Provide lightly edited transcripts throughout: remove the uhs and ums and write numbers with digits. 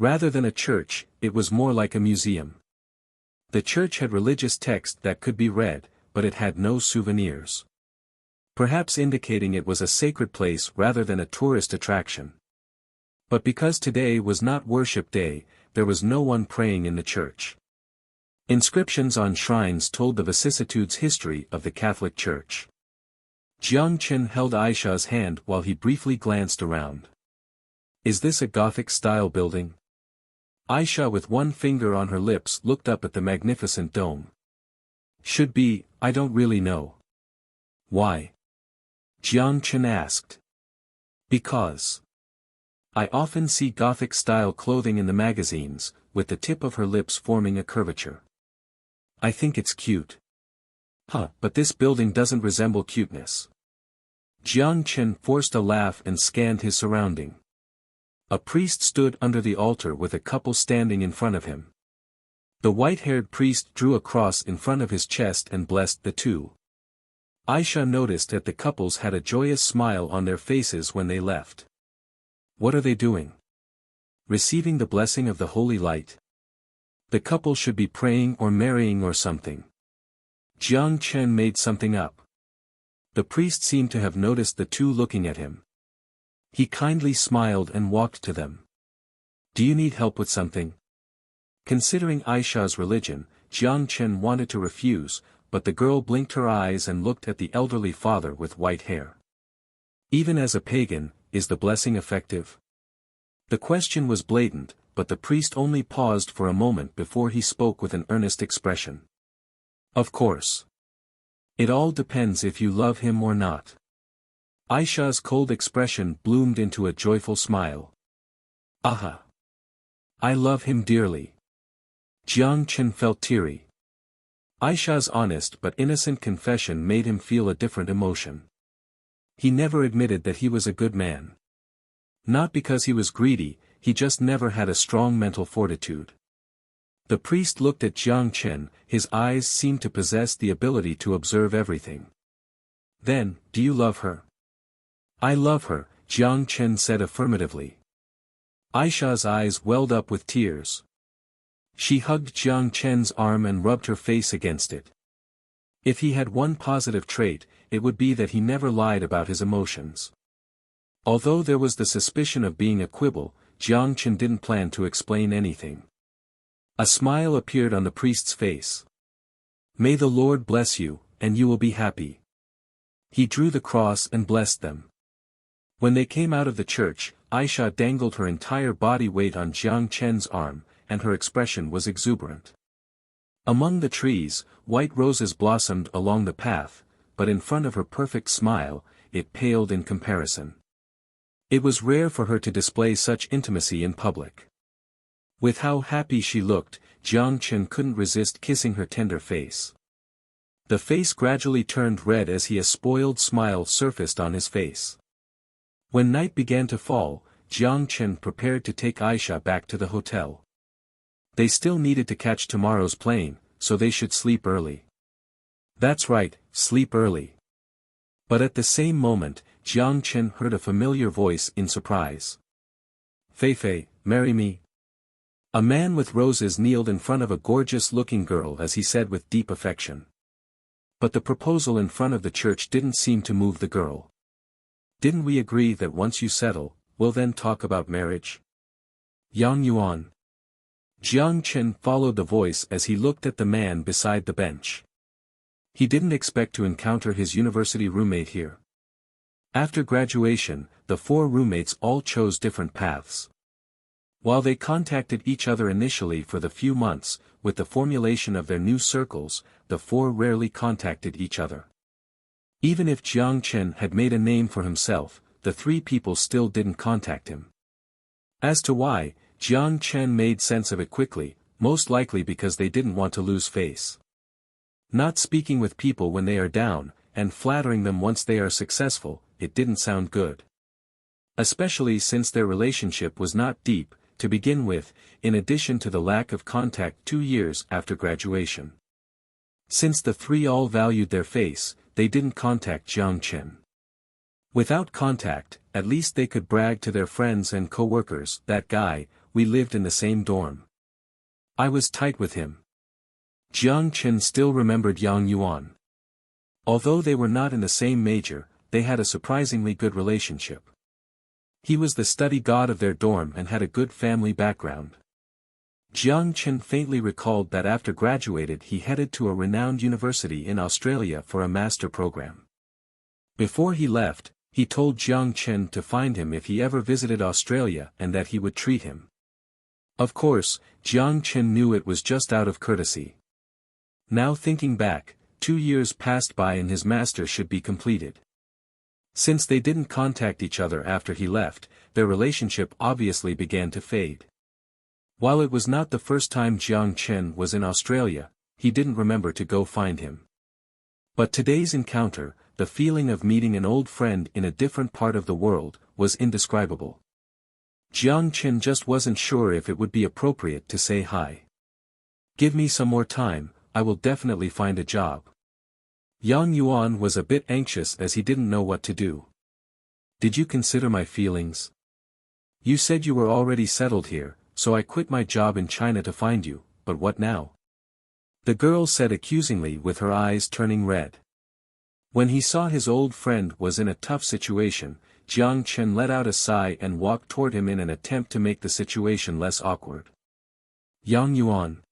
Rather than a church, it was more like a museum. The church had religious text that could be read, but it had no souvenirs. Perhaps indicating it was a sacred place rather than a tourist attraction. But because today was not worship day, there was no one praying in the church. Inscriptions on shrines told the vicissitudes history of the Catholic Church. Jiang Chen held Aisha's hand while he briefly glanced around. Is this a Gothic-style building? Aisha with one finger on her lips looked up at the magnificent dome. Should be, I don't really know. Why? Jiang Chen asked. Because. I often see Gothic-style clothing in the magazines, with the tip of her lips forming a curvature. I think it's cute. But this building doesn't resemble cuteness. Jiang Chen forced a laugh and scanned his surrounding. A priest stood under the altar with a couple standing in front of him. The white-haired priest drew a cross in front of his chest and blessed the two. Aisha noticed that the couples had a joyous smile on their faces when they left. What are they doing? Receiving the blessing of the holy light? The couple should be praying or marrying or something. Jiang Chen made something up. The priest seemed to have noticed the two looking at him. He kindly smiled and walked to them. Do you need help with something? Considering Aisha's religion, Jiang Chen wanted to refuse, but the girl blinked her eyes and looked at the elderly father with white hair. Even as a pagan, is the blessing effective? The question was blatant, but the priest only paused for a moment before he spoke with an earnest expression. Of course. It all depends if you love him or not. Aisha's cold expression bloomed into a joyful smile. Aha! I love him dearly. Jiang Chen felt teary. Aisha's honest but innocent confession made him feel a different emotion. He never admitted that he was a good man. Not because he was greedy, he just never had a strong mental fortitude. The priest looked at Jiang Chen, his eyes seemed to possess the ability to observe everything. Then, do you love her? I love her, Jiang Chen said affirmatively. Aisha's eyes welled up with tears. She hugged Jiang Chen's arm and rubbed her face against it. If he had one positive trait, it would be that he never lied about his emotions. Although there was the suspicion of being a quibble, Jiang Chen didn't plan to explain anything. A smile appeared on the priest's face. May the Lord bless you, and you will be happy. He drew the cross and blessed them. When they came out of the church, Aisha dangled her entire body weight on Jiang Chen's arm, and her expression was exuberant. Among the trees, white roses blossomed along the path, but in front of her perfect smile, it paled in comparison. It was rare for her to display such intimacy in public. With how happy she looked, Jiang Chen couldn't resist kissing her tender face. The face gradually turned red as a spoiled smile surfaced on his face. When night began to fall, Jiang Chen prepared to take Aisha back to the hotel. They still needed to catch tomorrow's plane, so they should sleep early. That's right, sleep early. But at the same moment, Jiang Chen heard a familiar voice in surprise. Fei, marry me. A man with roses kneeled in front of a gorgeous-looking girl as he said with deep affection. But the proposal in front of the church didn't seem to move the girl. Didn't we agree that once you settle, we'll then talk about marriage? Yang Yuan. Jiang Chen followed the voice as he looked at the man beside the bench. He didn't expect to encounter his university roommate here. After graduation, the four roommates all chose different paths. While they contacted each other initially for the few months, with the formulation of their new circles, the four rarely contacted each other. Even if Jiang Chen had made a name for himself, the three people still didn't contact him. As to why, Jiang Chen made sense of it quickly, most likely because they didn't want to lose face. Not speaking with people when they are down, and flattering them once they are successful, it didn't sound good. Especially since their relationship was not deep, to begin with, in addition to the lack of contact 2 years after graduation. Since the three all valued their face, they didn't contact Jiang Chen. Without contact, at least they could brag to their friends and co-workers, that guy, we lived in the same dorm. I was tight with him. Jiang Chen still remembered Yang Yuan. Although they were not in the same major, they had a surprisingly good relationship. He was the study god of their dorm and had a good family background. Jiang Chen faintly recalled that after graduated he headed to a renowned university in Australia for a master program. Before he left, he told Jiang Chen to find him if he ever visited Australia and that he would treat him. Of course, Jiang Chen knew it was just out of courtesy. Now thinking back, 2 years passed by and his master should be completed. Since they didn't contact each other after he left, their relationship obviously began to fade. While it was not the first time Jiang Chen was in Australia, he didn't remember to go find him. But today's encounter, the feeling of meeting an old friend in a different part of the world, was indescribable. Jiang Chen just wasn't sure if it would be appropriate to say hi. "Give me some more time, I will definitely find a job." Yang Yuan was a bit anxious as he didn't know what to do. "Did you consider my feelings? You said you were already settled here, so I quit my job in China to find you, but what now?" The girl said accusingly with her eyes turning red. When he saw his old friend was in a tough situation, Jiang Chen let out a sigh and walked toward him in an attempt to make the situation less awkward. "Yang Yuan."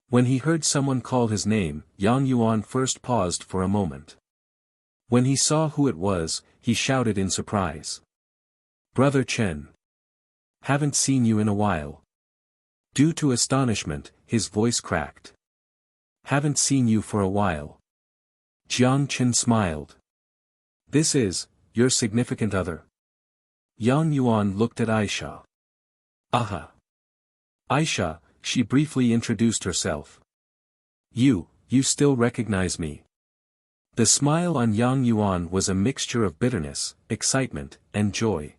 When he heard someone call his name, Yang Yuan first paused for a moment. When he saw who it was, he shouted in surprise. "Brother Chen. Haven't seen you in a while." Due to astonishment, his voice cracked. "Haven't seen you for a while." Jiang Chen smiled. "This is, your significant other?" Yang Yuan looked at Aisha. "Aha." "Aisha," she briefly introduced herself. You still recognize me." The smile on Yang Yuan was a mixture of bitterness, excitement, and joy.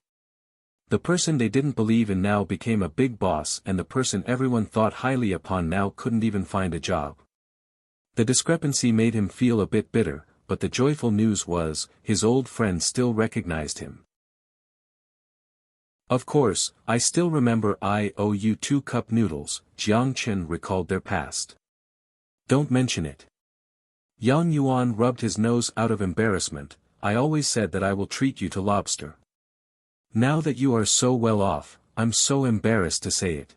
The person they didn't believe in now became a big boss and the person everyone thought highly upon now couldn't even find a job. The discrepancy made him feel a bit bitter, but the joyful news was, his old friend still recognized him. "Of course, I still remember I owe you 2 cup noodles," Jiang Chen recalled their past. "Don't mention it." Yang Yuan rubbed his nose out of embarrassment. "I always said that I will treat you to lobster. Now that you are so well off, I'm so embarrassed to say it."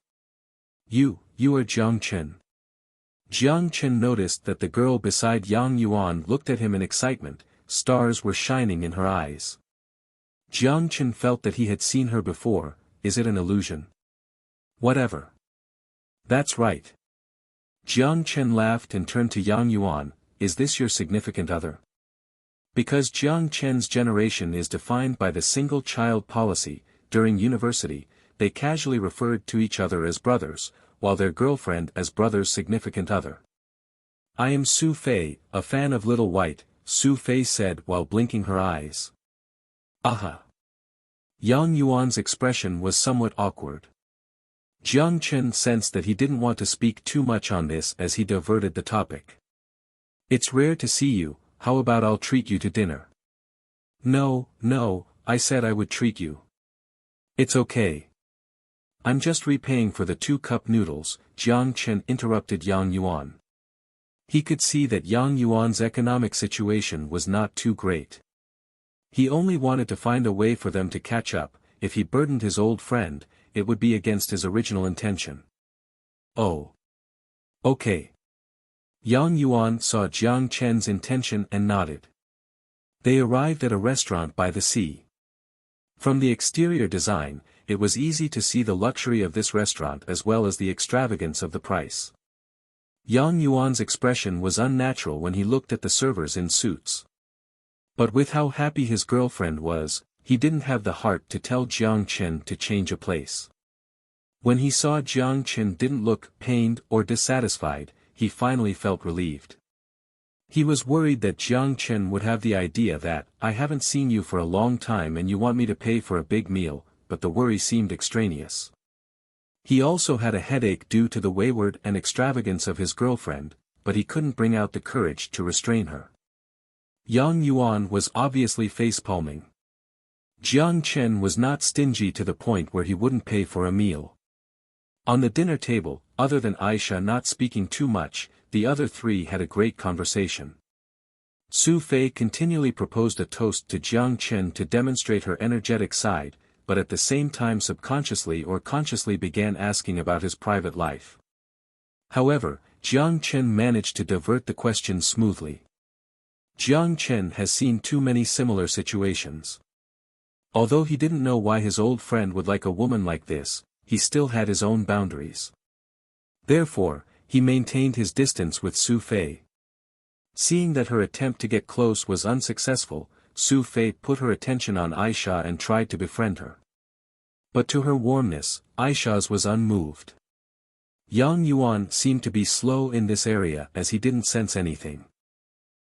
You are Jiang Chen." Jiang Chen noticed that the girl beside Yang Yuan looked at him in excitement, stars were shining in her eyes. Jiang Chen felt that he had seen her before. Is it an illusion? Whatever. That's right. Jiang Chen laughed and turned to Yang Yuan. "Is this your significant other?" Because Jiang Chen's generation is defined by the single-child policy, during university, they casually referred to each other as brothers, while their girlfriend as brother's significant other. "I am Su Fei, a fan of Little White," Su Fei said while blinking her eyes. "Aha." Yang Yuan's expression was somewhat awkward. Jiang Chen sensed that he didn't want to speak too much on this as he diverted the topic. "It's rare to see you, how about I'll treat you to dinner?" No, I said I would treat you." "It's okay. I'm just repaying for the 2 cup noodles," Jiang Chen interrupted Yang Yuan. He could see that Yang Yuan's economic situation was not too great. He only wanted to find a way for them to catch up. If he burdened his old friend, it would be against his original intention. "Oh. Okay." Yang Yuan saw Jiang Chen's intention and nodded. They arrived at a restaurant by the sea. From the exterior design, it was easy to see the luxury of this restaurant as well as the extravagance of the price. Yang Yuan's expression was unnatural when he looked at the servers in suits. But with how happy his girlfriend was, he didn't have the heart to tell Jiang Chen to change a place. When he saw Jiang Chen didn't look pained or dissatisfied, he finally felt relieved. He was worried that Jiang Chen would have the idea that, "I haven't seen you for a long time and you want me to pay for a big meal," but the worry seemed extraneous. He also had a headache due to the wayward and extravagance of his girlfriend, but he couldn't bring out the courage to restrain her. Yang Yuan was obviously facepalming. Jiang Chen was not stingy to the point where he wouldn't pay for a meal. On the dinner table, other than Aisha not speaking too much, the other three had a great conversation. Su Fei continually proposed a toast to Jiang Chen to demonstrate her energetic side, but at the same time subconsciously or consciously began asking about his private life. However, Jiang Chen managed to divert the question smoothly. Jiang Chen has seen too many similar situations. Although he didn't know why his old friend would like a woman like this, he still had his own boundaries. Therefore, he maintained his distance with Su Fei. Seeing that her attempt to get close was unsuccessful, Su Fei put her attention on Aisha and tried to befriend her. But to her warmness, Aisha's was unmoved. Yang Yuan seemed to be slow in this area as he didn't sense anything.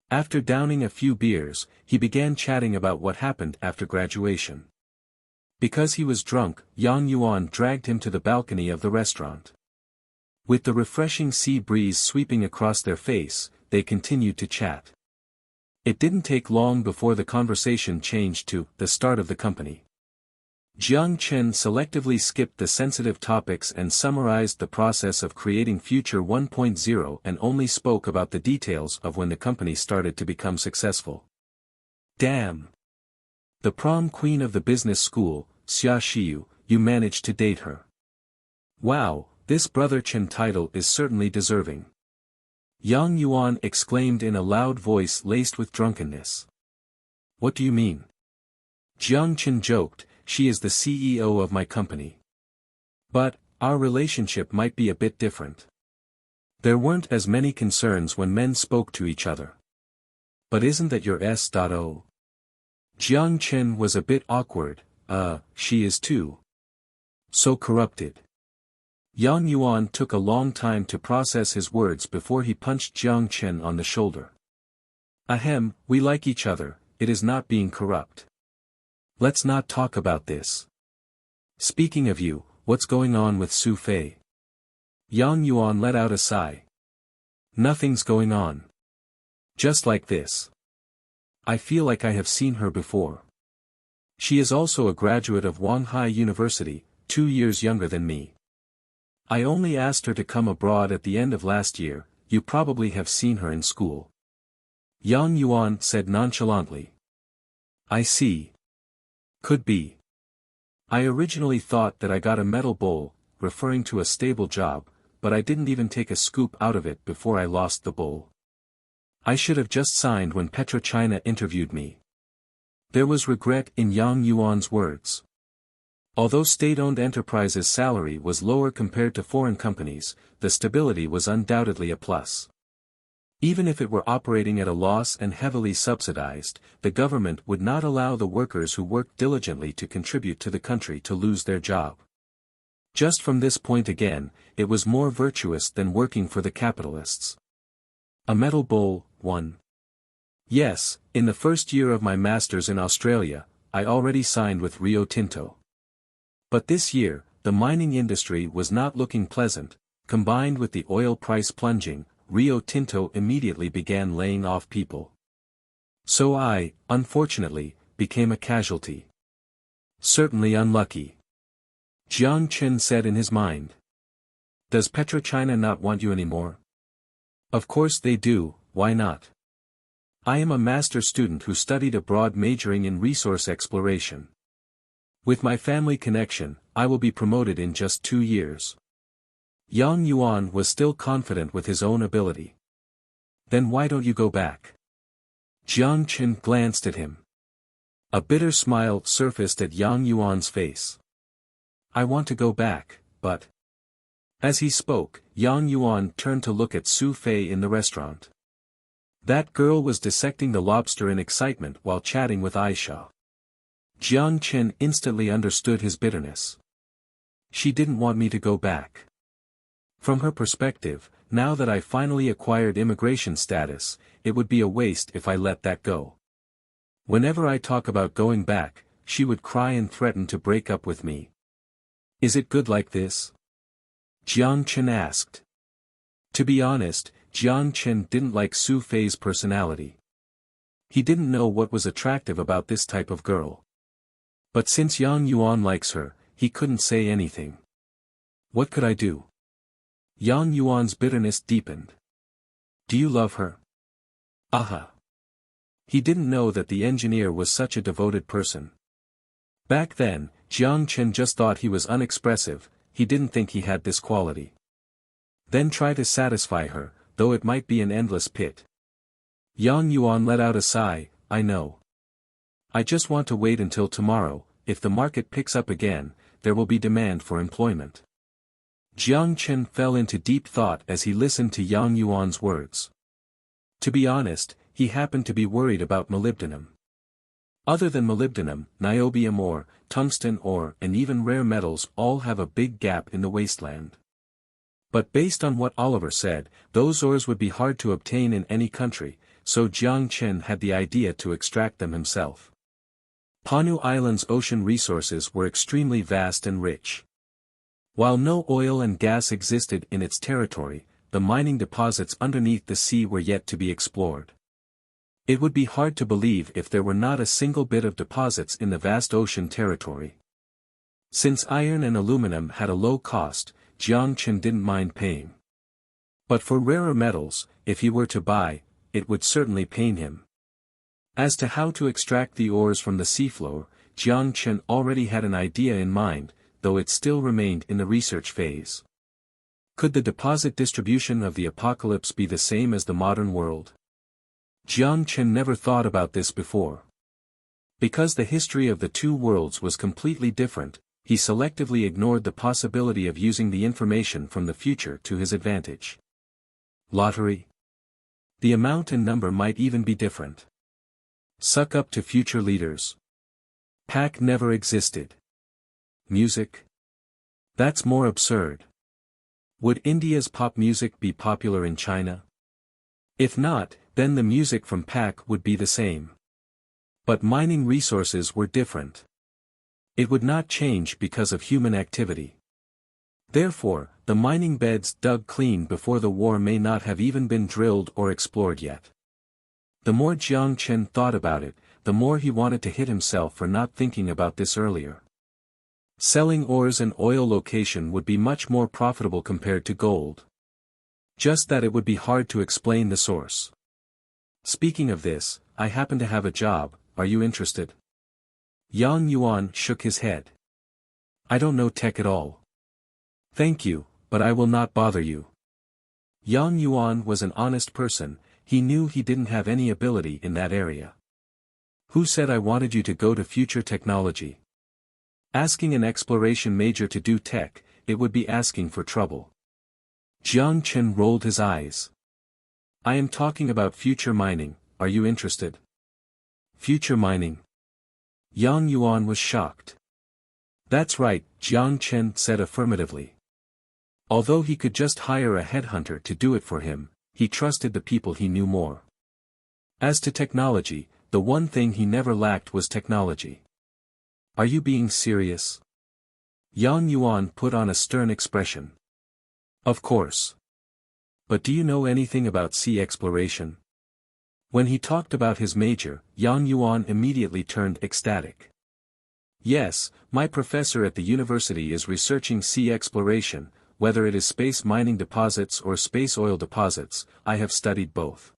After downing a few beers, he began chatting about what happened after graduation. Because he was drunk, Yang Yuan dragged him to the balcony of the restaurant. With the refreshing sea breeze sweeping across their face, they continued to chat. It didn't take long before the conversation changed to the start of the company. Jiang Chen selectively skipped the sensitive topics and summarized the process of creating Future 1.0 and only spoke about the details of when the company started to become successful. Damn! The prom queen of the business school, Xia Xiyu, you managed to date her. Wow, this Brother Chen title is certainly deserving. Yang Yuan exclaimed in a loud voice laced with drunkenness. What do you mean? Jiang Chen joked, she is the CEO of my company. But, our relationship might be a bit different. There weren't as many concerns when men spoke to each other. But isn't that your S.O? Jiang Chen was a bit awkward, she is too. So corrupted. Yang Yuan took a long time to process his words before he punched Jiang Chen on the shoulder. Ahem, we like each other, it is not being corrupt. Let's not talk about this. Speaking of you, what's going on with Su Fei? Yang Yuan let out a sigh. Nothing's going on. Just like this. I feel like I have seen her before. She is also a graduate of Wanghai University, 2 years younger than me. I only asked her to come abroad at the end of last year, you probably have seen her in school. Yang Yuan said nonchalantly. I see. Could be. I originally thought that I got a metal bowl, referring to a stable job, but I didn't even take a scoop out of it before I lost the bowl. I should have just signed when PetroChina interviewed me. There was regret in Yang Yuan's words. Although state-owned enterprises' salary was lower compared to foreign companies, the stability was undoubtedly a plus. Even if it were operating at a loss and heavily subsidized, the government would not allow the workers who worked diligently to contribute to the country to lose their job. Just from this point again, it was more virtuous than working for the capitalists. A metal bowl, 1. Yes, in the first year of my master's in Australia, I already signed with Rio Tinto. But this year, the mining industry was not looking pleasant, combined with the oil price plunging, Rio Tinto immediately began laying off people. So I, unfortunately, became a casualty. Certainly unlucky. Jiang Chen said in his mind. Does PetroChina not want you anymore? Of course they do, why not? I am a master student who studied abroad majoring in resource exploration. With my family connection, I will be promoted in just 2 years. Yang Yuan was still confident with his own ability. Then why don't you go back? Jiang Chen glanced at him. A bitter smile surfaced at Yang Yuan's face. I want to go back, but... As he spoke, Yang Yuan turned to look at Su Fei in the restaurant. That girl was dissecting the lobster in excitement while chatting with Aisha. Jiang Chen instantly understood his bitterness. She didn't want me to go back. From her perspective, now that I finally acquired immigration status, it would be a waste if I let that go. Whenever I talk about going back, she would cry and threaten to break up with me. Is it good like this? Jiang Chen asked. To be honest, Jiang Chen didn't like Su Fei's personality. He didn't know what was attractive about this type of girl. But since Yang Yuan likes her, he couldn't say anything. What could I do? Yang Yuan's bitterness deepened. Do you love her? Aha. He didn't know that the engineer was such a devoted person. Back then, Jiang Chen just thought he was unexpressive, he didn't think he had this quality. Then try to satisfy her, though it might be an endless pit. Yang Yuan let out a sigh, I know. I just want to wait until tomorrow, if the market picks up again, there will be demand for employment. Jiang Chen fell into deep thought as he listened to Yang Yuan's words. To be honest, he happened to be worried about molybdenum. Other than molybdenum, niobium ore, tungsten ore and even rare metals all have a big gap in the wasteland. But based on what Oliver said, those ores would be hard to obtain in any country, so Jiang Chen had the idea to extract them himself. Panu Island's ocean resources were extremely vast and rich. While no oil and gas existed in its territory, the mining deposits underneath the sea were yet to be explored. It would be hard to believe if there were not a single bit of deposits in the vast ocean territory. Since iron and aluminum had a low cost, Jiang Chen didn't mind paying. But for rarer metals, if he were to buy, it would certainly pain him. As to how to extract the ores from the seafloor, Jiang Chen already had an idea in mind, though it still remained in the research phase. Could the deposit distribution of the apocalypse be the same as the modern world? Jiang Chen never thought about this before. Because the history of the two worlds was completely different, he selectively ignored the possibility of using the information from the future to his advantage. Lottery? The amount and number might even be different. Suck up to future leaders. Pack never existed. Music? That's more absurd. Would India's pop music be popular in China? If not, then the music from Pack would be the same. But mining resources were different. It would not change because of human activity. Therefore, the mining beds dug clean before the war may not have even been drilled or explored yet. The more Jiang Chen thought about it, the more he wanted to hit himself for not thinking about this earlier. Selling ores and oil location would be much more profitable compared to gold. Just that it would be hard to explain the source. Speaking of this, I happen to have a job, are you interested? Yang Yuan shook his head. I don't know tech at all. Thank you, but I will not bother you. Yang Yuan was an honest person, he knew he didn't have any ability in that area. Who said I wanted you to go to future technology? Asking an exploration major to do tech, it would be asking for trouble. Jiang Chen rolled his eyes. I am talking about future mining, are you interested? Future mining? Yang Yuan was shocked. That's right, Jiang Chen said affirmatively. Although he could just hire a headhunter to do it for him, he trusted the people he knew more. As to technology, the one thing he never lacked was technology. Are you being serious? Yang Yuan put on a stern expression. Of course. But do you know anything about sea exploration? When he talked about his major, Yang Yuan immediately turned ecstatic. Yes, my professor at the university is researching sea exploration, whether it is space mining deposits or space oil deposits, I have studied both.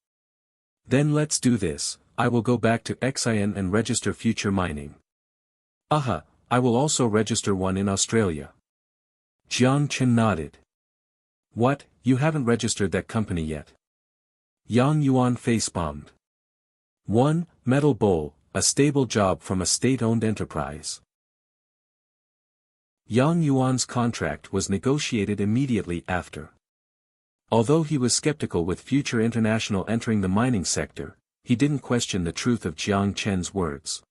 Then let's do this, I will go back to Xian and register future mining. Aha, I will also register one in Australia. Jiang Chen nodded. What, you haven't registered that company yet? Yang Yuan face-bombed. 1. Metal bowl, a stable job from a state-owned enterprise. Yang Yuan's contract was negotiated immediately after. Although he was skeptical with Future International entering the mining sector, he didn't question the truth of Jiang Chen's words.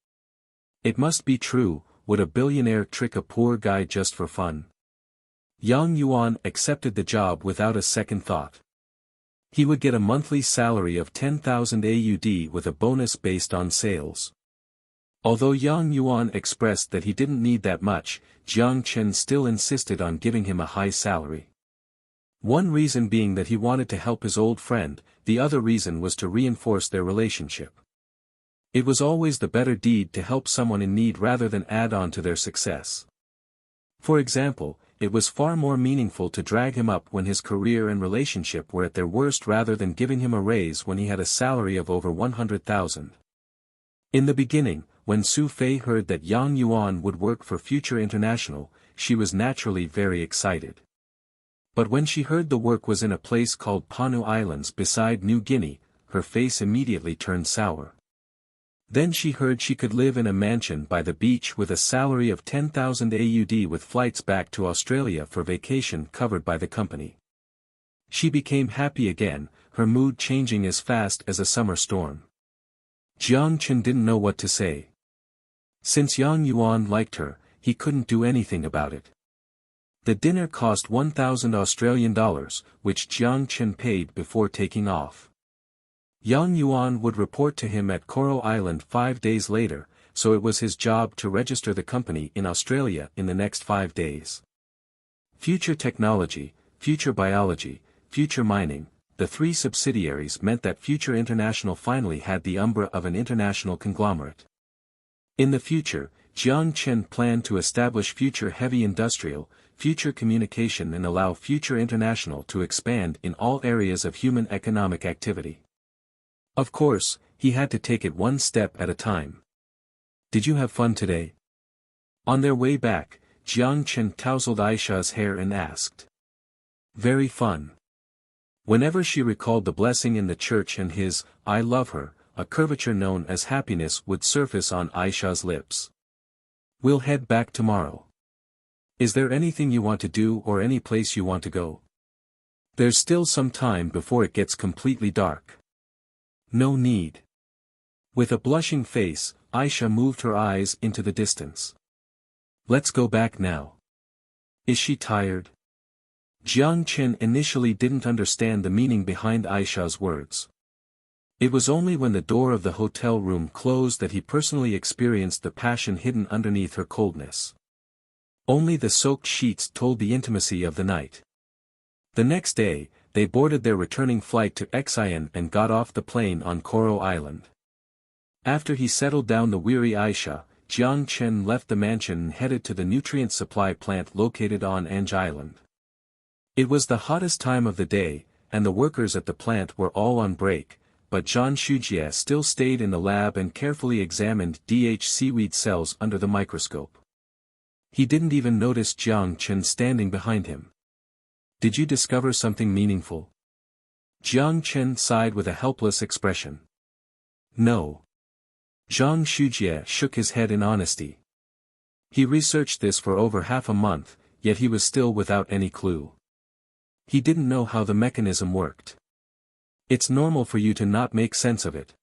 It must be true, would a billionaire trick a poor guy just for fun? Yang Yuan accepted the job without a second thought. He would get a monthly salary of 10,000 AUD with a bonus based on sales. Although Yang Yuan expressed that he didn't need that much, Jiang Chen still insisted on giving him a high salary. One reason being that he wanted to help his old friend, the other reason was to reinforce their relationship. It was always the better deed to help someone in need rather than add on to their success. For example, it was far more meaningful to drag him up when his career and relationship were at their worst rather than giving him a raise when he had a salary of over 100,000. In the beginning, when Su Fei heard that Yang Yuan would work for Future International, she was naturally very excited. But when she heard the work was in a place called Panu Islands beside New Guinea, her face immediately turned sour. Then she heard she could live in a mansion by the beach with a salary of 10,000 AUD with flights back to Australia for vacation covered by the company. She became happy again, her mood changing as fast as a summer storm. Jiang Chen didn't know what to say. Since Yang Yuan liked her, he couldn't do anything about it. The dinner cost 1,000 Australian dollars, which Jiang Chen paid before taking off. Yang Yuan would report to him at Coral Island 5 days later, so it was his job to register the company in Australia in the next 5 days. Future Technology, Future Biology, Future Mining, the 3 subsidiaries meant that Future International finally had the umbrella of an international conglomerate. In the future, Jiang Chen planned to establish Future Heavy Industrial, Future Communication and allow Future International to expand in all areas of human economic activity. Of course, he had to take it one step at a time. Did you have fun today? On their way back, Jiang Chen tousled Aisha's hair and asked. Very fun. Whenever she recalled the blessing in the church and his, I love her, a curvature known as happiness would surface on Aisha's lips. We'll head back tomorrow. Is there anything you want to do or any place you want to go? There's still some time before it gets completely dark. No need. With a blushing face, Aisha moved her eyes into the distance. Let's go back now. Is she tired? Jiang Chen initially didn't understand the meaning behind Aisha's words. It was only when the door of the hotel room closed that he personally experienced the passion hidden underneath her coldness. Only the soaked sheets told the intimacy of the night. The next day, they boarded their returning flight to Xi'an and got off the plane on Coral Island. After he settled down the weary Aisha, Jiang Chen left the mansion and headed to the nutrient supply plant located on Ange Island. It was the hottest time of the day, and the workers at the plant were all on break, but Zhang Shujie still stayed in the lab and carefully examined DH seaweed cells under the microscope. He didn't even notice Jiang Chen standing behind him. Did you discover something meaningful? Jiang Chen sighed with a helpless expression. No. Zhang Shujie shook his head in honesty. He researched this for over half a month, yet he was still without any clue. He didn't know how the mechanism worked. It's normal for you to not make sense of it.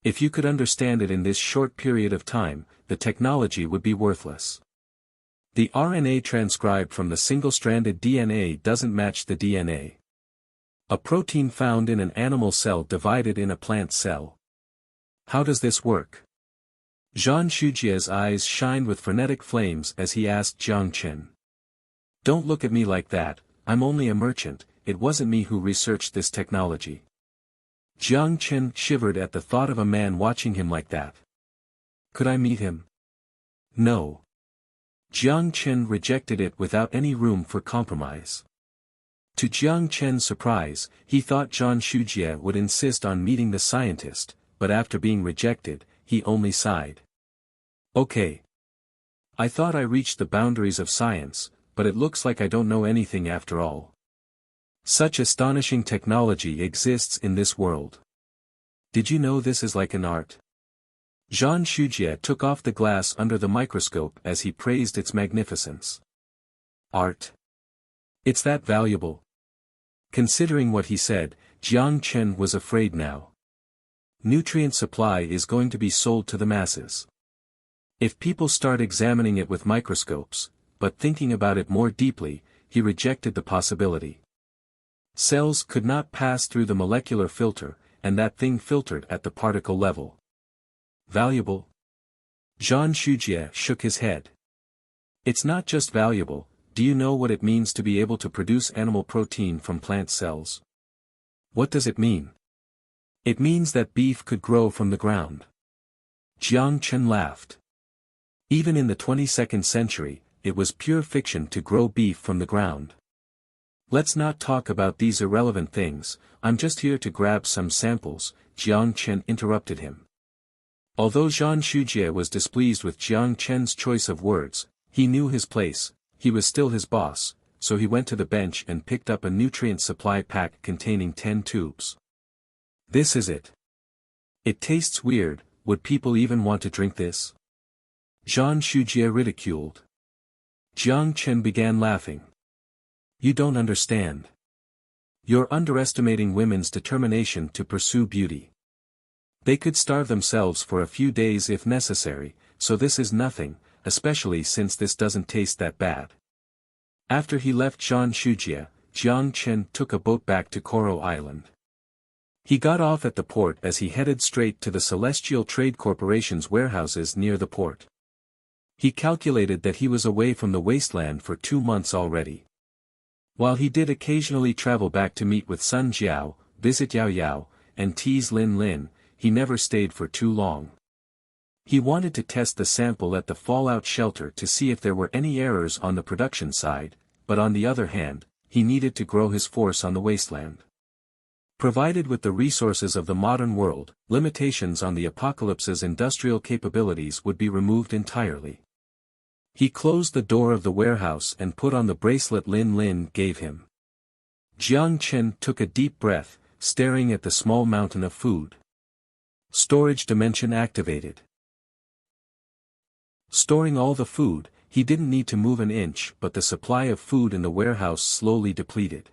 If you could understand it in this short period of time, the technology would be worthless. The RNA transcribed from the single-stranded DNA doesn't match the DNA. A protein found in an animal cell divided in a plant cell. How does this work? Zhang Shujie's eyes shined with frenetic flames as he asked Jiang Chen. Don't look at me like that, I'm only a merchant, it wasn't me who researched this technology. Jiang Chen shivered at the thought of a man watching him like that. Could I meet him? No. Jiang Chen rejected it without any room for compromise. To Jiang Chen's surprise, he thought Zhang Shujie would insist on meeting the scientist, but after being rejected, he only sighed. Okay. I thought I reached the boundaries of science, but it looks like I don't know anything after all. Such astonishing technology exists in this world. Did you know this is like an art? Zhang Shujie took off the glass under the microscope as he praised its magnificence. Art. It's that valuable. Considering what he said, Jiang Chen was afraid now. Nutrient supply is going to be sold to the masses. If people start examining it with microscopes, but thinking about it more deeply, he rejected the possibility. Cells could not pass through the molecular filter, and that thing filtered at the particle level. Valuable? Zhang Shujie shook his head. It's not just valuable, do you know what it means to be able to produce animal protein from plant cells? What does it mean? It means that beef could grow from the ground. Jiang Chen laughed. Even in the 22nd century, it was pure fiction to grow beef from the ground. Let's not talk about these irrelevant things, I'm just here to grab some samples, Jiang Chen interrupted him. Although Zhang Shujie was displeased with Jiang Chen's choice of words, he knew his place, he was still his boss, so he went to the bench and picked up a nutrient supply pack containing 10 tubes. This is it. It tastes weird, would people even want to drink this? Zhang Shujie ridiculed. Jiang Chen began laughing. You don't understand. You're underestimating women's determination to pursue beauty. They could starve themselves for a few days if necessary, so this is nothing, especially since this doesn't taste that bad. After he left Zhang Shujie, Jiang Chen took a boat back to Coral Island. He got off at the port as he headed straight to the Celestial Trade Corporation's warehouses near the port. He calculated that he was away from the wasteland for 2 months already. While he did occasionally travel back to meet with Sun Jiao, visit Yao Yao, and tease Lin Lin, he never stayed for too long. He wanted to test the sample at the fallout shelter to see if there were any errors on the production side, but on the other hand, he needed to grow his force on the wasteland. Provided with the resources of the modern world, limitations on the apocalypse's industrial capabilities would be removed entirely. He closed the door of the warehouse and put on the bracelet Lin Lin gave him. Jiang Chen took a deep breath, staring at the small mountain of food. Storage dimension activated. Storing all the food, he didn't need to move an inch, but the supply of food in the warehouse slowly depleted.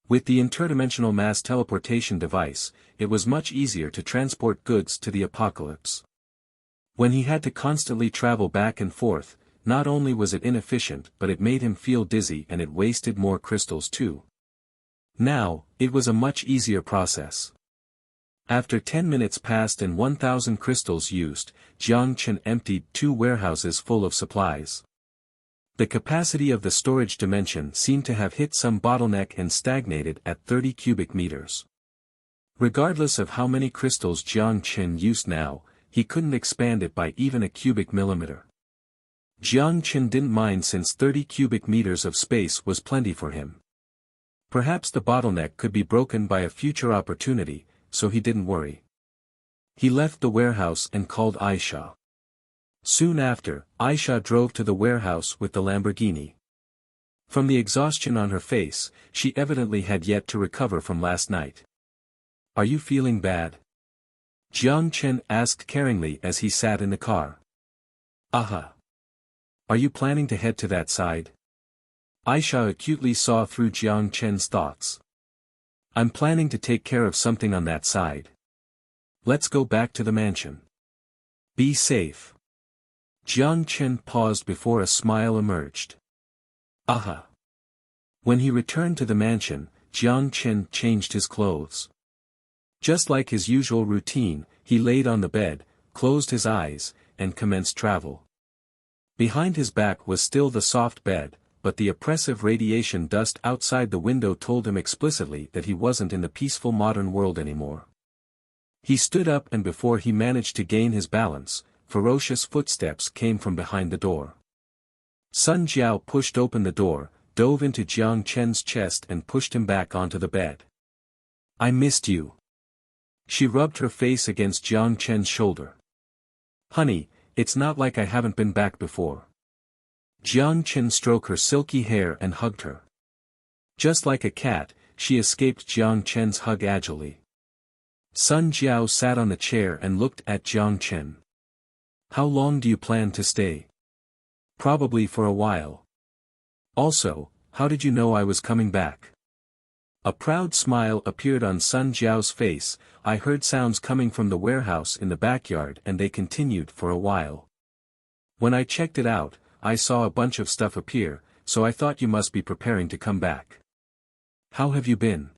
With the interdimensional mass teleportation device, it was much easier to transport goods to the apocalypse. When he had to constantly travel back and forth, not only was it inefficient but it made him feel dizzy and it wasted more crystals too. Now, it was a much easier process. After 10 minutes passed and 1,000 crystals used, Jiang Chen emptied 2 warehouses full of supplies. The capacity of the storage dimension seemed to have hit some bottleneck and stagnated at 30 cubic meters. Regardless of how many crystals Jiang Chen used now, he couldn't expand it by even a cubic millimeter. Jiang Chen didn't mind since 30 cubic meters of space was plenty for him. Perhaps the bottleneck could be broken by a future opportunity, so he didn't worry. He left the warehouse and called Aisha. Soon after, Aisha drove to the warehouse with the Lamborghini. From the exhaustion on her face, she evidently had yet to recover from last night. Are you feeling bad? Jiang Chen asked caringly as he sat in the car. Aha. Are you planning to head to that side? Aisha acutely saw through Jiang Chen's thoughts. I'm planning to take care of something on that side. Let's go back to the mansion. Be safe. Jiang Chen paused before a smile emerged. Aha. When he returned to the mansion, Jiang Chen changed his clothes. Just like his usual routine, he laid on the bed, closed his eyes, and commenced travel. Behind his back was still the soft bed, but the oppressive radiation dust outside the window told him explicitly that he wasn't in the peaceful modern world anymore. He stood up and before he managed to gain his balance, ferocious footsteps came from behind the door. Sun Jiao pushed open the door, dove into Jiang Chen's chest and pushed him back onto the bed. I missed you. She rubbed her face against Jiang Chen's shoulder. Honey, it's not like I haven't been back before. Jiang Chen stroked her silky hair and hugged her. Just like a cat, she escaped Jiang Chen's hug agilely. Sun Jiao sat on the chair and looked at Jiang Chen. How long do you plan to stay? Probably for a while. Also, how did you know I was coming back? A proud smile appeared on Sun Jiao's face. I heard sounds coming from the warehouse in the backyard and they continued for a while. When I checked it out, I saw a bunch of stuff appear, so I thought you must be preparing to come back. How have you been?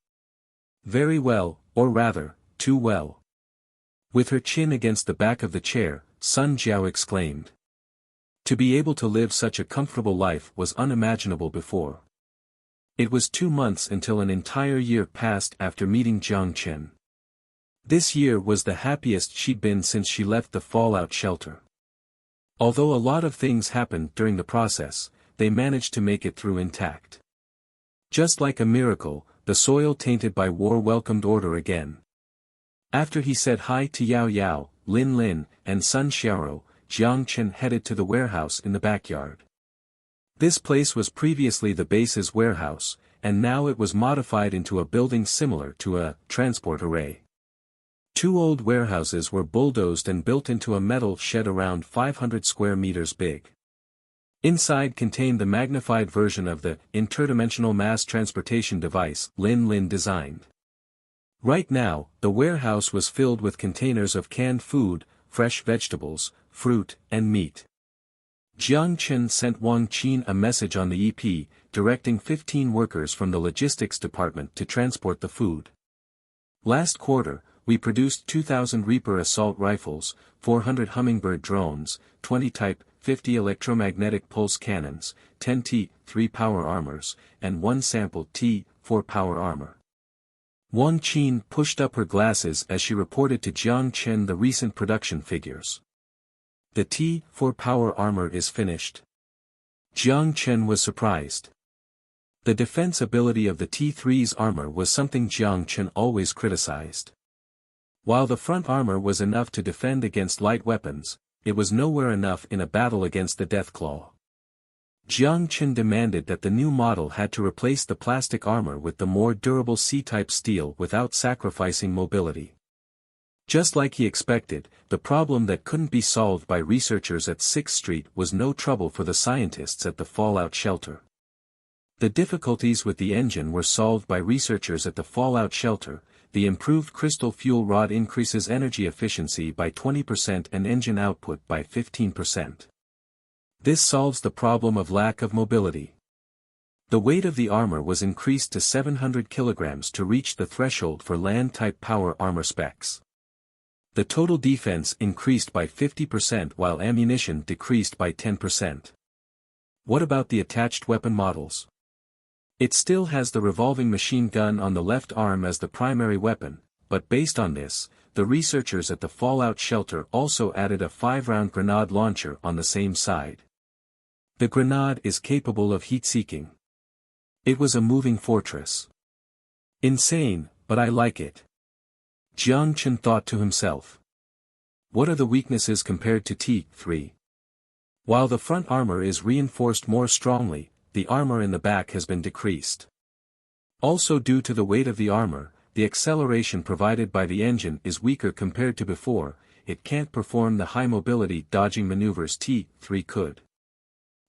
Very well, or rather, too well. With her chin against the back of the chair, Sun Jiao exclaimed. To be able to live such a comfortable life was unimaginable before. It was 2 months until an entire year passed after meeting Jiang Chen. This year was the happiest she'd been since she left the fallout shelter. Although a lot of things happened during the process, they managed to make it through intact. Just like a miracle, the soil tainted by war welcomed order again. After he said hi to Yao Yao, Lin Lin, and Sun Xiaoro, Jiang Chen headed to the warehouse in the backyard. This place was previously the base's warehouse, and now it was modified into a building similar to a transport array. 2 old warehouses were bulldozed and built into a metal shed around 500 square meters big. Inside contained the magnified version of the interdimensional mass transportation device Lin Lin designed. Right now, the warehouse was filled with containers of canned food, fresh vegetables, fruit, and meat. Jiang Chen sent Wang Qin a message on the EP, directing 15 workers from the logistics department to transport the food. Last quarter, we produced 2,000 Reaper assault rifles, 400 Hummingbird drones, 20 Type 50 electromagnetic pulse cannons, 10 T3 power armors, and 1 sample T4 power armor. Wang Qin pushed up her glasses as she reported to Jiang Chen the recent production figures. The T4 power armor is finished. Jiang Chen was surprised. The defense ability of the T3's armor was something Jiang Chen always criticized. While the front armor was enough to defend against light weapons, it was nowhere enough in a battle against the Deathclaw. Jiang Chen demanded that the new model had to replace the plastic armor with the more durable C-type steel without sacrificing mobility. Just like he expected, the problem that couldn't be solved by researchers at 6th Street was no trouble for the scientists at the fallout shelter. The difficulties with the engine were solved by researchers at the fallout shelter. The improved crystal fuel rod increases energy efficiency by 20% and engine output by 15%. This solves the problem of lack of mobility. The weight of the armor was increased to 700 kilograms to reach the threshold for land-type power armor specs. The total defense increased by 50% while ammunition decreased by 10%. What about the attached weapon models? It still has the revolving machine gun on the left arm as the primary weapon, but based on this, the researchers at the fallout shelter also added a 5-round grenade launcher on the same side. The grenade is capable of heat-seeking. It was a moving fortress. Insane, but I like it. Jiang Chen thought to himself. What are the weaknesses compared to T3? While the front armor is reinforced more strongly, the armor in the back has been decreased. Also due to the weight of the armor, the acceleration provided by the engine is weaker compared to before. It can't perform the high mobility dodging maneuvers T3 could.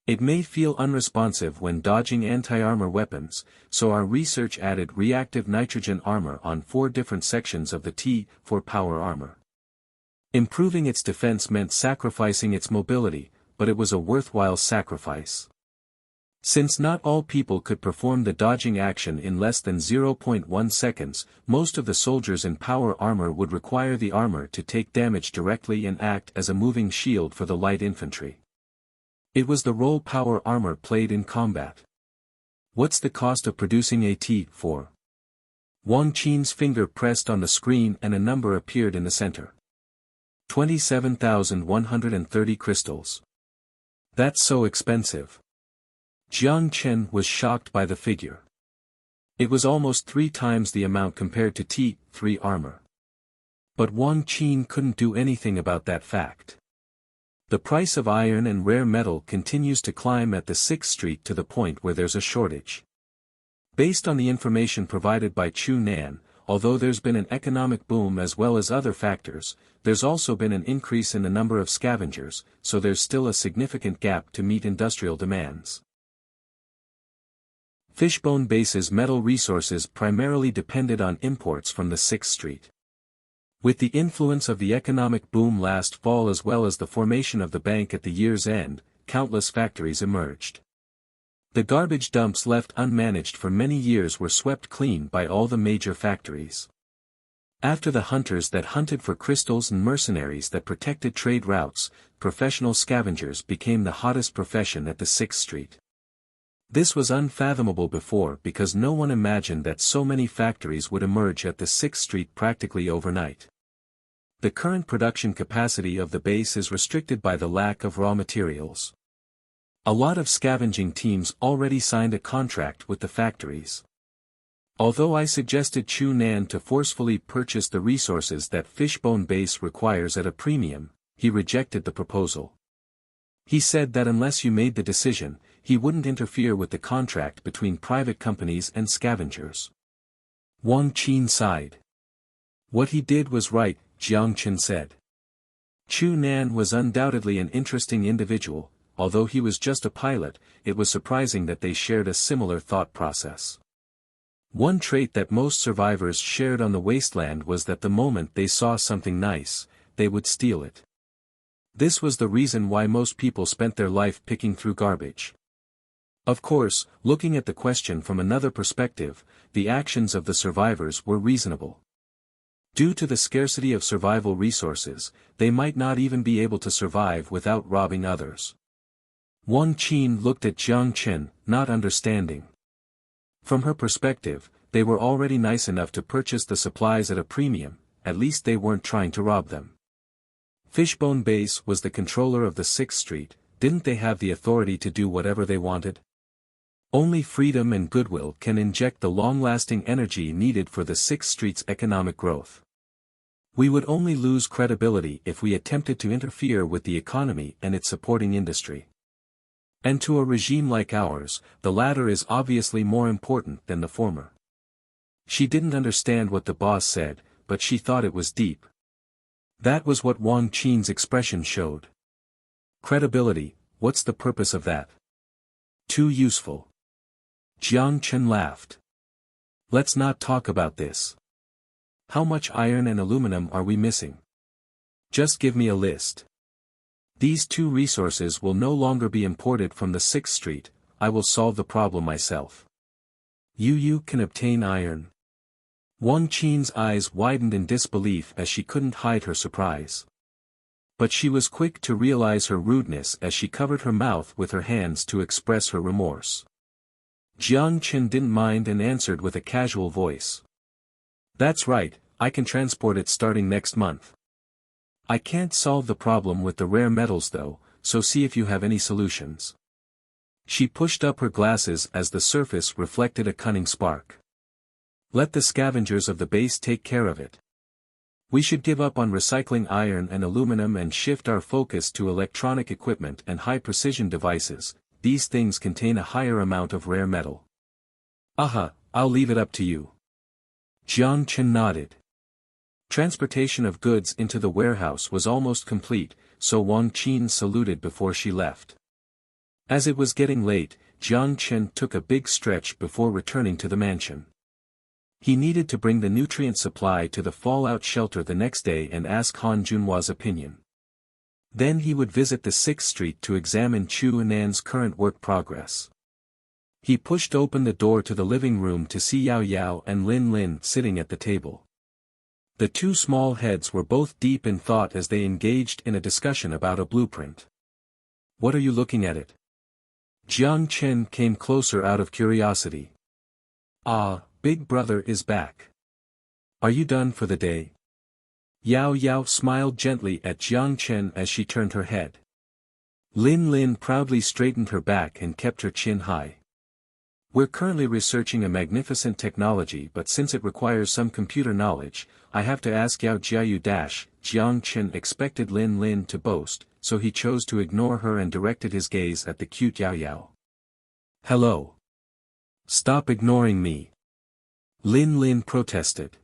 It may feel unresponsive when dodging anti-armor weapons, so our research added reactive nitrogen armor on 4 different sections of the T4 power armor. Improving its defense meant sacrificing its mobility, but it was a worthwhile sacrifice. Since not all people could perform the dodging action in less than 0.1 seconds, most of the soldiers in power armor would require the armor to take damage directly and act as a moving shield for the light infantry. It was the role power armor played in combat. What's the cost of producing a T4? Wang Qin's finger pressed on the screen and a number appeared in the center. 27,130 crystals. That's so expensive. Jiang Chen was shocked by the figure. It was almost 3 times the amount compared to T3 armor. But Wang Qin couldn't do anything about that fact. The price of iron and rare metal continues to climb at the 6th Street to the point where there's a shortage. Based on the information provided by Chu Nan, although there's been an economic boom as well as other factors, there's also been an increase in the number of scavengers, so there's still a significant gap to meet industrial demands. Fishbone Base's metal resources primarily depended on imports from the 6th Street. With the influence of the economic boom last fall as well as the formation of the bank at the year's end, countless factories emerged. The garbage dumps left unmanaged for many years were swept clean by all the major factories. After the hunters that hunted for crystals and mercenaries that protected trade routes, professional scavengers became the hottest profession at the 6th Street. This was unfathomable before because no one imagined that so many factories would emerge at the 6th Street practically overnight. The current production capacity of the base is restricted by the lack of raw materials. A lot of scavenging teams already signed a contract with the factories. Although I suggested Chu Nan to forcefully purchase the resources that Fishbone Base requires at a premium, he rejected the proposal. He said that unless you made the decision, he wouldn't interfere with the contract between private companies and scavengers. Wang Qin sighed. What he did was right, Jiang Chen said. Chu Nan was undoubtedly an interesting individual, although he was just a pilot. It was surprising that they shared a similar thought process. One trait that most survivors shared on the wasteland was that the moment they saw something nice, they would steal it. This was the reason why most people spent their life picking through garbage. Of course, looking at the question from another perspective, the actions of the survivors were reasonable. Due to the scarcity of survival resources, they might not even be able to survive without robbing others. Wang Qin looked at Jiang Chen, not understanding. From her perspective, they were already nice enough to purchase the supplies at a premium, at least they weren't trying to rob them. Fishbone Base was the controller of the 6th Street, didn't they have the authority to do whatever they wanted? Only freedom and goodwill can inject the long-lasting energy needed for the 6th Street's economic growth. We would only lose credibility if we attempted to interfere with the economy and its supporting industry. And to a regime like ours, the latter is obviously more important than the former. She didn't understand what the boss said, but she thought it was deep. That was what Wang Qin's expression showed. Credibility, what's the purpose of that? Too useful. Jiang Chen laughed. Let's not talk about this. How much iron and aluminum are we missing? Just give me a list. These two resources will no longer be imported from the 6th Street, I will solve the problem myself. You can obtain iron. Wang Qin's eyes widened in disbelief as she couldn't hide her surprise. But she was quick to realize her rudeness as she covered her mouth with her hands to express her remorse. Jiang Chen didn't mind and answered with a casual voice. That's right, I can transport it starting next month. I can't solve the problem with the rare metals though, so see if you have any solutions. She pushed up her glasses as the surface reflected a cunning spark. Let the scavengers of the base take care of it. We should give up on recycling iron and aluminum and shift our focus to electronic equipment and high-precision devices. These things contain a higher amount of rare metal. Aha, I'll leave it up to you. Jiang Chen nodded. Transportation of goods into the warehouse was almost complete, so Wang Qin saluted before she left. As it was getting late, Jiang Chen took a big stretch before returning to the mansion. He needed to bring the nutrient supply to the fallout shelter the next day and ask Han Junhua's opinion. Then he would visit the 6th Street to examine Chu Nan's current work progress. He pushed open the door to the living room to see Yao Yao and Lin Lin sitting at the table. The two small heads were both deep in thought as they engaged in a discussion about a blueprint. What are you looking at it? Jiang Chen came closer out of curiosity. Ah, Big Brother is back. Are you done for the day? Yao Yao smiled gently at Jiang Chen as she turned her head. Lin Lin proudly straightened her back and kept her chin high. We're currently researching a magnificent technology, but since it requires some computer knowledge, I have to ask Yao Jiayu. Jiang Chen expected Lin Lin to boast, so he chose to ignore her and directed his gaze at the cute Yao Yao. Hello. Stop ignoring me. Lin Lin protested.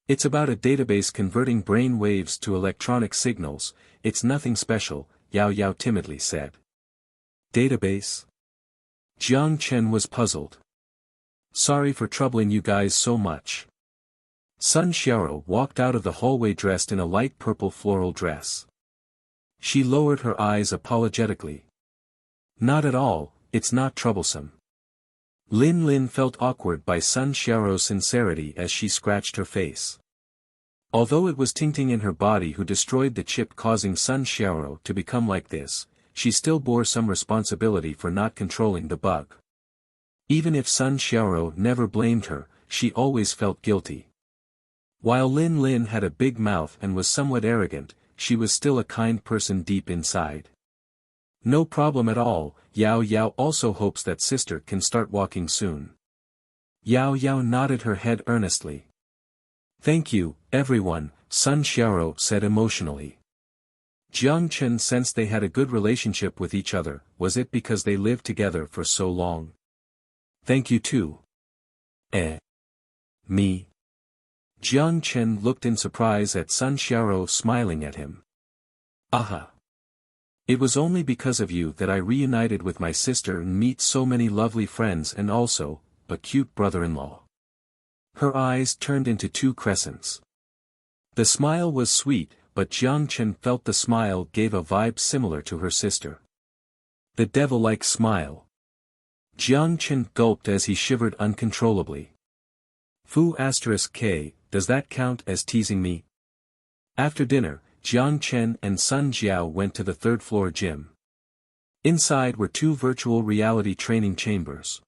It's about a database converting brain waves to electronic signals, it's nothing special, Yao Yao timidly said. Database? Jiang Chen was puzzled. Sorry for troubling you guys so much. Sun Xiaoro walked out of the hallway dressed in a light purple floral dress. She lowered her eyes apologetically. Not at all, it's not troublesome. Lin Lin felt awkward by Sun Xiaoro's sincerity as she scratched her face. Although it was Tingting in her body who destroyed the chip causing Sun Xiaoro to become like this, she still bore some responsibility for not controlling the bug. Even if Sun Xiaoro never blamed her, she always felt guilty. While Lin Lin had a big mouth and was somewhat arrogant, she was still a kind person deep inside. No problem at all, Yao Yao also hopes that sister can start walking soon. Yao Yao nodded her head earnestly. Thank you, everyone, Sun Xiaoro said emotionally. Jiang Chen sensed they had a good relationship with each other. Was it because they lived together for so long? Thank you too. Me? Jiang Chen looked in surprise at Sun Xiaoro smiling at him. Aha! It was only because of you that I reunited with my sister and meet so many lovely friends and also, a cute brother-in-law. Her eyes turned into two crescents. The smile was sweet, but Jiang Chen felt the smile gave a vibe similar to her sister. The devil-like smile. Jiang Chen gulped as he shivered uncontrollably. Fu*K, does that count as teasing me? After dinner, Jiang Chen and Sun Jiao went to the third-floor gym. Inside were two virtual reality training chambers.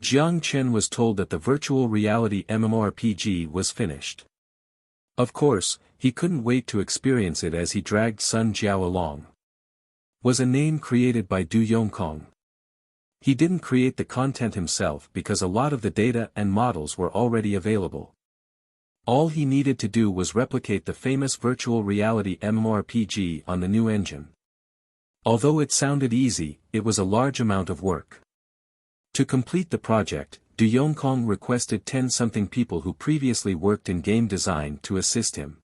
Jiang Chen was told that the virtual reality MMORPG was finished. Of course, he couldn't wait to experience it as he dragged Sun Jiao along. Was a name created by Du Yongkong. He didn't create the content himself because a lot of the data and models were already available. All he needed to do was replicate the famous virtual reality MMORPG on the new engine. Although it sounded easy, it was a large amount of work. To complete the project, Du Yongkong requested 10-something people who previously worked in game design to assist him.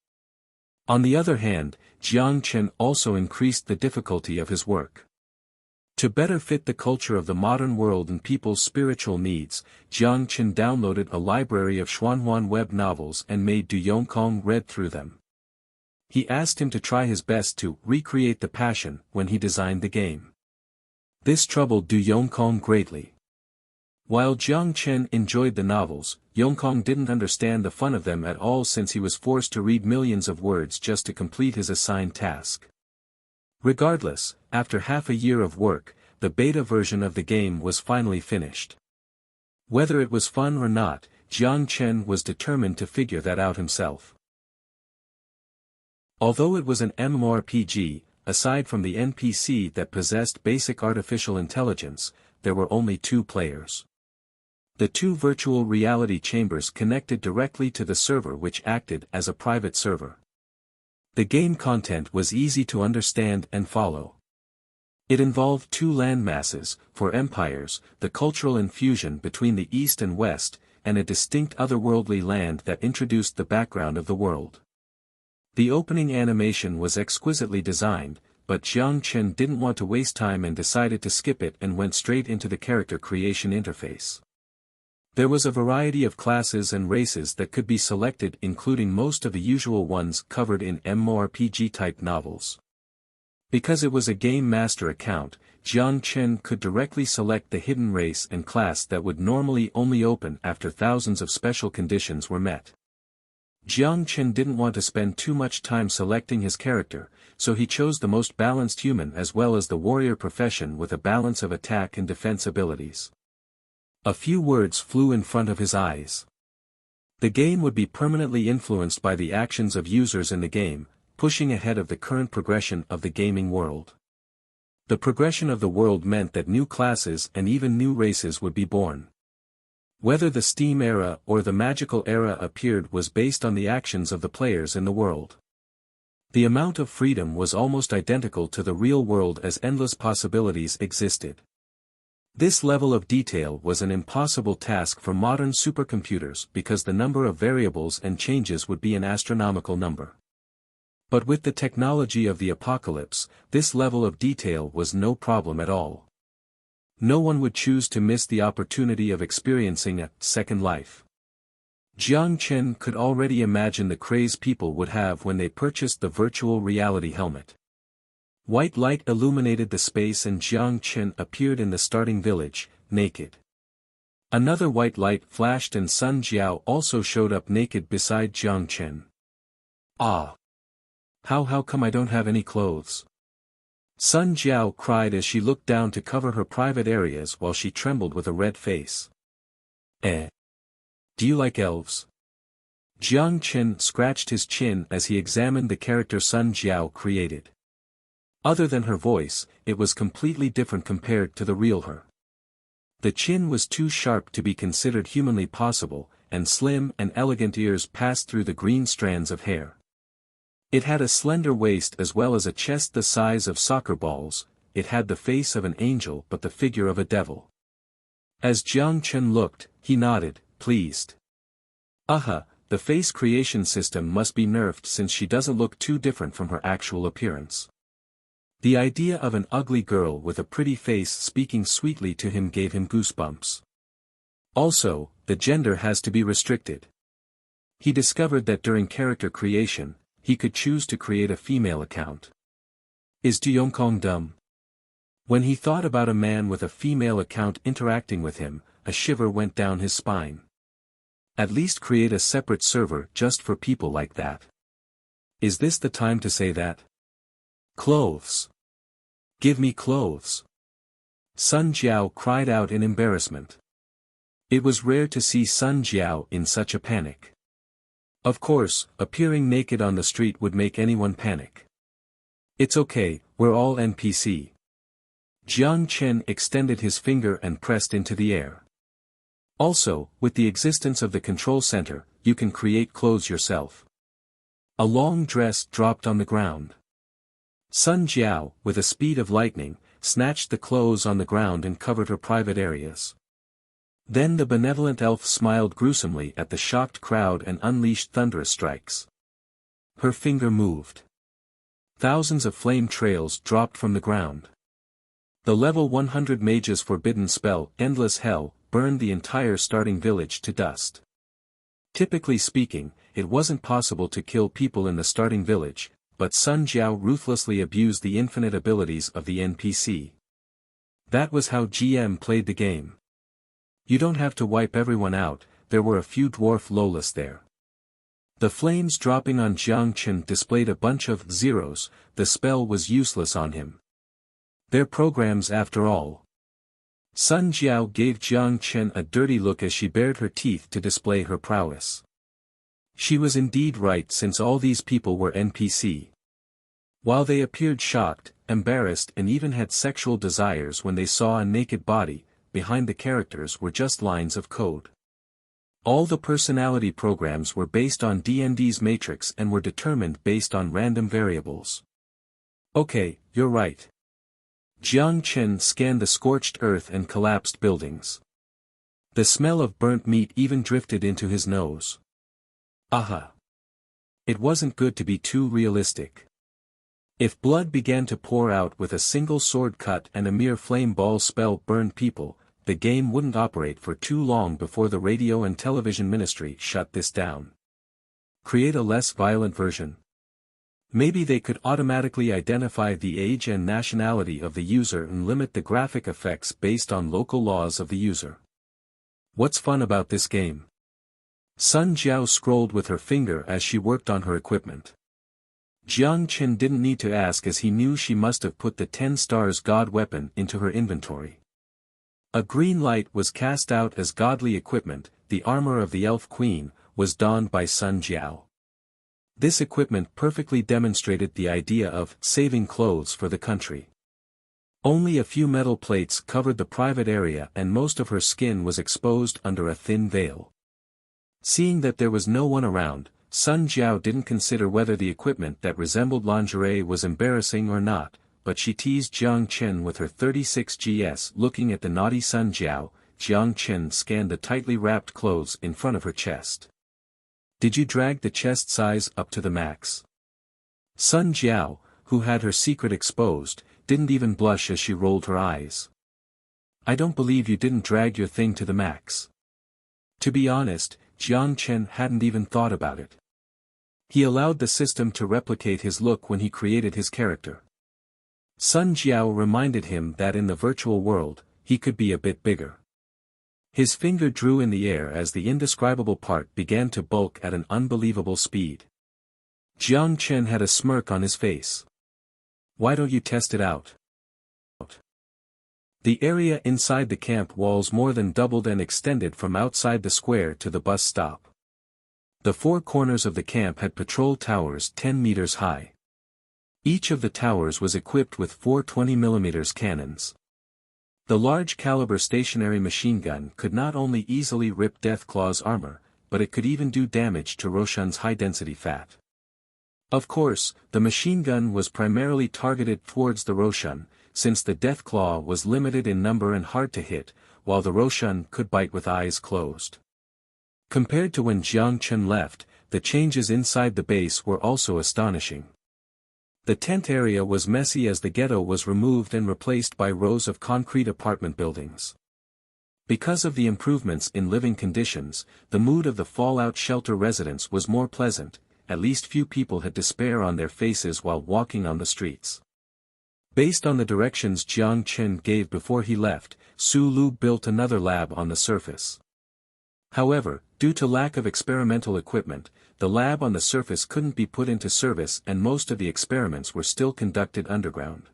On the other hand, Jiang Chen also increased the difficulty of his work. To better fit the culture of the modern world and people's spiritual needs, Jiang Chen downloaded a library of Xuanhuan web novels and made Du Yongkong read through them. He asked him to try his best to recreate the passion when he designed the game. This troubled Du Yongkong greatly. While Jiang Chen enjoyed the novels, Yongkong didn't understand the fun of them at all since he was forced to read millions of words just to complete his assigned task. Regardless, after half a year of work, the beta version of the game was finally finished. Whether it was fun or not, Jiang Chen was determined to figure that out himself. Although it was an MMORPG, aside from the NPC that possessed basic artificial intelligence, there were only 2 players. The 2 virtual reality chambers connected directly to the server which acted as a private server. The game content was easy to understand and follow. It involved 2 landmasses, for empires, the cultural infusion between the East and West, and a distinct otherworldly land that introduced the background of the world. The opening animation was exquisitely designed, but Jiang Chen didn't want to waste time and decided to skip it and went straight into the character creation interface. There was a variety of classes and races that could be selected, including most of the usual ones covered in MMORPG-type novels. Because it was a Game Master account, Jiang Chen could directly select the hidden race and class that would normally only open after thousands of special conditions were met. Jiang Chen didn't want to spend too much time selecting his character, so he chose the most balanced human as well as the warrior profession with a balance of attack and defense abilities. A few words flew in front of his eyes. The game would be permanently influenced by the actions of users in the game, pushing ahead of the current progression of the gaming world. The progression of the world meant that new classes and even new races would be born. Whether the Steam era or the magical era appeared was based on the actions of the players in the world. The amount of freedom was almost identical to the real world as endless possibilities existed. This level of detail was an impossible task for modern supercomputers because the number of variables and changes would be an astronomical number. But with the technology of the apocalypse, this level of detail was no problem at all. No one would choose to miss the opportunity of experiencing a second life. Jiang Chen could already imagine the craze people would have when they purchased the virtual reality helmet. White light illuminated the space and Jiang Chen appeared in the starting village, naked. Another white light flashed and Sun Jiao also showed up naked beside Jiang Chen. Ah! How come I don't have any clothes? Sun Jiao cried as she looked down to cover her private areas while she trembled with a red face. Do you like elves? Jiang Chen scratched his chin as he examined the character Sun Jiao created. Other than her voice, it was completely different compared to the real her. The chin was too sharp to be considered humanly possible, and slim and elegant ears passed through the green strands of hair. It had a slender waist as well as a chest the size of soccer balls. It had the face of an angel but the figure of a devil. As Jiang Chen looked, he nodded, pleased. The face creation system must be nerfed since she doesn't look too different from her actual appearance. The idea of an ugly girl with a pretty face speaking sweetly to him gave him goosebumps. Also, the gender has to be restricted. He discovered that during character creation, he could choose to create a female account. Is Jiangkong dumb? When he thought about a man with a female account interacting with him, a shiver went down his spine. At least create a separate server just for people like that. Is this the time to say that? Clothes. Give me clothes. Sun Jiao cried out in embarrassment. It was rare to see Sun Jiao in such a panic. Of course, appearing naked on the street would make anyone panic. It's okay, we're all NPC. Jiang Chen extended his finger and pressed into the air. Also, with the existence of the control center, you can create clothes yourself. A long dress dropped on the ground. Sun Jiao, with a speed of lightning, snatched the clothes on the ground and covered her private areas. Then the benevolent elf smiled gruesomely at the shocked crowd and unleashed thunderous strikes. Her finger moved. Thousands of flame trails dropped from the ground. The level 100 mage's forbidden spell, Endless Hell, burned the entire starting village to dust. Typically speaking, it wasn't possible to kill people in the starting village, but Sun Jiao ruthlessly abused the infinite abilities of the NPC. That was how GM played the game. You don't have to wipe everyone out, there were a few dwarf Lolas there. The flames dropping on Jiang Chen displayed a bunch of zeros, the spell was useless on him. They're programs after all. Sun Jiao gave Jiang Chen a dirty look as she bared her teeth to display her prowess. She was indeed right since all these people were NPC. While they appeared shocked, embarrassed and even had sexual desires when they saw a naked body, behind the characters were just lines of code. All the personality programs were based on D&D's matrix and were determined based on random variables. Okay, you're right. Jiang Chen scanned the scorched earth and collapsed buildings. The smell of burnt meat even drifted into his nose. It wasn't good to be too realistic. If blood began to pour out with a single sword cut and a mere flame ball spell burned people, the game wouldn't operate for too long before the Radio and Television Ministry shut this down. Create a less violent version. Maybe they could automatically identify the age and nationality of the user and limit the graphic effects based on local laws of the user. What's fun about this game? Sun Jiao scrolled with her finger as she worked on her equipment. Jiang Chen didn't need to ask as he knew she must have put the 10 stars god weapon into her inventory. A green light was cast out as godly equipment, the armor of the elf queen, was donned by Sun Jiao. This equipment perfectly demonstrated the idea of saving clothes for the country. Only a few metal plates covered the private area and most of her skin was exposed under a thin veil. Seeing that there was no one around, Sun Jiao didn't consider whether the equipment that resembled lingerie was embarrassing or not, but she teased Jiang Chen with her 36 GS. Looking at the naughty Sun Jiao, Jiang Chen scanned the tightly wrapped clothes in front of her chest. Did you drag the chest size up to the max? Sun Jiao, who had her secret exposed, didn't even blush as she rolled her eyes. I don't believe you didn't drag your thing to the max. To be honest, Jiang Chen hadn't even thought about it. He allowed the system to replicate his look when he created his character. Sun Jiao reminded him that in the virtual world, he could be a bit bigger. His finger drew in the air as the indescribable part began to bulk at an unbelievable speed. Jiang Chen had a smirk on his face. Why don't you test it out? The area inside the camp walls more than doubled and extended from outside the square to the bus stop. The four corners of the camp had patrol towers 10 meters high. Each of the towers was equipped with four 20mm cannons. The large-caliber stationary machine gun could not only easily rip Deathclaw's armor, but it could even do damage to Roshan's high-density fat. Of course, the machine gun was primarily targeted towards the Roshan, since the Deathclaw was limited in number and hard to hit, while the Roshan could bite with eyes closed. Compared to when Jiang Chen left, the changes inside the base were also astonishing. The tent area was messy as the ghetto was removed and replaced by rows of concrete apartment buildings. Because of the improvements in living conditions, the mood of the fallout shelter residents was more pleasant. At least few people had despair on their faces while walking on the streets. Based on the directions Jiang Chen gave before he left, Su Lu built another lab on the surface. However, due to lack of experimental equipment, the lab on the surface couldn't be put into service and most of the experiments were still conducted underground.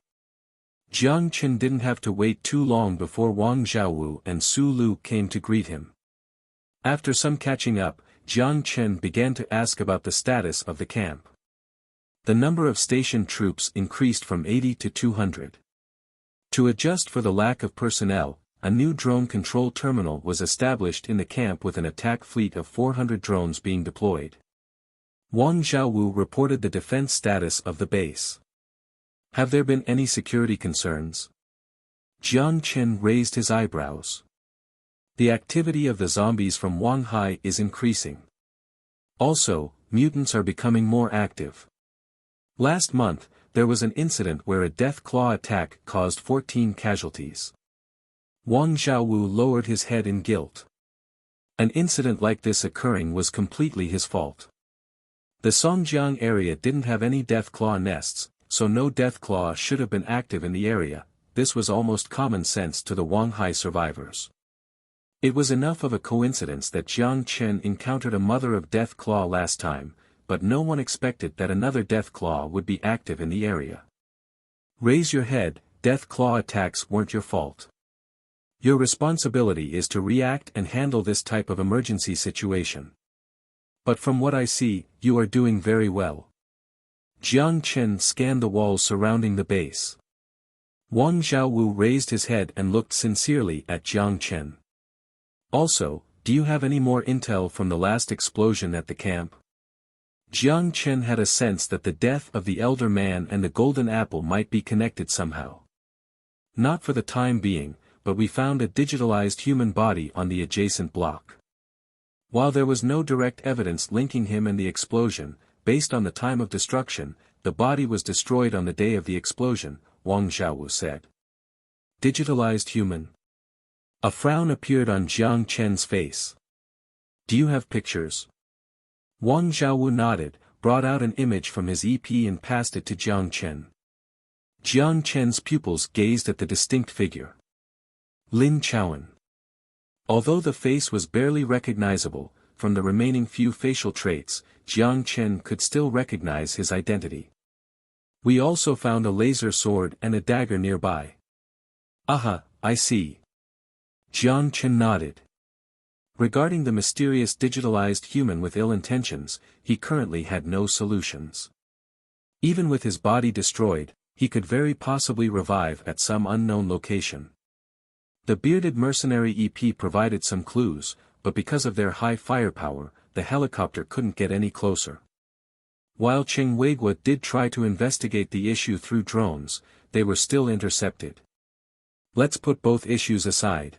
Jiang Chen didn't have to wait too long before Wang Xiaowu and Su Lu came to greet him. After some catching up, Jiang Chen began to ask about the status of the camp. The number of stationed troops increased from 80 to 200. To adjust for the lack of personnel, a new drone control terminal was established in the camp with an attack fleet of 400 drones being deployed. Wang Xiaowu reported the defense status of the base. Have there been any security concerns? Jiang Chen raised his eyebrows. The activity of the zombies from Wanghai is increasing. Also, mutants are becoming more active. Last month, there was an incident where a Deathclaw attack caused 14 casualties. Wang Xiaowu lowered his head in guilt. An incident like this occurring was completely his fault. The Songjiang area didn't have any Deathclaw nests, so no Deathclaw should have been active in the area. This was almost common sense to the Wanghai survivors. It was enough of a coincidence that Jiang Chen encountered a mother of Deathclaw last time, but no one expected that another Deathclaw would be active in the area. Raise your head, Deathclaw attacks weren't your fault. Your responsibility is to react and handle this type of emergency situation. But from what I see, you are doing very well. Jiang Chen scanned the walls surrounding the base. Wang Xiaowu raised his head and looked sincerely at Jiang Chen. Also, do you have any more intel from the last explosion at the camp? Jiang Chen had a sense that the death of the elder man and the golden apple might be connected somehow. Not for the time being, but we found a digitalized human body on the adjacent block. While there was no direct evidence linking him and the explosion, based on the time of destruction, the body was destroyed on the day of the explosion, Wang Xiaowu said. Digitalized human? A frown appeared on Jiang Chen's face. Do you have pictures? Wang Xiaowu nodded, brought out an image from his EP and passed it to Jiang Chen. Jiang Chen's pupils gazed at the distinct figure. Lin Chowan. Although the face was barely recognizable, from the remaining few facial traits, Jiang Chen could still recognize his identity. We also found a laser sword and a dagger nearby. Aha, I see. Jiang Chen nodded. Regarding the mysterious digitalized human with ill intentions, he currently had no solutions. Even with his body destroyed, he could very possibly revive at some unknown location. The bearded mercenary EP provided some clues, but because of their high firepower, the helicopter couldn't get any closer. While Cheng Weigua did try to investigate the issue through drones, they were still intercepted. Let's put both issues aside.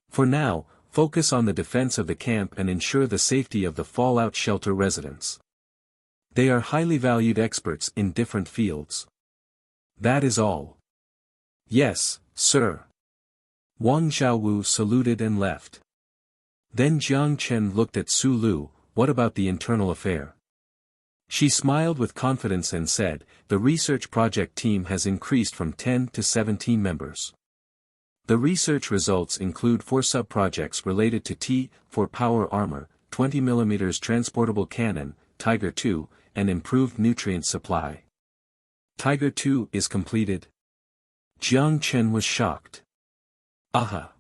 For now, focus on the defense of the camp and ensure the safety of the fallout shelter residents. They are highly valued experts in different fields. That is all. Yes, sir. Wang Xiaowu saluted and left. Then Jiang Chen looked at Su Lu. What about the internal affair? She smiled with confidence and said, the research project team has increased from 10 to 17 members. The research results include 4 sub-projects related to T-4 power armor, 20mm transportable cannon, Tiger II, and improved nutrient supply. Tiger II is completed? Jiang Chen was shocked. Aha!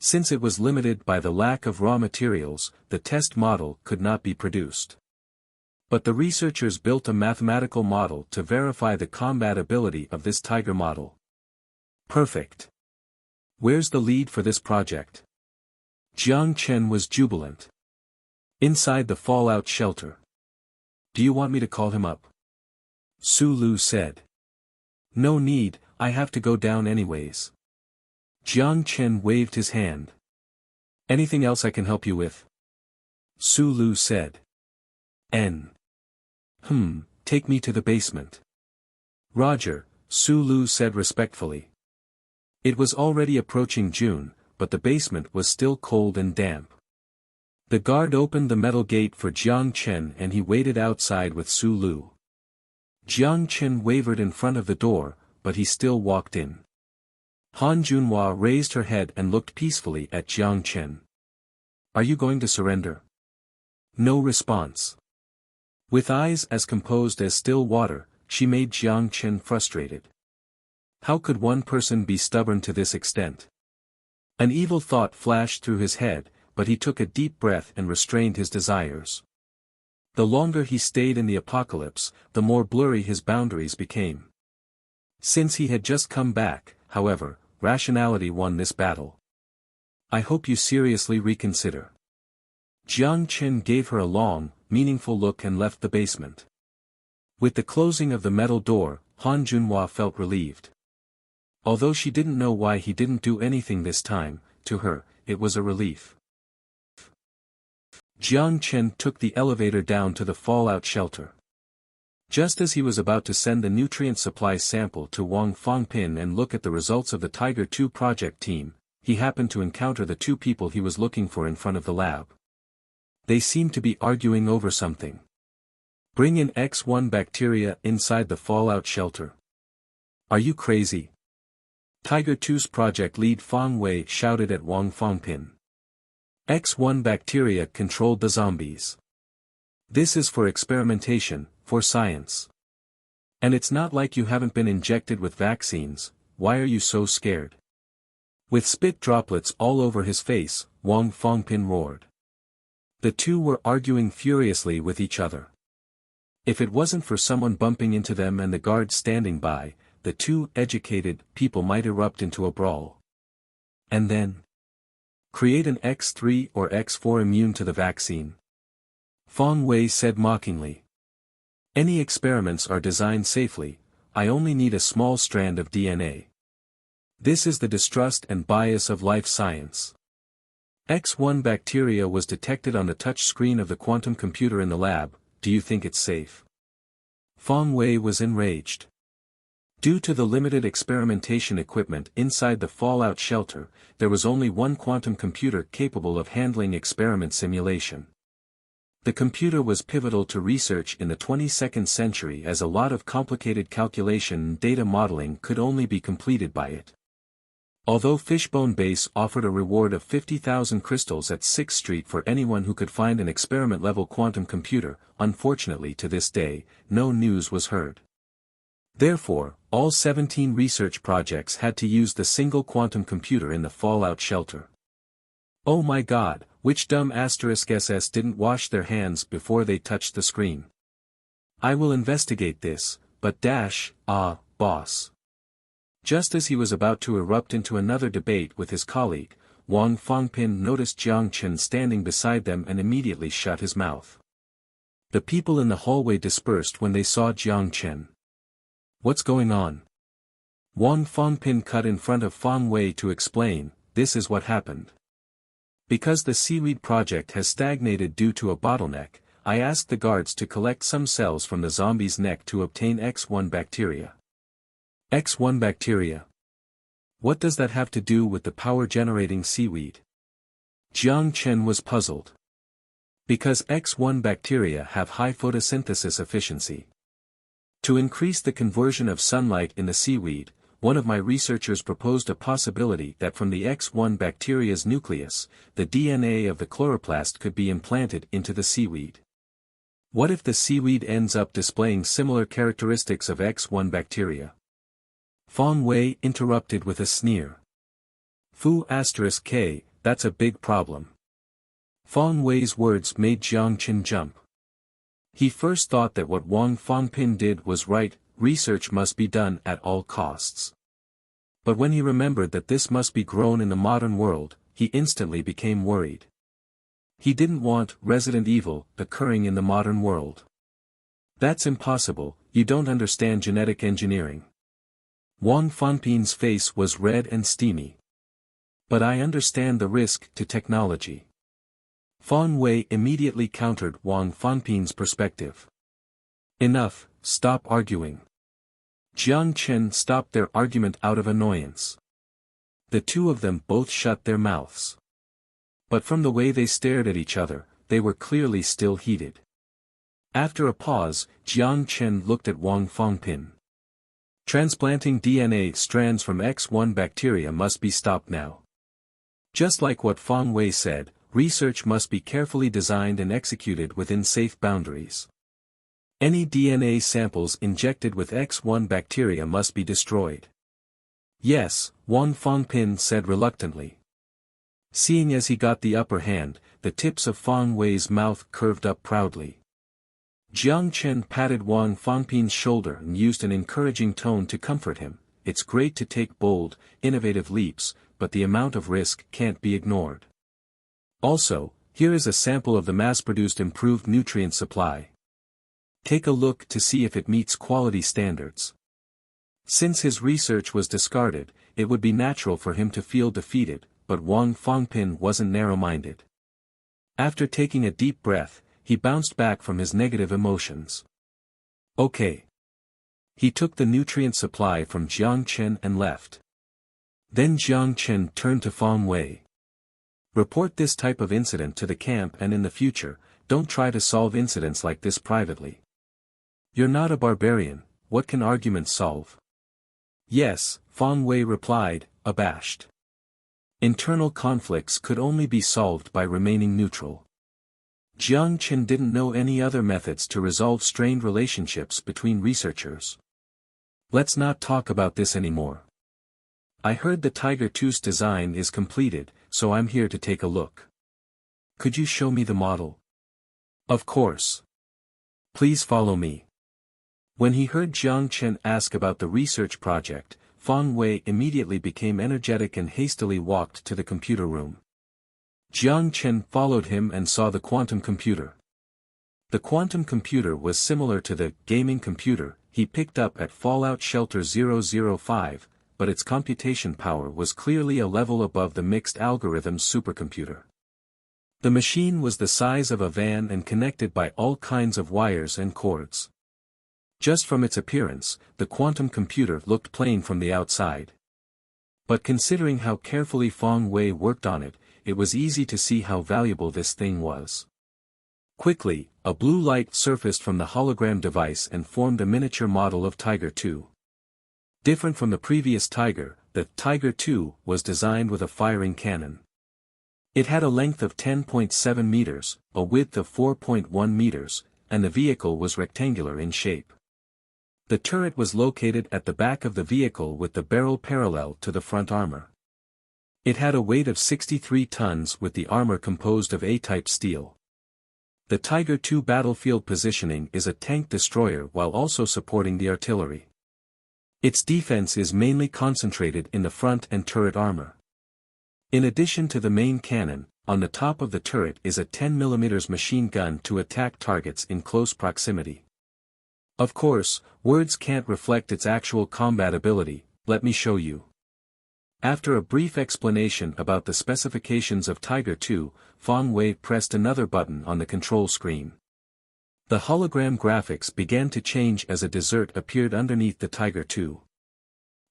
Since it was limited by the lack of raw materials, the test model could not be produced. But the researchers built a mathematical model to verify the combat ability of this tiger model. Perfect. Where's the lead for this project? Jiang Chen was jubilant. Inside the fallout shelter. Do you want me to call him up? Su Lu said. No need, I have to go down anyways. Jiang Chen waved his hand. Anything else I can help you with? Su Lu said. Take me to the basement. Roger, Su Lu said respectfully. It was already approaching June, but the basement was still cold and damp. The guard opened the metal gate for Jiang Chen and he waited outside with Su Lu. Jiang Chen wavered in front of the door, but he still walked in. Han Junhua raised her head and looked peacefully at Jiang Chen. Are you going to surrender? No response. With eyes as composed as still water, she made Jiang Chen frustrated. How could one person be stubborn to this extent? An evil thought flashed through his head, but he took a deep breath and restrained his desires. The longer he stayed in the apocalypse, the more blurry his boundaries became. Since he had just come back, however, rationality won this battle. I hope you seriously reconsider. Jiang Chen gave her a long, meaningful look and left the basement. With the closing of the metal door, Han Junhua felt relieved. Although she didn't know why he didn't do anything this time, to her, it was a relief. Jiang Chen took the elevator down to the fallout shelter. Just as he was about to send the nutrient supply sample to Wang Fangpin and look at the results of the Tiger 2 project team, he happened to encounter the two people he was looking for in front of the lab. They seemed to be arguing over something. Bring in X1 bacteria inside the fallout shelter. Are you crazy? Tiger 2's project lead Fang Wei shouted at Wang Fangpin. X1 bacteria controlled the zombies. This is for experimentation, for science. And it's not like you haven't been injected with vaccines, why are you so scared? With spit droplets all over his face, Wang Fangpin roared. The two were arguing furiously with each other. If it wasn't for someone bumping into them and the guards standing by, the two educated people might erupt into a brawl. And then? Create an X3 or X4 immune to the vaccine. Fang Wei said mockingly. Any experiments are designed safely, I only need a small strand of DNA. This is the distrust and bias of life science. X1 bacteria was detected on the touch screen of the quantum computer in the lab, do you think it's safe? Fang Wei was enraged. Due to the limited experimentation equipment inside the fallout shelter, there was only one quantum computer capable of handling experiment simulation. The computer was pivotal to research in the 22nd century as a lot of complicated calculation and data modeling could only be completed by it. Although Fishbone Base offered a reward of 50,000 crystals at 6th Street for anyone who could find an experiment-level quantum computer, unfortunately to this day, no news was heard. Therefore, all 17 research projects had to use the single quantum computer in the fallout shelter. Oh my god, which dumb *SS didn't wash their hands before they touched the screen? I will investigate this, but boss. Just as he was about to erupt into another debate with his colleague, Wang Fangpin noticed Jiang Chen standing beside them and immediately shut his mouth. The people in the hallway dispersed when they saw Jiang Chen. What's going on? Wang Fangpin cut in front of Fang Wei to explain, this is what happened. Because the seaweed project has stagnated due to a bottleneck, I asked the guards to collect some cells from the zombie's neck to obtain X1 bacteria. X1 bacteria? What does that have to do with the power-generating seaweed? Jiang Chen was puzzled. Because X1 bacteria have high photosynthesis efficiency. To increase the conversion of sunlight in the seaweed, one of my researchers proposed a possibility that from the X1 bacteria's nucleus, the DNA of the chloroplast could be implanted into the seaweed. What if the seaweed ends up displaying similar characteristics of X1 bacteria? Fang Wei interrupted with a sneer. Fu*K, that's a big problem. Fang Wei's words made Jiang Chen jump. He first thought that what Wang Fangpin did was right, research must be done at all costs. But when he remembered that this must be grown in the modern world, he instantly became worried. He didn't want Resident Evil occurring in the modern world. That's impossible, you don't understand genetic engineering. Wang Fangpin's face was red and steamy. But I understand the risk to technology. Fang Wei immediately countered Wang Fangpin's perspective. Enough, stop arguing. Jiang Chen stopped their argument out of annoyance. The two of them both shut their mouths. But from the way they stared at each other, they were clearly still heated. After a pause, Jiang Chen looked at Wang Fangpin. Transplanting DNA strands from X1 bacteria must be stopped now. Just like what Fang Wei said, research must be carefully designed and executed within safe boundaries. Any DNA samples injected with X1 bacteria must be destroyed. Yes, Wang Fangpin said reluctantly. Seeing as he got the upper hand, the tips of Fang Wei's mouth curved up proudly. Jiang Chen patted Wang Fangpin's shoulder and used an encouraging tone to comfort him. It's great to take bold, innovative leaps, but the amount of risk can't be ignored. Also, here is a sample of the mass-produced improved nutrient supply. Take a look to see if it meets quality standards. Since his research was discarded, it would be natural for him to feel defeated, but Wang Fangpin wasn't narrow-minded. After taking a deep breath, he bounced back from his negative emotions. Okay. He took the nutrient supply from Jiang Chen and left. Then Jiang Chen turned to Fang Wei. Report this type of incident to the camp, and in the future, don't try to solve incidents like this privately. You're not a barbarian, what can arguments solve? Yes, Fang Wei replied, abashed. Internal conflicts could only be solved by remaining neutral. Jiang Chen didn't know any other methods to resolve strained relationships between researchers. Let's not talk about this anymore. I heard the Tiger II's design is completed, so I'm here to take a look. Could you show me the model? Of course. Please follow me. When he heard Jiang Chen ask about the research project, Fang Wei immediately became energetic and hastily walked to the computer room. Jiang Chen followed him and saw the quantum computer. The quantum computer was similar to the gaming computer he picked up at Fallout Shelter 005, but its computation power was clearly a level above the mixed algorithms supercomputer. The machine was the size of a van and connected by all kinds of wires and cords. Just from its appearance, the quantum computer looked plain from the outside. But considering how carefully Fang Wei worked on it, it was easy to see how valuable this thing was. Quickly, a blue light surfaced from the hologram device and formed a miniature model of Tiger II. Different from the previous Tiger, the Tiger II was designed with a firing cannon. It had a length of 10.7 meters, a width of 4.1 meters, and the vehicle was rectangular in shape. The turret was located at the back of the vehicle with the barrel parallel to the front armor. It had a weight of 63 tons with the armor composed of A-type steel. The Tiger II battlefield positioning is a tank destroyer while also supporting the artillery. Its defense is mainly concentrated in the front and turret armor. In addition to the main cannon, on the top of the turret is a 10mm machine gun to attack targets in close proximity. Of course, words can't reflect its actual combat ability, let me show you. After a brief explanation about the specifications of Tiger II, Fang Wei pressed another button on the control screen. The hologram graphics began to change as a desert appeared underneath the Tiger II.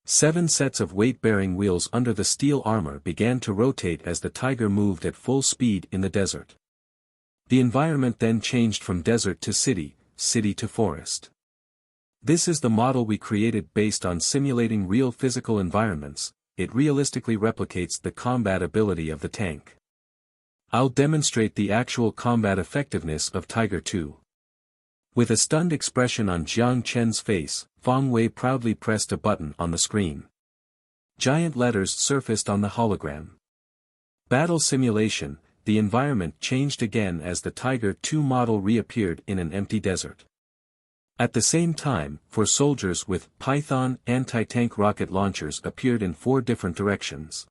7 sets of weight-bearing wheels under the steel armor began to rotate as the Tiger moved at full speed in the desert. The environment then changed from desert to city, city to forest. This is the model we created based on simulating real physical environments. It realistically replicates the combat ability of the tank. I'll demonstrate the actual combat effectiveness of Tiger II. With a stunned expression on Jiang Chen's face, Fang Wei proudly pressed a button on the screen. Giant letters surfaced on the hologram. Battle simulation. The environment changed again as the Tiger II model reappeared in an empty desert. At the same time, 4 soldiers with Python anti-tank rocket launchers appeared in 4 different directions.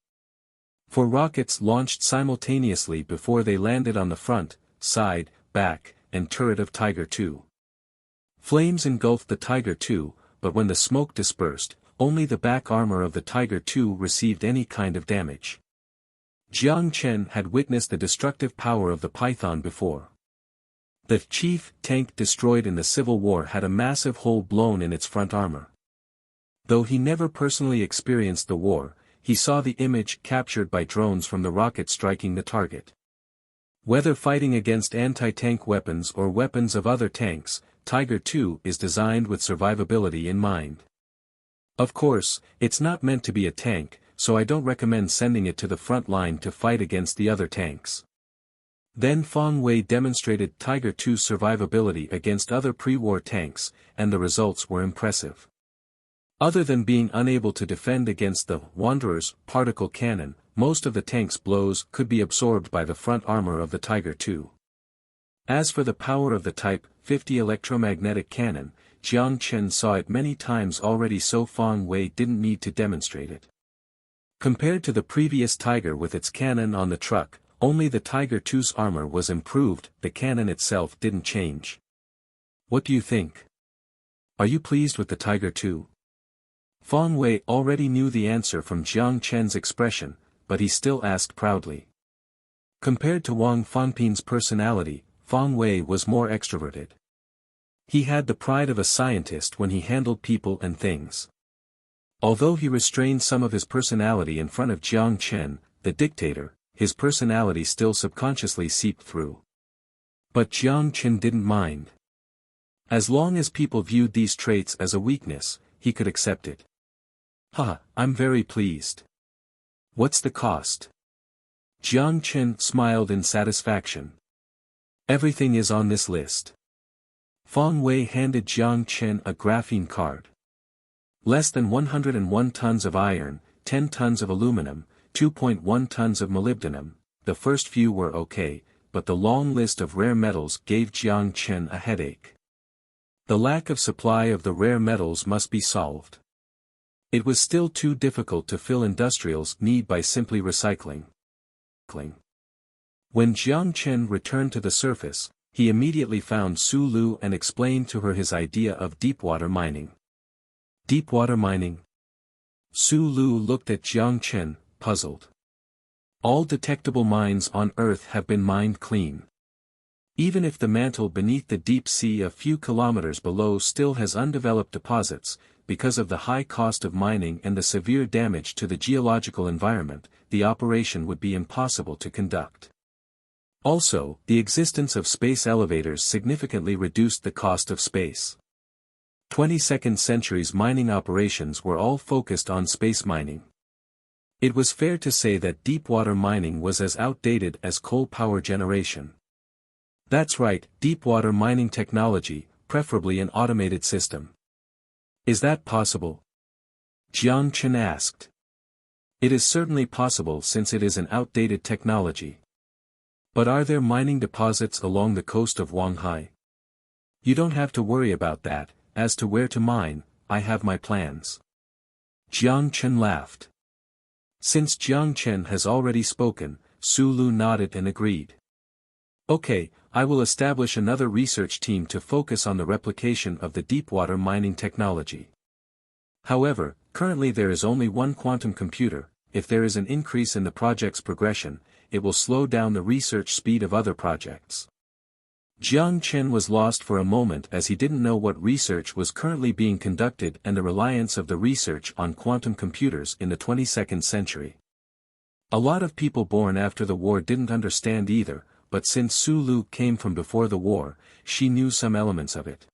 4 rockets launched simultaneously before they landed on the front, side, back, and turret of Tiger II. Flames engulfed the Tiger II, but when the smoke dispersed, only the back armor of the Tiger II received any kind of damage. Jiang Chen had witnessed the destructive power of the Python before. The chief tank destroyed in the Civil War had a massive hole blown in its front armor. Though he never personally experienced the war, he saw the image captured by drones from the rocket striking the target. Whether fighting against anti-tank weapons or weapons of other tanks, Tiger II is designed with survivability in mind. Of course, it's not meant to be a tank, so I don't recommend sending it to the front line to fight against the other tanks. Then Fang Wei demonstrated Tiger II's survivability against other pre-war tanks, and the results were impressive. Other than being unable to defend against the Wanderer's particle cannon, most of the tank's blows could be absorbed by the front armor of the Tiger II. As for the power of the Type 50 electromagnetic cannon, Jiang Chen saw it many times already, so Fang Wei didn't need to demonstrate it. Compared to the previous Tiger with its cannon on the truck, only the Tiger II's armor was improved, the cannon itself didn't change. What do you think? Are you pleased with the Tiger II? Fang Wei already knew the answer from Jiang Chen's expression, but he still asked proudly. Compared to Wang Fangpin's personality, Fang Wei was more extroverted. He had the pride of a scientist when he handled people and things. Although he restrained some of his personality in front of Jiang Chen, the dictator, his personality still subconsciously seeped through. But Jiang Chen didn't mind. As long as people viewed these traits as a weakness, he could accept it. I'm very pleased. What's the cost? Jiang Chen smiled in satisfaction. Everything is on this list. Fang Wei handed Jiang Chen a graphene card. Less than 101 tons of iron, 10 tons of aluminum, 2.1 tons of molybdenum. The first few were okay, but the long list of rare metals gave Jiang Chen a headache. The lack of supply of the rare metals must be solved. It was still too difficult to fill industrials' need by simply recycling. When Jiang Chen returned to the surface, he immediately found Su Lu and explained to her his idea of deepwater mining. Deepwater mining? Su Lu looked at Jiang Chen, puzzled. All detectable mines on Earth have been mined clean. Even if the mantle beneath the deep sea a few kilometers below still has undeveloped deposits, because of the high cost of mining and the severe damage to the geological environment, the operation would be impossible to conduct. Also, the existence of space elevators significantly reduced the cost of space. 22nd century's mining operations were all focused on space mining. It was fair to say that deepwater mining was as outdated as coal power generation. That's right, deepwater mining technology, preferably an automated system. Is that possible? Jiang Chen asked. It is certainly possible since it is an outdated technology. But are there mining deposits along the coast of Wanghai? You don't have to worry about that. As to where to mine, I have my plans. Jiang Chen laughed. Since Jiang Chen has already spoken, Su Lu nodded and agreed. Okay, I will establish another research team to focus on the replication of the deepwater mining technology. However, currently there is only one quantum computer. If there is an increase in the project's progression, it will slow down the research speed of other projects. Jiang Chen was lost for a moment as he didn't know what research was currently being conducted and the reliance of the research on quantum computers in the 22nd century. A lot of people born after the war didn't understand either, but since Su Lu came from before the war, she knew some elements of it.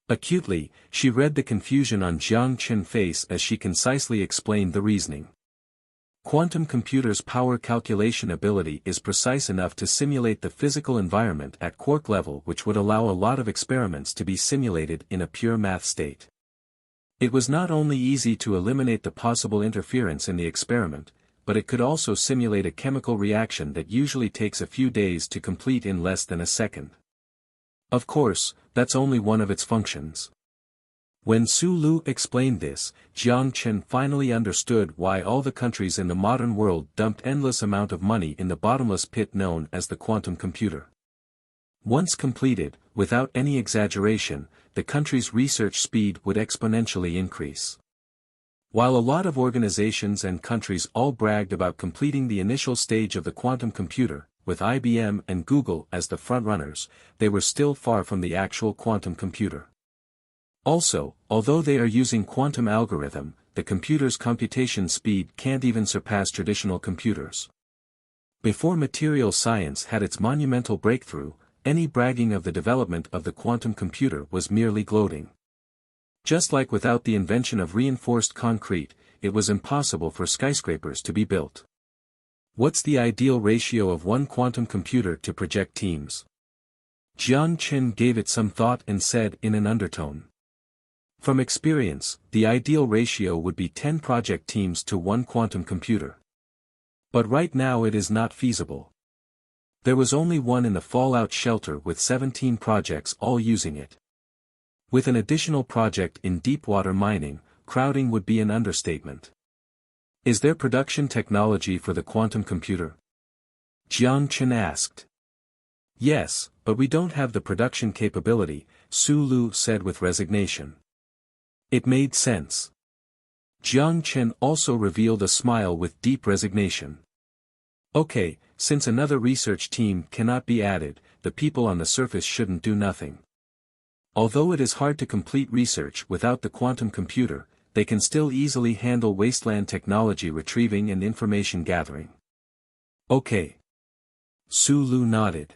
Acutely, she read the confusion on Jiang Chen's face as she concisely explained the reasoning. Quantum computers' power calculation ability is precise enough to simulate the physical environment at quark level, which would allow a lot of experiments to be simulated in a pure math state. It was not only easy to eliminate the possible interference in the experiment, but it could also simulate a chemical reaction that usually takes a few days to complete in less than a second. Of course, that's only one of its functions. When Su Lu explained this, Jiang Chen finally understood why all the countries in the modern world dumped endless amount of money in the bottomless pit known as the quantum computer. Once completed, without any exaggeration, the country's research speed would exponentially increase. While a lot of organizations and countries all bragged about completing the initial stage of the quantum computer, with IBM and Google as the frontrunners, they were still far from the actual quantum computer. Also, although they are using quantum algorithm, the computer's computation speed can't even surpass traditional computers. Before material science had its monumental breakthrough, any bragging of the development of the quantum computer was merely gloating. Just like without the invention of reinforced concrete, it was impossible for skyscrapers to be built. What's the ideal ratio of one quantum computer to project teams? Jiang Chen gave it some thought and said in an undertone. From experience, the ideal ratio would be 10 project teams to one quantum computer. But right now it is not feasible. There was only one in the fallout shelter with 17 projects all using it. With an additional project in deepwater mining, crowding would be an understatement. Is there production technology for the quantum computer? Jiang Chen asked. Yes, but we don't have the production capability, Su Lu said with resignation. It made sense. Jiang Chen also revealed a smile with deep resignation. Okay, since another research team cannot be added, the people on the surface shouldn't do nothing. Although it is hard to complete research without the quantum computer, they can still easily handle wasteland technology retrieving and information gathering. Okay. Su Lu nodded.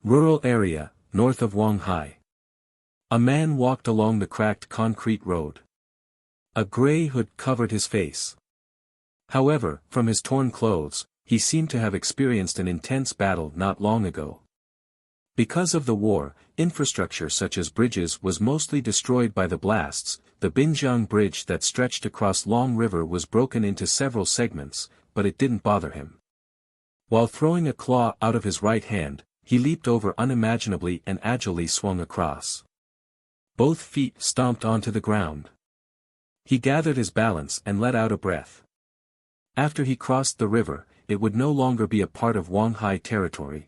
Rural area, north of Wanghai. A man walked along the cracked concrete road. A gray hood covered his face. However, from his torn clothes, he seemed to have experienced an intense battle not long ago. Because of the war, infrastructure such as bridges was mostly destroyed by the blasts. The Binjiang bridge that stretched across Long River was broken into several segments, but it didn't bother him. While throwing a claw out of his right hand, he leaped over unimaginably and agilely swung across. Both feet stomped onto the ground. He gathered his balance and let out a breath. After he crossed the river, it would no longer be a part of Wanghai territory.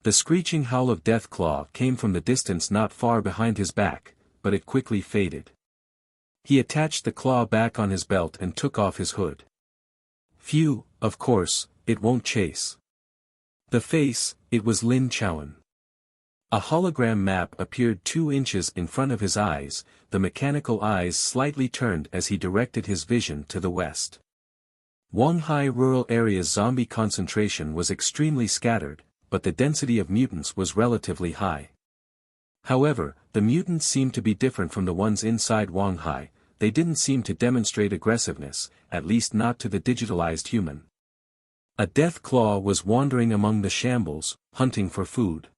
The screeching howl of Deathclaw came from the distance not far behind his back, but it quickly faded. He attached the claw back on his belt and took off his hood. Phew, of course, it won't chase. The face, it was Lin Chowan. A hologram map appeared 2 inches in front of his eyes, the mechanical eyes slightly turned as he directed his vision to the west. Wanghai rural area's zombie concentration was extremely scattered, but the density of mutants was relatively high. However, the mutants seemed to be different from the ones inside Wanghai. They didn't seem to demonstrate aggressiveness, at least not to the digitalized human. A death claw was wandering among the shambles, hunting for food.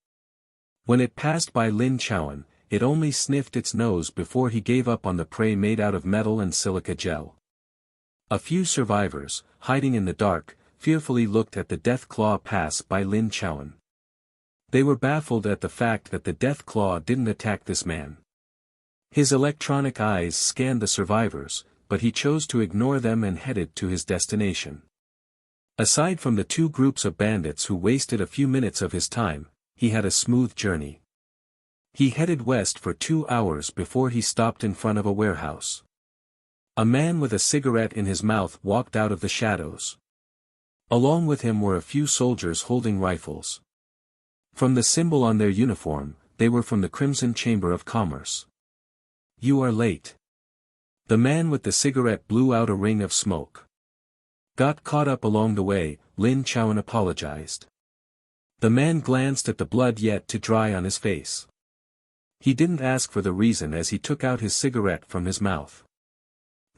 When it passed by Lin Chowan, it only sniffed its nose before he gave up on the prey made out of metal and silica gel. A few survivors, hiding in the dark, fearfully looked at the death claw pass by Lin Chowan. They were baffled at the fact that the death claw didn't attack this man. His electronic eyes scanned the survivors, but he chose to ignore them and headed to his destination. Aside from the 2 groups of bandits who wasted a few minutes of his time, he had a smooth journey. He headed west for 2 hours before he stopped in front of a warehouse. A man with a cigarette in his mouth walked out of the shadows. Along with him were a few soldiers holding rifles. From the symbol on their uniform, they were from the Crimson Chamber of Commerce. You are late. The man with the cigarette blew out a ring of smoke. Got caught up along the way, Lin Chowan apologized. The man glanced at the blood yet to dry on his face. He didn't ask for the reason as he took out his cigarette from his mouth.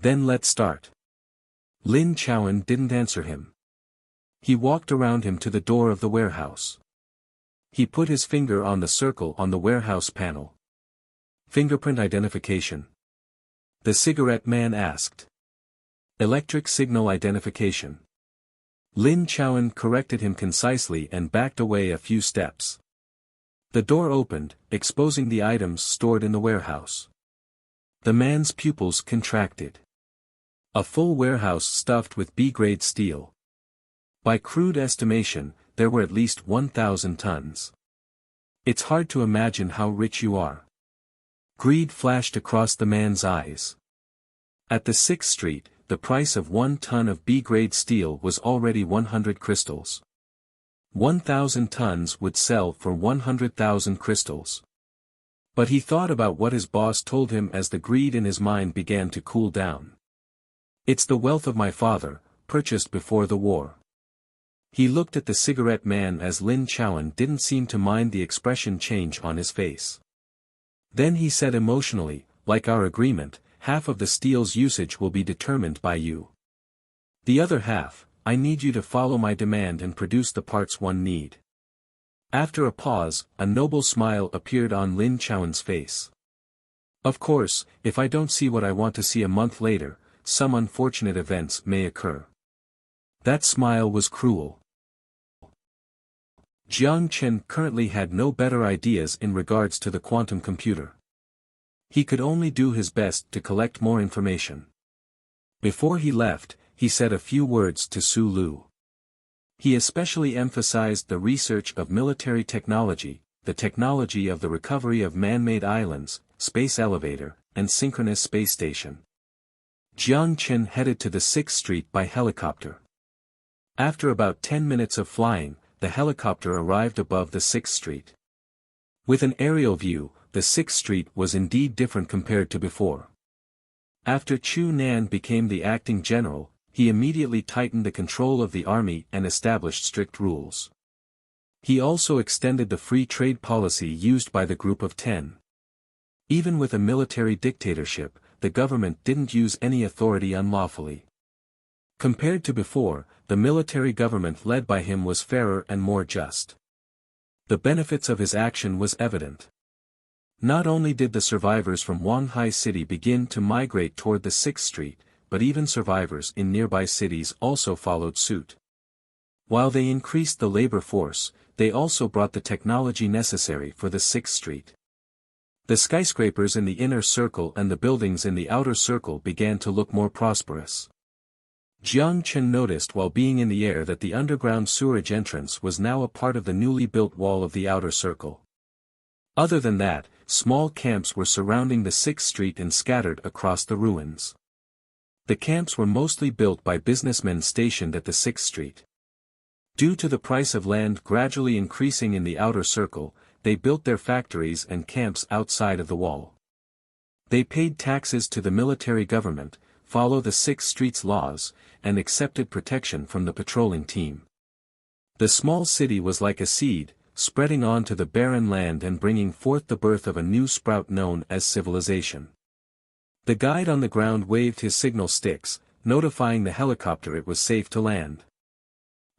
Then let's start. Lin Chowan didn't answer him. He walked around him to the door of the warehouse. He put his finger on the circle on the warehouse panel. Fingerprint identification. The cigarette man asked. Electric signal identification. Lin Chowan corrected him concisely and backed away a few steps. The door opened, exposing the items stored in the warehouse. The man's pupils contracted. A full warehouse stuffed with B-grade steel. By crude estimation, there were at least 1,000 tons. It's hard to imagine how rich you are. Greed flashed across the man's eyes. At the 6th Street, the price of 1 ton of B-grade steel was already 100 crystals. 1,000 tons would sell for 100,000 crystals. But he thought about what his boss told him as the greed in his mind began to cool down. It's the wealth of my father, purchased before the war. He looked at the cigarette man as Lin Chowan didn't seem to mind the expression change on his face. Then he said emotionally, like our agreement, half of the steel's usage will be determined by you. The other half, I need you to follow my demand and produce the parts one need. After a pause, a noble smile appeared on Lin Chowan's face. Of course, if I don't see what I want to see a month later, some unfortunate events may occur. That smile was cruel. Jiang Chen currently had no better ideas in regards to the quantum computer. He could only do his best to collect more information. Before he left, he said a few words to Su Lu. He especially emphasized the research of military technology, the technology of the recovery of man-made islands, space elevator, and synchronous space station. Jiang Chen headed to the 6th Street by helicopter. After about 10 minutes of flying, the helicopter arrived above the 6th Street. With an aerial view, the 6th Street was indeed different compared to before. After Chu Nan became the acting general, he immediately tightened the control of the army and established strict rules. He also extended the free trade policy used by the Group of 10. Even with a military dictatorship, the government didn't use any authority unlawfully. Compared to before, the military government led by him was fairer and more just. The benefits of his action was evident. Not only did the survivors from Wanghai City begin to migrate toward the 6th Street, but even survivors in nearby cities also followed suit. While they increased the labor force, they also brought the technology necessary for the 6th Street. The skyscrapers in the inner circle and the buildings in the outer circle began to look more prosperous. Jiang Chen noticed while being in the air that the underground sewerage entrance was now a part of the newly built wall of the outer circle. Other than that, small camps were surrounding the 6th Street and scattered across the ruins. The camps were mostly built by businessmen stationed at the 6th Street. Due to the price of land gradually increasing in the outer circle, they built their factories and camps outside of the wall. They paid taxes to the military government, followed the 6th Street's laws, and accepted protection from the patrolling team. The small city was like a seed, spreading onto the barren land and bringing forth the birth of a new sprout known as civilization. The guide on the ground waved his signal sticks, notifying the helicopter it was safe to land.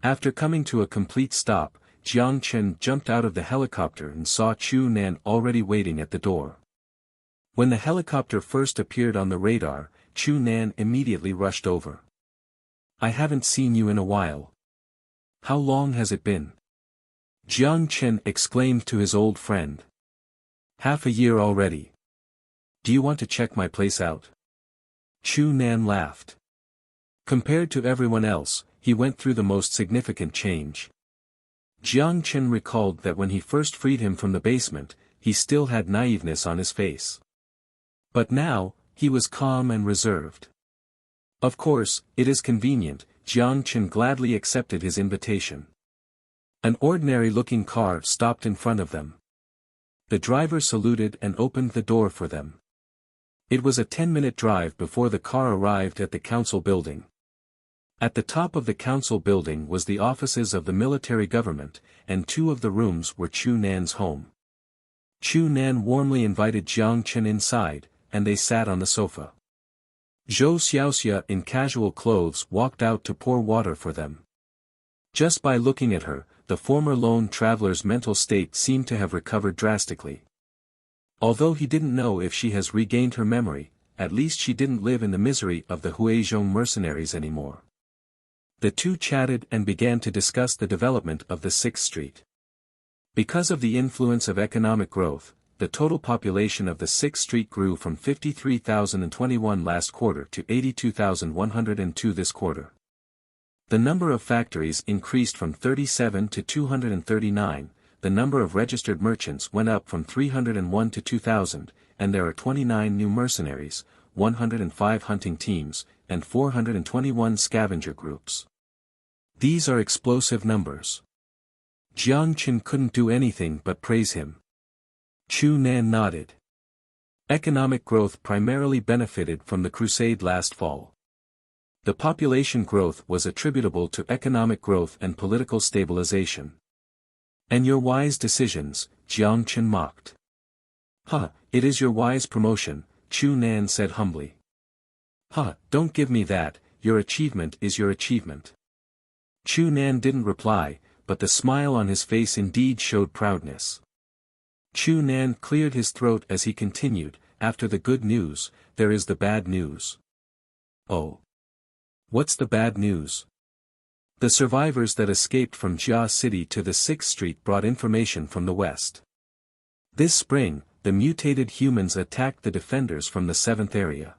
After coming to a complete stop, Jiang Chen jumped out of the helicopter and saw Chu Nan already waiting at the door. When the helicopter first appeared on the radar, Chu Nan immediately rushed over. I haven't seen you in a while. How long has it been? Jiang Chen exclaimed to his old friend. Half a year already. Do you want to check my place out? Chu Nan laughed. Compared to everyone else, he went through the most significant change. Jiang Chen recalled that when he first freed him from the basement, he still had naiveness on his face. But now, he was calm and reserved. Of course, it is convenient, Jiang Chen gladly accepted his invitation. An ordinary-looking car stopped in front of them. The driver saluted and opened the door for them. It was a 10-minute drive before the car arrived at the council building. At the top of the council building was the offices of the military government, and 2 of the rooms were Chu Nan's home. Chu Nan warmly invited Jiang Chen inside, and they sat on the sofa. Zhou Xiaoxia in casual clothes walked out to pour water for them. Just by looking at her, the former lone traveler's mental state seemed to have recovered drastically. Although he didn't know if she has regained her memory, at least she didn't live in the misery of the Huizhong mercenaries anymore. The two chatted and began to discuss the development of the 6th Street. Because of the influence of economic growth, the total population of the 6th Street grew from 53,021 last quarter to 82,102 this quarter. The number of factories increased from 37 to 239, the number of registered merchants went up from 301 to 2,000, and there are 29 new mercenaries, 105 hunting teams, and 421 scavenger groups. These are explosive numbers. Jiang Chen couldn't do anything but praise him. Chu Nan nodded. Economic growth primarily benefited from the crusade last fall. The population growth was attributable to economic growth and political stabilization. And your wise decisions, Jiang Chen mocked. It is your wise promotion, Chu Nan said humbly. Don't give me that, your achievement is your achievement. Chu Nan didn't reply, but the smile on his face indeed showed proudness. Chu Nan cleared his throat as he continued, after the good news, there is the bad news. Oh. What's the bad news? The survivors that escaped from Jia City to the 6th Street brought information from the west. This spring, the mutated humans attacked the defenders from the 7th area.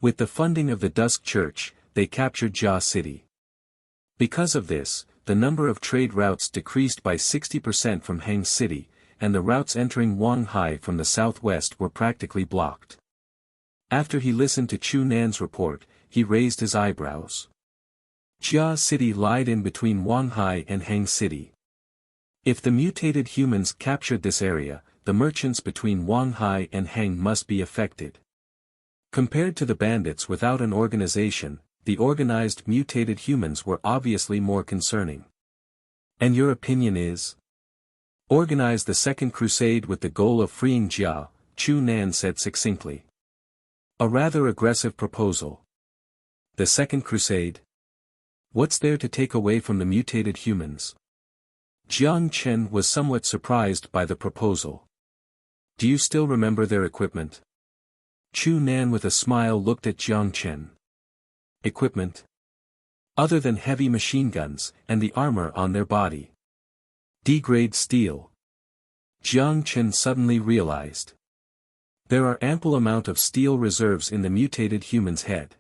With the funding of the Dusk Church, they captured Jia City. Because of this, the number of trade routes decreased by 60% from Heng City, and the routes entering Wanghai from the southwest were practically blocked. After he listened to Chu Nan's report, he raised his eyebrows. Jia City lied in between Wanghai and Heng City. If the mutated humans captured this area, the merchants between Wanghai and Heng must be affected. Compared to the bandits without an organization, the organized mutated humans were obviously more concerning. And your opinion is? Organize the Second Crusade with the goal of freeing Jia, Chu Nan said succinctly. A rather aggressive proposal. The Second Crusade? What's there to take away from the mutated humans? Jiang Chen was somewhat surprised by the proposal. Do you still remember their equipment? Chu Nan with a smile looked at Jiang Chen. Equipment? Other than heavy machine guns, and the armor on their body. D-grade steel. Jiang Chen suddenly realized. There are ample amount of steel reserves in the mutated human's head.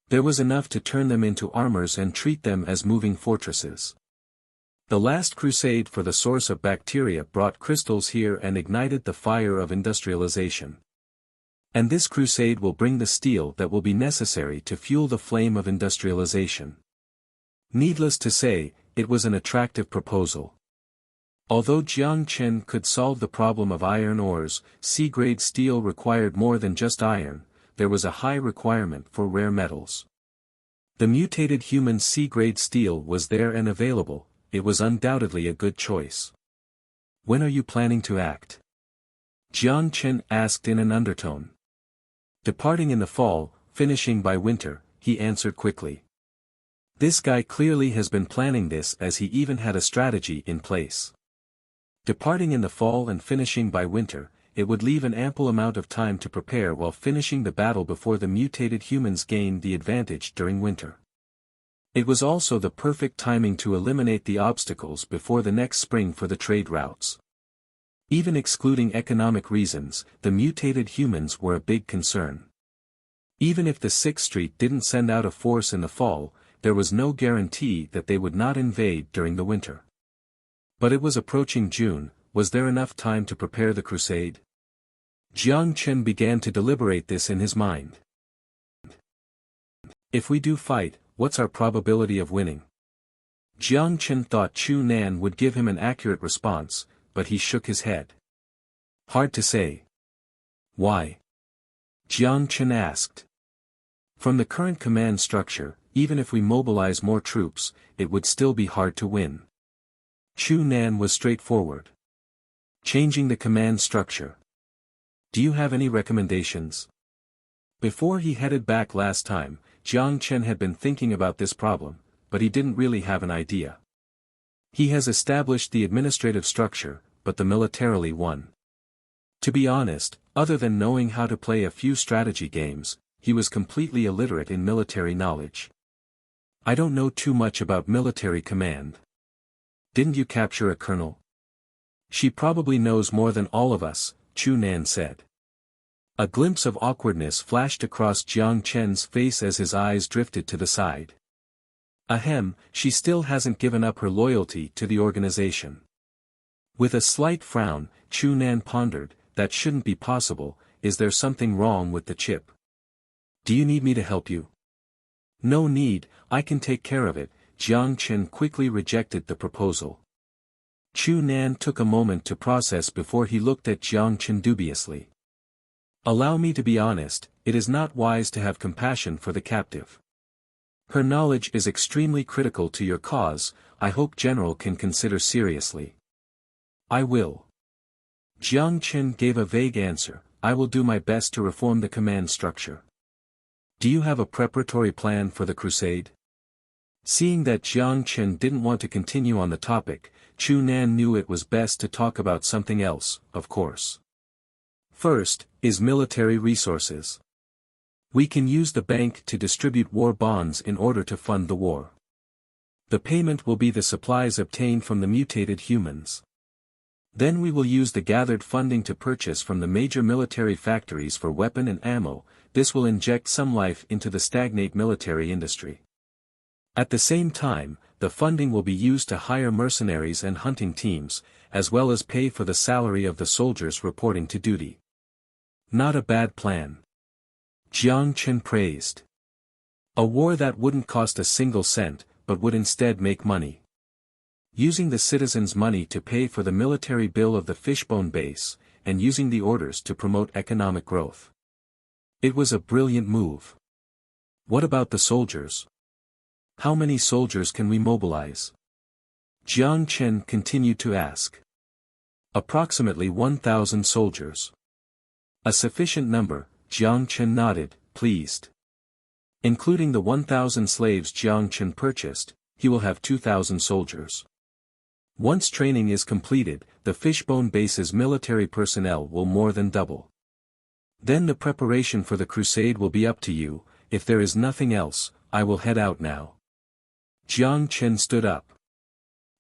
There was enough to turn them into armors and treat them as moving fortresses. The last crusade for the source of bacteria brought crystals here and ignited the fire of industrialization. And this crusade will bring the steel that will be necessary to fuel the flame of industrialization. Needless to say, it was an attractive proposal. Although Jiang Chen could solve the problem of iron ores, C-grade steel required more than just iron, there was a high requirement for rare metals. The mutated human C-grade steel was there and available, it was undoubtedly a good choice. When are you planning to act? Jiang Chen asked in an undertone. Departing in the fall, finishing by winter, he answered quickly. This guy clearly has been planning this as he even had a strategy in place. Departing in the fall and finishing by winter, it would leave an ample amount of time to prepare while finishing the battle before the mutated humans gained the advantage during winter. It was also the perfect timing to eliminate the obstacles before the next spring for the trade routes. Even excluding economic reasons, the mutated humans were a big concern. Even if the 6th Street didn't send out a force in the fall, there was no guarantee that they would not invade during the winter. But it was approaching June. Was there enough time to prepare the crusade? Jiang Chen began to deliberate this in his mind. If we do fight, what's our probability of winning? Jiang Chen thought Chu Nan would give him an accurate response, but he shook his head. Hard to say. Why? Jiang Chen asked. From the current command structure, even if we mobilize more troops, it would still be hard to win. Chu Nan was straightforward. Changing the command structure. Do you have any recommendations? Before he headed back last time, Jiang Chen had been thinking about this problem, but he didn't really have an idea. He has established the administrative structure, but the militarily one. To be honest, other than knowing how to play a few strategy games, he was completely illiterate in military knowledge. I don't know too much about military command. Didn't you capture a colonel? She probably knows more than all of us, Chu Nan said. A glimpse of awkwardness flashed across Jiang Chen's face as his eyes drifted to the side. Ahem, she still hasn't given up her loyalty to the organization. With a slight frown, Chu Nan pondered, that shouldn't be possible. Is there something wrong with the chip? Do you need me to help you? No need, I can take care of it. Jiang Chen quickly rejected the proposal. Chu Nan took a moment to process before he looked at Jiang Chen dubiously. Allow me to be honest, it is not wise to have compassion for the captive. Her knowledge is extremely critical to your cause. I hope General can consider seriously. I will. Jiang Chen gave a vague answer. I will do my best to reform the command structure. Do you have a preparatory plan for the crusade? Seeing that Jiang Chen didn't want to continue on the topic, Chu Nan knew it was best to talk about something else, of course. First, is military resources. We can use the bank to distribute war bonds in order to fund the war. The payment will be the supplies obtained from the mutated humans. Then we will use the gathered funding to purchase from the major military factories for weapon and ammo. This will inject some life into the stagnant military industry. At the same time, the funding will be used to hire mercenaries and hunting teams, as well as pay for the salary of the soldiers reporting to duty. Not a bad plan. Jiang Chen praised. A war that wouldn't cost a single cent, but would instead make money. Using the citizens' money to pay for the military bill of the Fishbone base, and using the orders to promote economic growth. It was a brilliant move. What about the soldiers? How many soldiers can we mobilize? Jiang Chen continued to ask. Approximately 1,000 soldiers. A sufficient number, Jiang Chen nodded, pleased. Including the 1,000 slaves Jiang Chen purchased, he will have 2,000 soldiers. Once training is completed, the Fishbone base's military personnel will more than double. Then the preparation for the crusade will be up to you. If there is nothing else, I will head out now. Jiang Chen stood up.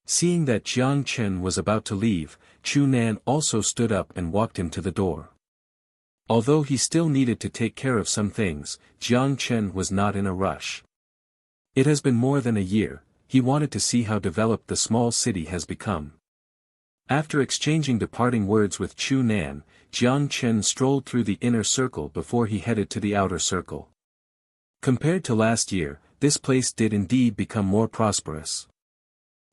Seeing that Jiang Chen was about to leave, Chu Nan also stood up and walked him to the door. Although he still needed to take care of some things, Jiang Chen was not in a rush. It has been more than a year. He wanted to see how developed the small city has become. After exchanging departing words with Chu Nan, Jiang Chen strolled through the inner circle before he headed to the outer circle. Compared to last year, this place did indeed become more prosperous.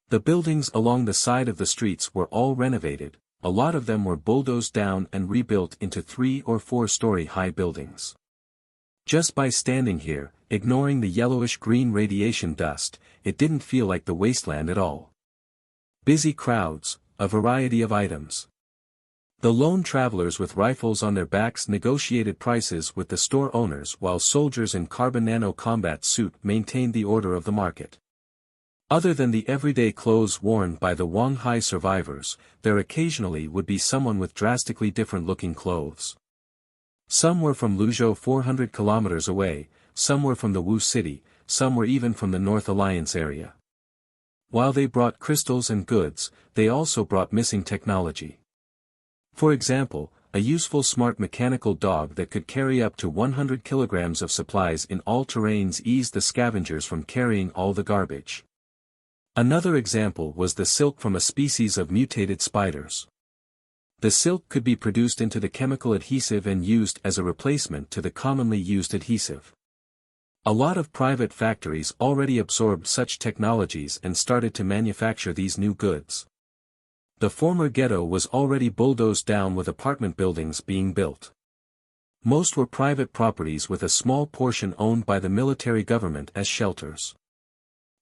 The buildings along the side of the streets were all renovated. A lot of them were bulldozed down and rebuilt into 3- or 4-story high buildings. Just by standing here, ignoring the yellowish-green radiation dust, it didn't feel like the wasteland at all. Busy crowds, a variety of items. The lone travelers with rifles on their backs negotiated prices with the store owners while soldiers in carbon nano combat suit maintained the order of the market. Other than the everyday clothes worn by the Wanghai survivors, there occasionally would be someone with drastically different-looking clothes. Some were from Luzhou 400 kilometers away, some were from the Wu city, some were even from the North Alliance area. While they brought crystals and goods, they also brought missing technology. For example, a useful smart mechanical dog that could carry up to 100 kilograms of supplies in all terrains eased the scavengers from carrying all the garbage. Another example was the silk from a species of mutated spiders. The silk could be produced into the chemical adhesive and used as a replacement to the commonly used adhesive. A lot of private factories already absorbed such technologies and started to manufacture these new goods. The former ghetto was already bulldozed down with apartment buildings being built. Most were private properties with a small portion owned by the military government as shelters.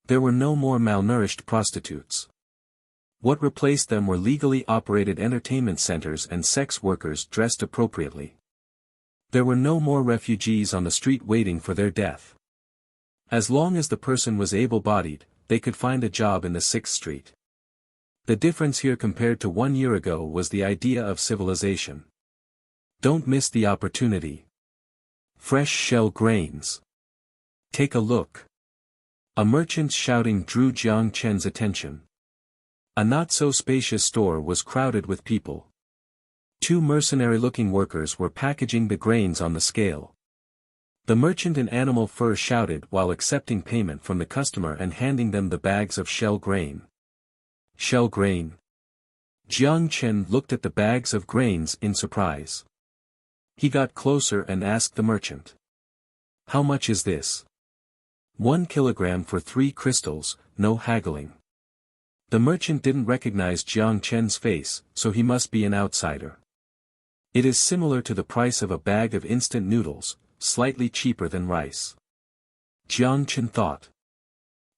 There were no more malnourished prostitutes. What replaced them were legally operated entertainment centers and sex workers dressed appropriately. There were no more refugees on the street waiting for their death. As long as the person was able-bodied, they could find a job in the 6th Street. The difference here compared to 1 year ago was the idea of civilization. Don't miss the opportunity. Fresh shell grains. Take a look. A merchant's shouting drew Jiang Chen's attention. A not-so-spacious store was crowded with people. Two mercenary-looking workers were packaging the grains on the scale. The merchant in animal fur shouted while accepting payment from the customer and handing them the bags of shell grain. Shell grain? Jiang Chen looked at the bags of grains in surprise. He got closer and asked the merchant. How much is this? 1 kilogram for 3 crystals, no haggling. The merchant didn't recognize Jiang Chen's face, so he must be an outsider. It is similar to the price of a bag of instant noodles, slightly cheaper than rice. Jiang Chen thought.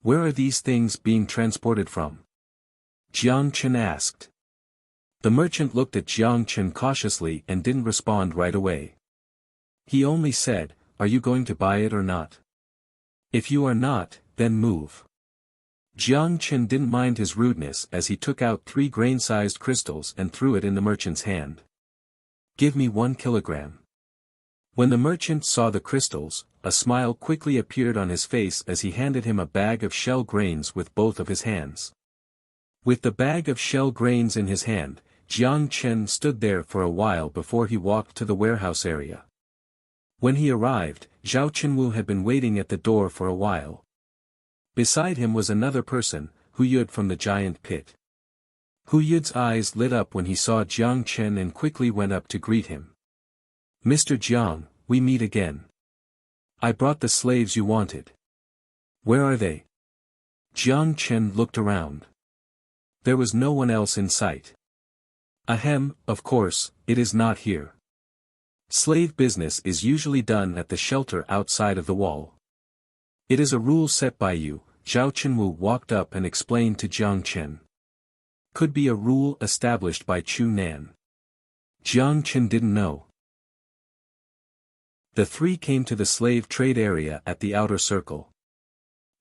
Where are these things being transported from? Jiang Chen asked. The merchant looked at Jiang Chen cautiously and didn't respond right away. He only said, "Are you going to buy it or not? If you are not, then move." Jiang Chen didn't mind his rudeness as he took out 3 grain-sized crystals and threw it in the merchant's hand. "Give me 1 kilogram. When the merchant saw the crystals, a smile quickly appeared on his face as he handed him a bag of shell grains with both of his hands. With the bag of shell grains in his hand, Jiang Chen stood there for a while before he walked to the warehouse area. When he arrived, Zhao Qinwu had been waiting at the door for a while. Beside him was another person, Hu Yud from the giant pit. Hu Yud's eyes lit up when he saw Jiang Chen and quickly went up to greet him. "Mr. Jiang, we meet again. I brought the slaves you wanted. Where are they?" Jiang Chen looked around. There was no one else in sight. "Ahem, of course, it is not here. Slave business is usually done at the shelter outside of the wall. It is a rule set by you," Zhao Qinwu walked up and explained to Jiang Chen. Could be a rule established by Chu Nan. Jiang Chen didn't know. The 3 came to the slave trade area at the outer circle.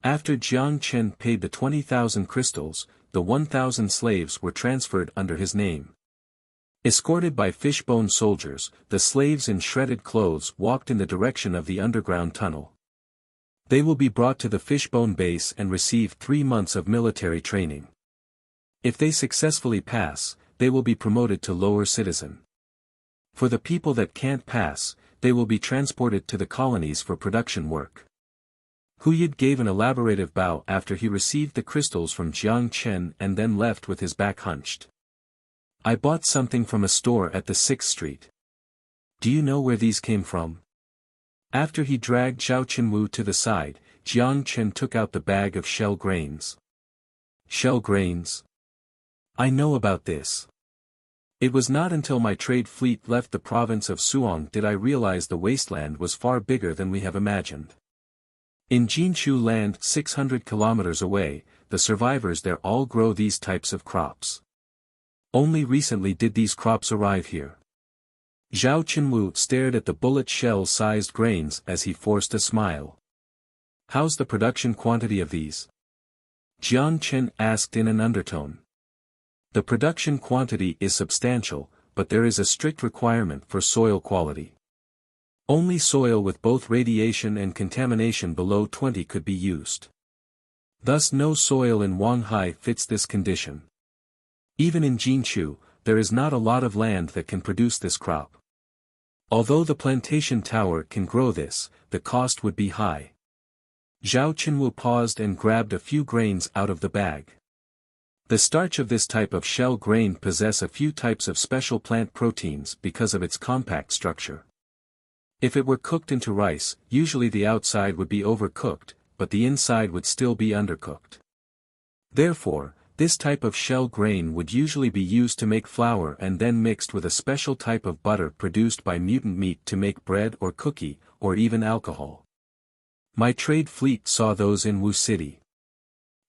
After Jiang Chen paid the 20,000 crystals, the 1,000 slaves were transferred under his name. Escorted by fishbone soldiers, the slaves in shredded clothes walked in the direction of the underground tunnel. They will be brought to the fishbone base and receive 3 months of military training. If they successfully pass, they will be promoted to lower citizen. For the people that can't pass, they will be transported to the colonies for production work. Hu Yud gave an elaborative bow after he received the crystals from Jiang Chen and then left with his back hunched. "I bought something from a store at the 6th Street. Do you know where these came from?" After he dragged Zhao Qinwu to the side, Jiang Chen took out the bag of shell grains. "Shell grains? I know about this. It was not until my trade fleet left the province of Suong did I realize the wasteland was far bigger than we have imagined. In Jinshu land 600 kilometers away, the survivors there all grow these types of crops. Only recently did these crops arrive here." Zhao Qinwu stared at the bullet shell-sized grains as he forced a smile. "How's the production quantity of these?" Jiang Chen asked in an undertone. "The production quantity is substantial, but there is a strict requirement for soil quality. Only soil with both radiation and contamination below 20 could be used. Thus no soil in Wanghai fits this condition. Even in Jinshu, there is not a lot of land that can produce this crop. Although the plantation tower can grow this, the cost would be high." Zhao Qinwu paused and grabbed a few grains out of the bag. The starch of this type of shell grain possess a few types of special plant proteins because of its compact structure. If it were cooked into rice, usually the outside would be overcooked, but the inside would still be undercooked. Therefore, this type of shell grain would usually be used to make flour and then mixed with a special type of butter produced by mutant meat to make bread or cookie, or even alcohol. My trade fleet saw those in Wu City.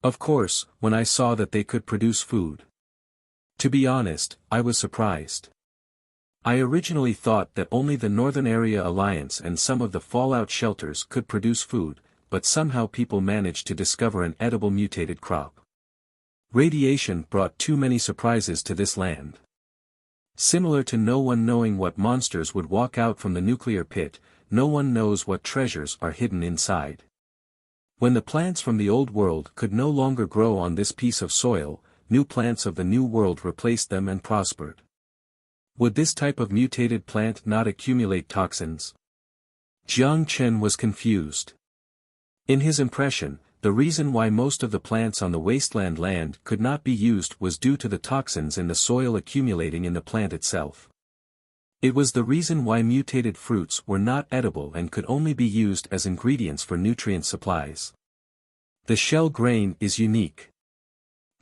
Of course, when I saw that they could produce food. To be honest, I was surprised. I originally thought that only the Northern Area Alliance and some of the fallout shelters could produce food, but somehow people managed to discover an edible mutated crop. Radiation brought too many surprises to this land. Similar to no one knowing what monsters would walk out from the nuclear pit, no one knows what treasures are hidden inside. When the plants from the old world could no longer grow on this piece of soil, new plants of the new world replaced them and prospered. Would this type of mutated plant not accumulate toxins? Jiang Chen was confused. In his impression, the reason why most of the plants on the wasteland land could not be used was due to the toxins in the soil accumulating in the plant itself. It was the reason why mutated fruits were not edible and could only be used as ingredients for nutrient supplies. The shell grain is unique.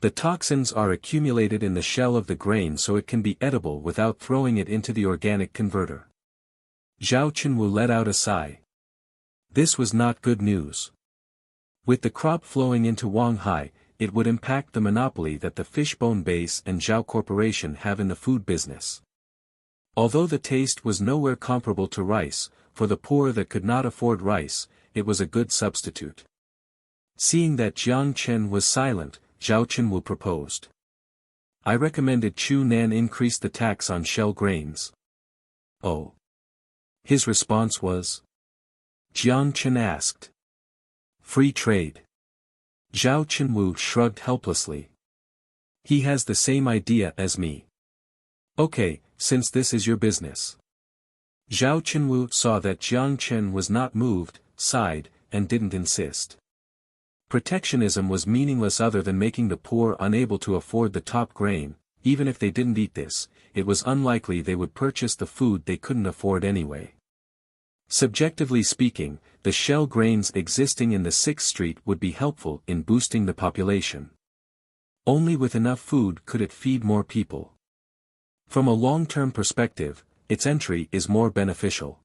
The toxins are accumulated in the shell of the grain so it can be edible without throwing it into the organic converter. Zhao Qinwu let out a sigh. This was not good news. With the crop flowing into Wanghai, it would impact the monopoly that the Fishbone Base and Zhao Corporation have in the food business. Although the taste was nowhere comparable to rice, for the poor that could not afford rice, it was a good substitute. Seeing that Jiang Chen was silent, Zhao Qinwu proposed. I recommended Chu Nan increase the tax on shell grains. Oh. His response was? Jiang Chen asked. Free trade. Zhao Qinwu shrugged helplessly. He has the same idea as me. Okay, since this is your business. Zhao Qinwu saw that Jiang Chen was not moved, sighed, and didn't insist. Protectionism was meaningless other than making the poor unable to afford the top grain. Even if they didn't eat this, it was unlikely they would purchase the food they couldn't afford anyway. Subjectively speaking, the shell grains existing in the 6th Street would be helpful in boosting the population. Only with enough food could it feed more people. From a long-term perspective, its entry is more beneficial.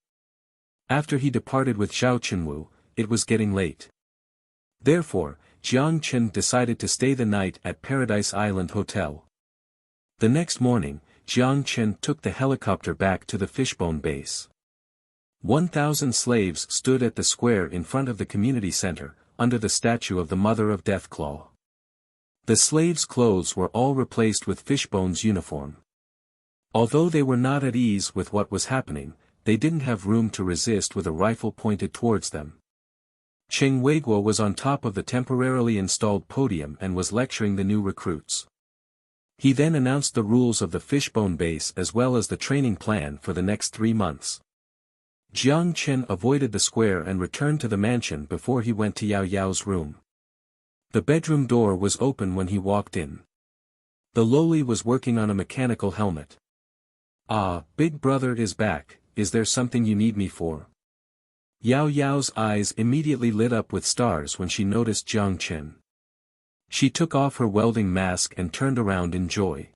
After he departed with Zhao Qinwu, it was getting late. Therefore, Jiang Chen decided to stay the night at Paradise Island Hotel. The next morning, Jiang Chen took the helicopter back to the Fishbone Base. 1,000 slaves stood at the square in front of the community center, under the statue of the Mother of Deathclaw. The slaves' clothes were all replaced with Fishbone's uniform. Although they were not at ease with what was happening, they didn't have room to resist with a rifle pointed towards them. Cheng Weiguo was on top of the temporarily installed podium and was lecturing the new recruits. He then announced the rules of the Fishbone Base as well as the training plan for the next 3 months. Jiang Chen avoided the square and returned to the mansion before he went to Yao Yao's room. The bedroom door was open when he walked in. The lowly was working on a mechanical helmet. Ah, Big Brother is back, is there something you need me for? Yao Yao's eyes immediately lit up with stars when she noticed Jiang Chen. She took off her welding mask and turned around in joy.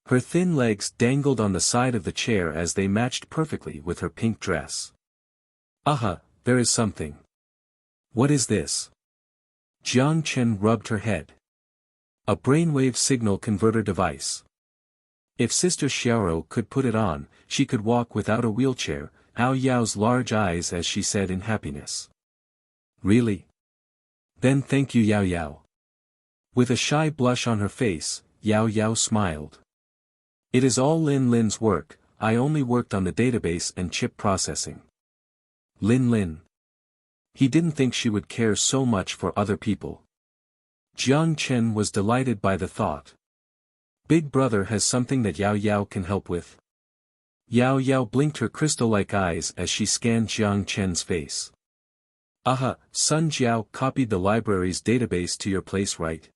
Her thin legs dangled on the side of the chair as they matched perfectly with her pink dress. Aha, there is something. What is this? Jiang Chen rubbed her head. A brainwave signal converter device. If Sister Xiaoro could put it on, she could walk without a wheelchair, Yao Yao's large eyes as she said in happiness. Really? Then thank you Yao Yao. With a shy blush on her face, Yao Yao smiled. It is all Lin Lin's work, I only worked on the database and chip processing. Lin Lin. He didn't think she would care so much for other people. Jiang Chen was delighted by the thought. Big Brother has something that Yao Yao can help with. Yao Yao blinked her crystal-like eyes as she scanned Jiang Chen's face. Aha, Sun Jiao copied the library's database to your place, right?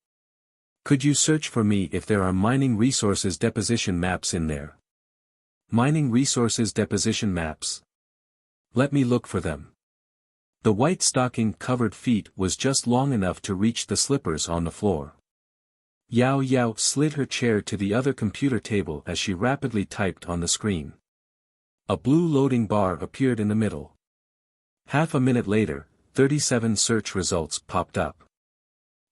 Could you search for me if there are mining resources deposition maps in there? Mining resources deposition maps. Let me look for them. The white stocking-covered feet was just long enough to reach the slippers on the floor. Yao Yao slid her chair to the other computer table as she rapidly typed on the screen. A blue loading bar appeared in the middle. Half a minute later, 37 search results popped up.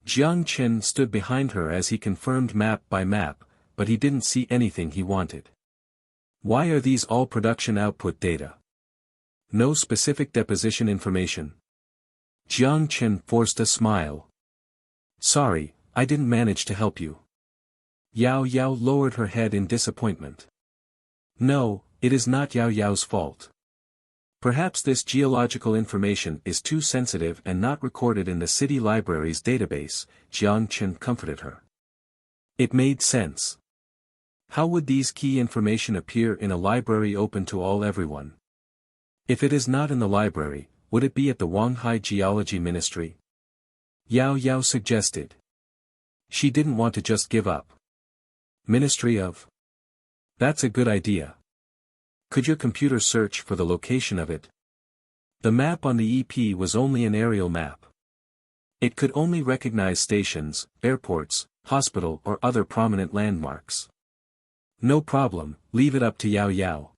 Jiang Chen stood behind her as he confirmed map by map, but he didn't see anything he wanted. Why are these all production output data? No specific deposition information. Jiang Chen forced a smile. Sorry, I didn't manage to help you. Yao Yao lowered her head in disappointment. No, it is not Yao Yao's fault. Perhaps this geological information is too sensitive and not recorded in the city library's database, Jiang Chen comforted her. It made sense. How would these key information appear in a library open to everyone? If it is not in the library, would it be at the Wanghai Geology Ministry? Yao Yao suggested. She didn't want to just give up. Ministry of? That's a good idea. Could your computer search for the location of it? The map on the EP was only an aerial map. It could only recognize stations, airports, hospital or other prominent landmarks. No problem, leave it up to Yao Yao.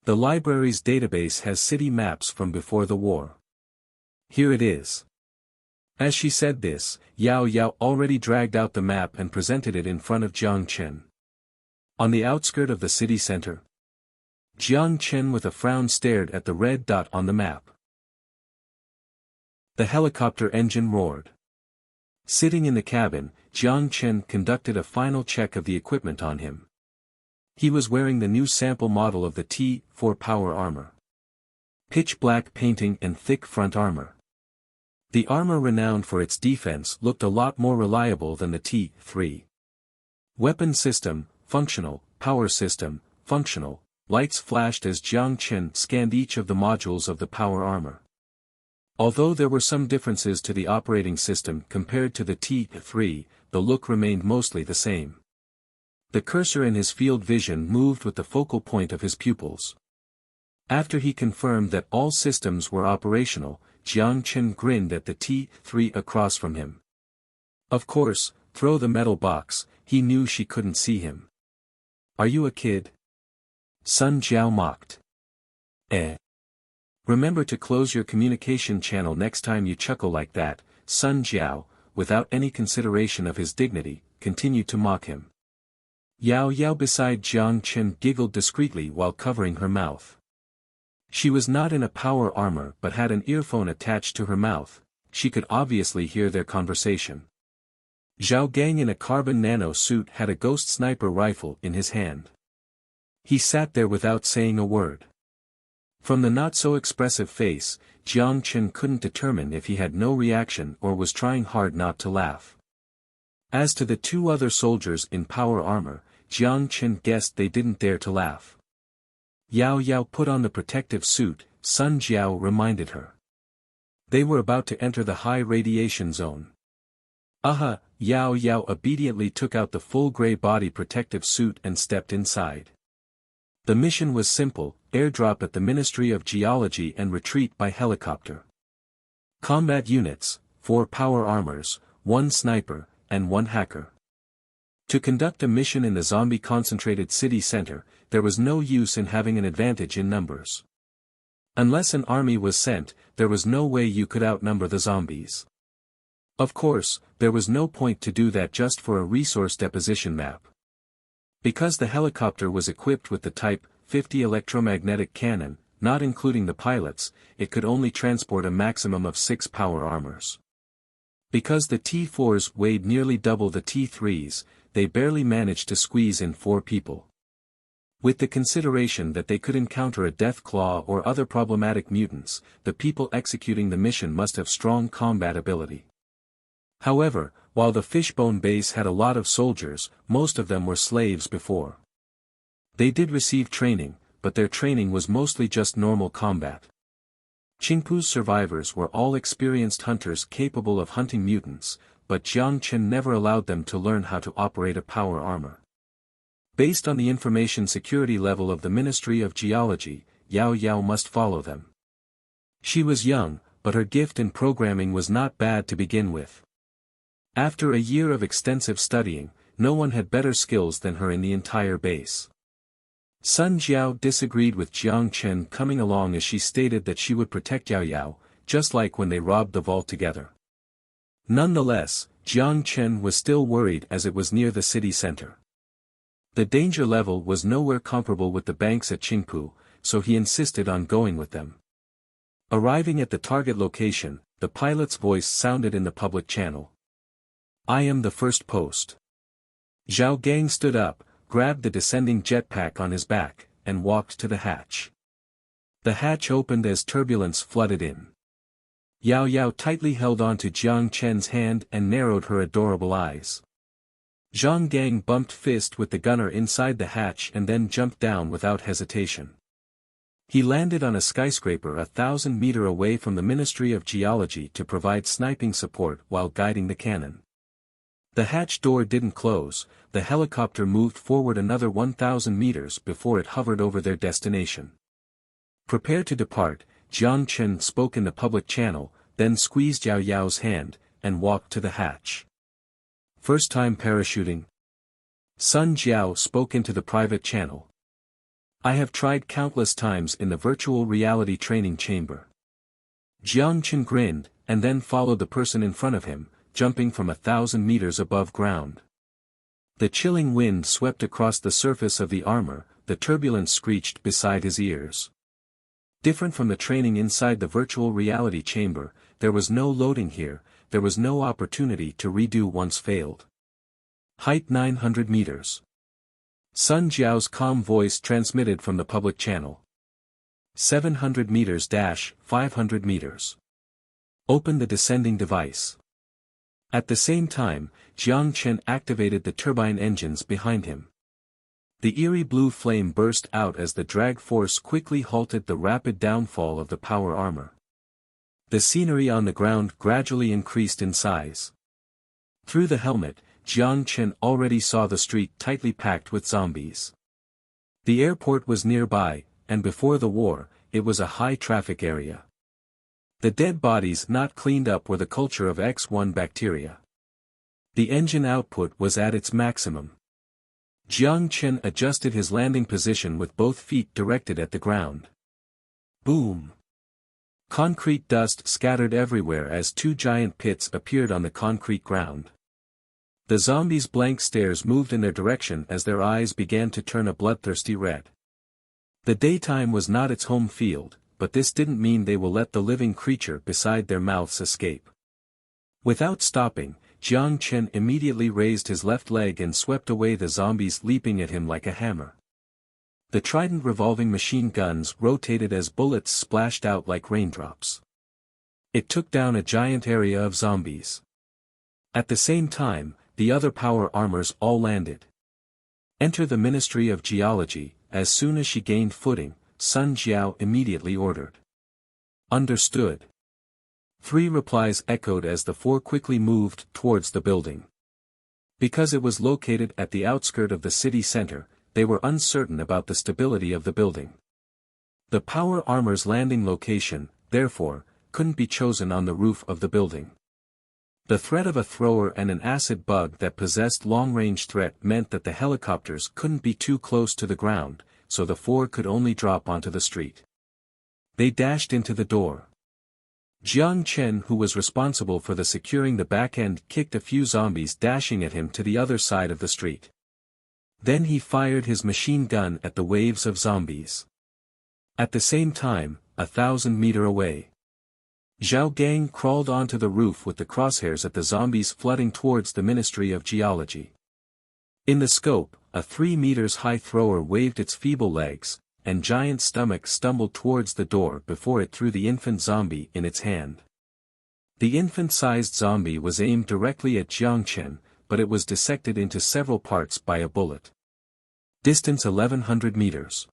The library's database has city maps from before the war. Here it is. As she said this, Yao Yao already dragged out the map and presented it in front of Jiang Chen. On the outskirt of the city center, Jiang Chen with a frown stared at the red dot on the map. The helicopter engine roared. Sitting in the cabin, Jiang Chen conducted a final check of the equipment on him. He was wearing the new sample model of the T-4 power armor. Pitch black painting and thick front armor. The armor renowned for its defense looked a lot more reliable than the T-3. Weapon system, functional, power system, functional. Lights flashed as Jiang Chen scanned each of the modules of the power armor. Although there were some differences to the operating system compared to the T-3, the look remained mostly the same. The cursor in his field vision moved with the focal point of his pupils. After he confirmed that all systems were operational, Jiang Chen grinned at the T-3 across from him. Of course, through the metal box, he knew she couldn't see him. Are you a kid? Sun Jiao mocked. Remember to close your communication channel next time you chuckle like that, Sun Jiao, without any consideration of his dignity, continued to mock him. Yao Yao beside Jiang Chen giggled discreetly while covering her mouth. She was not in a power armor but had an earphone attached to her mouth, she could obviously hear their conversation. Zhao Gang in a carbon nano suit had a ghost sniper rifle in his hand. He sat there without saying a word. From the not-so-expressive face, Jiang Chen couldn't determine if he had no reaction or was trying hard not to laugh. As to the two other soldiers in power armor, Jiang Chen guessed they didn't dare to laugh. Yao Yao put on the protective suit, Sun Jiao reminded her. They were about to enter the high radiation zone. Yao Yao obediently took out the full gray body protective suit and stepped inside. The mission was simple, airdrop at the Ministry of Geology and retreat by helicopter. Combat units, 4 power armors, 1 sniper, and 1 hacker. To conduct a mission in the zombie-concentrated city center, there was no use in having an advantage in numbers. Unless an army was sent, there was no way you could outnumber the zombies. Of course, there was no point to do that just for a resource deposition map. Because the helicopter was equipped with the Type 50 electromagnetic cannon, not including the pilots, it could only transport a maximum of 6 power armors. Because the T-4s weighed nearly double the T-3s, they barely managed to squeeze in 4 people. With the consideration that they could encounter a death claw or other problematic mutants, the people executing the mission must have strong combat ability. However, while the Fishbone base had a lot of soldiers, most of them were slaves before. They did receive training, but their training was mostly just normal combat. Qingpu's survivors were all experienced hunters capable of hunting mutants, but Jiang Chen never allowed them to learn how to operate a power armor. Based on the information security level of the Ministry of Geology, Yao Yao must follow them. She was young, but her gift in programming was not bad to begin with. After a year of extensive studying, no one had better skills than her in the entire base. Sun Jiao disagreed with Jiang Chen coming along as she stated that she would protect Yao Yao, just like when they robbed the vault together. Nonetheless, Jiang Chen was still worried as it was near the city center. The danger level was nowhere comparable with the banks at Qingpu, so he insisted on going with them. Arriving at the target location, the pilot's voice sounded in the public channel. I am the first post. Zhao Gang stood up, grabbed the descending jetpack on his back, and walked to the hatch. The hatch opened as turbulence flooded in. Yao Yao tightly held onto Jiang Chen's hand and narrowed her adorable eyes. Zhang Gang bumped fist with the gunner inside the hatch and then jumped down without hesitation. He landed on a skyscraper 1,000 meters away from the Ministry of Geology to provide sniping support while guiding the cannon. The hatch door didn't close, the helicopter moved forward another 1,000 meters before it hovered over their destination. Prepare to depart, Jiang Chen spoke in the public channel, then squeezed Yao Yao's hand, and walked to the hatch. First time parachuting? Sun Jiao spoke into the private channel. I have tried countless times in the virtual reality training chamber. Jiang Chen grinned, and then followed the person in front of him, jumping from 1,000 meters above ground. The chilling wind swept across the surface of the armor, the turbulence screeched beside his ears. Different from the training inside the virtual reality chamber, there was no loading here, there was no opportunity to redo once failed. Height 900 meters. Sun Jiao's calm voice transmitted from the public channel. 700 meters - 500 meters. Open the descending device. At the same time, Jiang Chen activated the turbine engines behind him. The eerie blue flame burst out as the drag force quickly halted the rapid downfall of the power armor. The scenery on the ground gradually increased in size. Through the helmet, Jiang Chen already saw the street tightly packed with zombies. The airport was nearby, and before the war, it was a high-traffic area. The dead bodies not cleaned up were the culture of X1 bacteria. The engine output was at its maximum. Jiang Chen adjusted his landing position with both feet directed at the ground. Boom! Concrete dust scattered everywhere as two giant pits appeared on the concrete ground. The zombies' blank stares moved in their direction as their eyes began to turn a bloodthirsty red. The daytime was not its home field, but this didn't mean they will let the living creature beside their mouths escape. Without stopping, Jiang Chen immediately raised his left leg and swept away the zombies leaping at him like a hammer. The trident revolving machine guns rotated as bullets splashed out like raindrops. It took down a giant area of zombies. At the same time, the other power armors all landed. Enter the Ministry of Geology. As soon as she gained footing, Sun Jiao immediately ordered. Understood. 3 replies echoed as the 4 quickly moved towards the building. Because it was located at the outskirt of the city center, they were uncertain about the stability of the building. The power armor's landing location, therefore, couldn't be chosen on the roof of the building. The threat of a thrower and an acid bug that possessed long-range threat meant that the helicopters couldn't be too close to the ground, so the 4 could only drop onto the street. They dashed into the door. Jiang Chen, who was responsible for the securing the back end, kicked a few zombies dashing at him to the other side of the street. Then he fired his machine gun at the waves of zombies. At the same time, 1,000 meters away, Zhao Gang crawled onto the roof with the crosshairs at the zombies flooding towards the Ministry of Geology. In the scope, a 3 meters high thrower waved its feeble legs, and giant stomach stumbled towards the door before it threw the infant zombie in its hand. The infant-sized zombie was aimed directly at Jiang Chen, but it was dissected into several parts by a bullet. Distance 1,100 meters.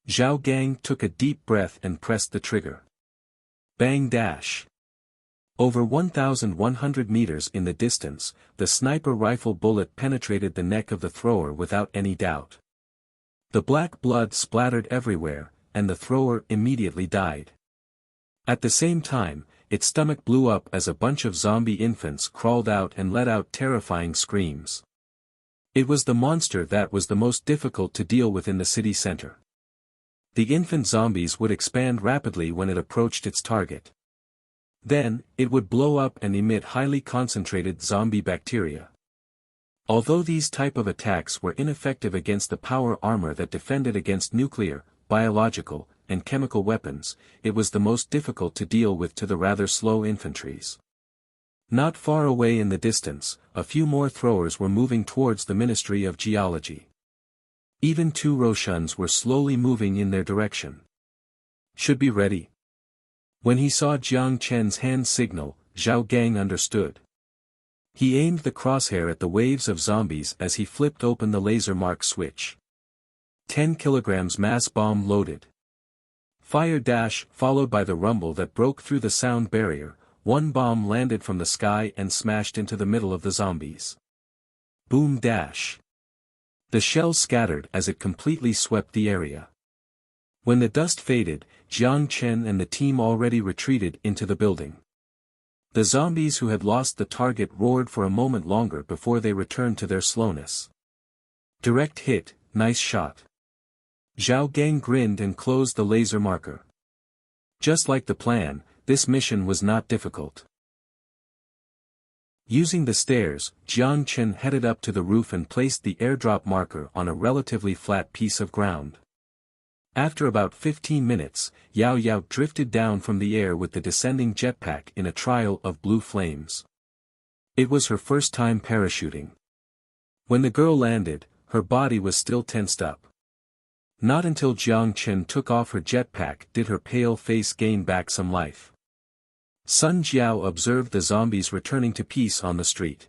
Zhao Gang took a deep breath and pressed the trigger. Bang dash. Over 1,100 meters in the distance, the sniper rifle bullet penetrated the neck of the thrower without any doubt. The black blood splattered everywhere, and the thrower immediately died. At the same time, its stomach blew up as a bunch of zombie infants crawled out and let out terrifying screams. It was the monster that was the most difficult to deal with in the city center. The infant zombies would expand rapidly when it approached its target. Then, it would blow up and emit highly concentrated zombie bacteria. Although these type of attacks were ineffective against the power armor that defended against nuclear, biological, and chemical weapons, it was the most difficult to deal with to the rather slow infantries. Not far away in the distance, a few more throwers were moving towards the Ministry of Geology. Even two Roshans were slowly moving in their direction. Should be ready. When he saw Jiang Chen's hand signal, Zhao Gang understood. He aimed the crosshair at the waves of zombies as he flipped open the laser mark switch. 10 kilograms mass bomb loaded. Fire dash followed by the rumble that broke through the sound barrier. One bomb landed from the sky and smashed into the middle of the zombies. Boom dash. The shell scattered as it completely swept the area. When the dust faded, Jiang Chen and the team already retreated into the building. The zombies who had lost the target roared for a moment longer before they returned to their slowness. Direct hit, nice shot. Zhao Gang grinned and closed the laser marker. Just like the plan, this mission was not difficult. Using the stairs, Jiang Chen headed up to the roof and placed the airdrop marker on a relatively flat piece of ground. After about 15 minutes, Yao Yao drifted down from the air with the descending jetpack in a trial of blue flames. It was her first time parachuting. When the girl landed, her body was still tensed up. Not until Jiang Chen took off her jetpack did her pale face gain back some life. Sun Jiao observed the zombies returning to peace on the street.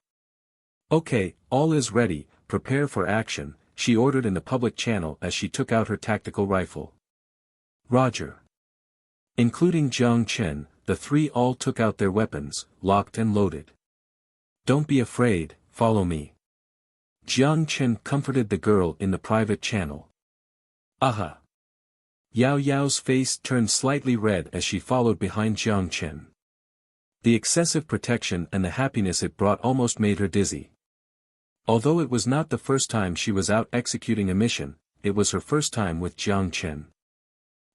Okay, all is ready, prepare for action, she ordered in the public channel as she took out her tactical rifle. Roger. Including Jiang Chen, the three all took out their weapons, locked and loaded. Don't be afraid, follow me. Jiang Chen comforted the girl in the private channel. Aha. Yao Yao's face turned slightly red as she followed behind Jiang Chen. The excessive protection and the happiness it brought almost made her dizzy. Although it was not the first time she was out executing a mission, it was her first time with Jiang Chen.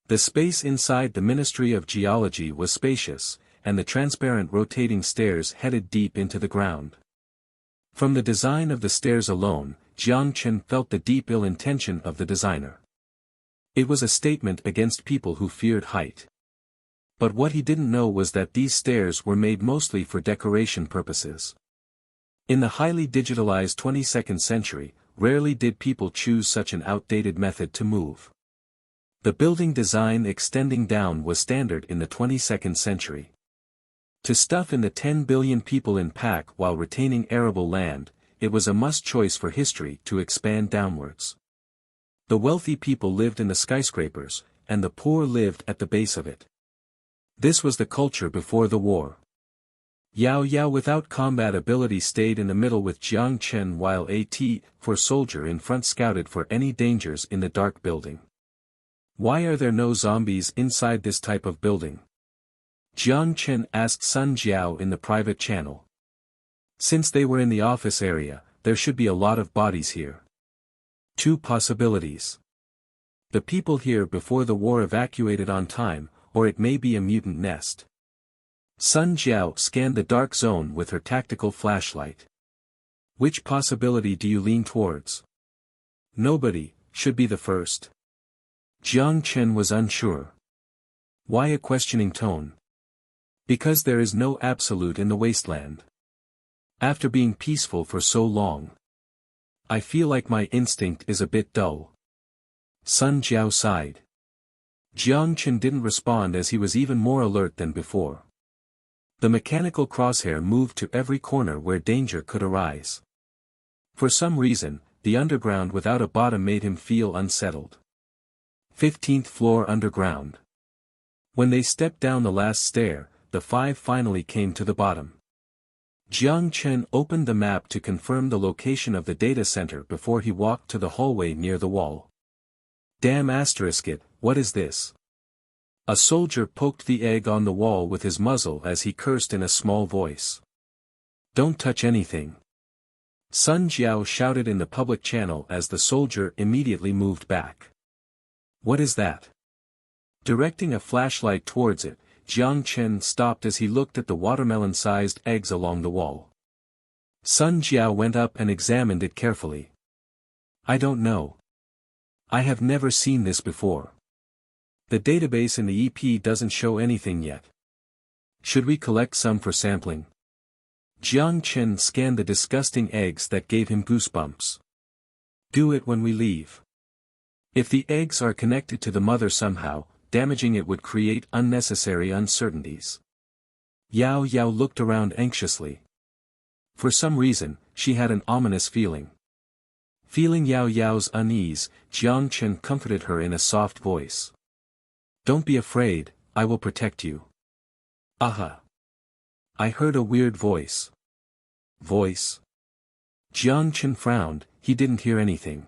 The space inside the Ministry of Geology was spacious, and the transparent rotating stairs headed deep into the ground. From the design of the stairs alone, Jiang Chen felt the deep ill intention of the designer. It was a statement against people who feared height. But what he didn't know was that these stairs were made mostly for decoration purposes. In the highly digitalized 22nd century, rarely did people choose such an outdated method to move. The building design extending down was standard in the 22nd century. To stuff in the 10 billion people in Pak while retaining arable land, it was a must-choice for history to expand downwards. The wealthy people lived in the skyscrapers, and the poor lived at the base of it. This was the culture before the war. Yao Yao without combat ability stayed in the middle with Jiang Chen while AT-4 soldier in front scouted for any dangers in the dark building. Why are there no zombies inside this type of building? Jiang Chen asked Sun Jiao in the private channel. Since they were in the office area, there should be a lot of bodies here. Two possibilities. The people here before the war evacuated on time, or it may be a mutant nest. Sun Jiao scanned the dark zone with her tactical flashlight. Which possibility do you lean towards? Nobody, should be the first. Jiang Chen was unsure. Why a questioning tone? Because there is no absolute in the wasteland. After being peaceful for so long, I feel like my instinct is a bit dull. Sun Jiao sighed. Jiang Chen didn't respond as he was even more alert than before. The mechanical crosshair moved to every corner where danger could arise. For some reason, the underground without a bottom made him feel unsettled. 15th floor underground. When they stepped down the last stair, the five finally came to the bottom. Jiang Chen opened the map to confirm the location of the data center before he walked to the hallway near the wall. Damn asterisk it, what is this? A soldier poked the egg on the wall with his muzzle as he cursed in a small voice. Don't touch anything. Sun Jiao shouted in the public channel as the soldier immediately moved back. What is that? Directing a flashlight towards it, Jiang Chen stopped as he looked at the watermelon-sized eggs along the wall. Sun Jiao went up and examined it carefully. I don't know. I have never seen this before. The database in the EP doesn't show anything yet. Should we collect some for sampling? Jiang Chen scanned the disgusting eggs that gave him goosebumps. Do it when we leave. If the eggs are connected to the mother somehow, damaging it would create unnecessary uncertainties. Yao Yao looked around anxiously. For some reason, she had an ominous feeling. Feeling Yao Yao's unease, Jiang Chen comforted her in a soft voice. "Don't be afraid, I will protect you." "Aha." I heard a weird voice. Voice? Jiang Chen frowned, he didn't hear anything.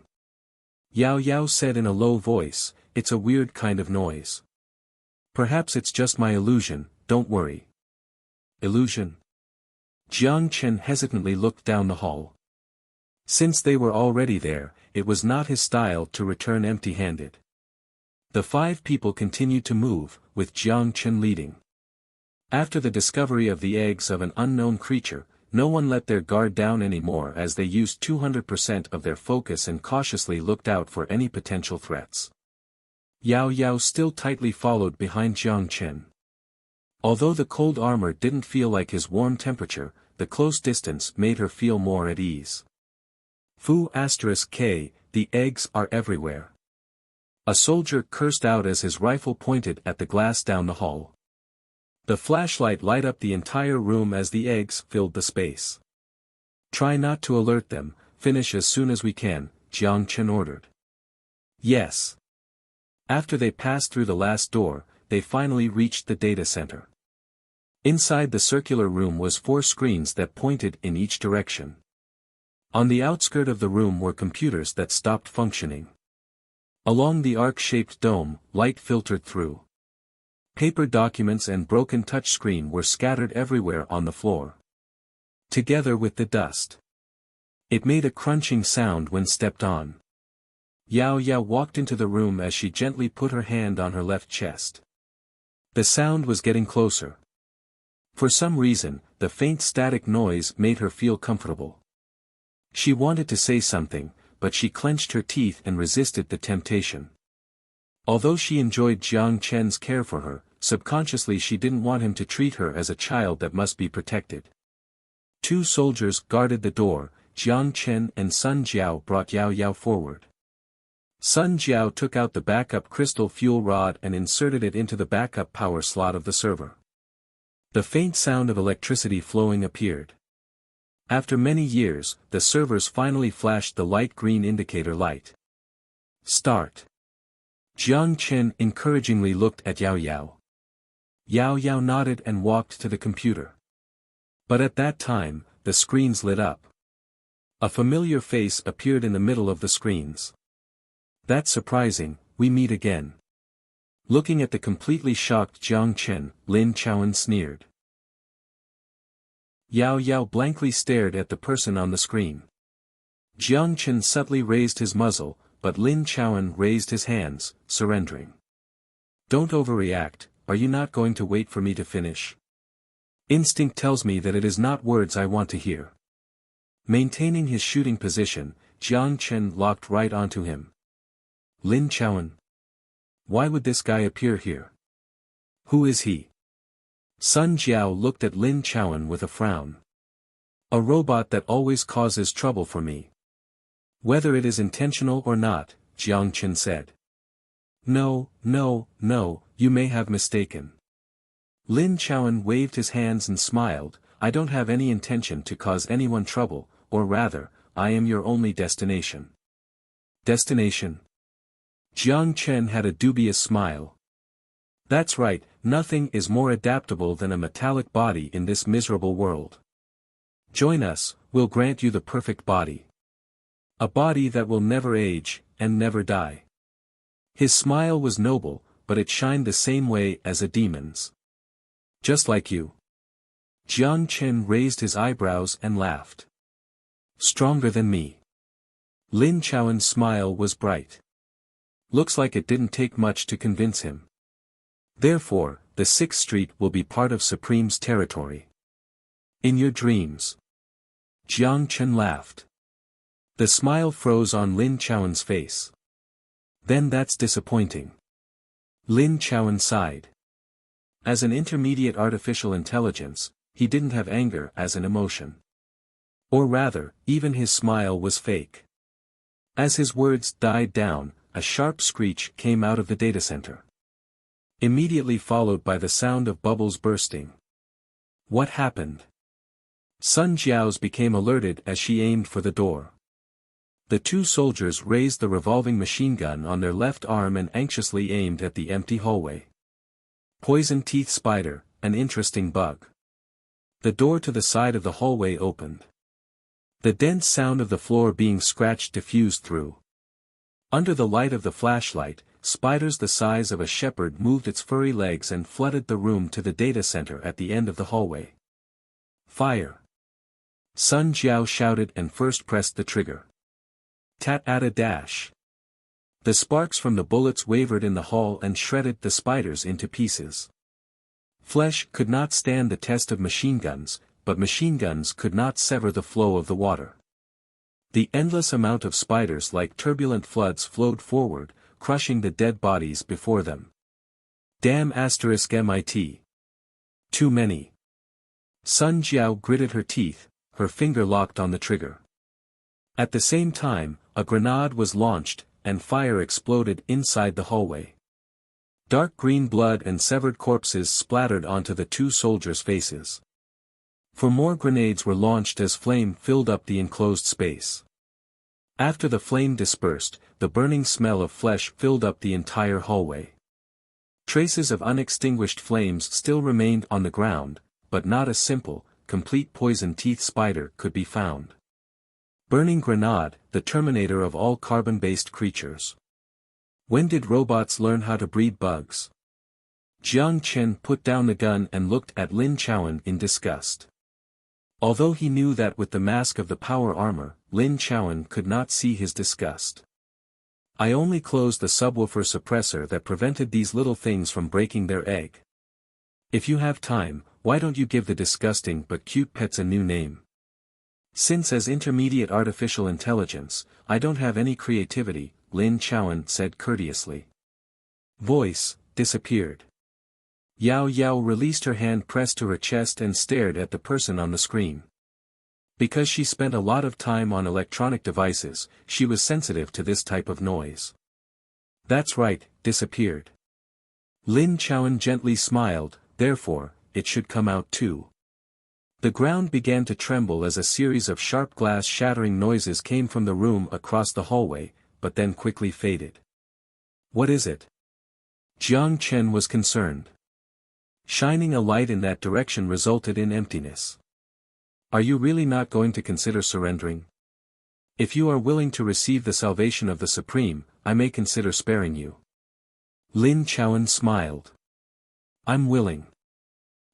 Yao Yao said in a low voice, "It's a weird kind of noise. Perhaps it's just my illusion, don't worry." Illusion? Jiang Chen hesitantly looked down the hall. Since they were already there, it was not his style to return empty-handed. The 5 people continued to move, with Jiang Chen leading. After the discovery of the eggs of an unknown creature, no one let their guard down anymore as they used 200% of their focus and cautiously looked out for any potential threats. Yao Yao still tightly followed behind Jiang Chen. Although the cold armor didn't feel like his warm temperature, the close distance made her feel more at ease. *K, the eggs are everywhere. A soldier cursed out as his rifle pointed at the glass down the hall. The flashlight lit up the entire room as the eggs filled the space. "Try not to alert them, finish as soon as we can," Jiang Chen ordered. "Yes." After they passed through the last door, they finally reached the data center. Inside the circular room was 4 screens that pointed in each direction. On the outskirt of the room were computers that stopped functioning. Along the arc-shaped dome, light filtered through. Paper documents and broken touchscreen were scattered everywhere on the floor. Together with the dust. It made a crunching sound when stepped on. Yao Yao walked into the room as she gently put her hand on her left chest. The sound was getting closer. For some reason, the faint static noise made her feel comfortable. She wanted to say something, but she clenched her teeth and resisted the temptation. Although she enjoyed Jiang Chen's care for her, subconsciously she didn't want him to treat her as a child that must be protected. 2 soldiers guarded the door. Jiang Chen and Sun Jiao brought Yao Yao forward. Sun Jiao took out the backup crystal fuel rod and inserted it into the backup power slot of the server. The faint sound of electricity flowing appeared. After many years, the servers finally flashed the light green indicator light. "Start." Jiang Chen encouragingly looked at Yao Yao. Yao Yao nodded and walked to the computer. But at that time, the screens lit up. A familiar face appeared in the middle of the screens. "That's surprising, we meet again." Looking at the completely shocked Jiang Chen, Lin Chaoan sneered. Yao Yao blankly stared at the person on the screen. Jiang Chen subtly raised his muzzle, but Lin Chaoan raised his hands, surrendering. "Don't overreact, are you not going to wait for me to finish? Instinct tells me that it is not words I want to hear." Maintaining his shooting position, Jiang Chen locked right onto him. "Lin Chaoan. Why would this guy appear here? Who is he?" Sun Jiao looked at Lin Chaoan with a frown. "A robot that always causes trouble for me. Whether it is intentional or not," Jiang Chen said. No, you may have mistaken." Lin Chaoan waved his hands and smiled, "I don't have any intention to cause anyone trouble, or rather, I am your only destination." "Destination?" Jiang Chen had a dubious smile. "That's right, nothing is more adaptable than a metallic body in this miserable world. Join us, we'll grant you the perfect body. A body that will never age, and never die." His smile was noble, but it shined the same way as a demon's. "Just like you." Jiang Chen raised his eyebrows and laughed. "Stronger than me." Lin Chaoan's smile was bright. Looks like it didn't take much to convince him. "Therefore, the 6th Street will be part of Supreme's territory. In your dreams." Jiang Chen laughed. The smile froze on Lin Chaoan's face. "Then that's disappointing." Lin Chaoan sighed. As an intermediate artificial intelligence, he didn't have anger as an emotion. Or rather, even his smile was fake. As his words died down, a sharp screech came out of the data center. Immediately followed by the sound of bubbles bursting. What happened? Sun Jiao's became alerted as she aimed for the door. The two soldiers raised the revolving machine gun on their left arm and anxiously aimed at the empty hallway. Poison teeth spider, an interesting bug. The door to the side of the hallway opened. The dense sound of the floor being scratched diffused through. Under the light of the flashlight, spiders the size of a shepherd moved its furry legs and flooded the room to the data center at the end of the hallway. Fire! Sun Jiao shouted and first pressed the trigger. Tat-at-a-dash. The sparks from the bullets wavered in the hall and shredded the spiders into pieces. Flesh could not stand the test of machine guns, but machine guns could not sever the flow of the water. The endless amount of spiders like turbulent floods flowed forward, crushing the dead bodies before them. Damn *MIT. Too many. Sun Jiao gritted her teeth, her finger locked on the trigger. At the same time, a grenade was launched, and fire exploded inside the hallway. Dark green blood and severed corpses splattered onto the two soldiers' faces. Four more grenades were launched as flame filled up the enclosed space. After the flame dispersed, the burning smell of flesh filled up the entire hallway. Traces of unextinguished flames still remained on the ground, but not a simple, complete poison teeth spider could be found. Burning grenade, the terminator of all carbon-based creatures. When did robots learn how to breed bugs? Jiang Chen put down the gun and looked at Lin Chaoan in disgust. Although he knew that with the mask of the power armor, Lin Chaoan could not see his disgust. I only closed the subwoofer suppressor that prevented these little things from breaking their egg. If you have time, why don't you give the disgusting but cute pets a new name? Since as intermediate artificial intelligence, I don't have any creativity, Lin Chaoan said courteously. Voice, disappeared. Yao Yao released her hand pressed to her chest and stared at the person on the screen. Because she spent a lot of time on electronic devices, she was sensitive to this type of noise. That's right, disappeared. Lin Chaoan gently smiled, therefore, it should come out too. The ground began to tremble as a series of sharp glass shattering noises came from the room across the hallway, but then quickly faded. What is it? Jiang Chen was concerned. Shining a light in that direction resulted in emptiness. Are you really not going to consider surrendering? If you are willing to receive the salvation of the Supreme, I may consider sparing you. Lin Chaoan smiled. I'm willing.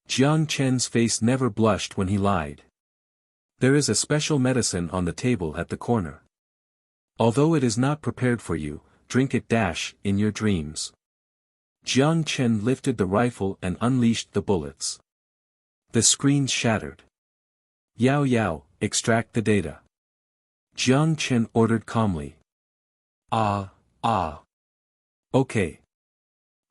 Jiang Chen's face never blushed when he lied. There is a special medicine on the table at the corner. Although it is not prepared for you, drink it in your dreams. Jiang Chen lifted the rifle and unleashed the bullets. The screen shattered. Yao Yao, extract the data. Jiang Chen ordered calmly. Okay.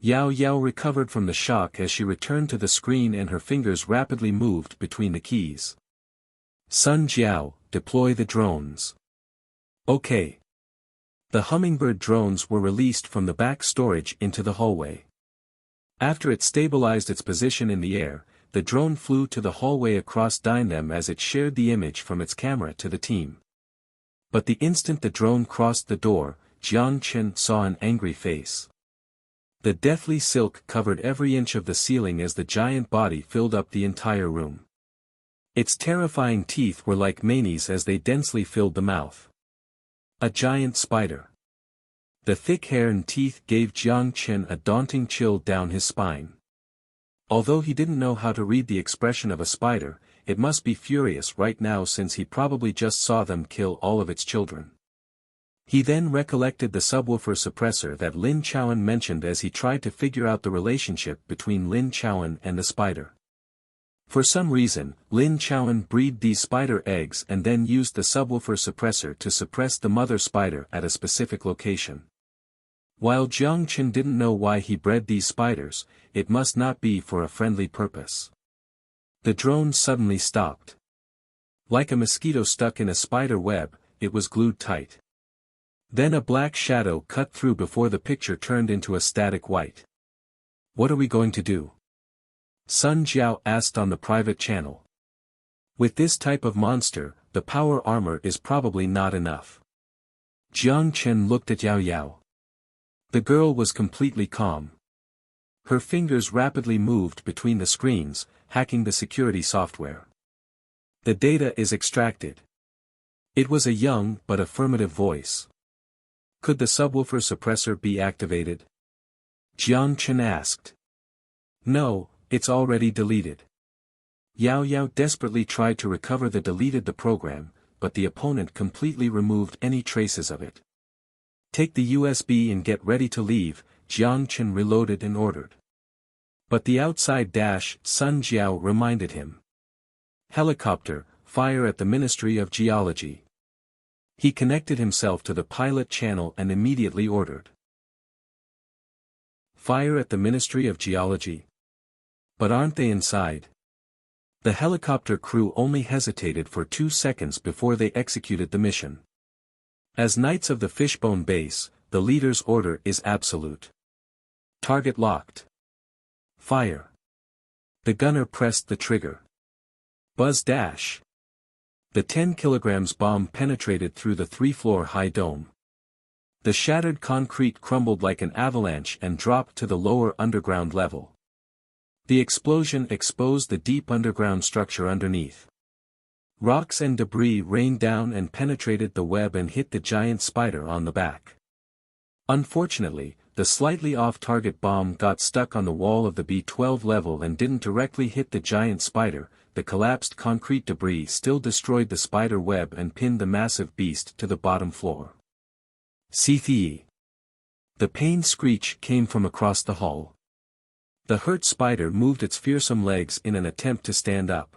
Yao Yao recovered from the shock as she returned to the screen and her fingers rapidly moved between the keys. Sun Jiao, deploy the drones. Okay. The hummingbird drones were released from the back storage into the hallway. After it stabilized its position in the air, the drone flew to the hallway across them as it shared the image from its camera to the team. But the instant the drone crossed the door, Jiang Chen saw an angry face. The deathly silk covered every inch of the ceiling as the giant body filled up the entire room. Its terrifying teeth were like manes as they densely filled the mouth. A giant spider. The thick hair and teeth gave Jiang Chen a daunting chill down his spine. Although he didn't know how to read the expression of a spider, it must be furious right now since he probably just saw them kill all of its children. He then recollected the subwoofer suppressor that Lin Chaoan mentioned as he tried to figure out the relationship between Lin Chaoan and the spider. For some reason, Lin Chaoan breed these spider eggs and then used the subwoofer suppressor to suppress the mother spider at a specific location. While Jiang Chen didn't know why he bred these spiders, it must not be for a friendly purpose. The drone suddenly stopped. Like a mosquito stuck in a spider web, it was glued tight. Then a black shadow cut through before the picture turned into a static white. What are we going to do? Sun Jiao asked on the private channel. With this type of monster, the power armor is probably not enough. Jiang Chen looked at Yao Yao. The girl was completely calm. Her fingers rapidly moved between the screens, hacking the security software. The data is extracted. It was a young but affirmative voice. Could the subwoofer suppressor be activated? Jiang Chen asked. No, it's already deleted. Yao Yao desperately tried to recover the program, but the opponent completely removed any traces of it. Take the USB and get ready to leave, Jiang Chen reloaded and ordered. But the outside Sun Jiao reminded him. Helicopter, fire at the Ministry of Geology. He connected himself to the pilot channel and immediately ordered. Fire at the Ministry of Geology? But aren't they inside? The helicopter crew only hesitated for 2 seconds before they executed the mission. As Knights of the Fishbone Base, the leader's order is absolute. Target locked. Fire. The gunner pressed the trigger. Buzz dash. The 10 kilograms bomb penetrated through the 3-floor high dome. The shattered concrete crumbled like an avalanche and dropped to the lower underground level. The explosion exposed the deep underground structure underneath. Rocks and debris rained down and penetrated the web and hit the giant spider on the back. Unfortunately, the slightly off-target bomb got stuck on the wall of the B-12 level and didn't directly hit the giant spider. The collapsed concrete debris still destroyed the spider web and pinned the massive beast to the bottom floor. "Ceaseless." The pained screech came from across the hall. The hurt spider moved its fearsome legs in an attempt to stand up.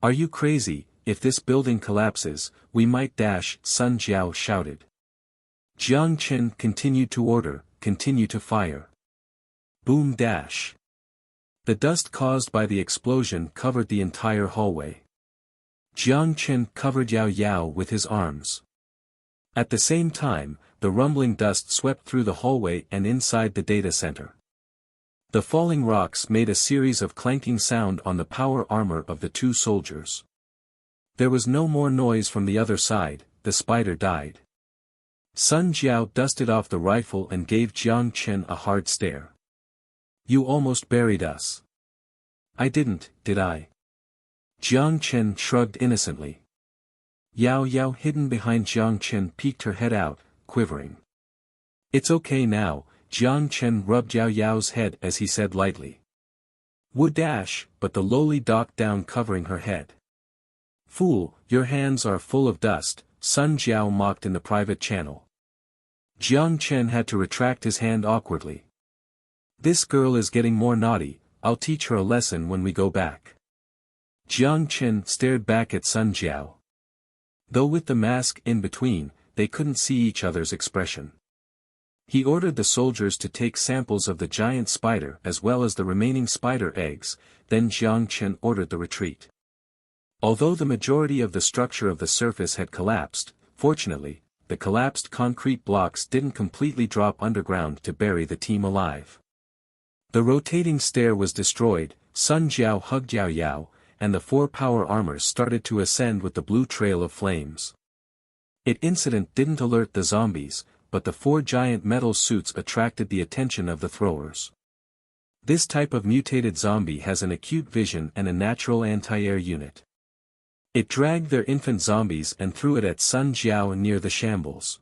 "Are you crazy? If this building collapses, we might dash," Sun Jiao shouted. Jiang Chen continued to order, "Continue to fire." Boom dash. The dust caused by the explosion covered the entire hallway. Jiang Chen covered Yao Yao with his arms. At the same time, the rumbling dust swept through the hallway and inside the data center. The falling rocks made a series of clanking sound on the power armor of the 2 soldiers. There was no more noise from the other side. The spider died. Sun Jiao dusted off the rifle and gave Jiang Chen a hard stare. "You almost buried us." "I didn't, did I?" Jiang Chen shrugged innocently. Yao Yao, hidden behind Jiang Chen, peeked her head out, quivering. "It's okay now," Jiang Chen rubbed Yao Yao's head as he said lightly. "Would dash," but the lowly docked down, covering her head. "Fool, your hands are full of dust," Sun Jiao mocked in the private channel. Jiang Chen had to retract his hand awkwardly. "This girl is getting more naughty, I'll teach her a lesson when we go back." Jiang Chen stared back at Sun Jiao. Though with the mask in between, they couldn't see each other's expression. He ordered the soldiers to take samples of the giant spider as well as the remaining spider eggs, then Jiang Chen ordered the retreat. Although the majority of the structure of the surface had collapsed, fortunately, the collapsed concrete blocks didn't completely drop underground to bury the team alive. The rotating stair was destroyed, Sun Jiao hugged Yao Yao, and the 4 power armors started to ascend with the blue trail of flames. It incident didn't alert the zombies, but the 4 giant metal suits attracted the attention of the throwers. This type of mutated zombie has an acute vision and a natural anti-air unit. It dragged their infant zombies and threw it at Sun Jiao near the shambles.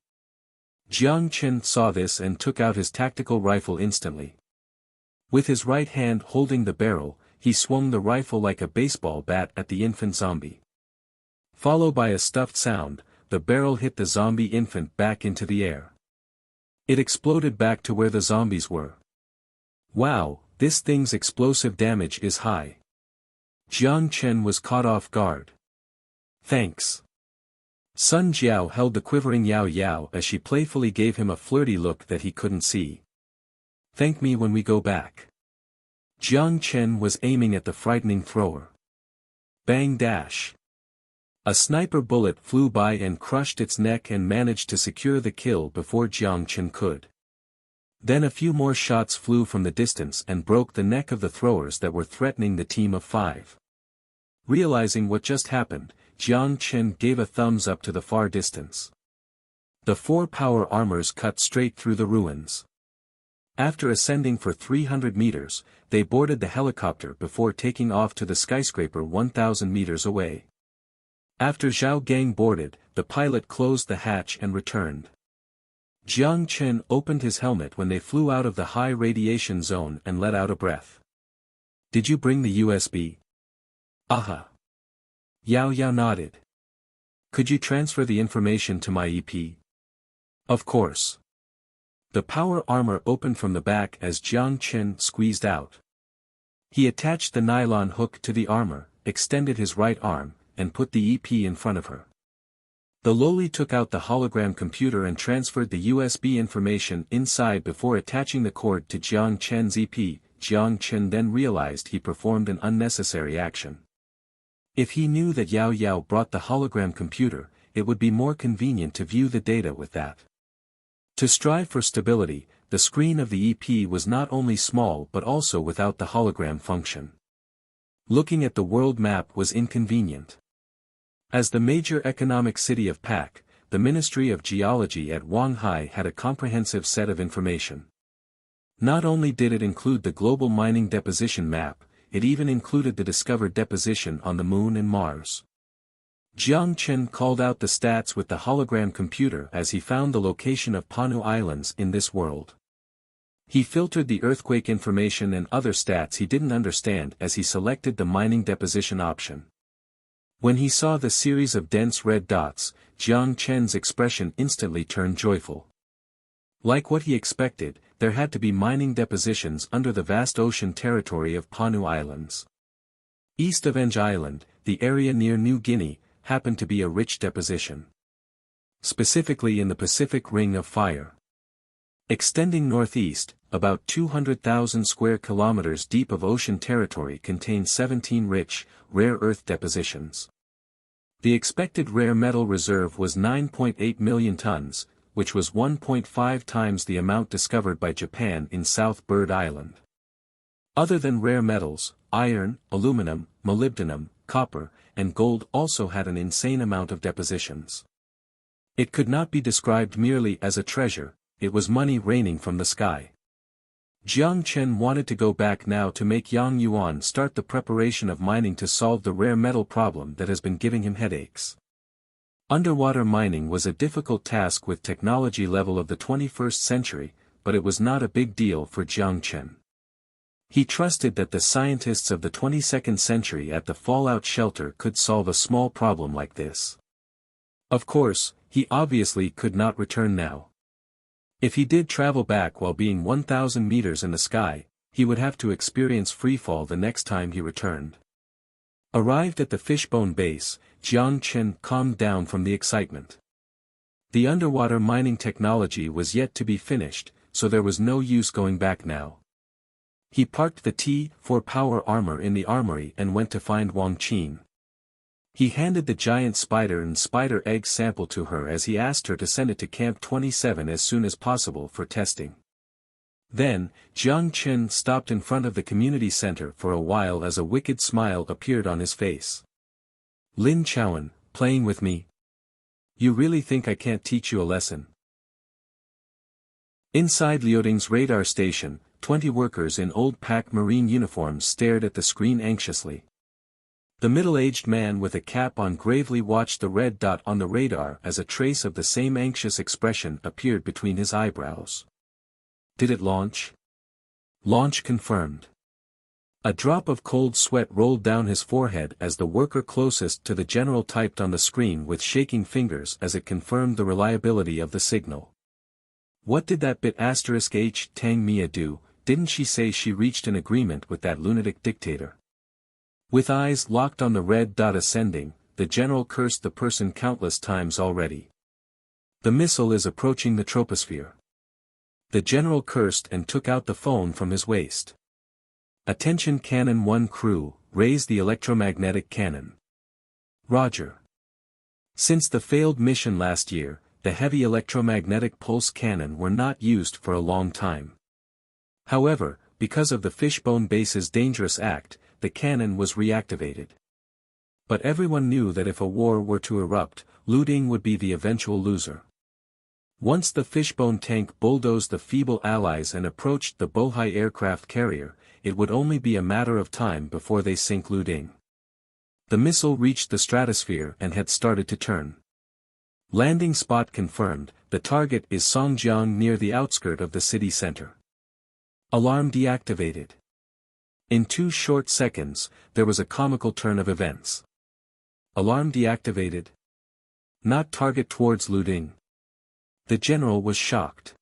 Jiang Chen saw this and took out his tactical rifle instantly. With his right hand holding the barrel, he swung the rifle like a baseball bat at the infant zombie. Followed by a stuffed sound, the barrel hit the zombie infant back into the air. It exploded back to where the zombies were. "Wow, this thing's explosive damage is high." Jiang Chen was caught off guard. "Thanks." Sun Jiao held the quivering Yao Yao as she playfully gave him a flirty look that he couldn't see. "Thank me when we go back." Jiang Chen was aiming at the frightening thrower. Bang dash. A sniper bullet flew by and crushed its neck and managed to secure the kill before Jiang Chen could. Then a few more shots flew from the distance and broke the neck of the throwers that were threatening the team of 5. Realizing what just happened, Jiang Chen gave a thumbs up to the far distance. The 4 power armors cut straight through the ruins. After ascending for 300 meters, they boarded the helicopter before taking off to the skyscraper 1,000 meters away. After Zhao Gang boarded, the pilot closed the hatch and returned. Jiang Chen opened his helmet when they flew out of the high radiation zone and let out a breath. "Did you bring the USB?" "Aha." Yao Yao nodded. "Could you transfer the information to my EP?" "Of course." The power armor opened from the back as Jiang Chen squeezed out. He attached the nylon hook to the armor, extended his right arm, and put the EP in front of her. The loli took out the hologram computer and transferred the USB information inside before attaching the cord to Jiang Chen's EP. Jiang Chen then realized he performed an unnecessary action. If he knew that Yao Yao brought the hologram computer, it would be more convenient to view the data with that. To strive for stability, the screen of the EP was not only small but also without the hologram function. Looking at the world map was inconvenient. As the major economic city of Pak, the Ministry of Geology at Wanghai had a comprehensive set of information. Not only did it include the global mining deposition map, it even included the discovered deposition on the Moon and Mars. Jiang Chen called out the stats with the hologram computer as he found the location of Panu Islands in this world. He filtered the earthquake information and other stats he didn't understand as he selected the mining deposition option. When he saw the series of dense red dots, Jiang Chen's expression instantly turned joyful. Like what he expected, there had to be mining depositions under the vast ocean territory of Panu Islands. East of Eng Island, the area near New Guinea, happened to be a rich deposition. Specifically in the Pacific Ring of Fire. Extending northeast, about 200,000 square kilometers deep of ocean territory contained 17 rich, rare earth depositions. The expected rare metal reserve was 9.8 million tons, which was 1.5 times the amount discovered by Japan in South Bird Island. Other than rare metals, iron, aluminum, molybdenum, copper, and gold also had an insane amount of depositions. It could not be described merely as a treasure, it was money raining from the sky. Jiang Chen wanted to go back now to make Yang Yuan start the preparation of mining to solve the rare metal problem that has been giving him headaches. Underwater mining was a difficult task with technology level of the 21st century, but it was not a big deal for Jiang Chen. He trusted that the scientists of the 22nd century at the fallout shelter could solve a small problem like this. Of course, he obviously could not return now. If he did travel back while being 1,000 meters in the sky, he would have to experience freefall the next time he returned. Arrived at the fishbone base, Jiang Chen calmed down from the excitement. The underwater mining technology was yet to be finished, so there was no use going back now. He parked the T-4 power armor in the armory and went to find Wang Qin. He handed the giant spider and spider egg sample to her as he asked her to send it to Camp 27 as soon as possible for testing. Then, Jiang Chen stopped in front of the community center for a while as a wicked smile appeared on his face. "Lin Chowan, playing with me? You really think I can't teach you a lesson?" Inside Liuting's radar station, 20 workers in old Pak marine uniforms stared at the screen anxiously. The middle-aged man with a cap on gravely watched the red dot on the radar as a trace of the same anxious expression appeared between his eyebrows. "Did it launch?" "Launch confirmed." A drop of cold sweat rolled down his forehead as the worker closest to the general typed on the screen with shaking fingers as it confirmed the reliability of the signal. "What did that bit *H Tang Mia do? Didn't she say she reached an agreement with that lunatic dictator?" With eyes locked on the red dot ascending, the general cursed the person countless times already. "The missile is approaching the troposphere." The general cursed and took out the phone from his waist. "Attention Cannon 1 crew, raise the electromagnetic cannon." "Roger." Since the failed mission last year, the heavy electromagnetic pulse cannon were not used for a long time. However, because of the Fishbone Base's dangerous act, the cannon was reactivated. But everyone knew that if a war were to erupt, Liuding would be the eventual loser. Once the Fishbone tank bulldozed the feeble allies and approached the Bohai aircraft carrier, it would only be a matter of time before they sink Liuding. The missile reached the stratosphere and had started to turn. Landing spot confirmed, the target is Songjiang near the outskirt of the city center. Alarm deactivated. In 2 short seconds, there was a comical turn of events. Alarm deactivated. Not target towards Liuding. The general was shocked.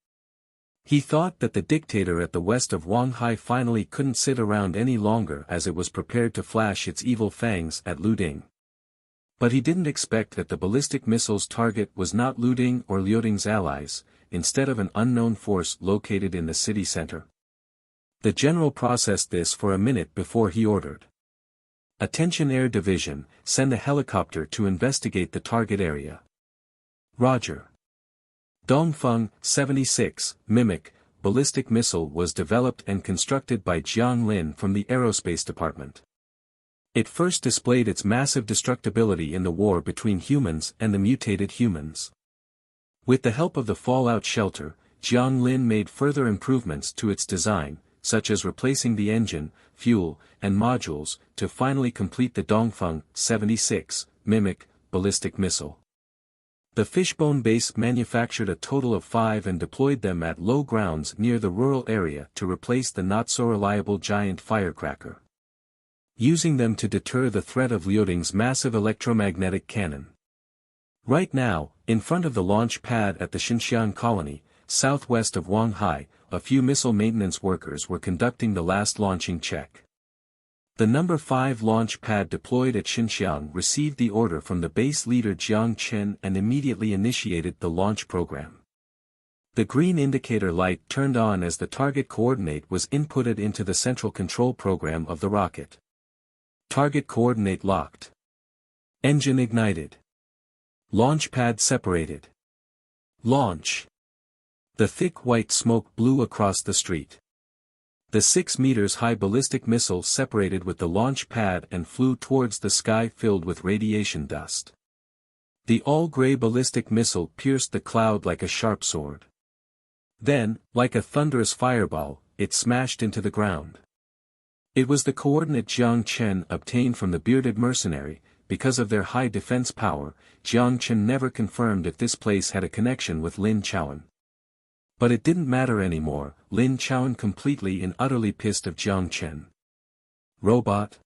He thought that the dictator at the west of Wanghai finally couldn't sit around any longer as it was prepared to flash its evil fangs at Liuding. But he didn't expect that the ballistic missile's target was not Liuding or Liuding's allies, instead of an unknown force located in the city center. The general processed this for a minute before he ordered. Attention Air Division, send a helicopter to investigate the target area. Roger. Dongfeng 76, Mimic, ballistic missile was developed and constructed by Jiang Lin from the Aerospace Department. It first displayed its massive destructibility in the war between humans and the mutated humans. With the help of the fallout shelter, Jiang Lin made further improvements to its design, such as replacing the engine, fuel, and modules, to finally complete the Dongfeng 76, Mimic, ballistic missile. The Fishbone Base manufactured a total of 5 and deployed them at low grounds near the rural area to replace the not-so-reliable giant firecracker, using them to deter the threat of Liuding's massive electromagnetic cannon. Right now, in front of the launch pad at the Xinxiang colony, southwest of Wanghai, a few missile maintenance workers were conducting the last launching check. The number 5 launch pad deployed at Xinxiang received the order from the base leader Jiang Chen and immediately initiated the launch program. The green indicator light turned on as the target coordinate was inputted into the central control program of the rocket. Target coordinate locked. Engine ignited. Launch pad separated. Launch. The thick white smoke blew across the street. The 6 meters high ballistic missile separated with the launch pad and flew towards the sky filled with radiation dust. The all-gray ballistic missile pierced the cloud like a sharp sword. Then, like a thunderous fireball, it smashed into the ground. It was the coordinate Jiang Chen obtained from the bearded mercenary. Because of their high defense power, Jiang Chen never confirmed if this place had a connection with Lin Chaoan. But it didn't matter anymore, Lin Chaoan completely and utterly pissed of Jiang Chen. Robot?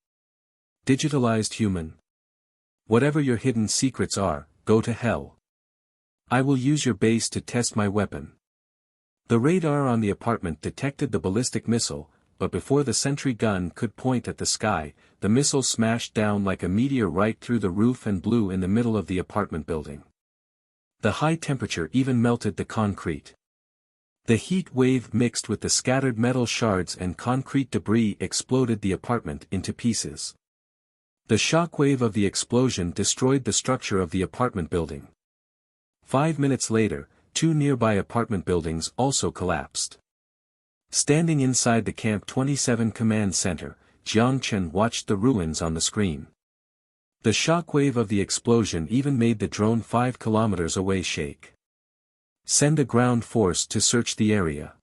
Digitalized human? Whatever your hidden secrets are, go to hell. I will use your base to test my weapon. The radar on the apartment detected the ballistic missile, but before the sentry gun could point at the sky, the missile smashed down like a meteor right through the roof and blew in the middle of the apartment building. The high temperature even melted the concrete. The heat wave mixed with the scattered metal shards and concrete debris exploded the apartment into pieces. The shock wave of the explosion destroyed the structure of the apartment building. 5 minutes later, 2 nearby apartment buildings also collapsed. Standing inside the Camp 27 command center, Jiang Chen watched the ruins on the screen. The shock wave of the explosion even made the drone 5 kilometers away shake. Send a ground force to search the area.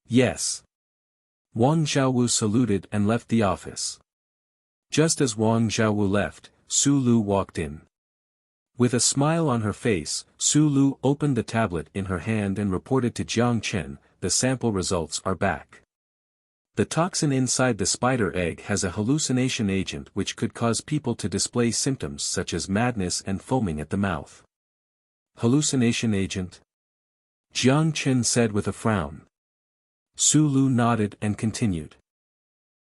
Yes. Wang Xiaowu saluted and left the office. Just as Wang Xiaowu left, Su Lu walked in. With a smile on her face, Su Lu opened the tablet in her hand and reported to Jiang Chen, the sample results are back. The toxin inside the spider egg has a hallucination agent which could cause people to display symptoms such as madness and foaming at the mouth. Hallucination agent? Jiang Chen said with a frown. Su Lu nodded and continued.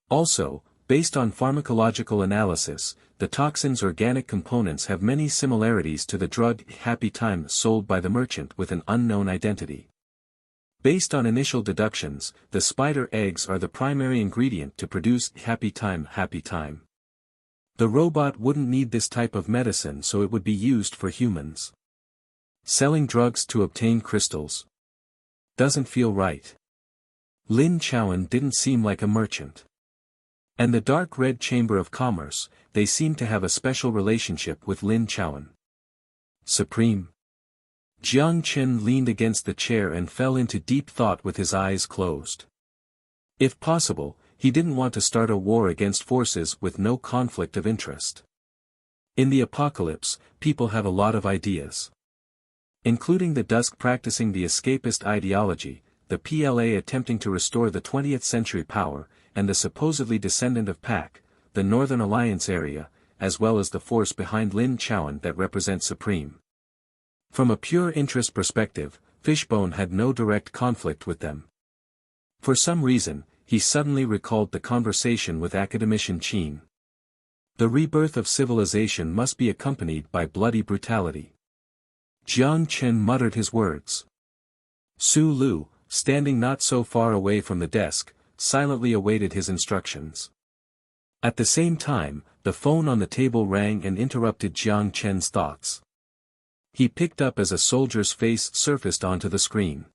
Also, based on pharmacological analysis, the toxin's organic components have many similarities to the drug Happy Time sold by the merchant with an unknown identity. Based on initial deductions, the spider eggs are the primary ingredient to produce Happy Time. The robot wouldn't need this type of medicine, so it would be used for humans. Selling drugs to obtain crystals doesn't feel right. Lin Chowan didn't seem like a merchant. And the dark red Chamber of Commerce, they seemed to have a special relationship with Lin Chowan. Supreme. Jiang Chen leaned against the chair and fell into deep thought with his eyes closed. If possible, he didn't want to start a war against forces with no conflict of interest. In the apocalypse, people have a lot of ideas. Including the Dusk practicing the escapist ideology, the PLA attempting to restore the 20th century power, and the supposedly descendant of PAC, the Northern Alliance area, as well as the force behind Lin Chowan that represents Supreme. From a pure interest perspective, Fishbone had no direct conflict with them. For some reason, he suddenly recalled the conversation with academician Qin. The rebirth of civilization must be accompanied by bloody brutality. Jiang Chen muttered his words. Su Lu, standing not so far away from the desk, silently awaited his instructions. At the same time, the phone on the table rang and interrupted Jiang Chen's thoughts. He picked up as a soldier's face surfaced onto the screen.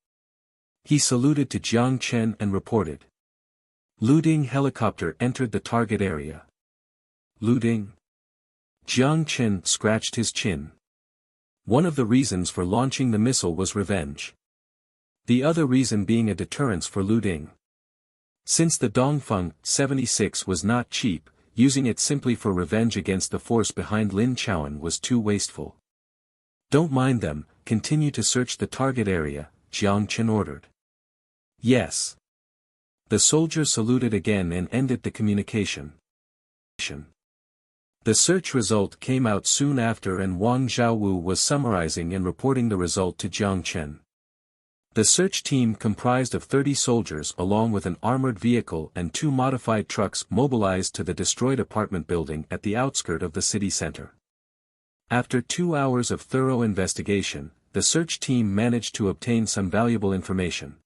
He saluted to Jiang Chen and reported. Luding helicopter entered the target area. Luding? Jiang Chen scratched his chin. One of the reasons for launching the missile was revenge. The other reason being a deterrence for Luding. Since the Dongfeng 76 was not cheap, using it simply for revenge against the force behind Lin Chowan was too wasteful. Don't mind them, continue to search the target area, Jiang Chen ordered. Yes. The soldier saluted again and ended the communication. The search result came out soon after and Wang Xiaowu was summarizing and reporting the result to Jiang Chen. The search team comprised of 30 soldiers along with an armored vehicle and 2 modified trucks mobilized to the destroyed apartment building at the outskirt of the city center. After 2 hours of thorough investigation, the search team managed to obtain some valuable information.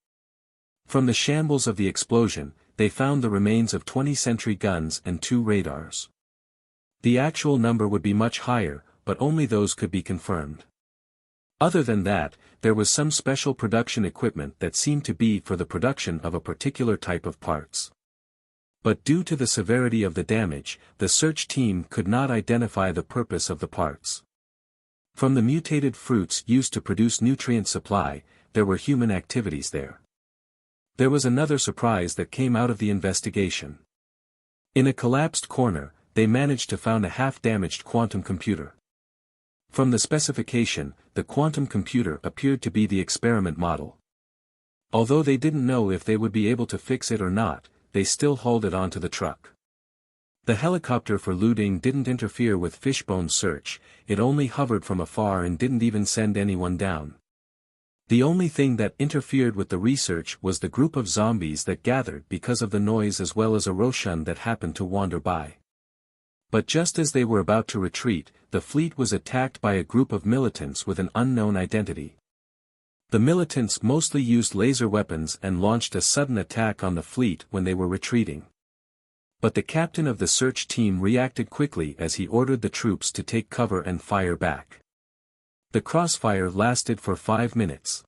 From the shambles of the explosion, they found the remains of 20th-century guns and 2 radars. The actual number would be much higher, but only those could be confirmed. Other than that, there was some special production equipment that seemed to be for the production of a particular type of parts. But due to the severity of the damage, the search team could not identify the purpose of the parts. From the mutated fruits used to produce nutrient supply, there were human activities there. There was another surprise that came out of the investigation. In a collapsed corner, they managed to find a half-damaged quantum computer. From the specification, the quantum computer appeared to be the experiment model. Although they didn't know if they would be able to fix it or not, they still hauled it onto the truck. The helicopter for Luding didn't interfere with Fishbone's search, it only hovered from afar and didn't even send anyone down. The only thing that interfered with the research was the group of zombies that gathered because of the noise as well as a Roshan that happened to wander by. But just as they were about to retreat, the fleet was attacked by a group of militants with an unknown identity. The militants mostly used laser weapons and launched a sudden attack on the fleet when they were retreating. But the captain of the search team reacted quickly as he ordered the troops to take cover and fire back. The crossfire lasted for 5 minutes.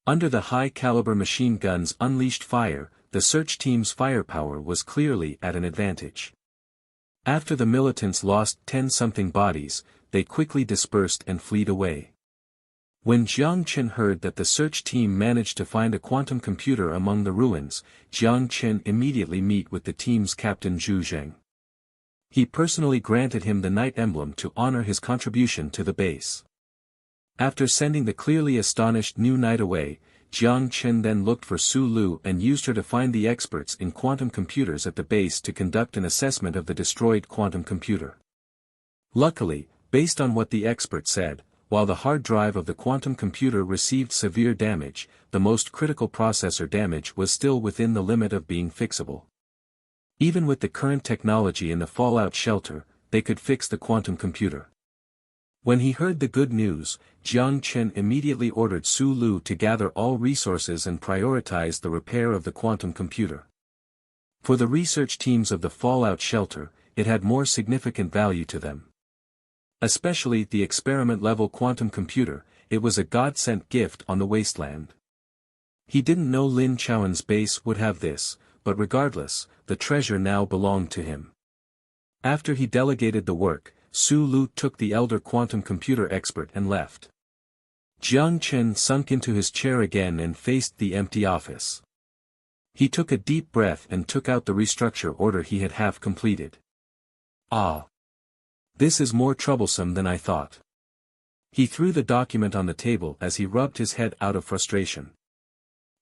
Under the high-caliber machine guns' unleashed fire, the search team's firepower was clearly at an advantage. After the militants lost 10-something bodies, they quickly dispersed and fled away. When Jiang Chen heard that the search team managed to find a quantum computer among the ruins, Jiang Chen immediately met with the team's captain Zhu Zheng. He personally granted him the Knight Emblem to honor his contribution to the base. After sending the clearly astonished new knight away, Jiang Chen then looked for Su Lu and used her to find the experts in quantum computers at the base to conduct an assessment of the destroyed quantum computer. Luckily, based on what the expert said, while the hard drive of the quantum computer received severe damage, the most critical processor damage was still within the limit of being fixable. Even with the current technology in the fallout shelter, they could fix the quantum computer. When he heard the good news, Jiang Chen immediately ordered Su Lu to gather all resources and prioritize the repair of the quantum computer. For the research teams of the fallout shelter, it had more significant value to them. Especially the experiment-level quantum computer, it was a God-sent gift on the wasteland. He didn't know Lin Chuan's base would have this, but regardless, the treasure now belonged to him. After he delegated the work, Su Lu took the elder quantum computer expert and left. Jiang Chen sunk into his chair again and faced the empty office. He took a deep breath and took out the restructure order he had half completed. Ah! This is more troublesome than I thought. He threw the document on the table as he rubbed his head out of frustration.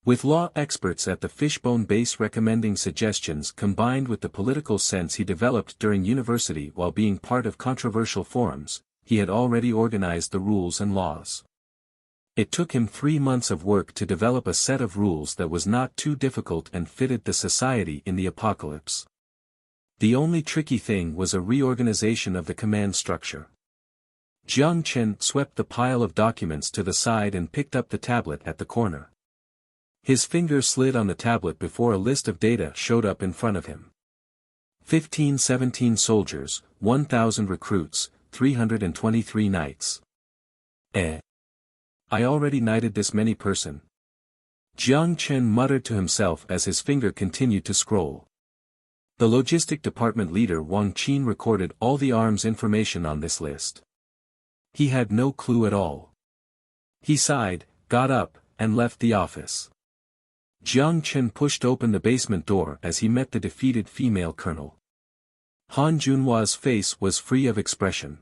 With law experts at the Fishbone base recommending suggestions combined with the political sense he developed during university while being part of controversial forums, he had already organized the rules and laws. It took him 3 months of work to develop a set of rules that was not too difficult and fitted the society in the apocalypse. The only tricky thing was a reorganization of the command structure. Jiang Chen swept the pile of documents to the side and picked up the tablet at the corner. His finger slid on the tablet before a list of data showed up in front of him. 1517 soldiers, 1,000 recruits, 323 knights. I already knighted this many person. Jiang Chen muttered to himself as his finger continued to scroll. The logistic department leader Wang Qin recorded all the arms information on this list. He had no clue at all. He sighed, got up, and left the office. Jiang Chen pushed open the basement door as he met the defeated female colonel. Han Junhua's face was free of expression.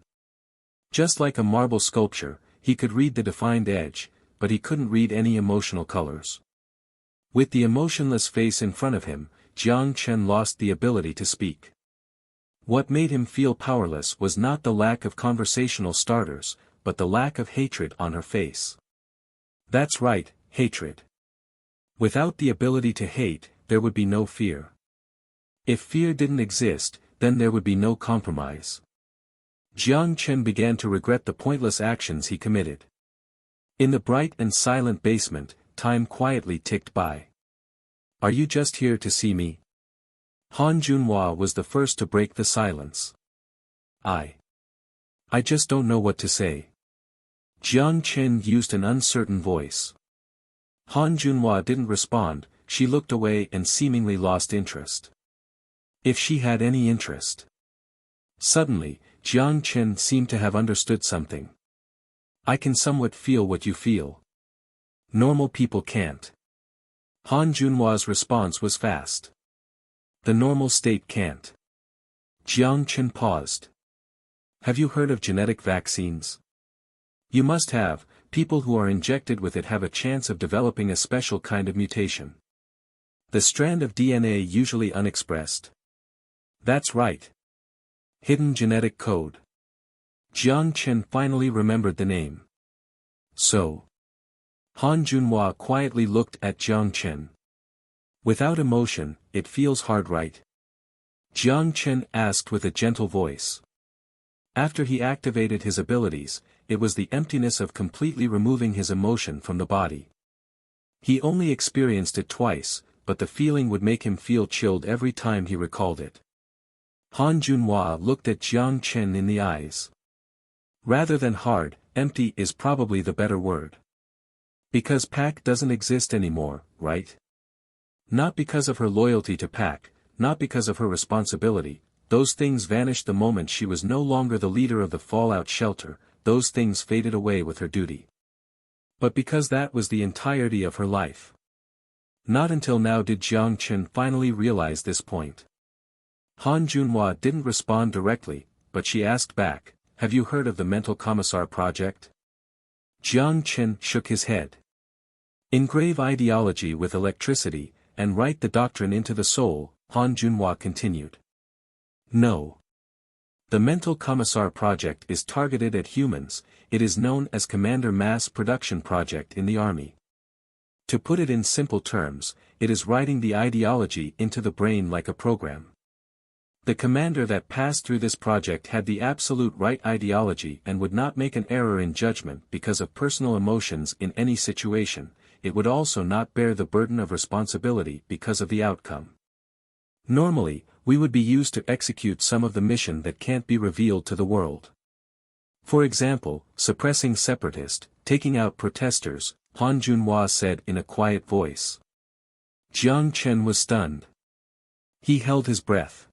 Just like a marble sculpture, he could read the defined edge, but he couldn't read any emotional colors. With the emotionless face in front of him, Jiang Chen lost the ability to speak. What made him feel powerless was not the lack of conversational starters, but the lack of hatred on her face. That's right, hatred. Without the ability to hate, there would be no fear. If fear didn't exist, then there would be no compromise. Jiang Chen began to regret the pointless actions he committed. In the bright and silent basement, time quietly ticked by. Are you just here to see me? Han Junhua was the first to break the silence. I just don't know what to say. Jiang Chen used an uncertain voice. Han Junhua didn't respond, she looked away and seemingly lost interest. If she had any interest. Suddenly, Jiang Chen seemed to have understood something. I can somewhat feel what you feel. Normal people can't. Han Junhua's response was fast. The normal state can't. Jiang Chen paused. Have you heard of genetic vaccines? You must have. People who are injected with it have a chance of developing a special kind of mutation. The strand of DNA usually unexpressed. That's right. Hidden genetic code. Jiang Chen finally remembered the name. So. Han Junhua quietly looked at Jiang Chen. Without emotion, it feels hard, right? Jiang Chen asked with a gentle voice. After he activated his abilities, it was the emptiness of completely removing his emotion from the body. He only experienced it twice, but the feeling would make him feel chilled every time he recalled it. Han Junhua looked at Jiang Chen in the eyes. Rather than hard, empty is probably the better word. Because Pak doesn't exist anymore, right? Not because of her loyalty to Pak, not because of her responsibility, those things vanished the moment she was no longer the leader of the fallout shelter, those things faded away with her duty. But because that was the entirety of her life. Not until now did Jiang Chen finally realize this point. Han Junhua didn't respond directly, but she asked back, have you heard of the Mental Commissar project? Jiang Chen shook his head. Engrave ideology with electricity, and write the doctrine into the soul, Han Junhua continued. No. The Mental Commissar project is targeted at humans, it is known as Commander Mass Production Project in the Army. To put it in simple terms, it is writing the ideology into the brain like a program. The commander that passed through this project had the absolute right ideology and would not make an error in judgment because of personal emotions in any situation, it would also not bear the burden of responsibility because of the outcome. Normally, we would be used to execute some of the mission that can't be revealed to the world. For example, suppressing separatists, taking out protesters, Han Junhua said in a quiet voice. Jiang Chen was stunned. He held his breath.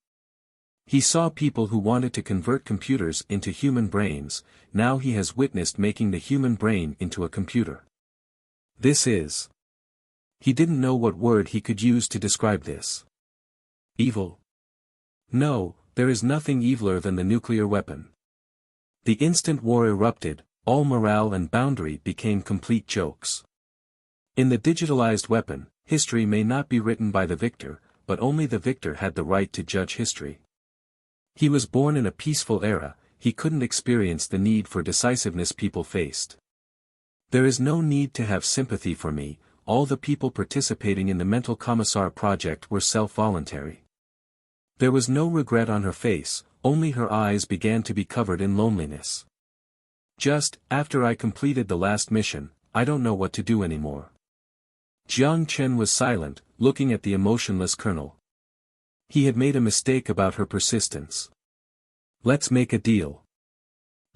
He saw people who wanted to convert computers into human brains, now he has witnessed making the human brain into a computer. This is. He didn't know what word he could use to describe this. Evil? No, there is nothing eviler than the nuclear weapon. The instant war erupted, all morale and boundary became complete jokes. In the digitalized weapon, history may not be written by the victor, but only the victor had the right to judge history. He was born in a peaceful era, he couldn't experience the need for decisiveness people faced. There is no need to have sympathy for me, all the people participating in the Mental Commissar project were self-voluntary. There was no regret on her face, only her eyes began to be covered in loneliness. Just, after I completed the last mission, I don't know what to do anymore. Jiang Chen was silent, looking at the emotionless colonel. He had made a mistake about her persistence. Let's make a deal.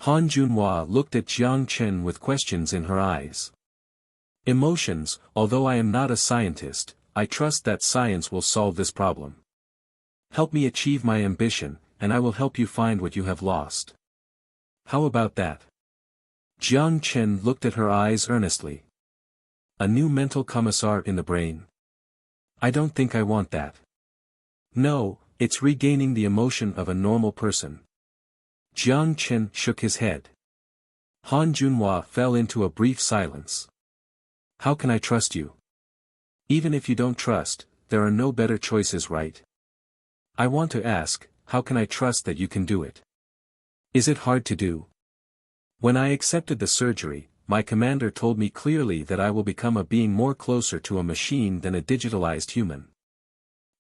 Han Junhua looked at Jiang Chen with questions in her eyes. Emotions, although I am not a scientist, I trust that science will solve this problem. Help me achieve my ambition, and I will help you find what you have lost. How about that? Jiang Chen looked at her eyes earnestly. A new mental commissar in the brain? I don't think I want that. No, it's regaining the emotion of a normal person. Jiang Chen shook his head. Han Junhua fell into a brief silence. How can I trust you? Even if you don't trust, there are no better choices, right? I want to ask, how can I trust that you can do it? Is it hard to do? When I accepted the surgery, my commander told me clearly that I will become a being more closer to a machine than a digitalized human.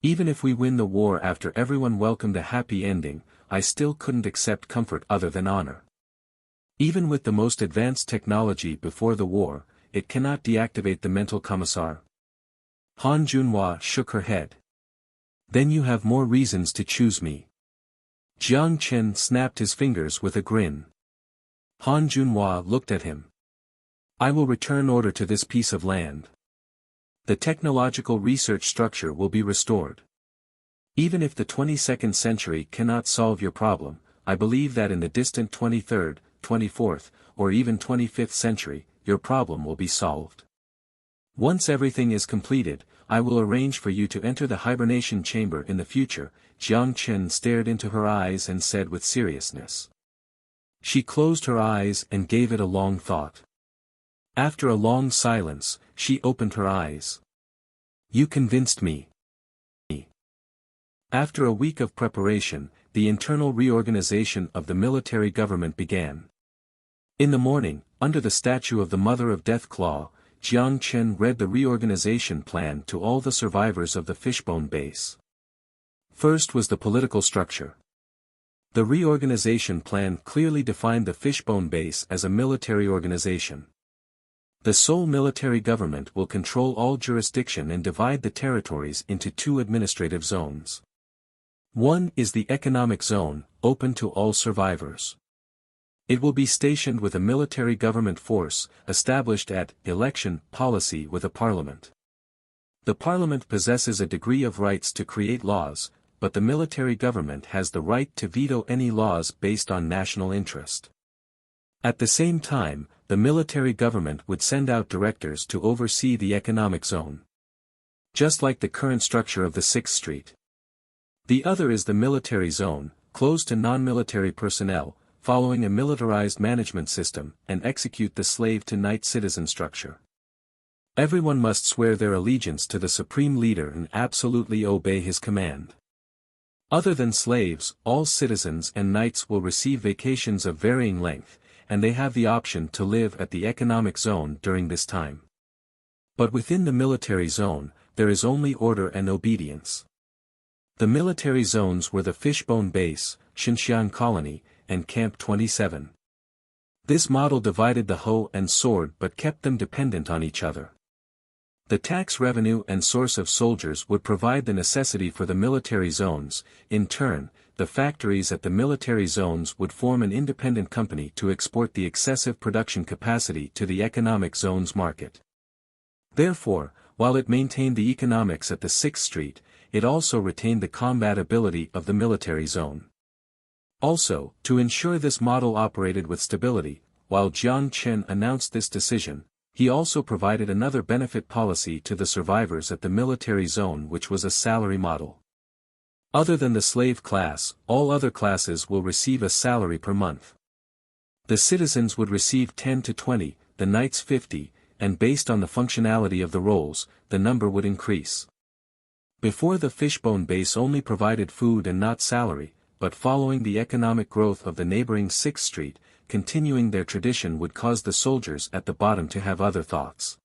Even if we win the war after everyone welcomed a happy ending, I still couldn't accept comfort other than honor. Even with the most advanced technology before the war, it cannot deactivate the mental commissar. Han Junhua shook her head. Then you have more reasons to choose me. Jiang Chen snapped his fingers with a grin. Han Junhua looked at him. I will return order to this piece of land. The technological research structure will be restored. Even if the 22nd century cannot solve your problem, I believe that in the distant 23rd, 24th, or even 25th century, your problem will be solved. Once everything is completed, I will arrange for you to enter the hibernation chamber in the future. Jiang Chen stared into her eyes and said with seriousness. She closed her eyes and gave it a long thought. After a long silence, she opened her eyes. You convinced me. After a week of preparation, the internal reorganization of the military government began. In the morning, under the statue of the Mother of Deathclaw, Jiang Chen read the reorganization plan to all the survivors of the Fishbone base. First was the political structure. The reorganization plan clearly defined the Fishbone base as a military organization. The sole military government will control all jurisdiction and divide the territories into two administrative zones. One is the economic zone, open to all survivors. It will be stationed with a military government force, established at election policy with a parliament. The parliament possesses a degree of rights to create laws, but the military government has the right to veto any laws based on national interest. At the same time, the military government would send out directors to oversee the economic zone. Just like the current structure of the 6th Street. The other is the military zone, closed to non-military personnel, following a militarized management system, and execute the slave-to-knight citizen structure. Everyone must swear their allegiance to the supreme leader and absolutely obey his command. Other than slaves, all citizens and knights will receive vacations of varying length, and they have the option to live at the economic zone during this time. But within the military zone, there is only order and obedience. The military zones were the Fishbone Base, Xinxiang Colony, and Camp 27. This model divided the hoe and sword but kept them dependent on each other. The tax revenue and source of soldiers would provide the necessity for the military zones. In turn, the factories at the military zones would form an independent company to export the excessive production capacity to the economic zones market. Therefore, while it maintained the economics at the 6th Street, it also retained the combat ability of the military zone. Also, to ensure this model operated with stability, while Jiang Chen announced this decision, he also provided another benefit policy to the survivors at the military zone, which was a salary model. Other than the slave class, all other classes will receive a salary per month. The citizens would receive 10 to 20, the knights 50, and based on the functionality of the roles, the number would increase. Before, the fishbone base only provided food and not salary, but following the economic growth of the neighboring 6th Street, continuing their tradition would cause the soldiers at the bottom to have other thoughts.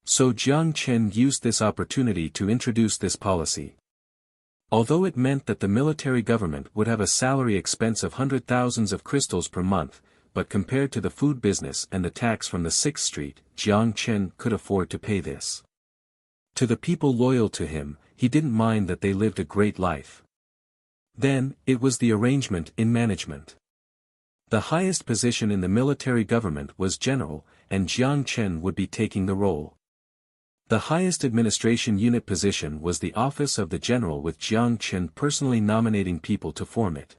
So Jiang Chen used this opportunity to introduce this policy. Although it meant that the military government would have a salary expense of hundred thousands of crystals per month, but compared to the food business and the tax from the 6th Street, Jiang Chen could afford to pay this. To the people loyal to him, he didn't mind that they lived a great life. Then, it was the arrangement in management. The highest position in the military government was general, and Jiang Chen would be taking the role. The highest administration unit position was the office of the general, with Jiang Chen personally nominating people to form it.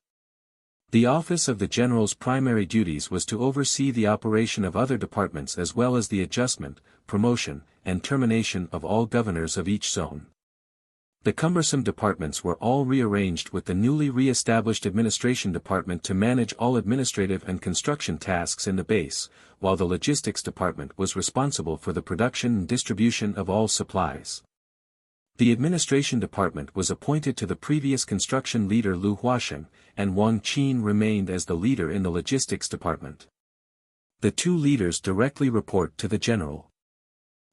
The office of the general's primary duties was to oversee the operation of other departments as well as the adjustment, promotion, and termination of all governors of each zone. The cumbersome departments were all rearranged with the newly re-established administration department to manage all administrative and construction tasks in the base, while the logistics department was responsible for the production and distribution of all supplies. The administration department was appointed to the previous construction leader Lu Huasheng, and Wang Qin remained as the leader in the logistics department. The two leaders directly report to the general.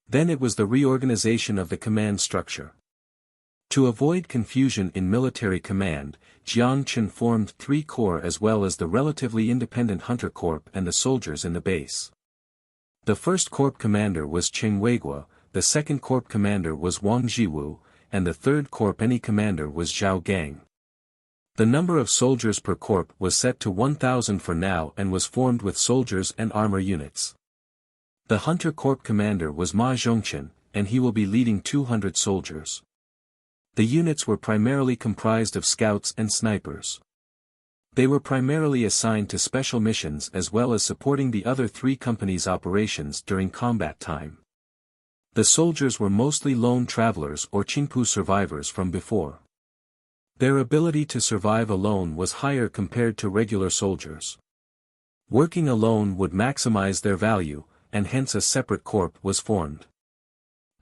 Then it was the reorganization of the command structure. To avoid confusion in military command, Jiang Chen formed 3 corps as well as the relatively independent Hunter Corps and the soldiers in the base. The 1st Corps commander was Cheng Weiguo, the 2nd Corps commander was Wang Jiwu, and the 3rd Corps commander was Zhao Gang. The number of soldiers per corps was set to 1,000 for now and was formed with soldiers and armor units. The Hunter Corps commander was Ma Zhongchen, and he will be leading 200 soldiers. The units were primarily comprised of scouts and snipers. They were primarily assigned to special missions as well as supporting the other 3 companies' operations during combat time. The soldiers were mostly lone travelers or Qingpu survivors from before. Their ability to survive alone was higher compared to regular soldiers. Working alone would maximize their value, and hence a separate corps was formed.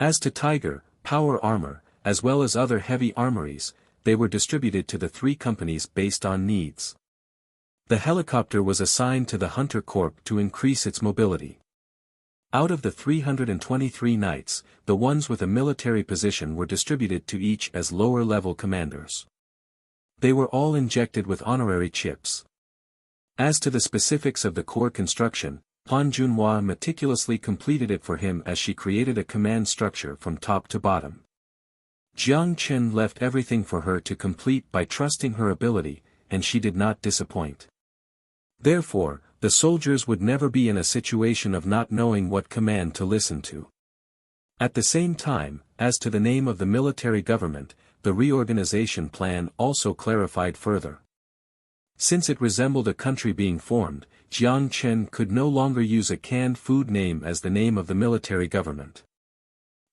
As to Tiger, power armor, as well as other heavy armories, they were distributed to the 3 companies based on needs. The helicopter was assigned to the Hunter Corps to increase its mobility. Out of the 323 knights, the ones with a military position were distributed to each as lower-level commanders. They were all injected with honorary chips. As to the specifics of the corps construction, Han Junhua meticulously completed it for him as she created a command structure from top to bottom. Jiang Chen left everything for her to complete by trusting her ability, and she did not disappoint. Therefore, the soldiers would never be in a situation of not knowing what command to listen to. At the same time, as to the name of the military government, the reorganization plan also clarified further. Since it resembled a country being formed, Jiang Chen could no longer use a canned food name as the name of the military government.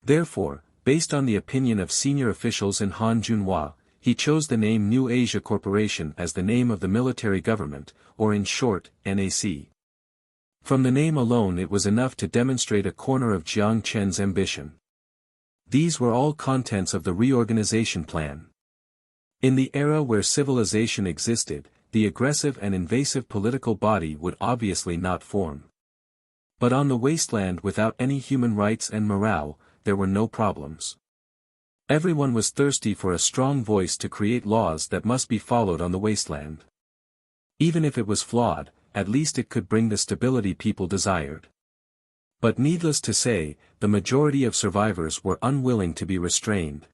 Therefore, based on the opinion of senior officials in Han Junhua, he chose the name New Asia Corporation as the name of the military government, or in short, NAC. From the name alone it was enough to demonstrate a corner of Jiang Chen's ambition. These were all contents of the reorganization plan. In the era where civilization existed, the aggressive and invasive political body would obviously not form. But on the wasteland without any human rights and morale, there were no problems. Everyone was thirsty for a strong voice to create laws that must be followed on the wasteland. Even if it was flawed, at least it could bring the stability people desired. But needless to say, the majority of survivors were unwilling to be restrained.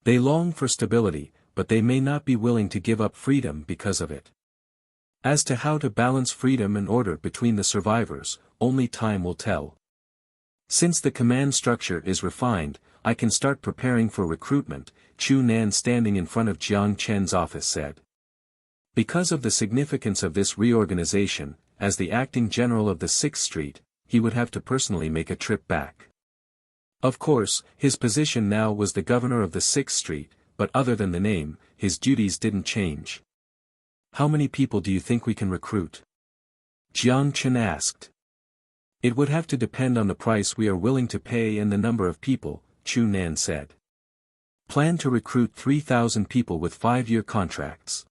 They long for stability, but they may not be willing to give up freedom because of it. As to how to balance freedom and order between the survivors, only time will tell. Since the command structure is refined, I can start preparing for recruitment, Chu Nan standing in front of Jiang Chen's office said. Because of the significance of this reorganization, as the acting general of the 6th Street, he would have to personally make a trip back. Of course, his position now was the governor of the 6th Street, but other than the name, his duties didn't change. How many people do you think we can recruit? Jiang Chen asked. It would have to depend on the price we are willing to pay and the number of people, Chu Nan said. Plan to recruit 3,000 people with 5-year contracts.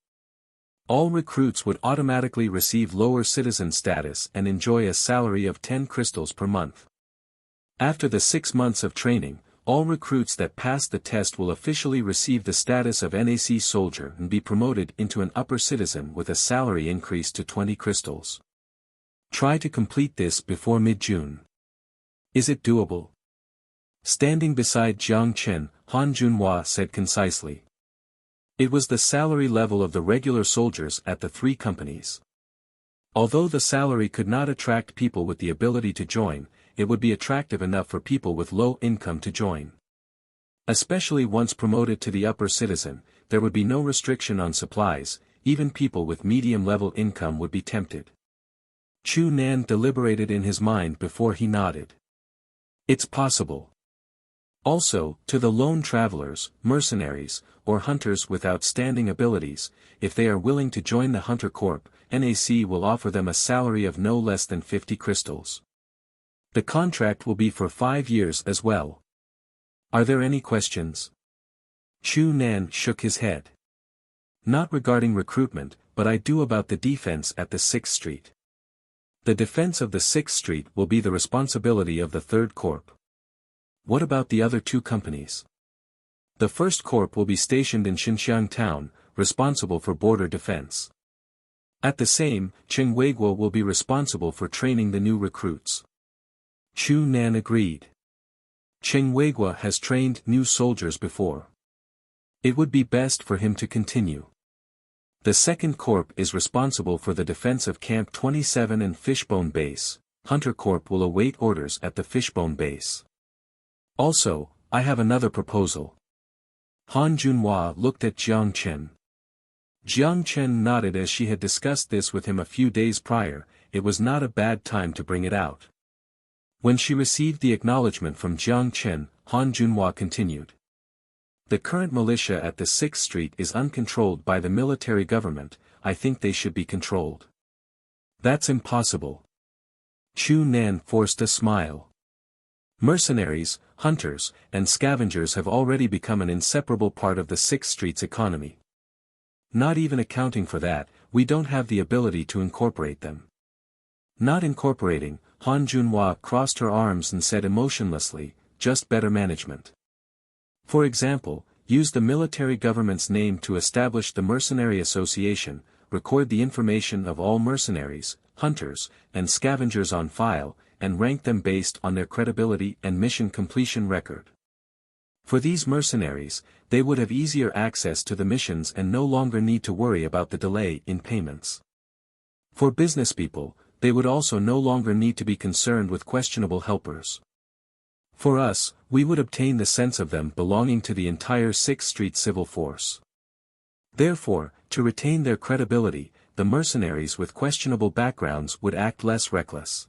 All recruits would automatically receive lower citizen status and enjoy a salary of 10 crystals per month. After the 6 months of training, all recruits that pass the test will officially receive the status of NAC soldier and be promoted into an upper citizen with a salary increase to 20 crystals. Try to complete this before mid-June. Is it doable? Standing beside Jiang Chen, Han Junhua said concisely. It was the salary level of the regular soldiers at the 3 companies. Although the salary could not attract people with the ability to join, it would be attractive enough for people with low income to join. Especially once promoted to the upper citizen, there would be no restriction on supplies, even people with medium-level income would be tempted. Chu Nan deliberated in his mind before he nodded. It's possible. Also, to the lone travelers, mercenaries, or hunters with outstanding abilities, if they are willing to join the Hunter Corp, NAC will offer them a salary of no less than 50 crystals. The contract will be for 5 years as well. Are there any questions? Chu Nan shook his head. Not regarding recruitment, but I do about the defense at the 6th Street. The defense of the 6th Street will be the responsibility of the 3rd Corp. What about the other 2 companies? The 1st Corp will be stationed in Xinxiang town, responsible for border defense. At the same, Chengweiguo will be responsible for training the new recruits. Chu Nan agreed. Chengweiguo has trained new soldiers before. It would be best for him to continue. The 2nd Corp is responsible for the defense of Camp 27 and Fishbone Base. Hunter Corp will await orders at the Fishbone Base. Also, I have another proposal. Han Junhua looked at Jiang Chen. Jiang Chen nodded as she had discussed this with him a few days prior. It was not a bad time to bring it out. When she received the acknowledgement from Jiang Chen, Han Junhua continued. The current militia at the 6th Street is uncontrolled by the military government. I think they should be controlled. That's impossible. Chu Nan forced a smile. Mercenaries, hunters, and scavengers have already become an inseparable part of the 6th Street's economy. Not even accounting for that, we don't have the ability to incorporate them. Not incorporating, Han Junhua crossed her arms and said emotionlessly, just better management. For example, use the military government's name to establish the Mercenary Association, record the information of all mercenaries, hunters, and scavengers on file, and rank them based on their credibility and mission completion record. For these mercenaries, they would have easier access to the missions and no longer need to worry about the delay in payments. For business people, they would also no longer need to be concerned with questionable helpers. For us, we would obtain the sense of them belonging to the entire 6th Street civil force. Therefore, to retain their credibility, the mercenaries with questionable backgrounds would act less reckless.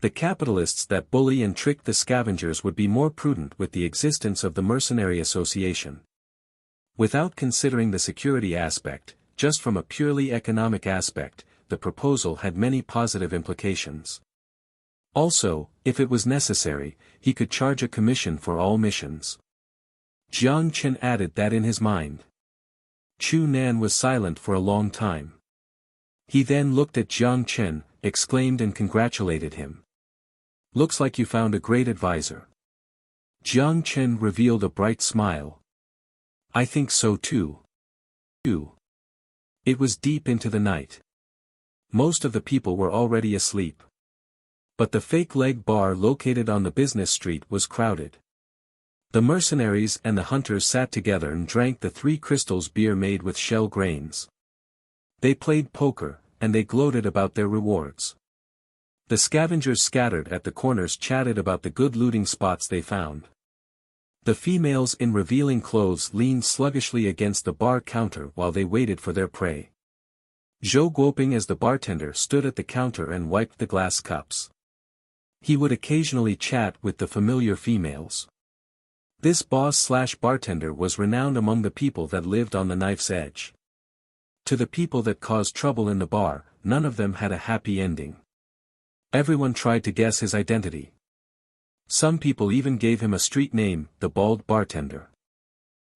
The capitalists that bully and trick the scavengers would be more prudent with the existence of the Mercenary Association. Without considering the security aspect, just from a purely economic aspect, the proposal had many positive implications. Also, if it was necessary, he could charge a commission for all missions. Jiang Chen added that in his mind. Chu Nan was silent for a long time. He then looked at Jiang Chen, exclaimed and congratulated him. Looks like you found a great advisor. Jiang Chen revealed a bright smile. I think so too. It was deep into the night. Most of the people were already asleep. But the fake leg bar located on the business street was crowded. The mercenaries and the hunters sat together and drank the 3 crystals beer made with shell grains. They played poker, and they gloated about their rewards. The scavengers scattered at the corners chatted about the good looting spots they found. The females in revealing clothes leaned sluggishly against the bar counter while they waited for their prey. Zhou Guoping as the bartender stood at the counter and wiped the glass cups. He would occasionally chat with the familiar females. This boss/bartender was renowned among the people that lived on the knife's edge. To the people that caused trouble in the bar, none of them had a happy ending. Everyone tried to guess his identity. Some people even gave him a street name, the Bald Bartender.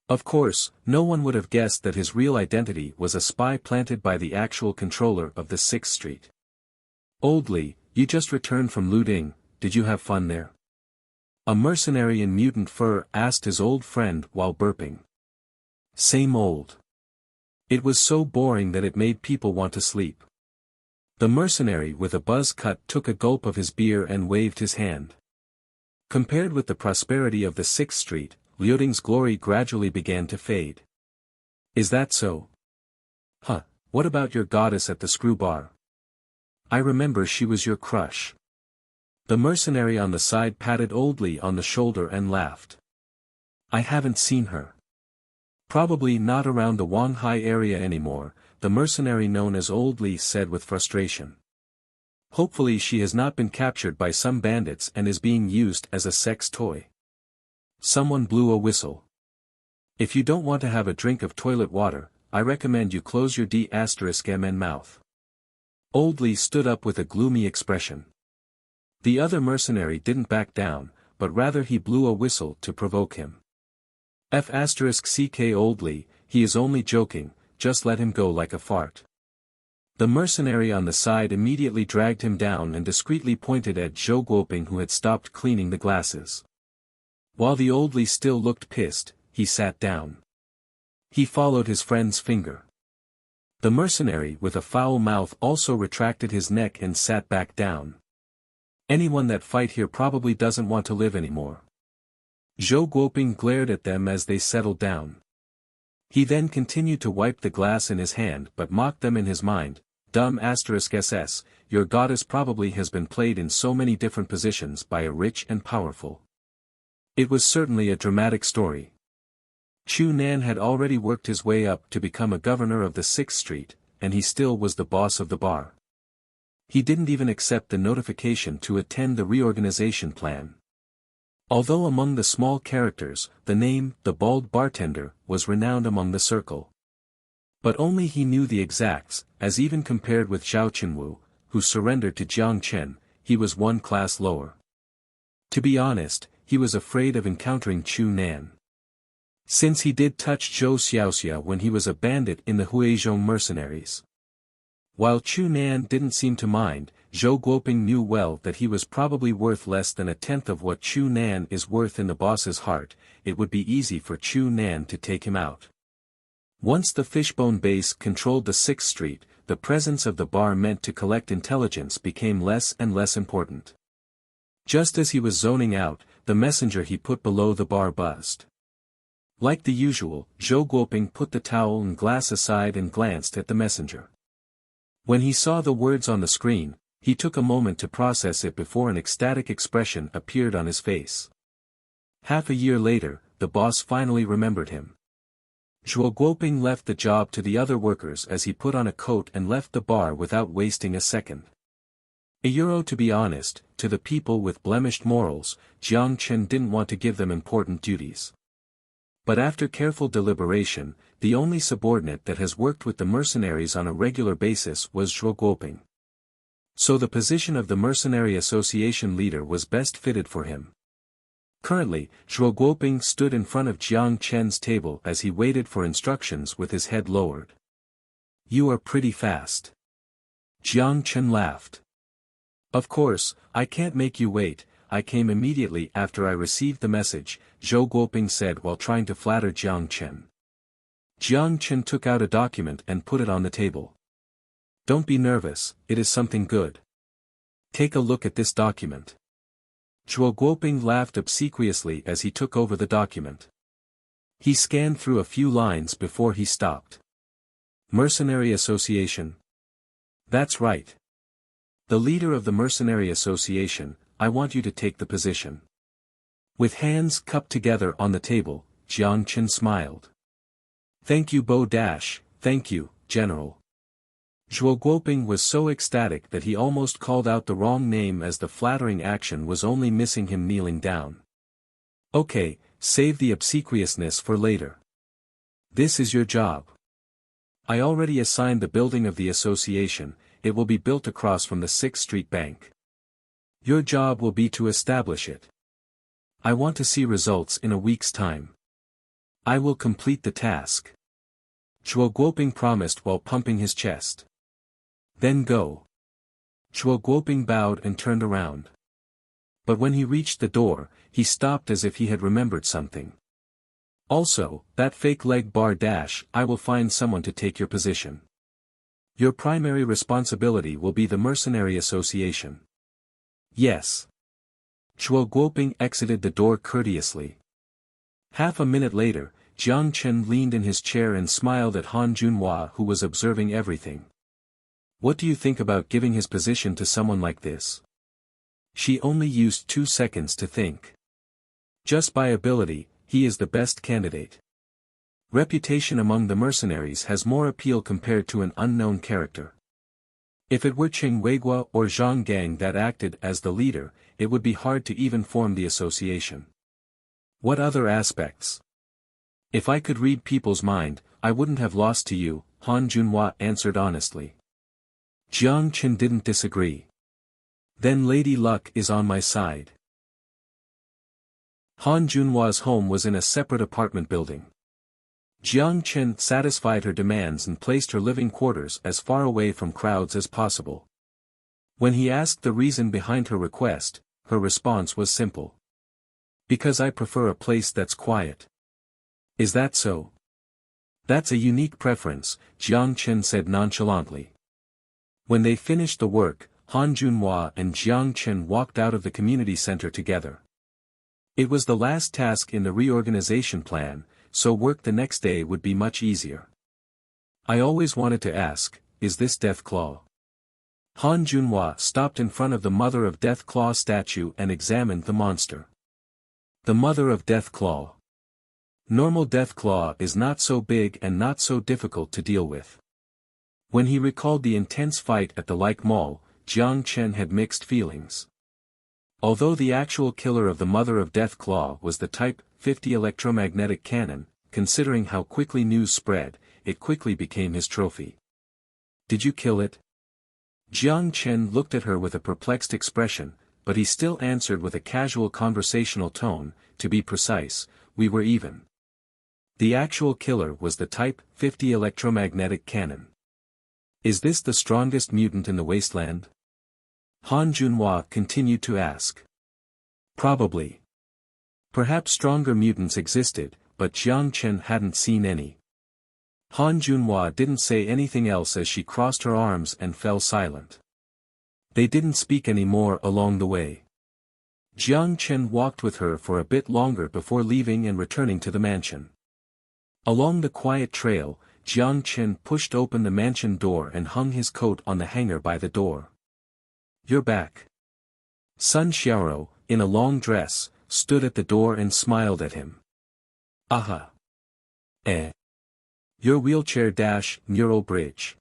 Of course, no one would have guessed that his real identity was a spy planted by the actual controller of the 6th Street. "Old Li, you just returned from looting, did you have fun there?" A mercenary in mutant fur asked his old friend while burping. "Same old. It was so boring that it made people want to sleep." The mercenary with a buzz cut took a gulp of his beer and waved his hand. Compared with the prosperity of the 6th Street, Liuting's glory gradually began to fade. "Is that so? Huh, what about your goddess at the screw bar? I remember she was your crush." The mercenary on the side patted Old Li on the shoulder and laughed. "I haven't seen her. Probably not around the Wanhai area anymore," the mercenary known as Old Li said with frustration. "Hopefully she has not been captured by some bandits and is being used as a sex toy." Someone blew a whistle. "If you don't want to have a drink of toilet water, I recommend you close your D***MN mouth." Old Li stood up with a gloomy expression. The other mercenary didn't back down, but rather he blew a whistle to provoke him. "F***ck Old Li, he is only joking, just let him go like a fart." The mercenary on the side immediately dragged him down and discreetly pointed at Zhou Guoping who had stopped cleaning the glasses. While the Old Li still looked pissed, he sat down. He followed his friend's finger. The mercenary with a foul mouth also retracted his neck and sat back down. "Anyone that fight here probably doesn't want to live anymore." Zhou Guoping glared at them as they settled down. He then continued to wipe the glass in his hand but mocked them in his mind. "Dumb **SS, your goddess probably has been played in so many different positions by a rich and powerful." It was certainly a dramatic story. Chu Nan had already worked his way up to become a governor of the 6th Street, and he still was the boss of the bar. He didn't even accept the notification to attend the reorganization plan. Although among the small characters, the name, the Bald Bartender, was renowned among the circle. But only he knew the exacts, as even compared with Zhao Qinwu, who surrendered to Jiang Chen, he was one class lower. To be honest, he was afraid of encountering Chu Nan. Since he did touch Zhou Xiaoxia when he was a bandit in the Huizhong mercenaries. While Chu Nan didn't seem to mind, Zhou Guoping knew well that he was probably worth less than a tenth of what Chu Nan is worth in the boss's heart. It would be easy for Chu Nan to take him out. Once the Fishbone base controlled the 6th Street, the presence of the bar meant to collect intelligence became less and less important. Just as he was zoning out, the messenger he put below the bar buzzed. Like the usual, Zhou Guoping put the towel and glass aside and glanced at the messenger. When he saw the words on the screen, he took a moment to process it before an ecstatic expression appeared on his face. Half a year later, the boss finally remembered him. Zhou Guoping left the job to the other workers as he put on a coat and left the bar without wasting a second. To be honest, to the people with blemished morals, Jiang Chen didn't want to give them important duties. But after careful deliberation, the only subordinate that has worked with the mercenaries on a regular basis was Zhou Guoping. So the position of the Mercenary Association leader was best fitted for him. Currently, Zhou Guoping stood in front of Jiang Chen's table as he waited for instructions with his head lowered. "You are pretty fast." Jiang Chen laughed. "Of course, I can't make you wait, I came immediately after I received the message," Zhou Guoping said while trying to flatter Jiang Chen. Jiang Chen took out a document and put it on the table. "Don't be nervous, it is something good." Take a look at this document. Zhuo Guoping laughed obsequiously as he took over the document. He scanned through a few lines before he stopped. Mercenary Association. That's right. The leader of the Mercenary Association, I want you to take the position. With hands cupped together on the table, Jiang Chen smiled. Thank you thank you, General. Zhuo Guoping was so ecstatic that he almost called out the wrong name as the flattering action was only missing him kneeling down. Okay, save the obsequiousness for later. This is your job. I already assigned the building of the association, it will be built across from the 6th Street Bank. Your job will be to establish it. I want to see results in a week's time. I will complete the task. Zhuo Guoping promised while pumping his chest. Then go. Zhuo Guoping bowed and turned around. But when he reached the door, he stopped as if he had remembered something. Also, that fake leg bar dash, I will find someone to take your position. Your primary responsibility will be the Mercenary Association. Yes. Zhuo Guoping exited the door courteously. Half a minute later, Jiang Chen leaned in his chair and smiled at Han Junhua, who was observing everything. What do you think about giving his position to someone like this? She only used 2 seconds to think. Just by ability, he is the best candidate. Reputation among the mercenaries has more appeal compared to an unknown character. If it were Qing Weiguo or Zhang Gang that acted as the leader, it would be hard to even form the association. What other aspects? If I could read people's mind, I wouldn't have lost to you, Han Junhua answered honestly. Jiang Chen didn't disagree. Then Lady Luck is on my side. Han Junhua's home was in a separate apartment building. Jiang Chen satisfied her demands and placed her living quarters as far away from crowds as possible. When he asked the reason behind her request, her response was simple. Because I prefer a place that's quiet. Is that so? That's a unique preference, Jiang Chen said nonchalantly. When they finished the work, Han Junhua and Jiang Chen walked out of the community center together. It was the last task in the reorganization plan, so work the next day would be much easier. I always wanted to ask, is this Deathclaw? Han Junhua stopped in front of the Mother of Deathclaw statue and examined the monster. The Mother of Deathclaw. Normal Deathclaw is not so big and not so difficult to deal with. When he recalled the intense fight at the Like Mall, Jiang Chen had mixed feelings. Although the actual killer of the Mother of Deathclaw was the Type 50 electromagnetic cannon, considering how quickly news spread, it quickly became his trophy. Did you kill it? Jiang Chen looked at her with a perplexed expression, but he still answered with a casual conversational tone, to be precise, we were even. The actual killer was the Type 50 electromagnetic cannon. Is this the strongest mutant in the wasteland? Han Junhua continued to ask. Probably. Perhaps stronger mutants existed, but Jiang Chen hadn't seen any. Han Junhua didn't say anything else as she crossed her arms and fell silent. They didn't speak any more along the way. Jiang Chen walked with her for a bit longer before leaving and returning to the mansion. Along the quiet trail, Jiang Chen pushed open the mansion door and hung his coat on the hanger by the door. You're back. Sun Xiaoro, in a long dress, stood at the door and smiled at him. Aha. Your wheelchair-mural bridge.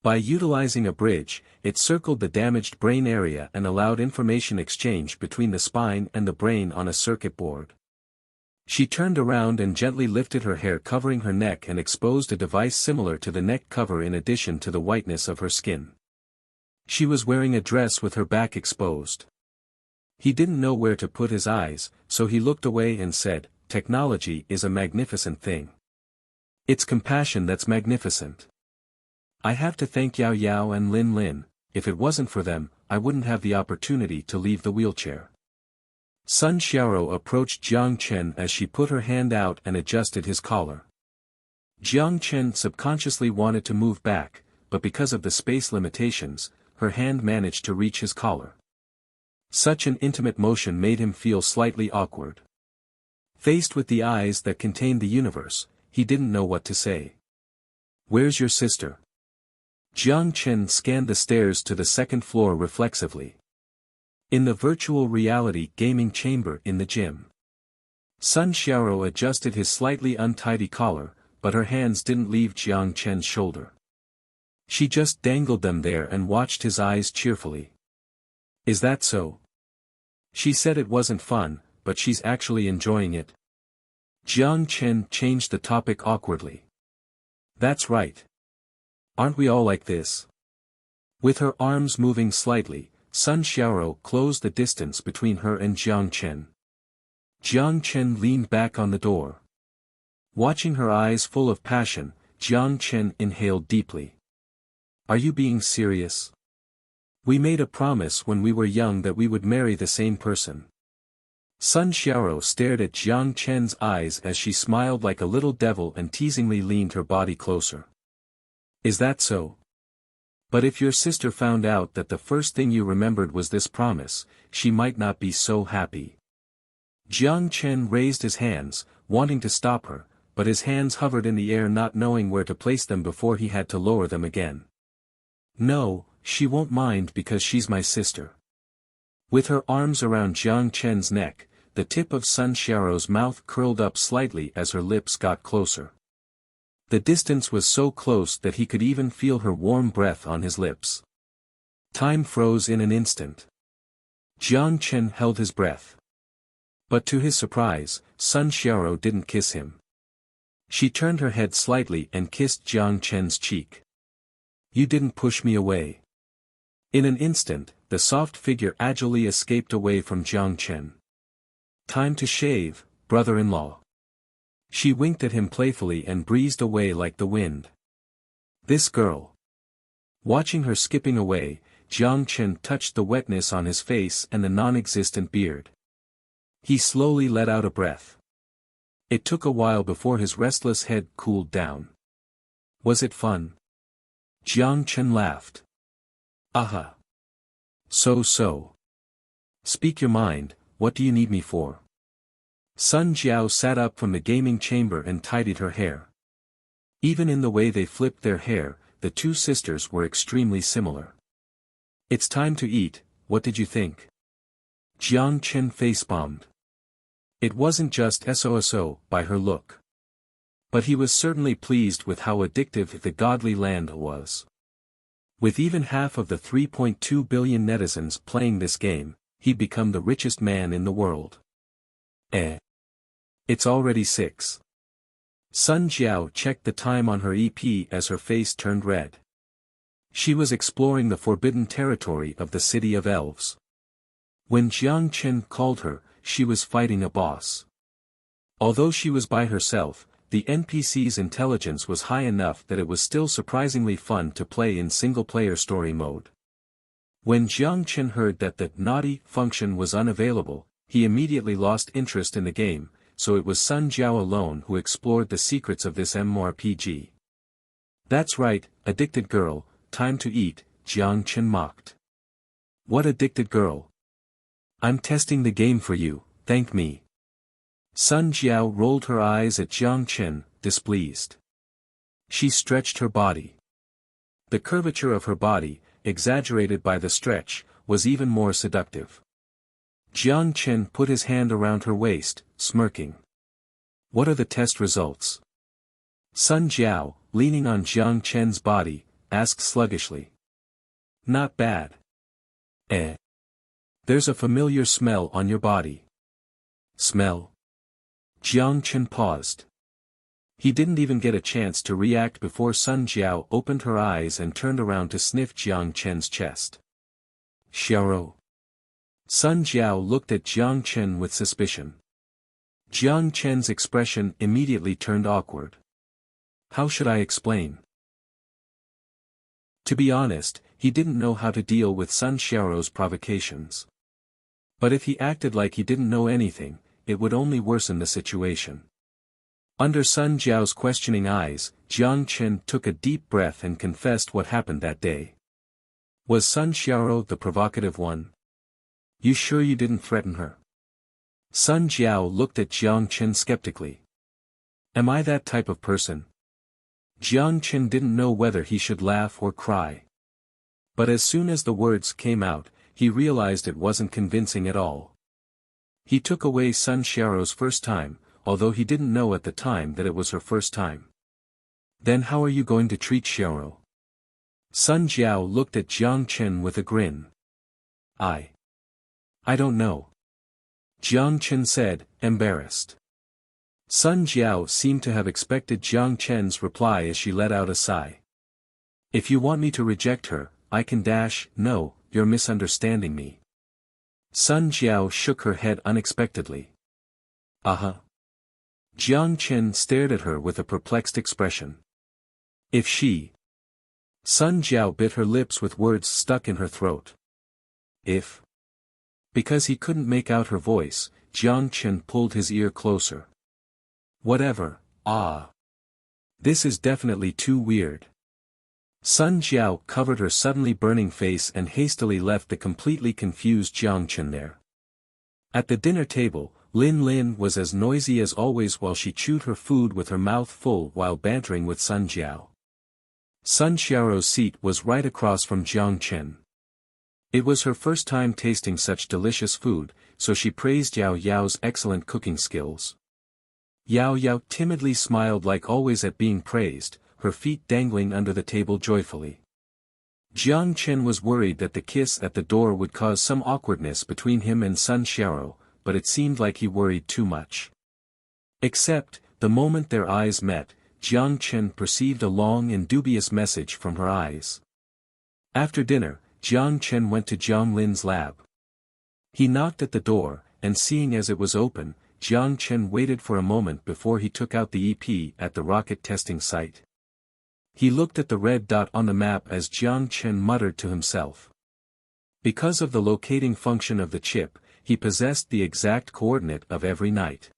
By utilizing a bridge, it circled the damaged brain area and allowed information exchange between the spine and the brain on a circuit board. She turned around and gently lifted her hair covering her neck and exposed a device similar to the neck cover in addition to the whiteness of her skin. She was wearing a dress with her back exposed. He didn't know where to put his eyes, so he looked away and said, "Technology is a magnificent thing. It's compassion that's magnificent. I have to thank Yao Yao and Lin Lin, if it wasn't for them, I wouldn't have the opportunity to leave the wheelchair." Sun Xiaoro approached Jiang Chen as she put her hand out and adjusted his collar. Jiang Chen subconsciously wanted to move back, but because of the space limitations, her hand managed to reach his collar. Such an intimate motion made him feel slightly awkward. Faced with the eyes that contained the universe, he didn't know what to say. "Where's your sister?" Jiang Chen scanned the stairs to the second floor reflexively. In the virtual reality gaming chamber in the gym. Sun Xiaoro adjusted his slightly untidy collar, but her hands didn't leave Jiang Chen's shoulder. She just dangled them there and watched his eyes cheerfully. "Is that so?" She said it wasn't fun, but she's actually enjoying it. Jiang Chen changed the topic awkwardly. "That's right. Aren't we all like this?" With her arms moving slightly, Sun Xiaoro closed the distance between her and Jiang Chen. Jiang Chen leaned back on the door. Watching her eyes full of passion, Jiang Chen inhaled deeply. "Are you being serious? We made a promise when we were young that we would marry the same person." Sun Xiaoro stared at Jiang Chen's eyes as she smiled like a little devil and teasingly leaned her body closer. "Is that so? But if your sister found out that the first thing you remembered was this promise, she might not be so happy." Jiang Chen raised his hands, wanting to stop her, but his hands hovered in the air not knowing where to place them before he had to lower them again. "No, she won't mind because she's my sister." With her arms around Jiang Chen's neck, the tip of Sun Xiaoro's mouth curled up slightly as her lips got closer. The distance was so close that he could even feel her warm breath on his lips. Time froze in an instant. Jiang Chen held his breath. But to his surprise, Sun Xiaoro didn't kiss him. She turned her head slightly and kissed Jiang Chen's cheek. "You didn't push me away." In an instant, the soft figure agilely escaped away from Jiang Chen. "Time to shave, brother-in-law." She winked at him playfully and breezed away like the wind. "This girl." Watching her skipping away, Jiang Chen touched the wetness on his face and the non-existent beard. He slowly let out a breath. It took a while before his restless head cooled down. "Was it fun?" Jiang Chen laughed. "Aha. So. Speak your mind, what do you need me for?" Sun Jiao sat up from the gaming chamber and tidied her hair. Even in the way they flipped their hair, the two sisters were extremely similar. "It's time to eat, what did you think?" Jiang Chen facepalmed. It wasn't just so by her look. But he was certainly pleased with how addictive the godly land was. With even half of the 3.2 billion netizens playing this game, he'd become the richest man in the world. It's already 6. Sun Jiao checked the time on her EP as her face turned red. She was exploring the forbidden territory of the City of Elves. When Jiang Chen called her, she was fighting a boss. Although she was by herself, the NPC's intelligence was high enough that it was still surprisingly fun to play in single-player story mode. When Jiang Chen heard that the naughty function was unavailable, he immediately lost interest in the game, so it was Sun Jiao alone who explored the secrets of this MMORPG. "That's right, addicted girl, time to eat," Jiang Chen mocked. "What addicted girl? I'm testing the game for you, thank me." Sun Jiao rolled her eyes at Jiang Chen, displeased. She stretched her body. The curvature of her body, exaggerated by the stretch, was even more seductive. Jiang Chen put his hand around her waist, smirking. "What are the test results?" Sun Jiao, leaning on Jiang Chen's body, asked sluggishly. "Not bad." There's a familiar smell on your body." "Smell?" Jiang Chen paused. He didn't even get a chance to react before Sun Jiao opened her eyes and turned around to sniff Jiang Chen's chest. "Xiaoro." Sun Jiao looked at Jiang Chen with suspicion. Jiang Chen's expression immediately turned awkward. How should I explain? To be honest, he didn't know how to deal with Sun Xiaoro's provocations. But if he acted like he didn't know anything, it would only worsen the situation. Under Sun Jiao's questioning eyes, Jiang Chen took a deep breath and confessed what happened that day. Was Sun Xiao the provocative one? You sure you didn't threaten her? Sun Jiao looked at Jiang Chen skeptically. Am I that type of person? Jiang Chen didn't know whether he should laugh or cry. But as soon as the words came out, he realized it wasn't convincing at all. He took away Sun Xiao's first time, although he didn't know at the time that it was her first time. Then how are you going to treat Xiao? Sun Jiao looked at Jiang Chen with a grin. I don't know. Jiang Chen said, embarrassed. Sun Jiao seemed to have expected Jiang Chen's reply as she let out a sigh. If you want me to reject her, I can no, you're misunderstanding me. Sun Jiao shook her head unexpectedly. Jiang Chen stared at her with a perplexed expression. If she... Sun Jiao bit her lips with words stuck in her throat. If... Because he couldn't make out her voice, Jiang Chen pulled his ear closer. Whatever, This is definitely too weird. Sun Jiao covered her suddenly burning face and hastily left the completely confused Jiang Chen there. At the dinner table, Lin Lin was as noisy as always while she chewed her food with her mouth full while bantering with Sun Jiao. Sun Xiao's seat was right across from Jiang Chen. It was her first time tasting such delicious food, so she praised Yao Yao's excellent cooking skills. Yao Yao timidly smiled like always at being praised, her feet dangling under the table joyfully. Jiang Chen was worried that the kiss at the door would cause some awkwardness between him and Sun Xiao, but it seemed like he worried too much. Except, the moment their eyes met, Jiang Chen perceived a long and dubious message from her eyes. After dinner, Jiang Chen went to Jiang Lin's lab. He knocked at the door, and seeing as it was open, Jiang Chen waited for a moment before he took out the EP at the rocket testing site. He looked at the red dot on the map as Jiang Chen muttered to himself. Because of the locating function of the chip, he possessed the exact coordinate of every night.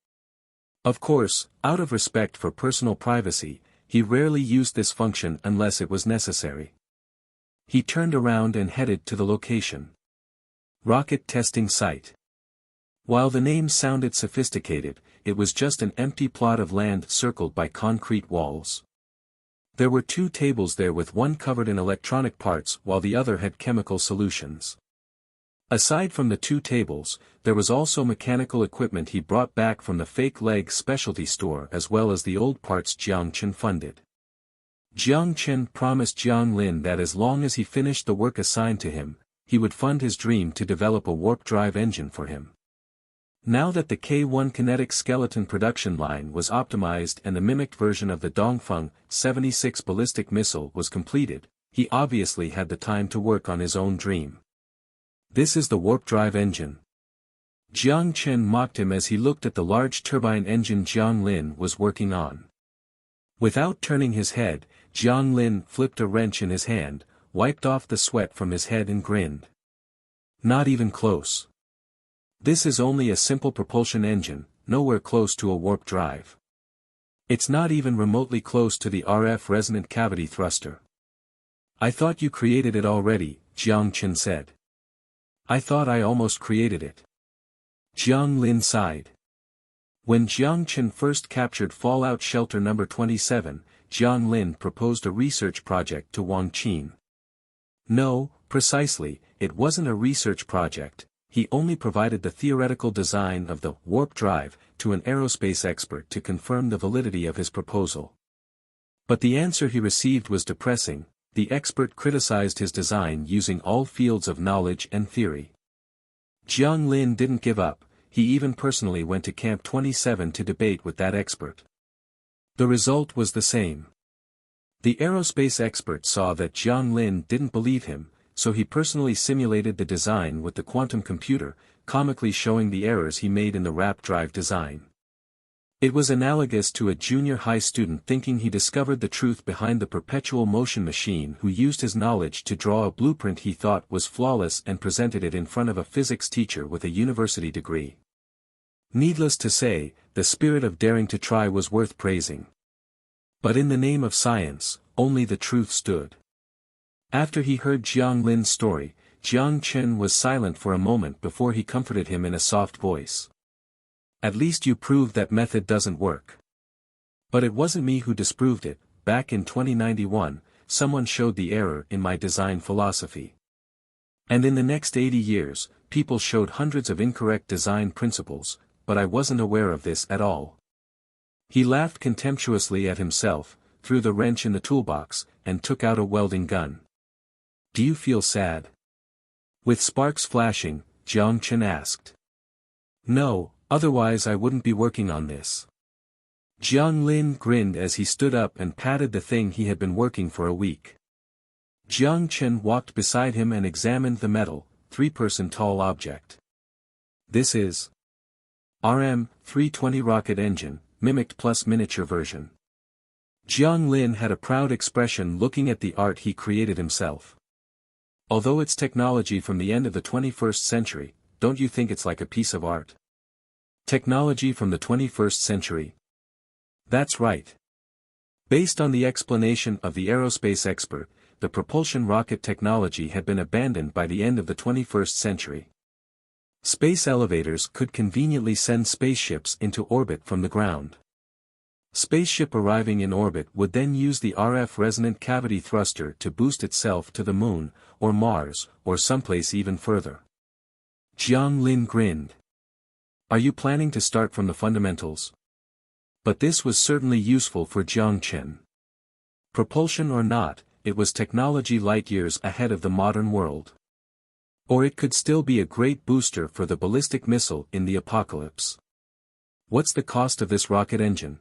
Of course, out of respect for personal privacy, he rarely used this function unless it was necessary. He turned around and headed to the location. Rocket testing site. While the name sounded sophisticated, it was just an empty plot of land circled by concrete walls. There were 2 tables there with one covered in electronic parts while the other had chemical solutions. Aside from the 2 tables, there was also mechanical equipment he brought back from the fake leg specialty store as well as the old parts Jiang Chen funded. Jiang Chen promised Jiang Lin that as long as he finished the work assigned to him, he would fund his dream to develop a warp drive engine for him. Now that the K1 kinetic skeleton production line was optimized and the mimicked version of the Dongfeng 76 ballistic missile was completed, he obviously had the time to work on his own dream. This is the warp drive engine. Jiang Chen mocked him as he looked at the large turbine engine Jiang Lin was working on. Without turning his head, Jiang Lin flipped a wrench in his hand, wiped off the sweat from his head and grinned. Not even close. This is only a simple propulsion engine, nowhere close to a warp drive. It's not even remotely close to the RF resonant cavity thruster. I thought you created it already, Jiang Chen said. I thought I almost created it. Jiang Lin sighed. When Jiang Chen first captured Fallout Shelter No. 27, Jiang Lin proposed a research project to Wang Qin. No, precisely, it wasn't a research project, he only provided the theoretical design of the warp drive to an aerospace expert to confirm the validity of his proposal. But the answer he received was depressing. The expert criticized his design using all fields of knowledge and theory. Jiang Lin didn't give up, he even personally went to Camp 27 to debate with that expert. The result was the same. The aerospace expert saw that Jiang Lin didn't believe him, so he personally simulated the design with the quantum computer, comically showing the errors he made in the warp drive design. It was analogous to a junior high student thinking he discovered the truth behind the perpetual motion machine who used his knowledge to draw a blueprint he thought was flawless and presented it in front of a physics teacher with a university degree. Needless to say, the spirit of daring to try was worth praising. But in the name of science, only the truth stood. After he heard Jiang Lin's story, Jiang Chen was silent for a moment before he comforted him in a soft voice. At least you proved that method doesn't work. But it wasn't me who disproved it. Back in 2091, someone showed the error in my design philosophy. And in the next 80 years, people showed hundreds of incorrect design principles, but I wasn't aware of this at all. He laughed contemptuously at himself, threw the wrench in the toolbox, and took out a welding gun. Do you feel sad? With sparks flashing, Jiang Chen asked. No, otherwise I wouldn't be working on this. Jiang Lin grinned as he stood up and patted the thing he had been working for a week. Jiang Chen walked beside him and examined the metal, 3-person tall object. This is RM-320 rocket engine, mimicked plus miniature version. Jiang Lin had a proud expression looking at the art he created himself. Although it's technology from the end of the 21st century, don't you think it's like a piece of art? Technology from the 21st century. That's right. Based on the explanation of the aerospace expert, the propulsion rocket technology had been abandoned by the end of the 21st century. Space elevators could conveniently send spaceships into orbit from the ground. Spaceship arriving in orbit would then use the RF resonant cavity thruster to boost itself to the Moon, or Mars, or someplace even further. Jiang Lin grinned. Are you planning to start from the fundamentals? But this was certainly useful for Jiang Chen. Propulsion or not, it was technology light years ahead of the modern world. Or it could still be a great booster for the ballistic missile in the apocalypse. What's the cost of this rocket engine?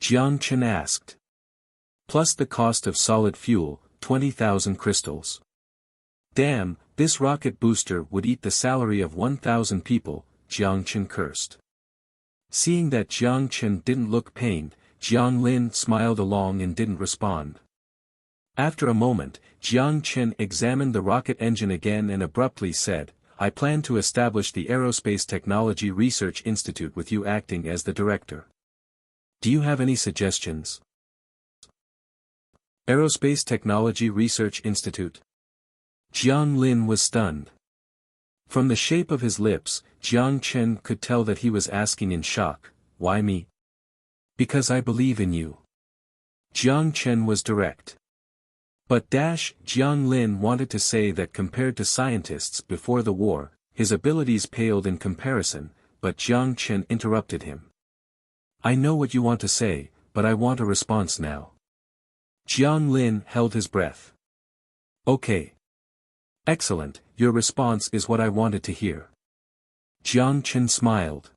Jiang Chen asked. Plus the cost of solid fuel, 20,000 crystals. Damn, this rocket booster would eat the salary of 1,000 people, Jiang Chen cursed. Seeing that Jiang Chen didn't look pained, Jiang Lin smiled along and didn't respond. After a moment, Jiang Chen examined the rocket engine again and abruptly said, I plan to establish the Aerospace Technology Research Institute with you acting as the director. Do you have any suggestions? Aerospace Technology Research Institute. Jiang Lin was stunned. From the shape of his lips, Jiang Chen could tell that he was asking in shock, why me? Because I believe in you. Jiang Chen was direct. But Jiang Lin wanted to say that compared to scientists before the war, his abilities paled in comparison, but Jiang Chen interrupted him. I know what you want to say, but I want a response now. Jiang Lin held his breath. Okay. Excellent, your response is what I wanted to hear. Jiang Chen smiled.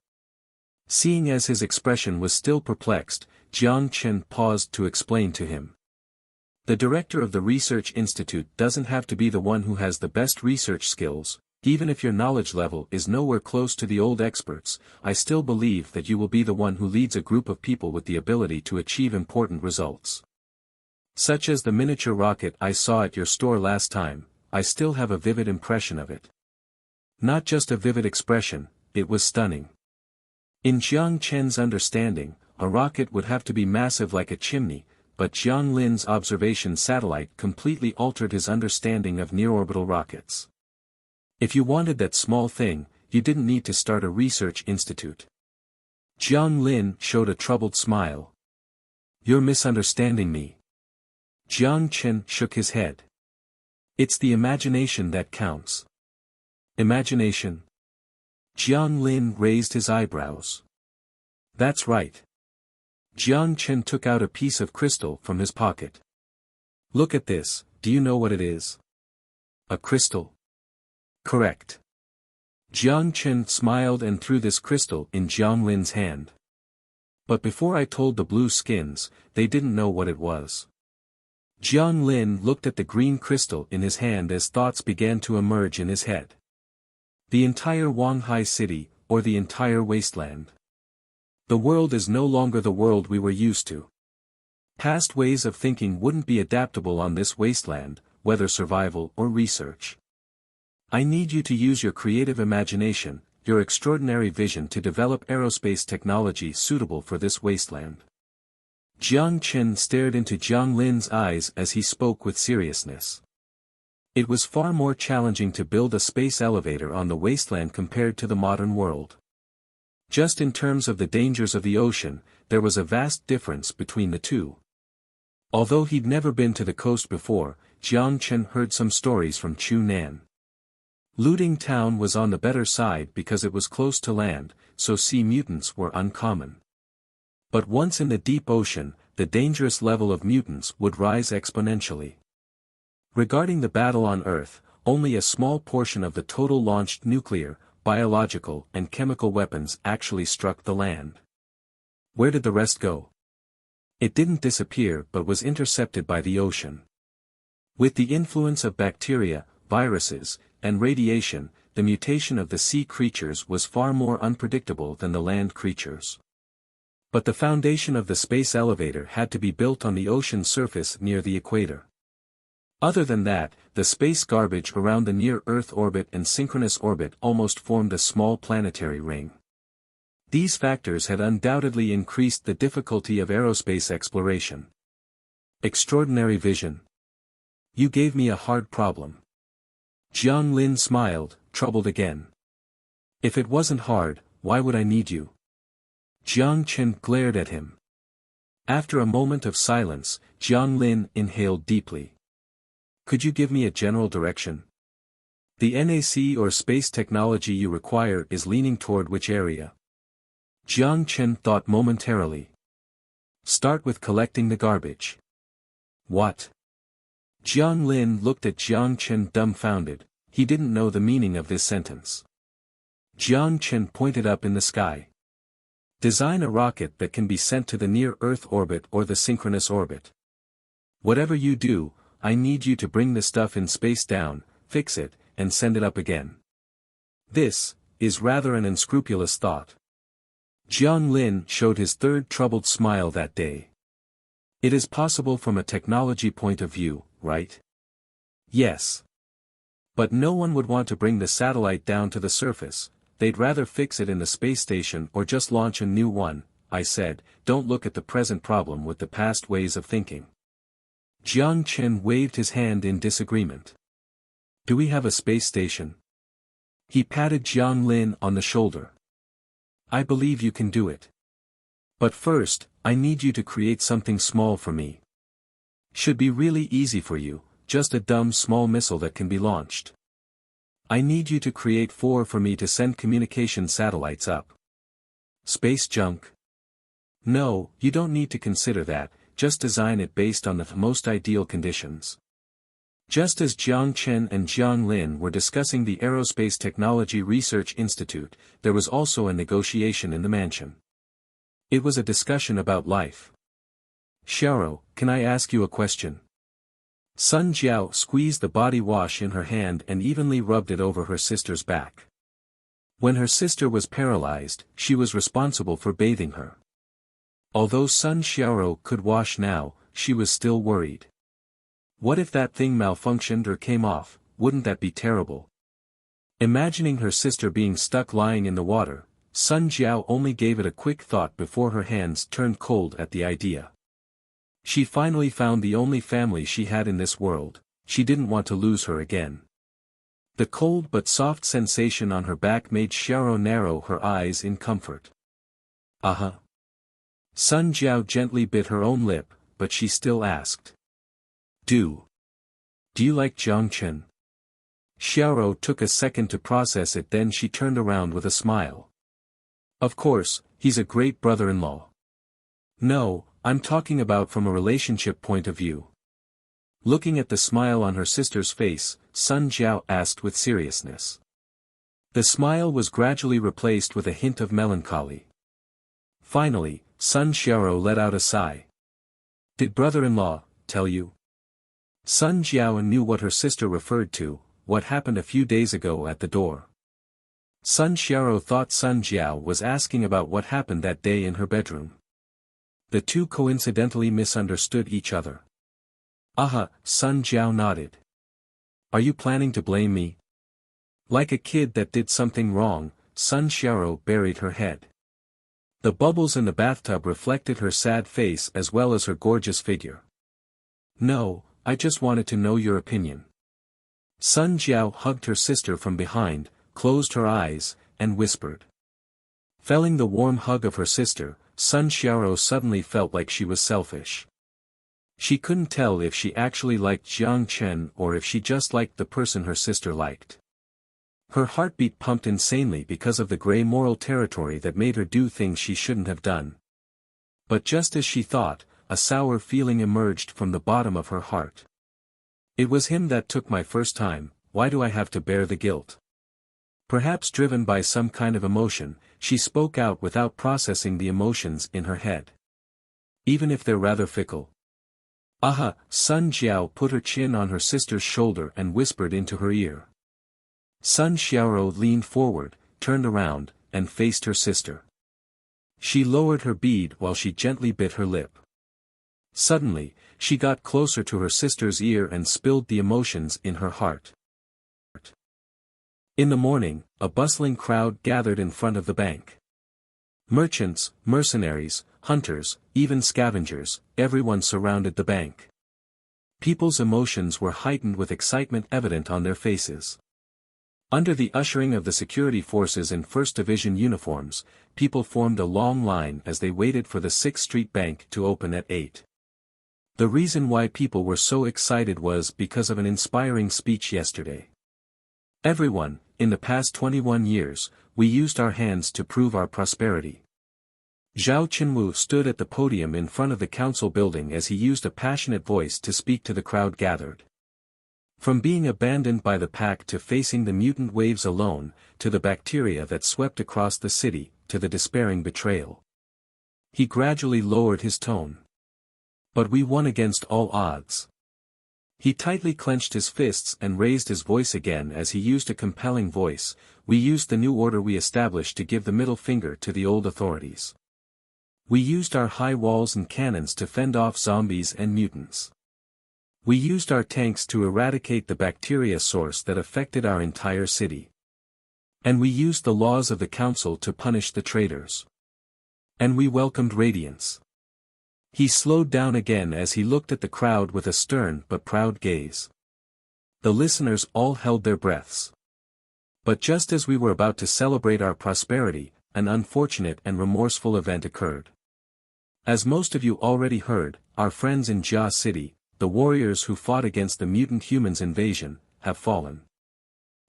Seeing as his expression was still perplexed, Jiang Chen paused to explain to him. The director of the research institute doesn't have to be the one who has the best research skills. Even if your knowledge level is nowhere close to the old experts, I still believe that you will be the one who leads a group of people with the ability to achieve important results. Such as the miniature rocket I saw at your store last time, I still have a vivid impression of it. Not just a vivid expression, it was stunning. In Jiang Chen's understanding, a rocket would have to be massive like a chimney, but Jiang Lin's observation satellite completely altered his understanding of near-orbital rockets. If you wanted that small thing, you didn't need to start a research institute. Jiang Lin showed a troubled smile. You're misunderstanding me. Jiang Chen shook his head. It's the imagination that counts. Imagination? Jiang Lin raised his eyebrows. That's right. Jiang Chen took out a piece of crystal from his pocket. Look at this, do you know what it is? A crystal? Correct. Jiang Chen smiled and threw this crystal in Jiang Lin's hand. But before I told the blue skins, they didn't know what it was. Jiang Lin looked at the green crystal in his hand as thoughts began to emerge in his head. The entire Wanghai city, or the entire wasteland. The world is no longer the world we were used to. Past ways of thinking wouldn't be adaptable on this wasteland, whether survival or research. I need you to use your creative imagination, your extraordinary vision to develop aerospace technology suitable for this wasteland. Jiang Chen stared into Jiang Lin's eyes as he spoke with seriousness. It was far more challenging to build a space elevator on the wasteland compared to the modern world. Just in terms of the dangers of the ocean, there was a vast difference between the two. Although he'd never been to the coast before, Jiang Chen heard some stories from Chu Nan. Looting Town was on the better side because it was close to land, so sea mutants were uncommon. But once in the deep ocean, the dangerous level of mutants would rise exponentially. Regarding the battle on Earth, only a small portion of the total launched nuclear, biological and chemical weapons actually struck the land. Where did the rest go? It didn't disappear but was intercepted by the ocean. With the influence of bacteria, viruses, and radiation, the mutation of the sea creatures was far more unpredictable than the land creatures. But the foundation of the space elevator had to be built on the ocean surface near the equator. Other than that, the space garbage around the near-Earth orbit and synchronous orbit almost formed a small planetary ring. These factors had undoubtedly increased the difficulty of aerospace exploration. Extraordinary vision. You gave me a hard problem. Jiang Lin smiled, troubled again. If it wasn't hard, why would I need you? Jiang Chen glared at him. After a moment of silence, Jiang Lin inhaled deeply. Could you give me a general direction? The NAC or space technology you require is leaning toward which area? Jiang Chen thought momentarily. Start with collecting the garbage. What? Jiang Lin looked at Jiang Chen dumbfounded, he didn't know the meaning of this sentence. Jiang Chen pointed up in the sky. Design a rocket that can be sent to the near-Earth orbit or the synchronous orbit. Whatever you do, I need you to bring the stuff in space down, fix it, and send it up again. This is rather an unscrupulous thought. Jiang Lin showed his third troubled smile that day. It is possible from a technology point of view, right? Yes. But no one would want to bring the satellite down to the surface, they'd rather fix it in the space station or just launch a new one, I said, don't look at the present problem with the past ways of thinking. Jiang Chen waved his hand in disagreement. Do we have a space station? He patted Jiang Lin on the shoulder. I believe you can do it. But first, I need you to create something small for me. Should be really easy for you, just a dumb small missile that can be launched. I need you to create 4 for me to send communication satellites up. Space junk? No, you don't need to consider that, just design it based on the most ideal conditions. Just as Jiang Chen and Jiang Lin were discussing the Aerospace Technology Research Institute, there was also a negotiation in the mansion. It was a discussion about life. Xiao, can I ask you a question? Sun Jiao squeezed the body wash in her hand and evenly rubbed it over her sister's back. When her sister was paralyzed, she was responsible for bathing her. Although Sun Xiao could wash now, she was still worried. What if that thing malfunctioned or came off, wouldn't that be terrible? Imagining her sister being stuck lying in the water, Sun Jiao only gave it a quick thought before her hands turned cold at the idea. She finally found the only family she had in this world, she didn't want to lose her again. The cold but soft sensation on her back made Xiao narrow her eyes in comfort. Sun Jiao gently bit her own lip, but she still asked. Do you like Jiang Chen? Xiao took a second to process it, then she turned around with a smile. Of course, he's a great brother-in-law. No, I'm talking about from a relationship point of view. Looking at the smile on her sister's face, Sun Jiao asked with seriousness. The smile was gradually replaced with a hint of melancholy. Finally, Sun Xiao let out a sigh. Did brother-in-law tell you? Sun Jiao knew what her sister referred to, what happened a few days ago at the door. Sun Xiao thought Sun Jiao was asking about what happened that day in her bedroom. The two coincidentally misunderstood each other. Sun Jiao nodded. Are you planning to blame me? Like a kid that did something wrong, Sun Xiao buried her head. The bubbles in the bathtub reflected her sad face as well as her gorgeous figure. No, I just wanted to know your opinion. Sun Jiao hugged her sister from behind, closed her eyes, and whispered. Feeling the warm hug of her sister, Sun Xiaoro suddenly felt like she was selfish. She couldn't tell if she actually liked Jiang Chen or if she just liked the person her sister liked. Her heartbeat pumped insanely because of the gray moral territory that made her do things she shouldn't have done. But just as she thought, a sour feeling emerged from the bottom of her heart. It was him that took my first time, why do I have to bear the guilt? Perhaps driven by some kind of emotion, she spoke out without processing the emotions in her head. Even if they're rather fickle. Aha! Sun Jiao put her chin on her sister's shoulder and whispered into her ear. Sun Xiaoro leaned forward, turned around, and faced her sister. She lowered her bead while she gently bit her lip. Suddenly, she got closer to her sister's ear and spilled the emotions in her heart. In the morning, a bustling crowd gathered in front of the bank. Merchants, mercenaries, hunters, even scavengers, everyone surrounded the bank. People's emotions were heightened with excitement evident on their faces. Under the ushering of the security forces in 1st Division uniforms, people formed a long line as they waited for the 6th Street Bank to open at 8. The reason why people were so excited was because of an inspiring speech yesterday. Everyone, in the past 21 years, we used our hands to prove our prosperity. Zhao Qinwu stood at the podium in front of the council building as he used a passionate voice to speak to the crowd gathered. From being abandoned by the pack to facing the mutant waves alone, to the bacteria that swept across the city, to the despairing betrayal. He gradually lowered his tone. But we won against all odds. He tightly clenched his fists and raised his voice again as he used a compelling voice. We used the new order we established to give the middle finger to the old authorities. We used our high walls and cannons to fend off zombies and mutants. We used our tanks to eradicate the bacteria source that affected our entire city. And we used the laws of the council to punish the traitors. And we welcomed radiance. He slowed down again as he looked at the crowd with a stern but proud gaze. The listeners all held their breaths. But just as we were about to celebrate our prosperity, an unfortunate and remorseful event occurred. As most of you already heard, our friends in Jia City, the warriors who fought against the mutant humans' invasion, have fallen.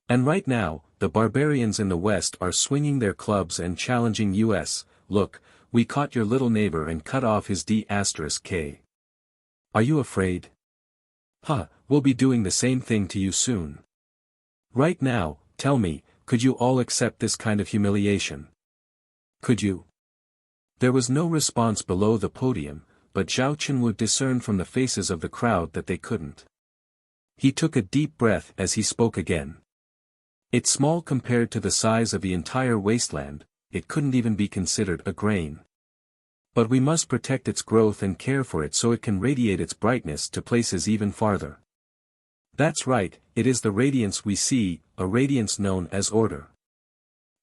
And right now, the barbarians in the West are swinging their clubs and challenging us, look, we caught your little neighbor and cut off his D*K. Are you afraid? We'll be doing the same thing to you soon. Right now, tell me, could you all accept this kind of humiliation? Could you? There was no response below the podium, but Zhao Qinwu discerned from the faces of the crowd that they couldn't. He took a deep breath as he spoke again. It's small compared to the size of the entire wasteland, it couldn't even be considered a grain. But we must protect its growth and care for it so it can radiate its brightness to places even farther. That's right, it is the radiance we see, a radiance known as order.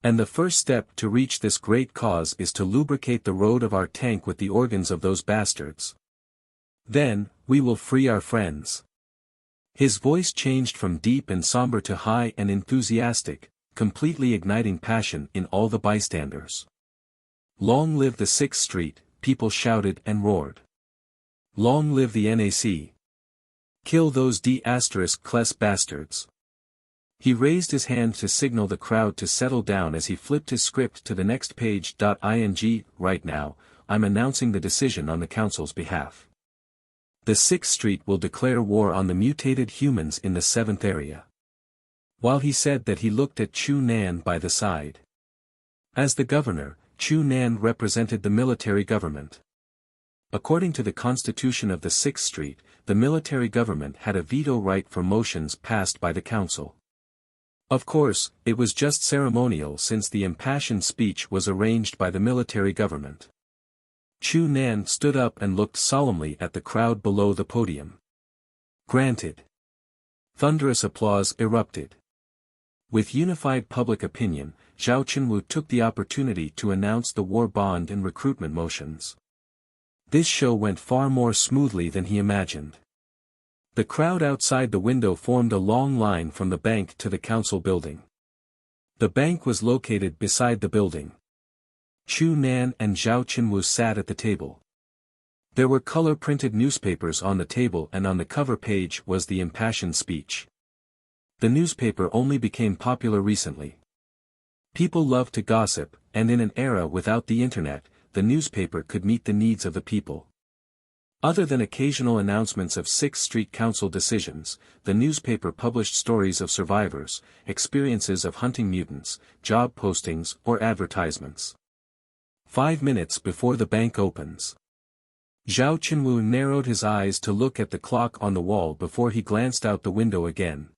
And the first step to reach this great cause is to lubricate the road of our tank with the organs of those bastards. Then, we will free our friends. His voice changed from deep and somber to high and enthusiastic, completely igniting passion in all the bystanders. Long live the 6th Street, people shouted and roared. Long live the NAC. Kill those D*Class bastards. He raised his hand to signal the crowd to settle down as he flipped his script to the next page. Ing, right now, I'm announcing the decision on the council's behalf. The 6th Street will declare war on the mutated humans in the 7th area. While he said that, he looked at Chu Nan by the side. As the governor, Chu Nan represented the military government. According to the constitution of the 6th Street, the military government had a veto right for motions passed by the council. Of course, it was just ceremonial since the impassioned speech was arranged by the military government. Chu Nan stood up and looked solemnly at the crowd below the podium. Granted. Thunderous applause erupted. With unified public opinion, Zhao Qinwu took the opportunity to announce the war bond and recruitment motions. This show went far more smoothly than he imagined. The crowd outside the window formed a long line from the bank to the council building. The bank was located beside the building. Chu Nan and Zhao Qinwu sat at the table. There were color-printed newspapers on the table, and on the cover page was the impassioned speech. The newspaper only became popular recently. People love to gossip, and in an era without the internet, the newspaper could meet the needs of the people. Other than occasional announcements of 6th Street Council decisions, the newspaper published stories of survivors, experiences of hunting mutants, job postings, or advertisements. 5 minutes before the bank opens. Zhao Qinwu narrowed his eyes to look at the clock on the wall before he glanced out the window again.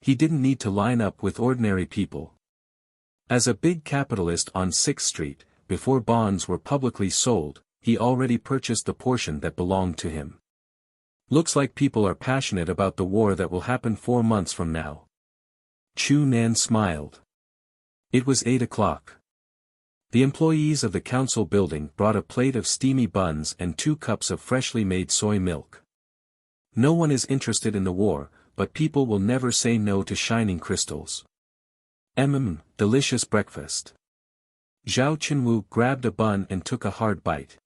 He didn't need to line up with ordinary people. As a big capitalist on 6th Street, before bonds were publicly sold, he already purchased the portion that belonged to him. Looks like people are passionate about the war that will happen 4 months from now. Chu Nan smiled. It was 8 o'clock. The employees of the council building brought a plate of steamy buns and 2 cups of freshly made soy milk. No one is interested in the war, but people will never say no to shining crystals. Delicious breakfast. Zhao Qinwu grabbed a bun and took a hard bite.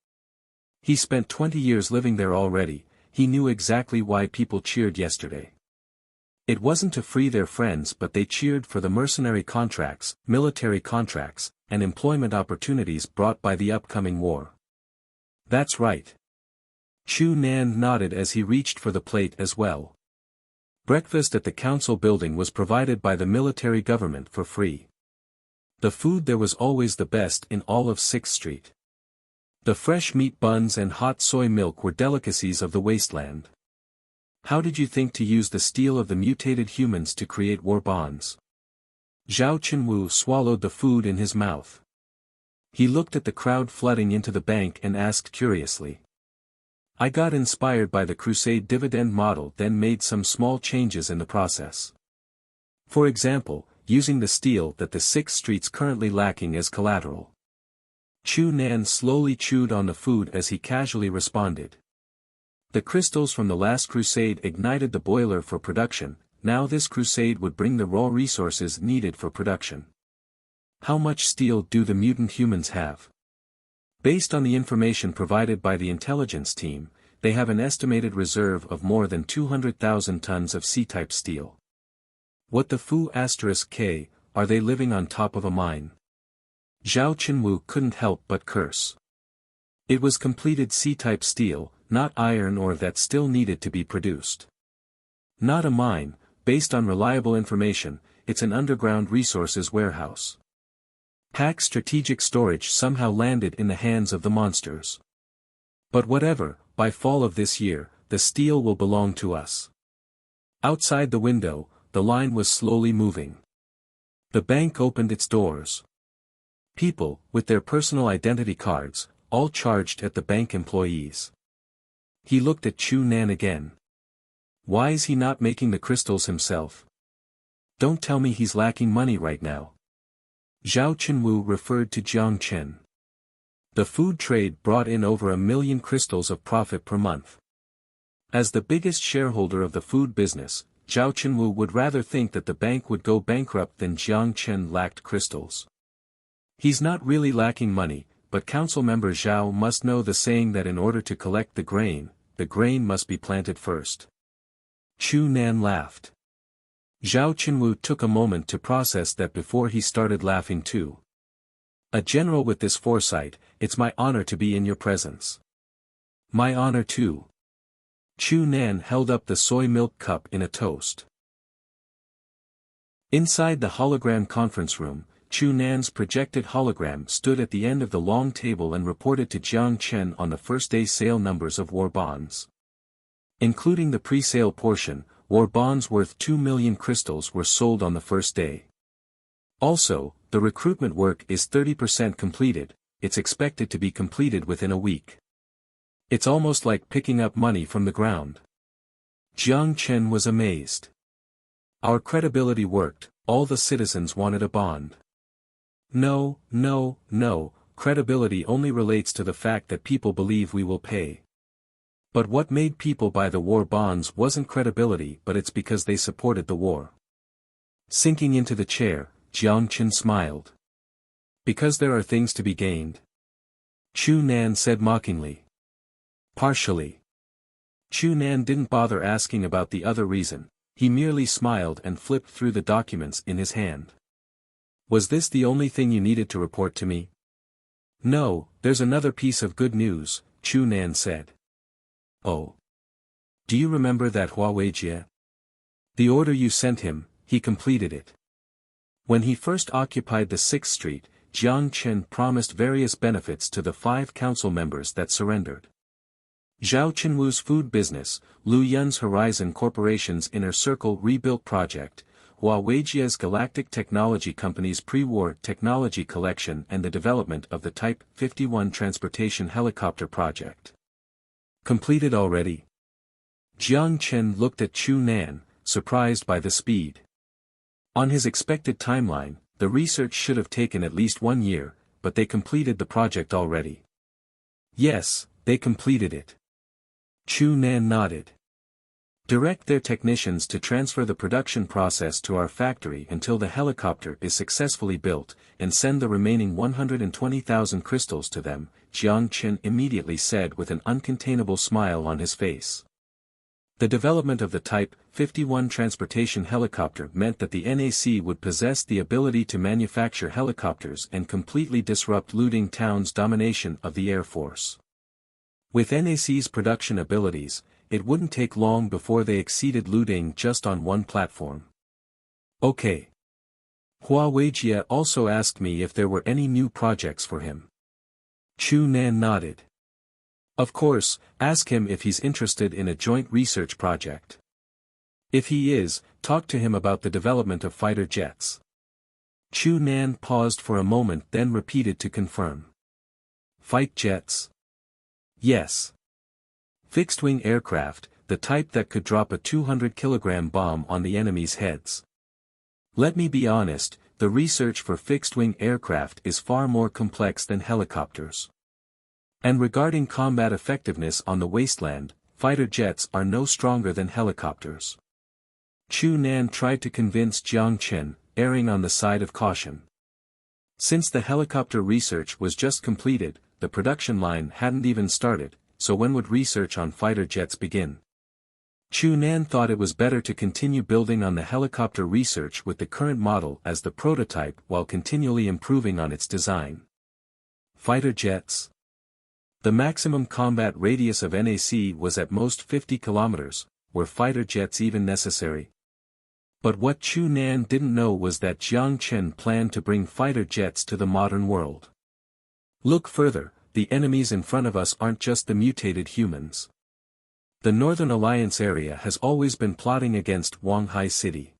He spent 20 years living there already. He knew exactly why people cheered yesterday. It wasn't to free their friends, but they cheered for the mercenary contracts, military contracts, and employment opportunities brought by the upcoming war. That's right. Chu Nan nodded as he reached for the plate as well. Breakfast at the council building was provided by the military government for free. The food there was always the best in all of 6th Street. The fresh meat buns and hot soy milk were delicacies of the wasteland. How did you think to use the steel of the mutated humans to create war bonds? Zhao Qinwu swallowed the food in his mouth. He looked at the crowd flooding into the bank and asked curiously. I got inspired by the Crusade dividend model, then made some small changes in the process. For example, using the steel that the 6th Street's currently lacking as collateral. Chu Nan slowly chewed on the food as he casually responded. The crystals from the last crusade ignited the boiler for production. Now this crusade would bring the raw resources needed for production. How much steel do the mutant humans have? Based on the information provided by the intelligence team, they have an estimated reserve of more than 200,000 tons of C-type steel. What the Fu*K, are they living on top of a mine? Zhao Qinwu couldn't help but curse. It was completed C-type steel, not iron ore, that still needed to be produced. Not a mine, based on reliable information, it's an underground resources warehouse. Pack strategic storage somehow landed in the hands of the monsters. But whatever, by fall of this year, the steel will belong to us. Outside the window, the line was slowly moving. The bank opened its doors. People, with their personal identity cards, all charged at the bank employees. He looked at Chu Nan again. Why is he not making the crystals himself? Don't tell me he's lacking money right now. Zhao Qinwu referred to Jiang Chen. The food trade brought in over 1 million crystals of profit per month. As the biggest shareholder of the food business, Zhao Qinwu would rather think that the bank would go bankrupt than Jiang Chen lacked crystals. He's not really lacking money, but council member Zhao must know the saying that in order to collect the grain must be planted first. Chu Nan laughed. Zhao Qinwu took a moment to process that before he started laughing too. A general with this foresight, it's my honor to be in your presence. My honor too. Chu Nan held up the soy milk cup in a toast. Inside the hologram conference room, Chu Nan's projected hologram stood at the end of the long table and reported to Jiang Chen on the first day sale numbers of war bonds. Including the pre-sale portion, war bonds worth 2 million crystals were sold on the first day. Also, the recruitment work is 30% completed, it's expected to be completed within a week. It's almost like picking up money from the ground. Jiang Chen was amazed. Our credibility worked, all the citizens wanted a bond. No, credibility only relates to the fact that people believe we will pay. But what made people buy the war bonds wasn't credibility, but it's because they supported the war. Sinking into the chair, Jiang Chen smiled. Because there are things to be gained. Chu Nan said mockingly. Partially. Chu Nan didn't bother asking about the other reason, he merely smiled and flipped through the documents in his hand. Was this the only thing you needed to report to me? No, there's another piece of good news, Chu Nan said. Oh. Do you remember that Huawei? The order you sent him, he completed it. When he first occupied the 6th Street, Jiang Chen promised various benefits to the 5 council members that surrendered. Zhao Chenwu's food business, Lu Yun's Horizon Corporation's Inner Circle rebuilt project, Huawei's Galactic Technology Company's pre-war technology collection and the development of the Type 51 transportation helicopter project. Completed already? Jiang Chen looked at Chu Nan, surprised by the speed. On his expected timeline, the research should have taken at least 1 year, but they completed the project already. Yes, they completed it. Chu Nan nodded. Direct their technicians to transfer the production process to our factory until the helicopter is successfully built, and send the remaining 120,000 crystals to them, Jiang Chen immediately said with an uncontainable smile on his face. The development of the Type 51 transportation helicopter meant that the NAC would possess the ability to manufacture helicopters and completely disrupt looting town's domination of the Air Force. With NAC's production abilities, it wouldn't take long before they exceeded looting just on one platform. Okay. Huawei also asked me if there were any new projects for him. Chu Nan nodded. Of course, ask him if he's interested in a joint research project. If he is, talk to him about the development of fighter jets. Chu Nan paused for a moment then repeated to confirm. Fight jets? Yes. Fixed-wing aircraft, the type that could drop a 200-kilogram bomb on the enemy's heads. Let me be honest, the research for fixed-wing aircraft is far more complex than helicopters. And regarding combat effectiveness on the wasteland, fighter jets are no stronger than helicopters. Chu Nan tried to convince Jiang Chen, erring on the side of caution. Since the helicopter research was just completed, the production line hadn't even started, so when would research on fighter jets begin? Chu Nan thought it was better to continue building on the helicopter research with the current model as the prototype while continually improving on its design. Fighter jets? The maximum combat radius of NAC was at most 50 kilometers, were fighter jets even necessary? But what Chu Nan didn't know was that Jiang Chen planned to bring fighter jets to the modern world. Look further, the enemies in front of us aren't just the mutated humans. The Northern Alliance area has always been plotting against Wanghai City.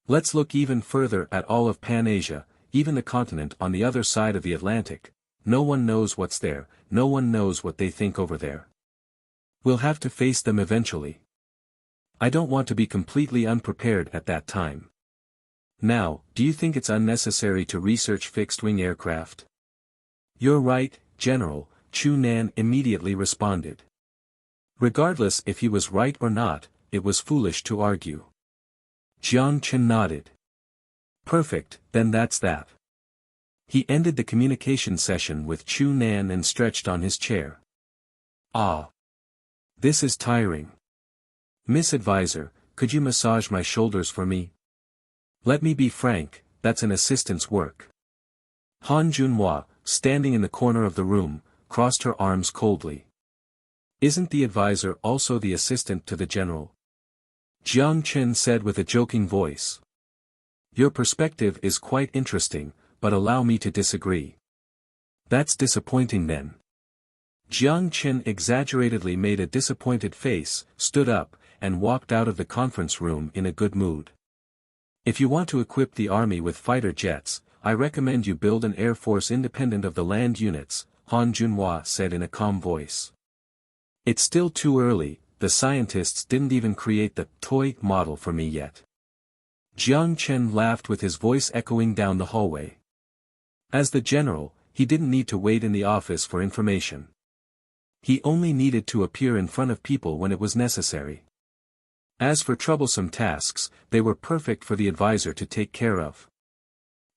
Let's look even further at all of Pan-Asia, even the continent on the other side of the Atlantic. No one knows what's there, no one knows what they think over there. We'll have to face them eventually. I don't want to be completely unprepared at that time. Now, do you think it's unnecessary to research fixed-wing aircraft? You're right, General, Chu Nan immediately responded. Regardless if he was right or not, it was foolish to argue. Jiang Chen nodded. Perfect, then that's that. He ended the communication session with Chu Nan and stretched on his chair. Ah. This is tiring. Miss Advisor, could you massage my shoulders for me? Let me be frank, that's an assistant's work. Han Junhua, standing in the corner of the room, crossed her arms coldly. Isn't the advisor also the assistant to the general? Jiang Chen said with a joking voice. Your perspective is quite interesting, but allow me to disagree. That's disappointing then. Jiang Chen exaggeratedly made a disappointed face, stood up, and walked out of the conference room in a good mood. If you want to equip the army with fighter jets, I recommend you build an air force independent of the land units, Han Junhua said in a calm voice. It's still too early, the scientists didn't even create the toy model for me yet. Jiang Chen laughed with his voice echoing down the hallway. As the general, he didn't need to wait in the office for information. He only needed to appear in front of people when it was necessary. As for troublesome tasks, they were perfect for the advisor to take care of.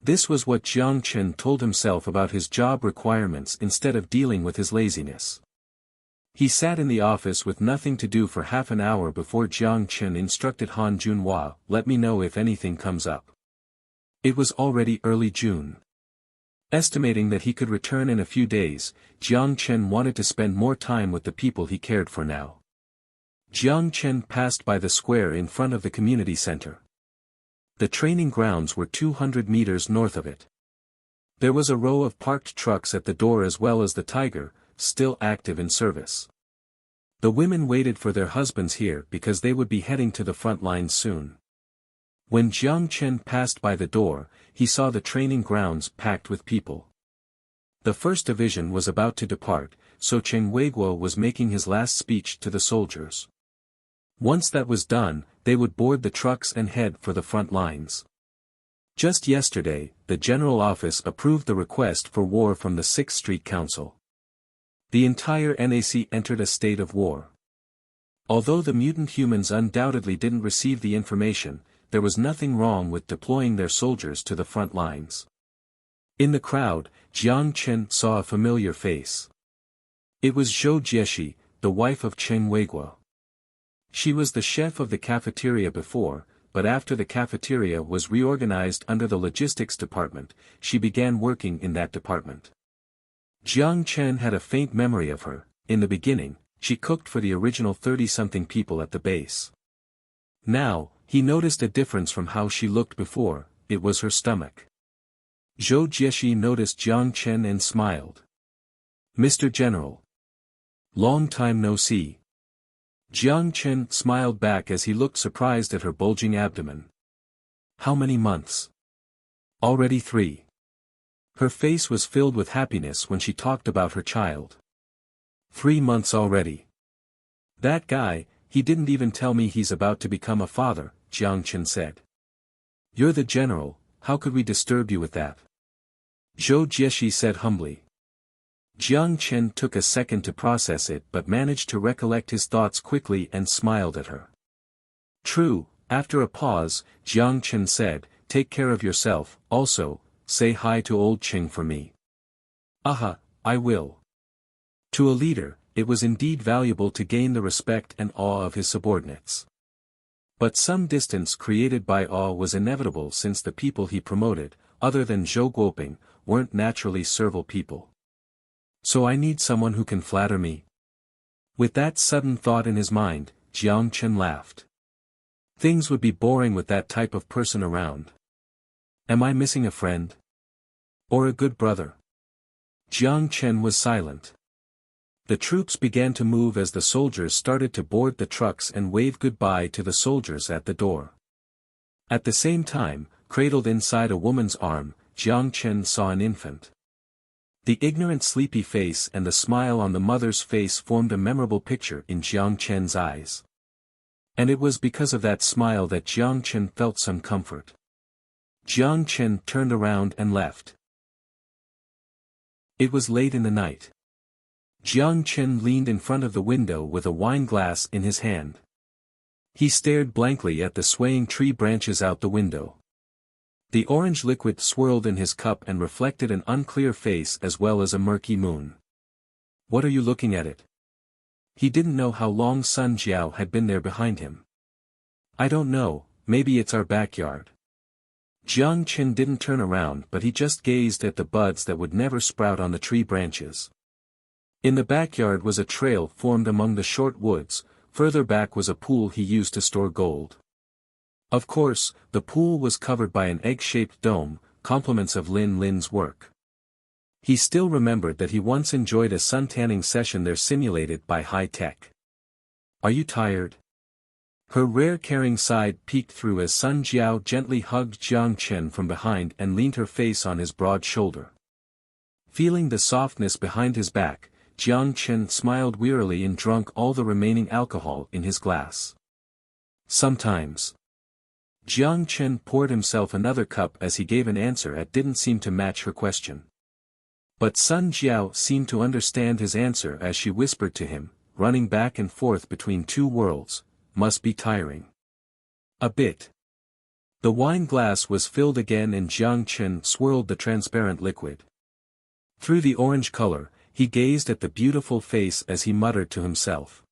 This was what Jiang Chen told himself about his job requirements instead of dealing with his laziness. He sat in the office with nothing to do for half an hour before Jiang Chen instructed Han Junhua, "Let me know if anything comes up." It was already early June. Estimating that he could return in a few days, Jiang Chen wanted to spend more time with the people he cared for now. Jiang Chen passed by the square in front of the community center. The training grounds were 200 meters north of it. There was a row of parked trucks at the door as well as the Tiger, still active in service. The women waited for their husbands here because they would be heading to the front lines soon. When Jiang Chen passed by the door, he saw the training grounds packed with people. The first division was about to depart, so Cheng Weiguo was making his last speech to the soldiers. Once that was done, they would board the trucks and head for the front lines. Just yesterday, the General Office approved the request for war from the 6th Street Council. The entire NAC entered a state of war. Although the mutant humans undoubtedly didn't receive the information, there was nothing wrong with deploying their soldiers to the front lines. In the crowd, Jiang Chen saw a familiar face. It was Zhou Jieshi, the wife of Cheng Weiguo. She was the chef of the cafeteria before, but after the cafeteria was reorganized under the logistics department, she began working in that department. Jiang Chen had a faint memory of her. In the beginning, she cooked for the original 30-something people at the base. Now, he noticed a difference from how she looked before. It was her stomach. Zhou Jieshi noticed Jiang Chen and smiled. "Mr. General. Long time no see." Jiang Chen smiled back as he looked surprised at her bulging abdomen. "How many months?" "Already 3. Her face was filled with happiness when she talked about her child. 3 months already. "That guy, he didn't even tell me he's about to become a father," Jiang Chen said. "You're the general, how could we disturb you with that?" Zhou Jieshi said humbly. Jiang Chen took a second to process it but managed to recollect his thoughts quickly and smiled at her. "True." After a pause, Jiang Chen said, "Take care of yourself, also, say hi to old Cheng for me." "Aha, I will." To a leader, it was indeed valuable to gain the respect and awe of his subordinates. But some distance created by awe was inevitable since the people he promoted, other than Zhou Guoping, weren't naturally servile people. "So I need someone who can flatter me?" With that sudden thought in his mind, Jiang Chen laughed. Things would be boring with that type of person around. Am I missing a friend? Or a good brother? Jiang Chen was silent. The troops began to move as the soldiers started to board the trucks and wave goodbye to the soldiers at the door. At the same time, cradled inside a woman's arm, Jiang Chen saw an infant. The ignorant sleepy face and the smile on the mother's face formed a memorable picture in Jiang Chen's eyes. And it was because of that smile that Jiang Chen felt some comfort. Jiang Chen turned around and left. It was late in the night. Jiang Chen leaned in front of the window with a wine glass in his hand. He stared blankly at the swaying tree branches out the window. The orange liquid swirled in his cup and reflected an unclear face as well as a murky moon. "What are you looking at it?" He didn't know how long Sun Jiao had been there behind him. "I don't know, maybe it's our backyard." Jiang Chen didn't turn around but he just gazed at the buds that would never sprout on the tree branches. In the backyard was a trail formed among the short woods, further back was a pool he used to store gold. Of course, the pool was covered by an egg-shaped dome, compliments of Lin's work. He still remembered that he once enjoyed a suntanning session there simulated by high-tech. "Are you tired?" Her rare caring side peeked through as Sun Jiao gently hugged Jiang Chen from behind and leaned her face on his broad shoulder. Feeling the softness behind his back, Jiang Chen smiled wearily and drank all the remaining alcohol in his glass. "Sometimes." Jiang Chen poured himself another cup as he gave an answer that didn't seem to match her question. But Sun Jiao seemed to understand his answer as she whispered to him, running back and forth between two worlds, must be tiring. A bit. The wine glass was filled again and Jiang Chen swirled the transparent liquid. Through the orange color, he gazed at the beautiful face as he muttered to himself.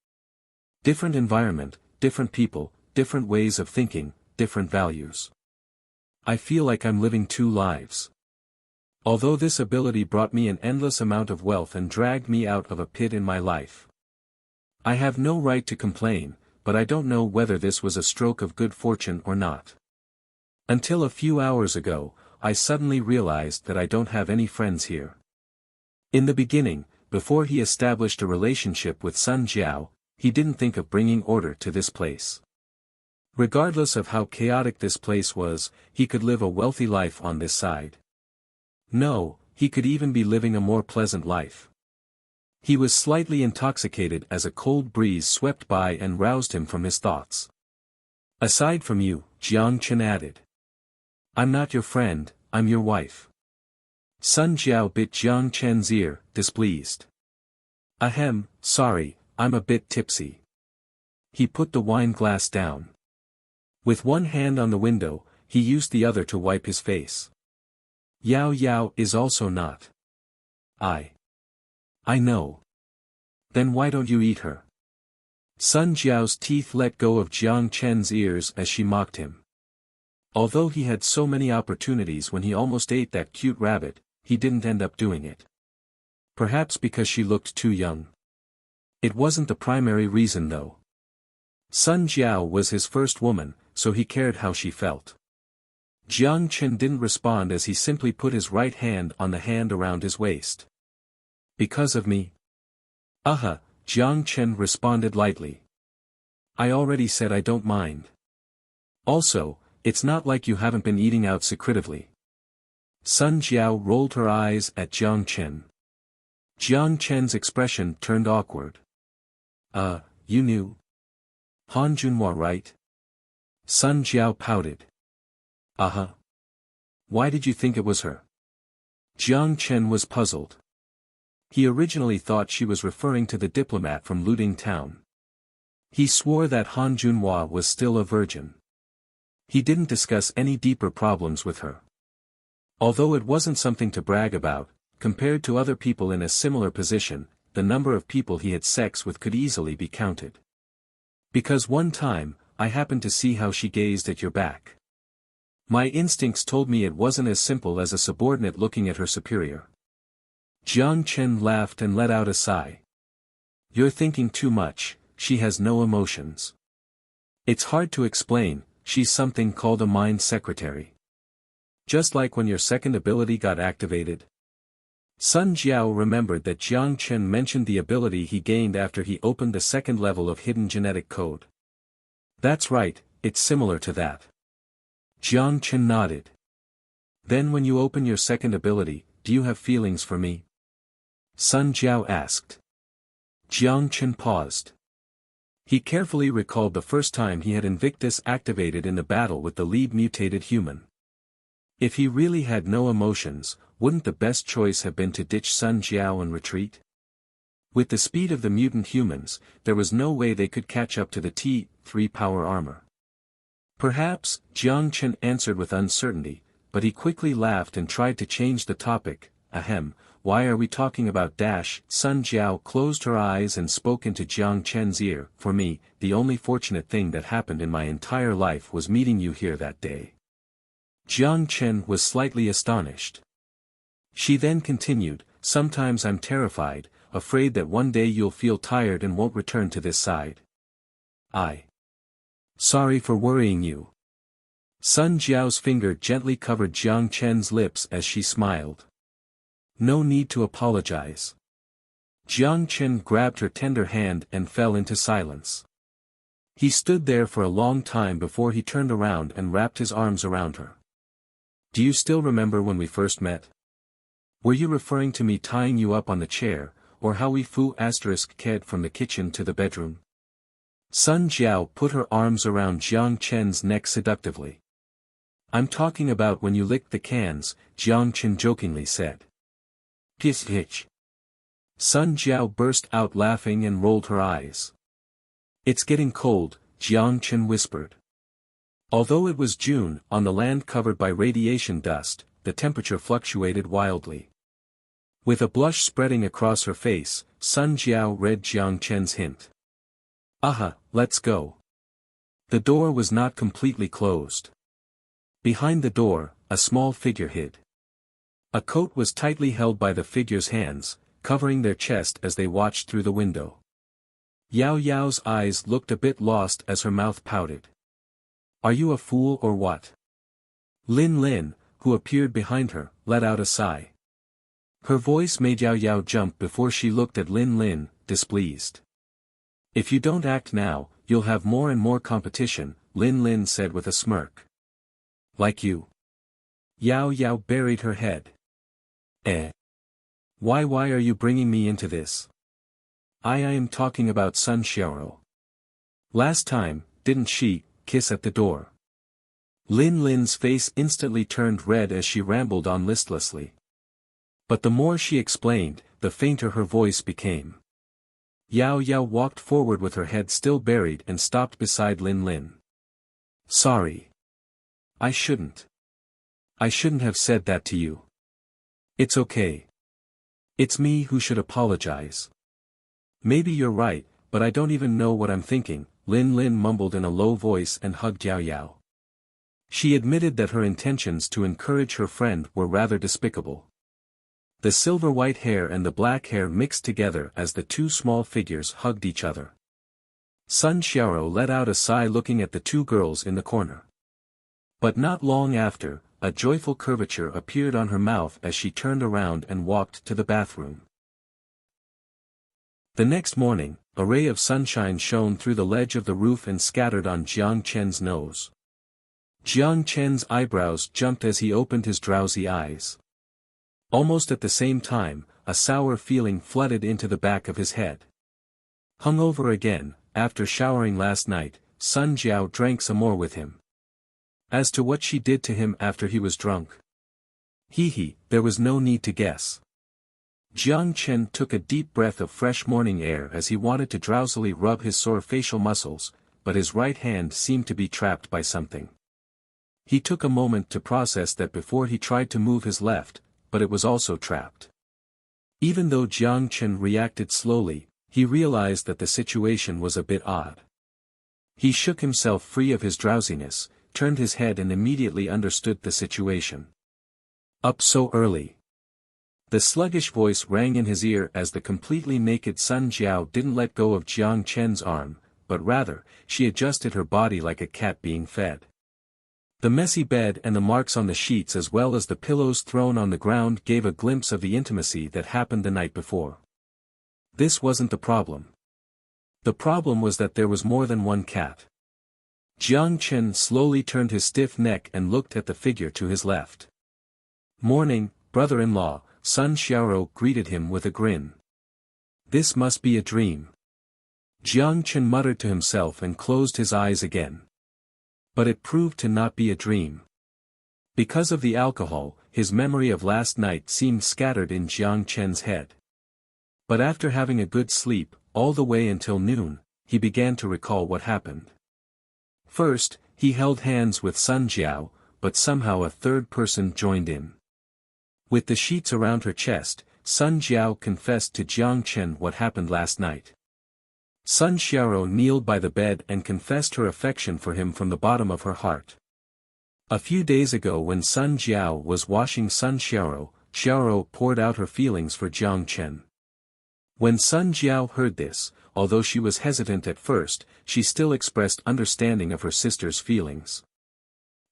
Different environment, different people, different ways of thinking, different values. I feel like I'm living two lives. Although this ability brought me an endless amount of wealth and dragged me out of a pit in my life. I have no right to complain, but I don't know whether this was a stroke of good fortune or not. Until a few hours ago, I suddenly realized that I don't have any friends here. In the beginning, before he established a relationship with Sun Jiao, he didn't think of bringing order to this place. Regardless of how chaotic this place was, he could live a wealthy life on this side. No, he could even be living a more pleasant life. He was slightly intoxicated as a cold breeze swept by and roused him from his thoughts. Aside from you, Jiang Chen added. I'm not your friend, I'm your wife. Sun Jiao bit Jiang Chen's ear, displeased. Ahem, sorry, I'm a bit tipsy. He put the wine glass down. With one hand on the window, he used the other to wipe his face. Yao Yao is also not. I know. Then why don't you eat her? Sun Jiao's teeth let go of Jiang Chen's ears as she mocked him. Although he had so many opportunities when he almost ate that cute rabbit, he didn't end up doing it. Perhaps because she looked too young. It wasn't the primary reason though. Sun Jiao was his first woman, so he cared how she felt. Jiang Chen didn't respond as he simply put his right hand on the hand around his waist. Because of me? Jiang Chen responded lightly. I already said I don't mind. Also, it's not like you haven't been eating out secretively. Sun Jiao rolled her eyes at Jiang Chen. Jiang Chen's expression turned awkward. You knew? Han Junhua, right? Sun Jiao pouted. Why did you think it was her? Jiang Chen was puzzled. He originally thought she was referring to the diplomat from Luding Town. He swore that Han Junhua was still a virgin. He didn't discuss any deeper problems with her. Although it wasn't something to brag about, compared to other people in a similar position, the number of people he had sex with could easily be counted. Because one time, I happened to see how she gazed at your back. My instincts told me it wasn't as simple as a subordinate looking at her superior. Jiang Chen laughed and let out a sigh. You're thinking too much, she has no emotions. It's hard to explain, she's something called a mind secretary. Just like when your second ability got activated. Sun Jiao remembered that Jiang Chen mentioned the ability he gained after he opened the second level of hidden genetic code. That's right, it's similar to that. Jiang Chen nodded. Then when you open your second ability, do you have feelings for me? Sun Jiao asked. Jiang Chen paused. He carefully recalled the first time he had Invictus activated in the battle with the lead mutated human. If he really had no emotions, wouldn't the best choice have been to ditch Sun Jiao and retreat? With the speed of the mutant humans, there was no way they could catch up to the T3 power armor. Perhaps, Jiang Chen answered with uncertainty, but he quickly laughed and tried to change the topic. Why are we talking about dash? Sun Jiao closed her eyes and spoke into Jiang Chen's ear. For me, the only fortunate thing that happened in my entire life was meeting you here that day. Jiang Chen was slightly astonished. She then continued, sometimes I'm terrified, afraid that one day you'll feel tired and won't return to this side. Sorry for worrying you. Sun Jiao's finger gently covered Jiang Chen's lips as she smiled. No need to apologize. Jiang Chen grabbed her tender hand and fell into silence. He stood there for a long time before he turned around and wrapped his arms around her. Do you still remember when we first met? Were you referring to me tying you up on the chair, or how we *ked from the kitchen to the bedroom? Sun Jiao put her arms around Jiang Chen's neck seductively. I'm talking about when you licked the cans, Jiang Chen jokingly said. Pitch. Sun Jiao burst out laughing and rolled her eyes. It's getting cold, Jiang Chen whispered. Although it was June, on the land covered by radiation dust, the temperature fluctuated wildly. With a blush spreading across her face, Sun Jiao read Jiang Chen's hint. Aha, let's go. The door was not completely closed. Behind the door, a small figure hid. A coat was tightly held by the figure's hands, covering their chest as they watched through the window. Yao Yao's eyes looked a bit lost as her mouth pouted. Are you a fool or what? Lin Lin, who appeared behind her, let out a sigh. Her voice made Yao Yao jump before she looked at Lin Lin, displeased. If you don't act now, you'll have more and more competition, Lin Lin said with a smirk. Like you. Yao Yao buried her head. Why are you bringing me into this? I am talking about Sun Xiaoro. Last time, didn't she kiss at the door? Lin Lin's face instantly turned red as she rambled on listlessly. But the more she explained, the fainter her voice became. Yao Yao walked forward with her head still buried and stopped beside Lin Lin. Sorry. I shouldn't have said that to you. It's okay. It's me who should apologize. Maybe you're right, but I don't even know what I'm thinking, Lin Lin mumbled in a low voice and hugged Yao Yao. She admitted that her intentions to encourage her friend were rather despicable. The silver-white hair and the black hair mixed together as the two small figures hugged each other. Sun Xiaoro let out a sigh looking at the two girls in the corner. But not long after, a joyful curvature appeared on her mouth as she turned around and walked to the bathroom. The next morning, a ray of sunshine shone through the ledge of the roof and scattered on Jiang Chen's nose. Jiang Chen's eyebrows jumped as he opened his drowsy eyes. Almost at the same time, a sour feeling flooded into the back of his head. Hungover again, after showering last night, Sun Jiao drank some more with him. As to what she did to him after he was drunk. There was no need to guess. Jiang Chen took a deep breath of fresh morning air as he wanted to drowsily rub his sore facial muscles, but his right hand seemed to be trapped by something. He took a moment to process that before he tried to move his left, but it was also trapped. Even though Jiang Chen reacted slowly, he realized that the situation was a bit odd. He shook himself free of his drowsiness, turned his head and immediately understood the situation. Up so early. The sluggish voice rang in his ear as the completely naked Sun Jiao didn't let go of Jiang Chen's arm, but rather, she adjusted her body like a cat being fed. The messy bed and the marks on the sheets as well as the pillows thrown on the ground gave a glimpse of the intimacy that happened the night before. This wasn't the problem. The problem was that there was more than one cat. Jiang Chen slowly turned his stiff neck and looked at the figure to his left. Morning, brother-in-law, Sun Xiaoro greeted him with a grin. This must be a dream. Jiang Chen muttered to himself and closed his eyes again. But it proved to not be a dream. Because of the alcohol, his memory of last night seemed scattered in Jiang Chen's head. But after having a good sleep, all the way until noon, he began to recall what happened. First, he held hands with Sun Jiao, but somehow a third person joined in. With the sheets around her chest, Sun Jiao confessed to Jiang Chen what happened last night. Sun Xiaoro kneeled by the bed and confessed her affection for him from the bottom of her heart. A few days ago when Sun Jiao was washing Sun Xiaoro, Xiaoro poured out her feelings for Jiang Chen. When Sun Jiao heard this, although she was hesitant at first, she still expressed understanding of her sister's feelings.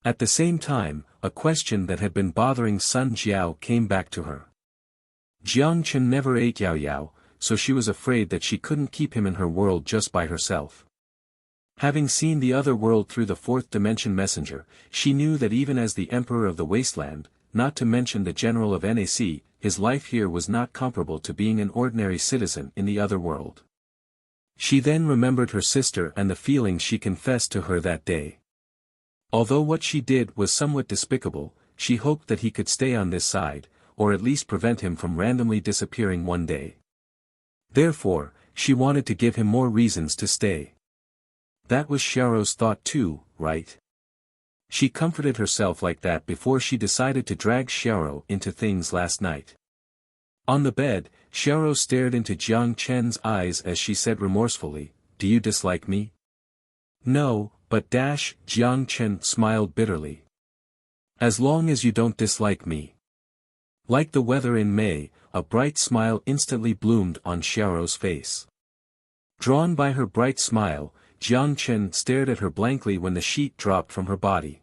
At the same time, a question that had been bothering Sun Jiao came back to her. Jiang Chen never ate Yao Yao, so she was afraid that she couldn't keep him in her world just by herself. Having seen the other world through the fourth dimension messenger, she knew that even as the emperor of the wasteland, not to mention the general of NAC, his life here was not comparable to being an ordinary citizen in the other world. She then remembered her sister and the feelings she confessed to her that day. Although what she did was somewhat despicable, she hoped that he could stay on this side, or at least prevent him from randomly disappearing one day. Therefore, she wanted to give him more reasons to stay. That was Xiaorou's thought too, right? She comforted herself like that before she decided to drag Xiaorou into things last night. On the bed, Xiaorou stared into Jiang Chen's eyes as she said remorsefully, "Do you dislike me?" "No, but Jiang Chen smiled bitterly. "As long as you don't dislike me." Like the weather in May, a bright smile instantly bloomed on Xiaorou's face. Drawn by her bright smile, Jiang Chen stared at her blankly when the sheet dropped from her body.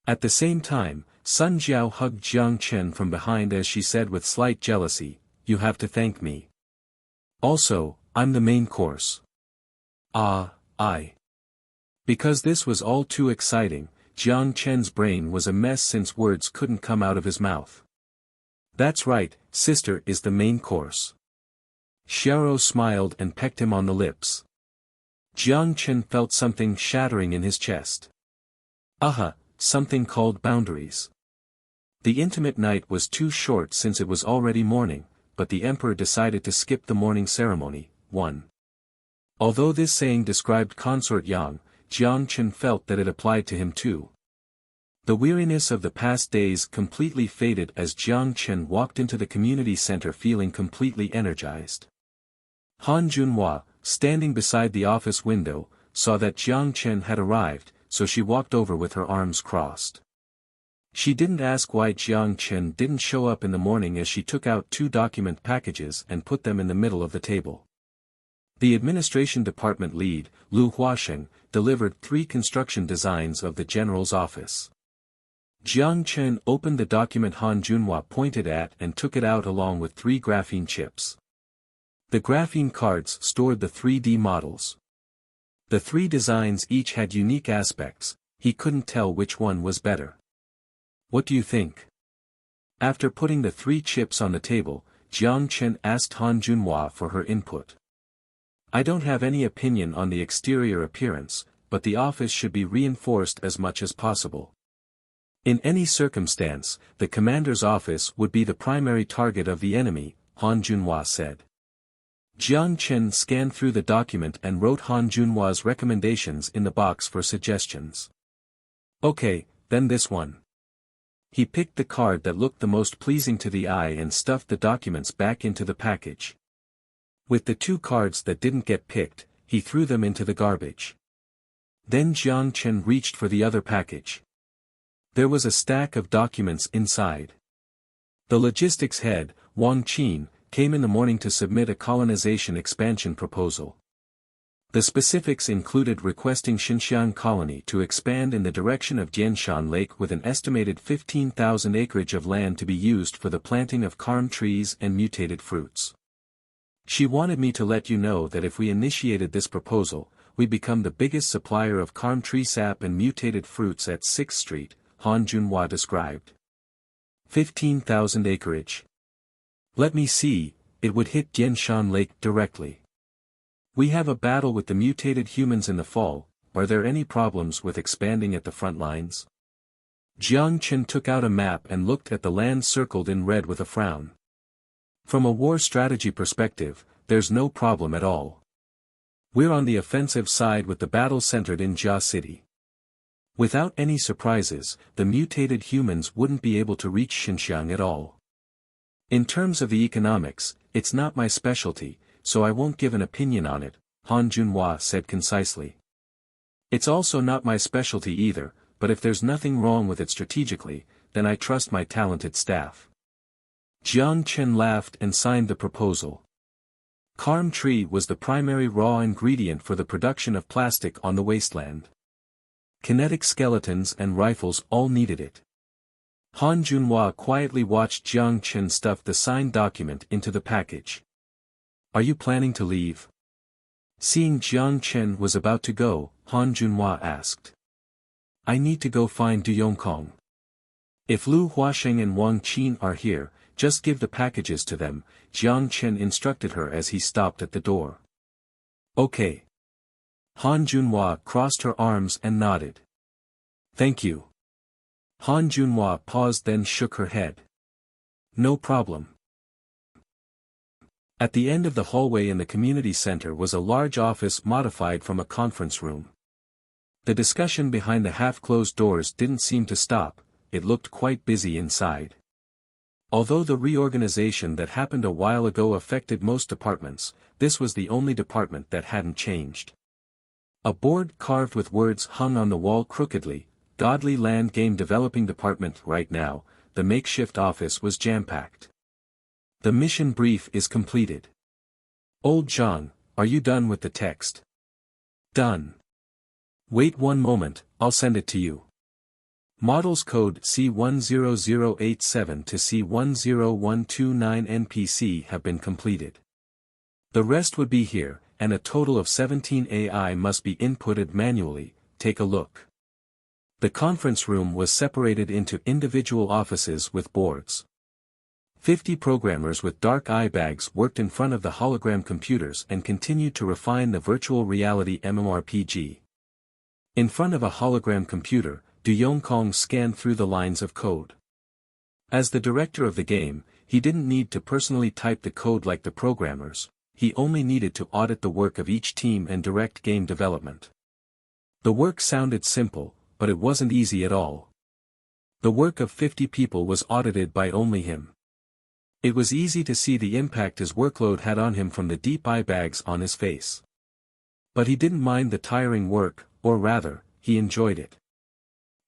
At the same time, Sun Jiao hugged Jiang Chen from behind as she said with slight jealousy, "You have to thank me. Also, I'm the main course." I. Because this was all too exciting, Jiang Chen's brain was a mess since words couldn't come out of his mouth. "That's right, sister is the main course." Xiaorou smiled and pecked him on the lips. Jiang Chen felt something shattering in his chest. Something called boundaries. The intimate night was too short since it was already morning, but the emperor decided to skip the morning ceremony. 1. Although this saying described consort Yang, Jiang Chen felt that it applied to him too. The weariness of the past days completely faded as Jiang Chen walked into the community center feeling completely energized. Han Junhua, standing beside the office window, saw that Jiang Chen had arrived, so she walked over with her arms crossed. She didn't ask why Jiang Chen didn't show up in the morning as she took out 2 document packages and put them in the middle of the table. The administration department lead, Lu Huasheng, delivered 3 construction designs of the general's office. Jiang Chen opened the document Han Junhua pointed at and took it out along with 3 graphene chips. The graphene cards stored the 3D models. The 3 designs each had unique aspects, he couldn't tell which one was better. "What do you think?" After putting the 3 chips on the table, Jiang Chen asked Han Junhua for her input. "I don't have any opinion on the exterior appearance, but the office should be reinforced as much as possible. In any circumstance, the commander's office would be the primary target of the enemy," Han Junhua said. Jiang Chen scanned through the document and wrote Han Junhua's recommendations in the box for suggestions. "Okay, then this one." He picked the card that looked the most pleasing to the eye and stuffed the documents back into the package. With the 2 cards that didn't get picked, he threw them into the garbage. Then Jiang Chen reached for the other package. There was a stack of documents inside. The logistics head, Wang Qin, came in the morning to submit a colonization expansion proposal. The specifics included requesting Xinjiang colony to expand in the direction of Jianshan Lake with an estimated 15,000 acreage of land to be used for the planting of karm trees and mutated fruits. "She wanted me to let you know that if we initiated this proposal, we become the biggest supplier of karm tree sap and mutated fruits at 6th Street, Han Junhua described. 15,000 acreage. Let me see, it would hit Jianshan Lake directly. We have a battle with the mutated humans in the fall, are there any problems with expanding at the front lines? Jiang Chen took out a map and looked at the land circled in red with a frown. From a war strategy perspective, there's no problem at all. We're on the offensive side with the battle centered in Jia City. Without any surprises, the mutated humans wouldn't be able to reach Xinjiang at all. In terms of the economics, it's not my specialty, so I won't give an opinion on it, Han Junhua said concisely. It's also not my specialty either, but if there's nothing wrong with it strategically, then I trust my talented staff. Jiang Chen laughed and signed the proposal. Karm tree was the primary raw ingredient for the production of plastic on the wasteland. Kinetic skeletons and rifles all needed it. Han Junhua quietly watched Jiang Chen stuff the signed document into the package. Are you planning to leave? Seeing Jiang Chen was about to go, Han Junhua asked. I need to go find Du Yongkong. If Lu Huasheng and Wang Qin are here, just give the packages to them, Jiang Chen instructed her as he stopped at the door. Okay. Han Junhua crossed her arms and nodded. Thank you. Han Junhua paused then shook her head. No problem. At the end of the hallway in the community center was a large office modified from a conference room. The discussion behind the half-closed doors didn't seem to stop, it looked quite busy inside. Although the reorganization that happened a while ago affected most departments, this was the only department that hadn't changed. A board carved with words hung on the wall crookedly, "Godly Land Game Developing Department." Right now, the makeshift office was jam-packed. The mission brief is completed. Old Jiang, are you done with the text? Done. Wait one moment, I'll send it to you. Models code C10087 to C10129 NPC have been completed. The rest would be here, and a total of 17 AI must be inputted manually. Take a look. The conference room was separated into individual offices with boards. 50 programmers with dark eye bags worked in front of the hologram computers and continued to refine the virtual reality MMORPG. In front of a hologram computer, Du Yongkong scanned through the lines of code. As the director of the game, he didn't need to personally type the code like the programmers, he only needed to audit the work of each team and direct game development. The work sounded simple, but it wasn't easy at all. The work of 50 people was audited by only him. It was easy to see the impact his workload had on him from the deep eye bags on his face. But he didn't mind the tiring work, or rather, he enjoyed it.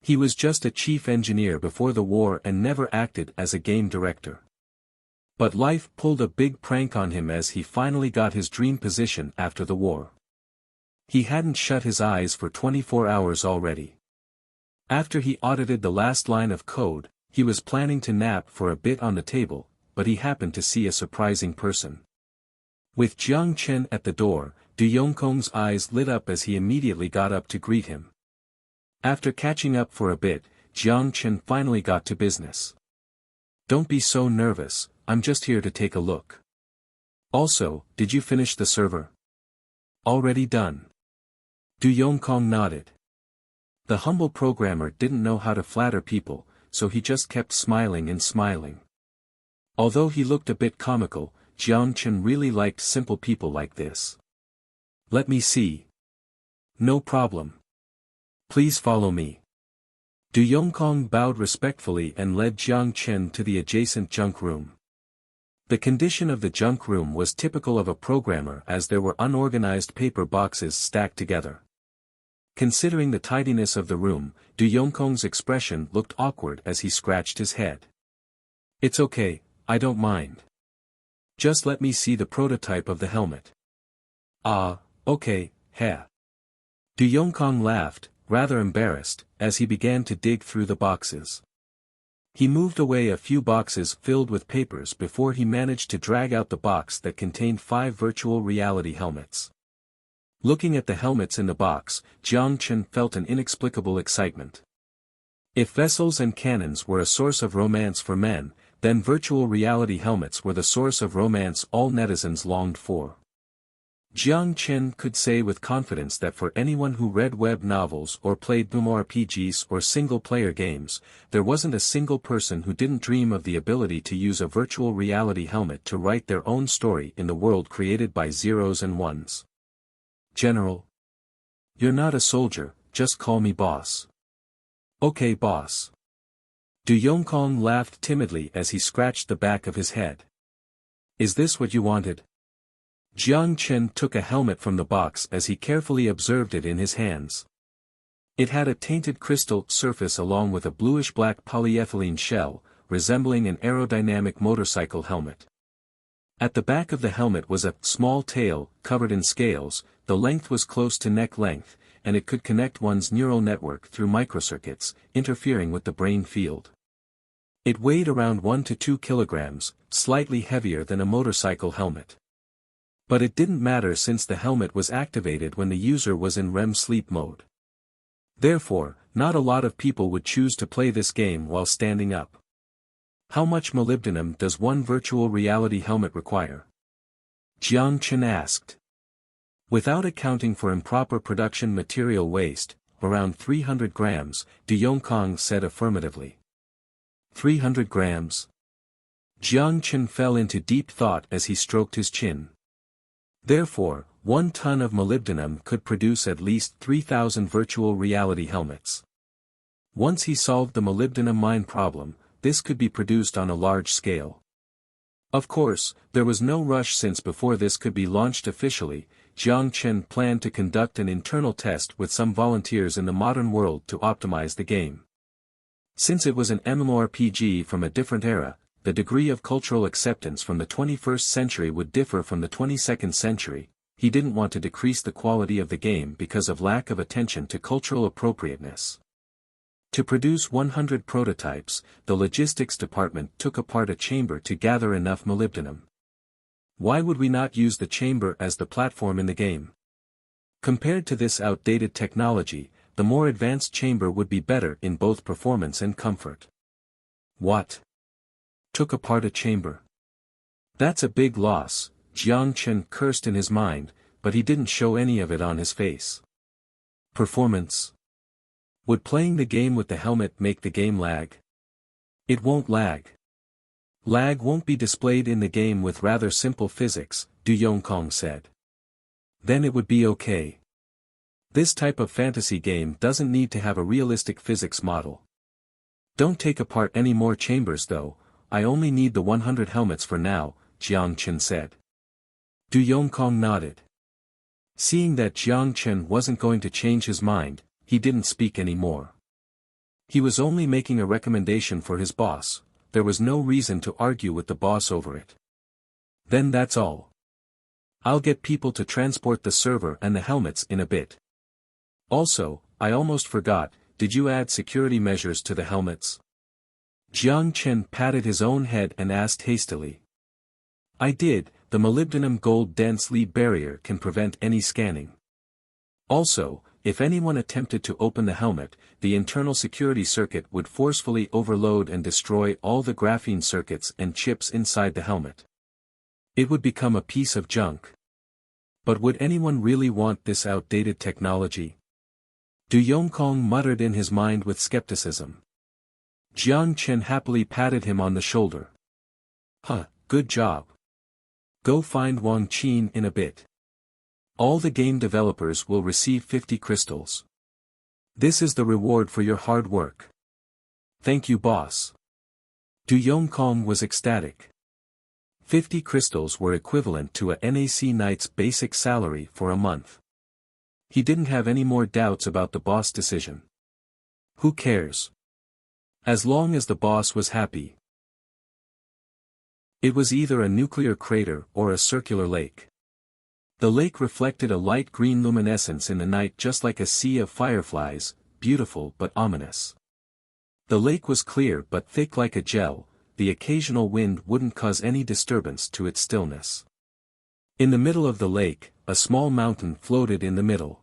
He was just a chief engineer before the war and never acted as a game director. But life pulled a big prank on him as he finally got his dream position after the war. He hadn't shut his eyes for 24 hours already. After he audited the last line of code, he was planning to nap for a bit on the table, but he happened to see a surprising person. With Jiang Chen at the door, Du Yongkong's eyes lit up as he immediately got up to greet him. After catching up for a bit, Jiang Chen finally got to business. "Don't be so nervous, I'm just here to take a look. Also, did you finish the server?" "Already done." Du Yongkong nodded. The humble programmer didn't know how to flatter people, so he just kept smiling and smiling. Although he looked a bit comical, Jiang Chen really liked simple people like this. "Let me see." "No problem. Please follow me." Du Yongkong bowed respectfully and led Jiang Chen to the adjacent junk room. The condition of the junk room was typical of a programmer as there were unorganized paper boxes stacked together. Considering the tidiness of the room, Du Yongkong's expression looked awkward as he scratched his head. "It's okay, I don't mind. Just let me see the prototype of the helmet." "Ah, okay, heh." Du Yongkong laughed, rather embarrassed, as he began to dig through the boxes. He moved away a few boxes filled with papers before he managed to drag out the box that contained 5 virtual reality helmets. Looking at the helmets in the box, Jiang Chen felt an inexplicable excitement. If vessels and cannons were a source of romance for men, then virtual reality helmets were the source of romance all netizens longed for. Jiang Chen could say with confidence that for anyone who read web novels or played MMORPGs or single-player games, there wasn't a single person who didn't dream of the ability to use a virtual reality helmet to write their own story in the world created by zeros and ones. "General. You're not a soldier, just call me boss." "Okay, boss." Du Yongkong laughed timidly as he scratched the back of his head. "Is this what you wanted?" Jiang Chen took a helmet from the box as he carefully observed it in his hands. It had a tainted crystal surface along with a bluish-black polyethylene shell, resembling an aerodynamic motorcycle helmet. At the back of the helmet was a small tail, covered in scales, the length was close to neck length, and it could connect one's neural network through microcircuits, interfering with the brain field. It weighed around 1 to 2 kilograms, slightly heavier than a motorcycle helmet. But it didn't matter since the helmet was activated when the user was in REM sleep mode. Therefore, not a lot of people would choose to play this game while standing up. How much molybdenum does one virtual reality helmet require? Jiang Chen asked. Without accounting for improper production material waste, around 300 grams, Du Yongkong said affirmatively. 300 grams? Jiang Chen fell into deep thought as he stroked his chin. Therefore, 1 ton of molybdenum could produce at least 3,000 virtual reality helmets. Once he solved the molybdenum mine problem, this could be produced on a large scale. Of course, there was no rush since before this could be launched officially, Jiang Chen planned to conduct an internal test with some volunteers in the modern world to optimize the game. Since it was an MMORPG from a different era, the degree of cultural acceptance from the 21st century would differ from the 22nd century. He didn't want to decrease the quality of the game because of lack of attention to cultural appropriateness. To produce 100 prototypes, the logistics department took apart a chamber to gather enough molybdenum. Why would we not use the chamber as the platform in the game? Compared to this outdated technology, the more advanced chamber would be better in both performance and comfort. What? Took apart a chamber? That's a big loss, Jiang Chen cursed in his mind, but he didn't show any of it on his face. Performance? Would playing the game with the helmet make the game lag? It won't lag. Lag won't be displayed in the game with rather simple physics, Du Yongkong said. Then it would be okay. This type of fantasy game doesn't need to have a realistic physics model. Don't take apart any more chambers though, I only need the 100 helmets for now, Jiang Chen said. Du Yongkong nodded. Seeing that Jiang Chen wasn't going to change his mind, he didn't speak anymore. He was only making a recommendation for his boss, there was no reason to argue with the boss over it. Then that's all. I'll get people to transport the server and the helmets in a bit. Also, I almost forgot, did you add security measures to the helmets? Jiang Chen patted his own head and asked hastily. I did, the molybdenum gold dense lead barrier can prevent any scanning. Also, if anyone attempted to open the helmet, the internal security circuit would forcefully overload and destroy all the graphene circuits and chips inside the helmet. It would become a piece of junk. But would anyone really want this outdated technology? Du Yongkong muttered in his mind with skepticism. Jiang Chen happily patted him on the shoulder. Huh, good job. Go find Wang Qin in a bit. All the game developers will receive 50 crystals. This is the reward for your hard work. Thank you, boss. Du Yongkong was ecstatic. 50 crystals were equivalent to a NAC knight's basic salary for a month. He didn't have any more doubts about the boss decision. Who cares? As long as the boss was happy. It was either a nuclear crater or a circular lake. The lake reflected a light green luminescence in the night just like a sea of fireflies, beautiful but ominous. The lake was clear but thick like a gel, the occasional wind wouldn't cause any disturbance to its stillness. In the middle of the lake, a small mountain floated in the middle.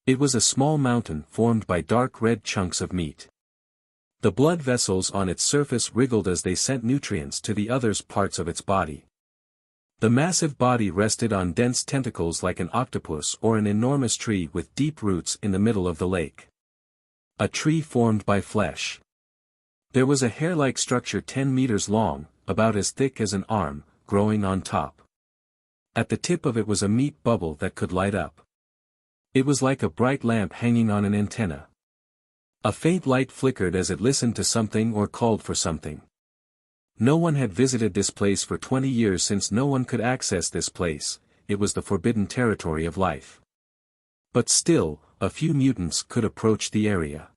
It was a small mountain formed by dark red chunks of meat. The blood vessels on its surface wriggled as they sent nutrients to the other parts of its body. The massive body rested on dense tentacles like an octopus or an enormous tree with deep roots in the middle of the lake. A tree formed by flesh. There was a hair-like structure 10 meters long, about as thick as an arm, growing on top. At the tip of it was a meat bubble that could light up. It was like a bright lamp hanging on an antenna. A faint light flickered as it listened to something or called for something. No one had visited this place for 20 years since no one could access this place, it was the forbidden territory of life. But still, a few mutants could approach the area.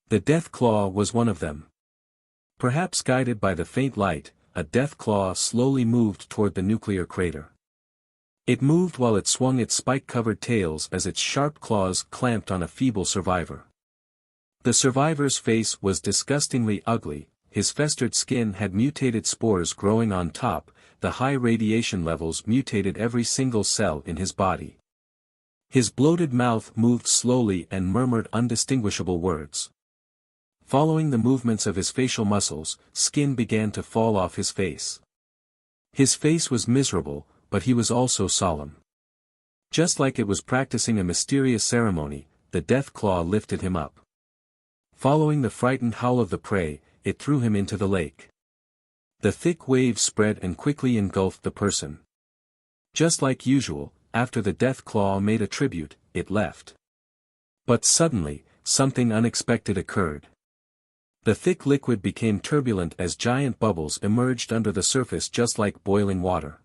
The Death Claw was one of them. Perhaps guided by the faint light, a Death Claw slowly moved toward the nuclear crater. It moved while it swung its spike-covered tails as its sharp claws clamped on a feeble survivor. The survivor's face was disgustingly ugly, his festered skin had mutated spores growing on top, the high radiation levels mutated every single cell in his body. His bloated mouth moved slowly and murmured undistinguishable words. Following the movements of his facial muscles, skin began to fall off his face. His face was miserable, but he was also solemn. Just like it was practicing a mysterious ceremony, the Death Claw lifted him up. Following the frightened howl of the prey, it threw him into the lake. The thick wave spread and quickly engulfed the person. Just like usual, after the death claw made a tribute, it left. But suddenly, something unexpected occurred. The thick liquid became turbulent as giant bubbles emerged under the surface just like boiling water.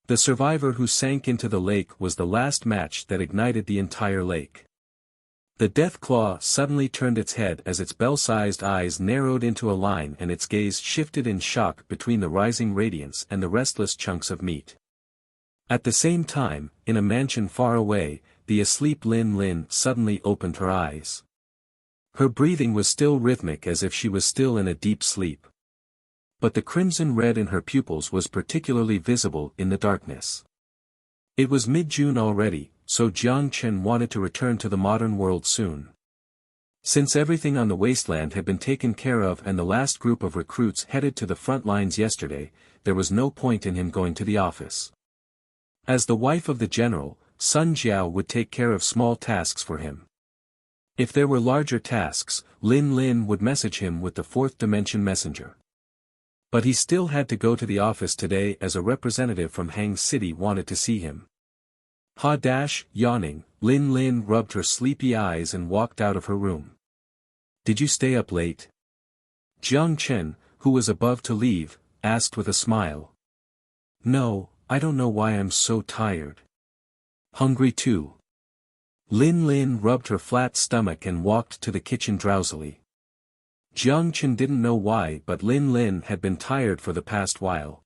The survivor who sank into the lake was the last match that ignited the entire lake. The death claw suddenly turned its head as its bell-sized eyes narrowed into a line and its gaze shifted in shock between the rising radiance and the restless chunks of meat. At the same time, in a mansion far away, the asleep Lin Lin suddenly opened her eyes. Her breathing was still rhythmic as if she was still in a deep sleep. But the crimson red in her pupils was particularly visible in the darkness. It was mid-June already, so Jiang Chen wanted to return to the modern world soon. Since everything on the wasteland had been taken care of and the last group of recruits headed to the front lines yesterday, there was no point in him going to the office. As the wife of the general, Sun Jiao would take care of small tasks for him. If there were larger tasks, Lin Lin would message him with the fourth dimension messenger. But he still had to go to the office today as a representative from Hang City wanted to see him. Yawning, Lin Lin rubbed her sleepy eyes and walked out of her room. Did you stay up late? Jiang Chen, who was above to leave, asked with a smile. No, I don't know why I'm so tired. Hungry too. Lin Lin rubbed her flat stomach and walked to the kitchen drowsily. Jiang Chen didn't know why but Lin Lin had been tired for the past while.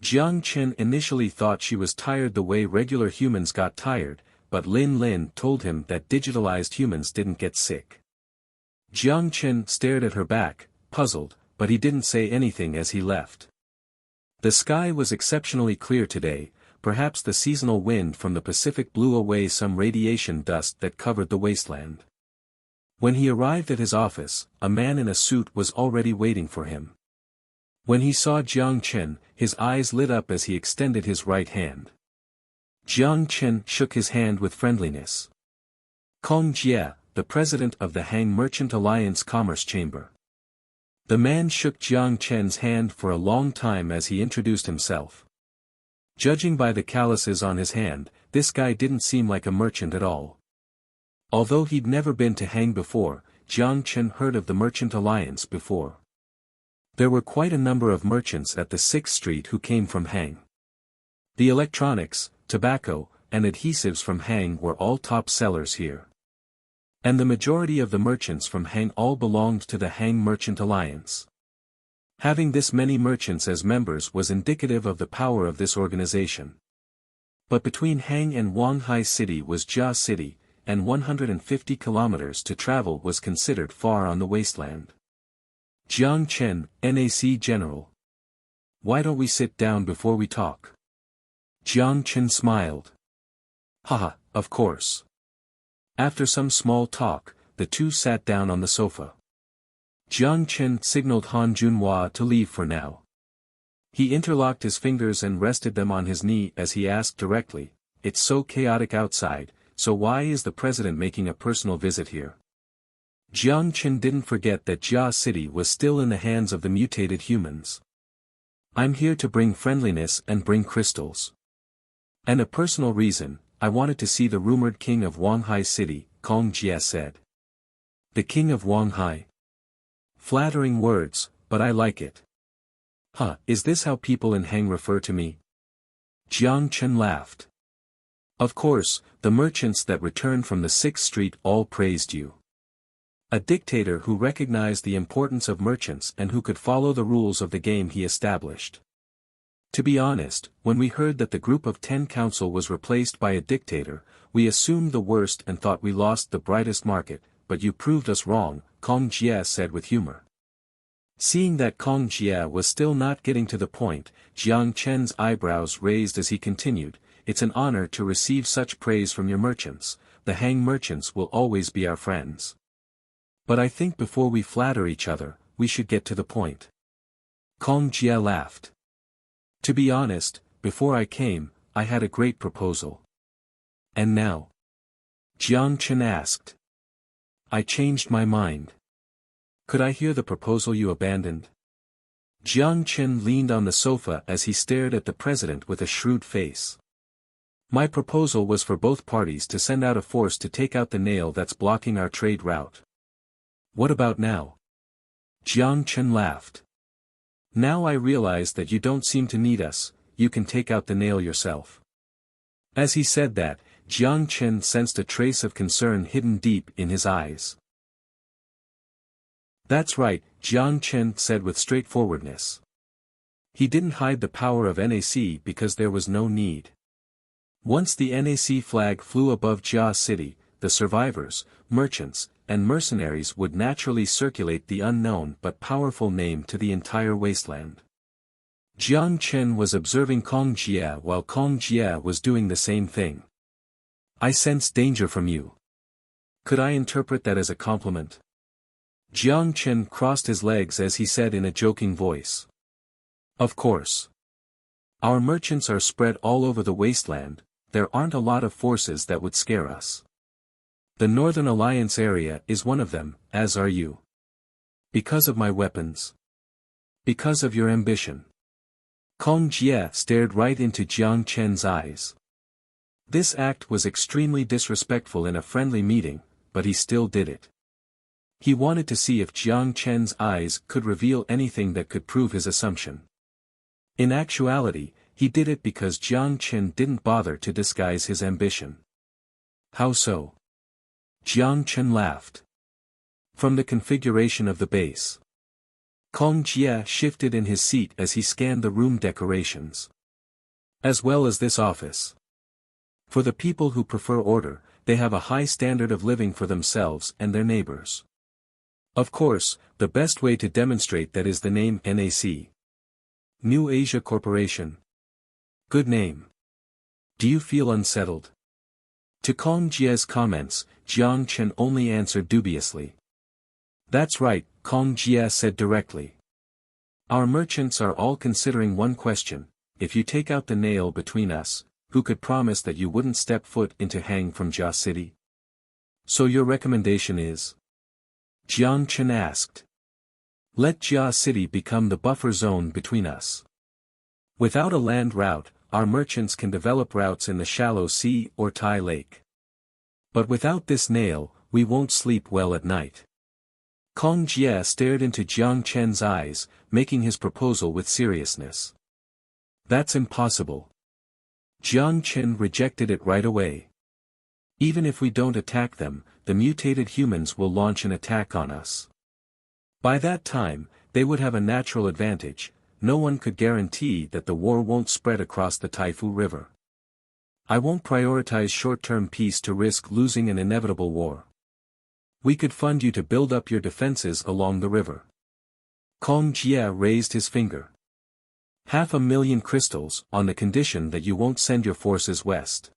Jiang Chen initially thought she was tired the way regular humans got tired, but Lin Lin told him that digitalized humans didn't get sick. Jiang Chen stared at her back, puzzled, but he didn't say anything as he left. The sky was exceptionally clear today, perhaps the seasonal wind from the Pacific blew away some radiation dust that covered the wasteland. When he arrived at his office, a man in a suit was already waiting for him. When he saw Jiang Chen, his eyes lit up as he extended his right hand. Jiang Chen shook his hand with friendliness. Kong Jie, the president of the Hang Merchant Alliance Commerce Chamber. The man shook Jiang Chen's hand for a long time as he introduced himself. Judging by the calluses on his hand, this guy didn't seem like a merchant at all. Although he'd never been to Hang before, Jiang Chen heard of the Merchant Alliance before. There were quite a number of merchants at the 6th Street who came from Hang. The electronics, tobacco, and adhesives from Hang were all top sellers here. And the majority of the merchants from Hang all belonged to the Hang Merchant Alliance. Having this many merchants as members was indicative of the power of this organization. But between Hang and Wanghai City was Jia City, and 150 kilometers to travel was considered far on the wasteland. Jiang Chen, NAC General. Why don't we sit down before we talk? Jiang Chen smiled. Haha, of course. After some small talk, the two sat down on the sofa. Jiang Chen signaled Han Junhua to leave for now. He interlocked his fingers and rested them on his knee as he asked directly, "It's so chaotic outside, so why is the president making a personal visit here?" Jiang Chen didn't forget that Jia City was still in the hands of the mutated humans. "I'm here to bring friendliness and bring crystals. And a personal reason, I wanted to see the rumored king of Wanghai City," Kong Jie said. "The king of Wanghai? Flattering words, but I like it." "Huh, is this how people in Hang refer to me?" Jiang Chen laughed. "Of course, the merchants that returned from the 6th Street all praised you. A dictator who recognized the importance of merchants and who could follow the rules of the game he established. To be honest, when we heard that the group of 10 council was replaced by a dictator, we assumed the worst and thought we lost the brightest market, but you proved us wrong," Kong Jie said with humor. Seeing that Kong Jie was still not getting to the point, Jiang Chen's eyebrows raised as he continued, "It's an honor to receive such praise from your merchants. The Hang merchants will always be our friends. But I think before we flatter each other, we should get to the point." Kong Jie laughed. "To be honest, before I came, I had a great proposal." "And now?" Jiang Chen asked. "I changed my mind." "Could I hear the proposal you abandoned?" Jiang Chen leaned on the sofa as he stared at the president with a shrewd face. My proposal was for both parties to send out a force to take out the nail that's blocking our trade route. What about now? Jiang Chen laughed. Now I realize that you don't seem to need us, you can take out the nail yourself. As he said that, Jiang Chen sensed a trace of concern hidden deep in his eyes. That's right, Jiang Chen said with straightforwardness. He didn't hide the power of NAC because there was no need. Once the NAC flag flew above Jia City, the survivors, merchants, and mercenaries would naturally circulate the unknown but powerful name to the entire wasteland. Jiang Chen was observing Kong Jie while Kong Jie was doing the same thing. I sense danger from you. Could I interpret that as a compliment? Jiang Chen crossed his legs as he said in a joking voice. Of course. Our merchants are spread all over the wasteland, there aren't a lot of forces that would scare us. The Northern Alliance area is one of them, as are you. Because of my weapons. Because of your ambition. Kong Jie stared right into Jiang Chen's eyes. This act was extremely disrespectful in a friendly meeting, but he still did it. He wanted to see if Jiang Chen's eyes could reveal anything that could prove his assumption. In actuality, he did it because Jiang Chen didn't bother to disguise his ambition. How so? Jiang Chen laughed. From the configuration of the base. Kong Jie shifted in his seat as he scanned the room decorations. As well as this office. For the people who prefer order, they have a high standard of living for themselves and their neighbors. Of course, the best way to demonstrate that is the name NAC. New Asia Corporation. Good name. Do you feel unsettled? To Kong Jie's comments, Jiang Chen only answered dubiously. That's right, Kong Jie said directly. Our merchants are all considering one question, if you take out the nail between us, who could promise that you wouldn't step foot into Hang from Jia City? So your recommendation is? Jiang Chen asked. Let Jia City become the buffer zone between us. Without a land route, our merchants can develop routes in the shallow sea or Tai Lake. But without this nail, we won't sleep well at night. Kong Jie stared into Jiang Chen's eyes, making his proposal with seriousness. That's impossible. Jiang Chen rejected it right away. Even if we don't attack them, the mutated humans will launch an attack on us. By that time, they would have a natural advantage, no one could guarantee that the war won't spread across the Taifu River. I won't prioritize short-term peace to risk losing an inevitable war. We could fund you to build up your defenses along the river. Kong Jie raised his finger. 500,000 crystals, on the condition that you won't send your forces west.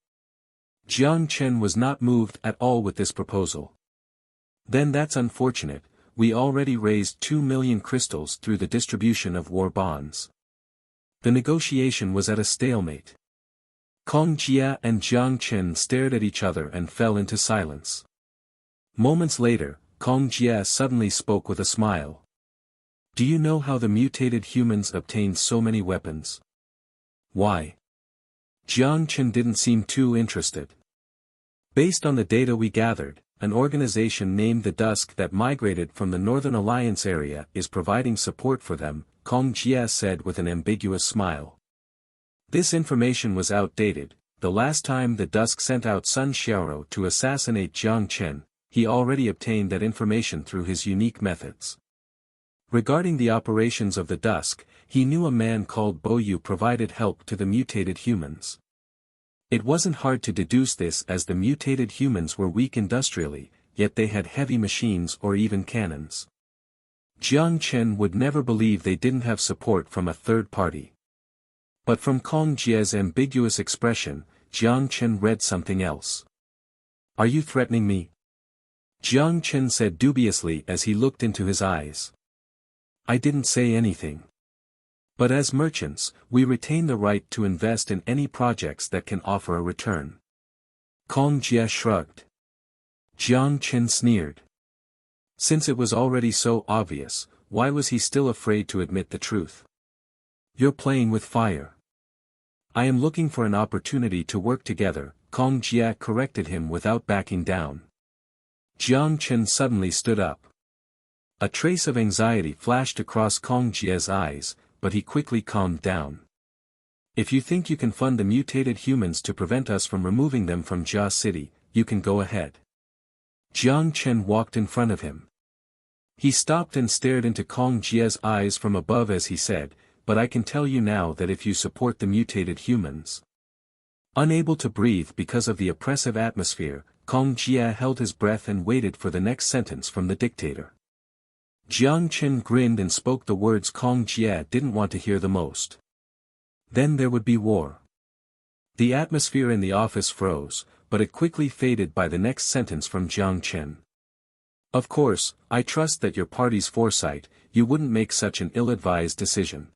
Jiang Chen was not moved at all with this proposal. Then that's unfortunate, we already raised 2 million crystals through the distribution of war bonds. The negotiation was at a stalemate. Kong Jie and Jiang Chen stared at each other and fell into silence. Moments later, Kong Jie suddenly spoke with a smile. Do you know how the mutated humans obtained so many weapons? Why? Jiang Chen didn't seem too interested. Based on the data we gathered, an organization named the Dusk that migrated from the Northern Alliance area is providing support for them, Kong Jie said with an ambiguous smile. This information was outdated. The last time the Dusk sent out Sun Xiaoro to assassinate Jiang Chen, he already obtained that information through his unique methods. Regarding the operations of the Dusk, he knew a man called Bo Yu provided help to the mutated humans. It wasn't hard to deduce this as the mutated humans were weak industrially, yet they had heavy machines or even cannons. Jiang Chen would never believe they didn't have support from a third party. But from Kong Jie's ambiguous expression, Jiang Chen read something else. Are you threatening me? Jiang Chen said dubiously as he looked into his eyes. I didn't say anything. But as merchants, we retain the right to invest in any projects that can offer a return. Kong Jie shrugged. Jiang Chen sneered. Since it was already so obvious, why was he still afraid to admit the truth? You're playing with fire. I am looking for an opportunity to work together, Kong Jia corrected him without backing down. Jiang Chen suddenly stood up. A trace of anxiety flashed across Kong Jia's eyes, but he quickly calmed down. If you think you can fund the mutated humans to prevent us from removing them from Jia City, you can go ahead. Jiang Chen walked in front of him. He stopped and stared into Kong Jia's eyes from above as he said, but I can tell you now that if you support the mutated humans. Unable to breathe because of the oppressive atmosphere, Kong Jia held his breath and waited for the next sentence from the dictator. Jiang Chen grinned and spoke the words Kong Jia didn't want to hear the most. Then there would be war. The atmosphere in the office froze, but it quickly faded by the next sentence from Jiang Chen. Of course, I trust that your party's foresight, you wouldn't make such an ill-advised decision.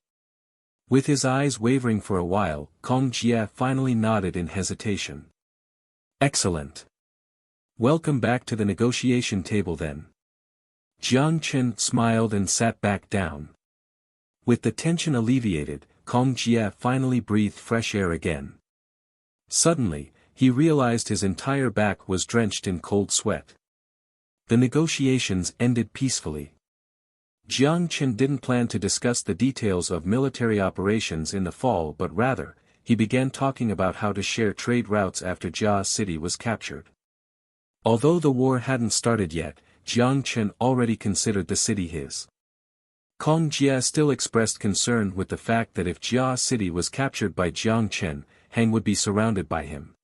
With his eyes wavering for a while, Kong Jia finally nodded in hesitation. Excellent. Welcome back to the negotiation table then. Jiang Chen smiled and sat back down. With the tension alleviated, Kong Jia finally breathed fresh air again. Suddenly, he realized his entire back was drenched in cold sweat. The negotiations ended peacefully. Jiang Chen didn't plan to discuss the details of military operations in the fall but rather, he began talking about how to share trade routes after Jia City was captured. Although the war hadn't started yet, Jiang Chen already considered the city his. Kong Jia still expressed concern with the fact that if Jia City was captured by Jiang Chen, Hang would be surrounded by him.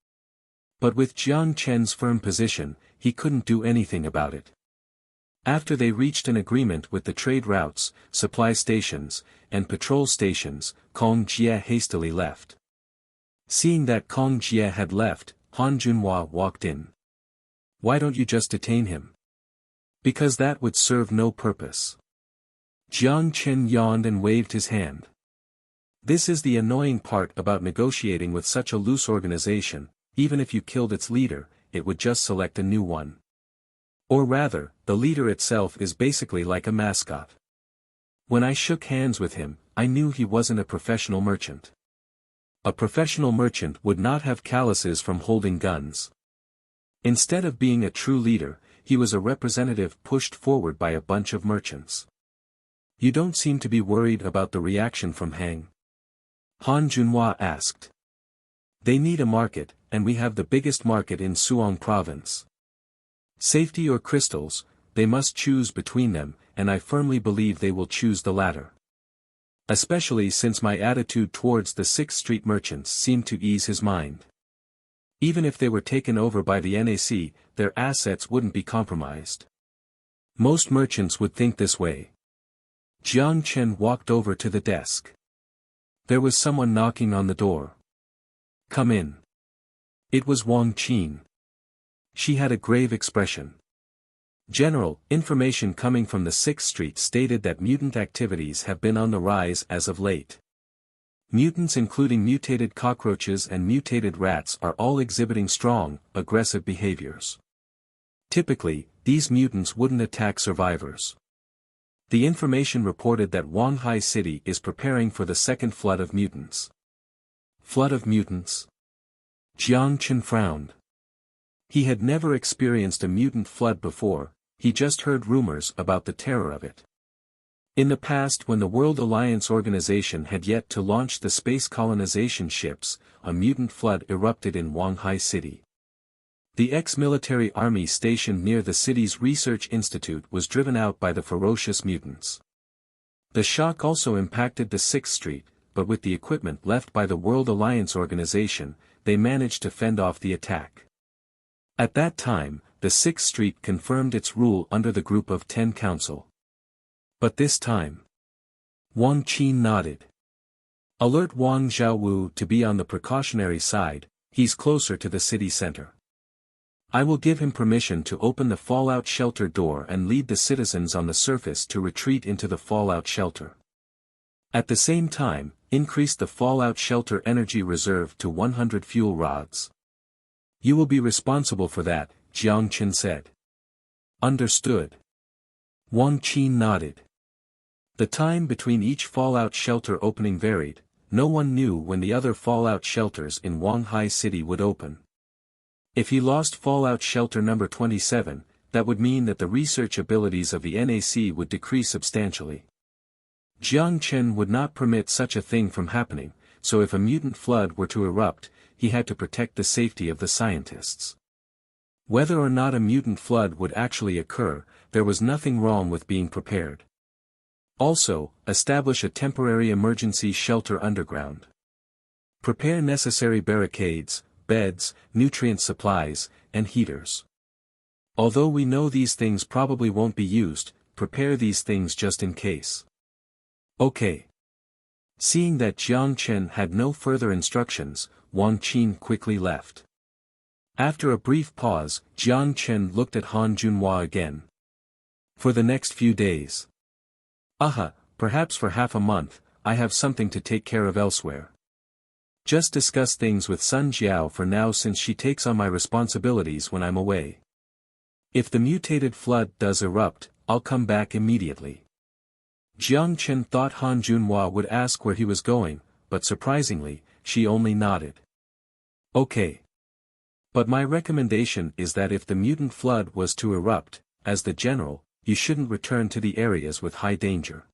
But with Jiang Chen's firm position, he couldn't do anything about it. After they reached an agreement with the trade routes, supply stations, and patrol stations, Kong Jia hastily left. Seeing that Kong Jia had left, Han Junhua walked in. Why don't you just detain him? Because that would serve no purpose. Jiang Chen yawned and waved his hand. This is the annoying part about negotiating with such a loose organization, even if you killed its leader, it would just select a new one. Or rather, the leader itself is basically like a mascot. When I shook hands with him, I knew he wasn't a professional merchant. A professional merchant would not have calluses from holding guns. Instead of being a true leader, he was a representative pushed forward by a bunch of merchants. You don't seem to be worried about the reaction from Hang? Han Junhua asked. They need a market, and we have the biggest market in Suong province. Safety or crystals, they must choose between them, and I firmly believe they will choose the latter. Especially since my attitude towards the 6th Street merchants seemed to ease his mind. Even if they were taken over by the NAC, their assets wouldn't be compromised. Most merchants would think this way. Jiang Chen walked over to the desk. There was someone knocking on the door. Come in. It was Wang Qin. She had a grave expression. General, information coming from the 6th Street stated that mutant activities have been on the rise as of late. Mutants including mutated cockroaches and mutated rats are all exhibiting strong, aggressive behaviors. Typically, these mutants wouldn't attack survivors. The information reported that Wanghai City is preparing for the second flood of mutants. Flood of mutants? Jiang Chen frowned. He had never experienced a mutant flood before, he just heard rumors about the terror of it. In the past when the World Alliance organization had yet to launch the space colonization ships, a mutant flood erupted in Wanghai City. The ex-military army stationed near the city's research institute was driven out by the ferocious mutants. The shock also impacted the 6th Street, but with the equipment left by the World Alliance organization, they managed to fend off the attack. At that time, the 6th Street confirmed its rule under the Group of 10 Council. But this time, Wang Qin nodded. Alert Wang Xiaowu to be on the precautionary side, he's closer to the city center. I will give him permission to open the fallout shelter door and lead the citizens on the surface to retreat into the fallout shelter. At the same time, increase the fallout shelter energy reserve to 100 fuel rods. You will be responsible for that, Jiang Chen said. Understood. Wang Qin nodded. The time between each fallout shelter opening varied. No one knew when the other fallout shelters in Wanghai City would open. If he lost fallout shelter number 27, that would mean that the research abilities of the NAC would decrease substantially. Jiang Chen would not permit such a thing from happening, so if a mutant flood were to erupt, he had to protect the safety of the scientists. Whether or not a mutant flood would actually occur, there was nothing wrong with being prepared. Also, establish a temporary emergency shelter underground. Prepare necessary barricades, beds, nutrient supplies, and heaters. Although we know these things probably won't be used, prepare these things just in case. Okay. Seeing that Jiang Chen had no further instructions, Wang Qin quickly left. After a brief pause, Jiang Chen looked at Han Junhua again. For the next few days. Perhaps for half a month, I have something to take care of elsewhere. Just discuss things with Sun Jiao for now since she takes on my responsibilities when I'm away. If the mutated flood does erupt, I'll come back immediately. Jiang Chen thought Han Junhua would ask where he was going, but surprisingly, she only nodded. Okay. But my recommendation is that if the mutant flood was to erupt, as the general, you shouldn't return to the areas with high danger.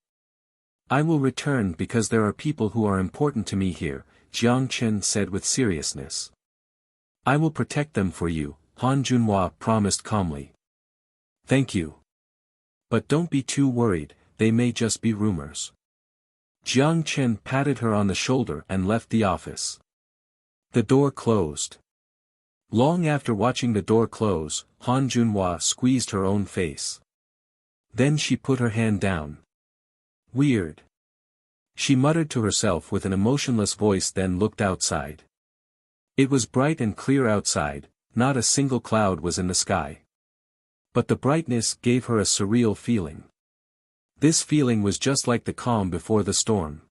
I will return because there are people who are important to me here, Jiang Chen said with seriousness. I will protect them for you, Han Junhua promised calmly. Thank you. But don't be too worried, they may just be rumors. Jiang Chen patted her on the shoulder and left the office. The door closed. Long after watching the door close, Han Junhua squeezed her own face. Then she put her hand down. Weird. She muttered to herself with an emotionless voice, then looked outside. It was bright and clear outside, not a single cloud was in the sky. But the brightness gave her a surreal feeling. This feeling was just like the calm before the storm.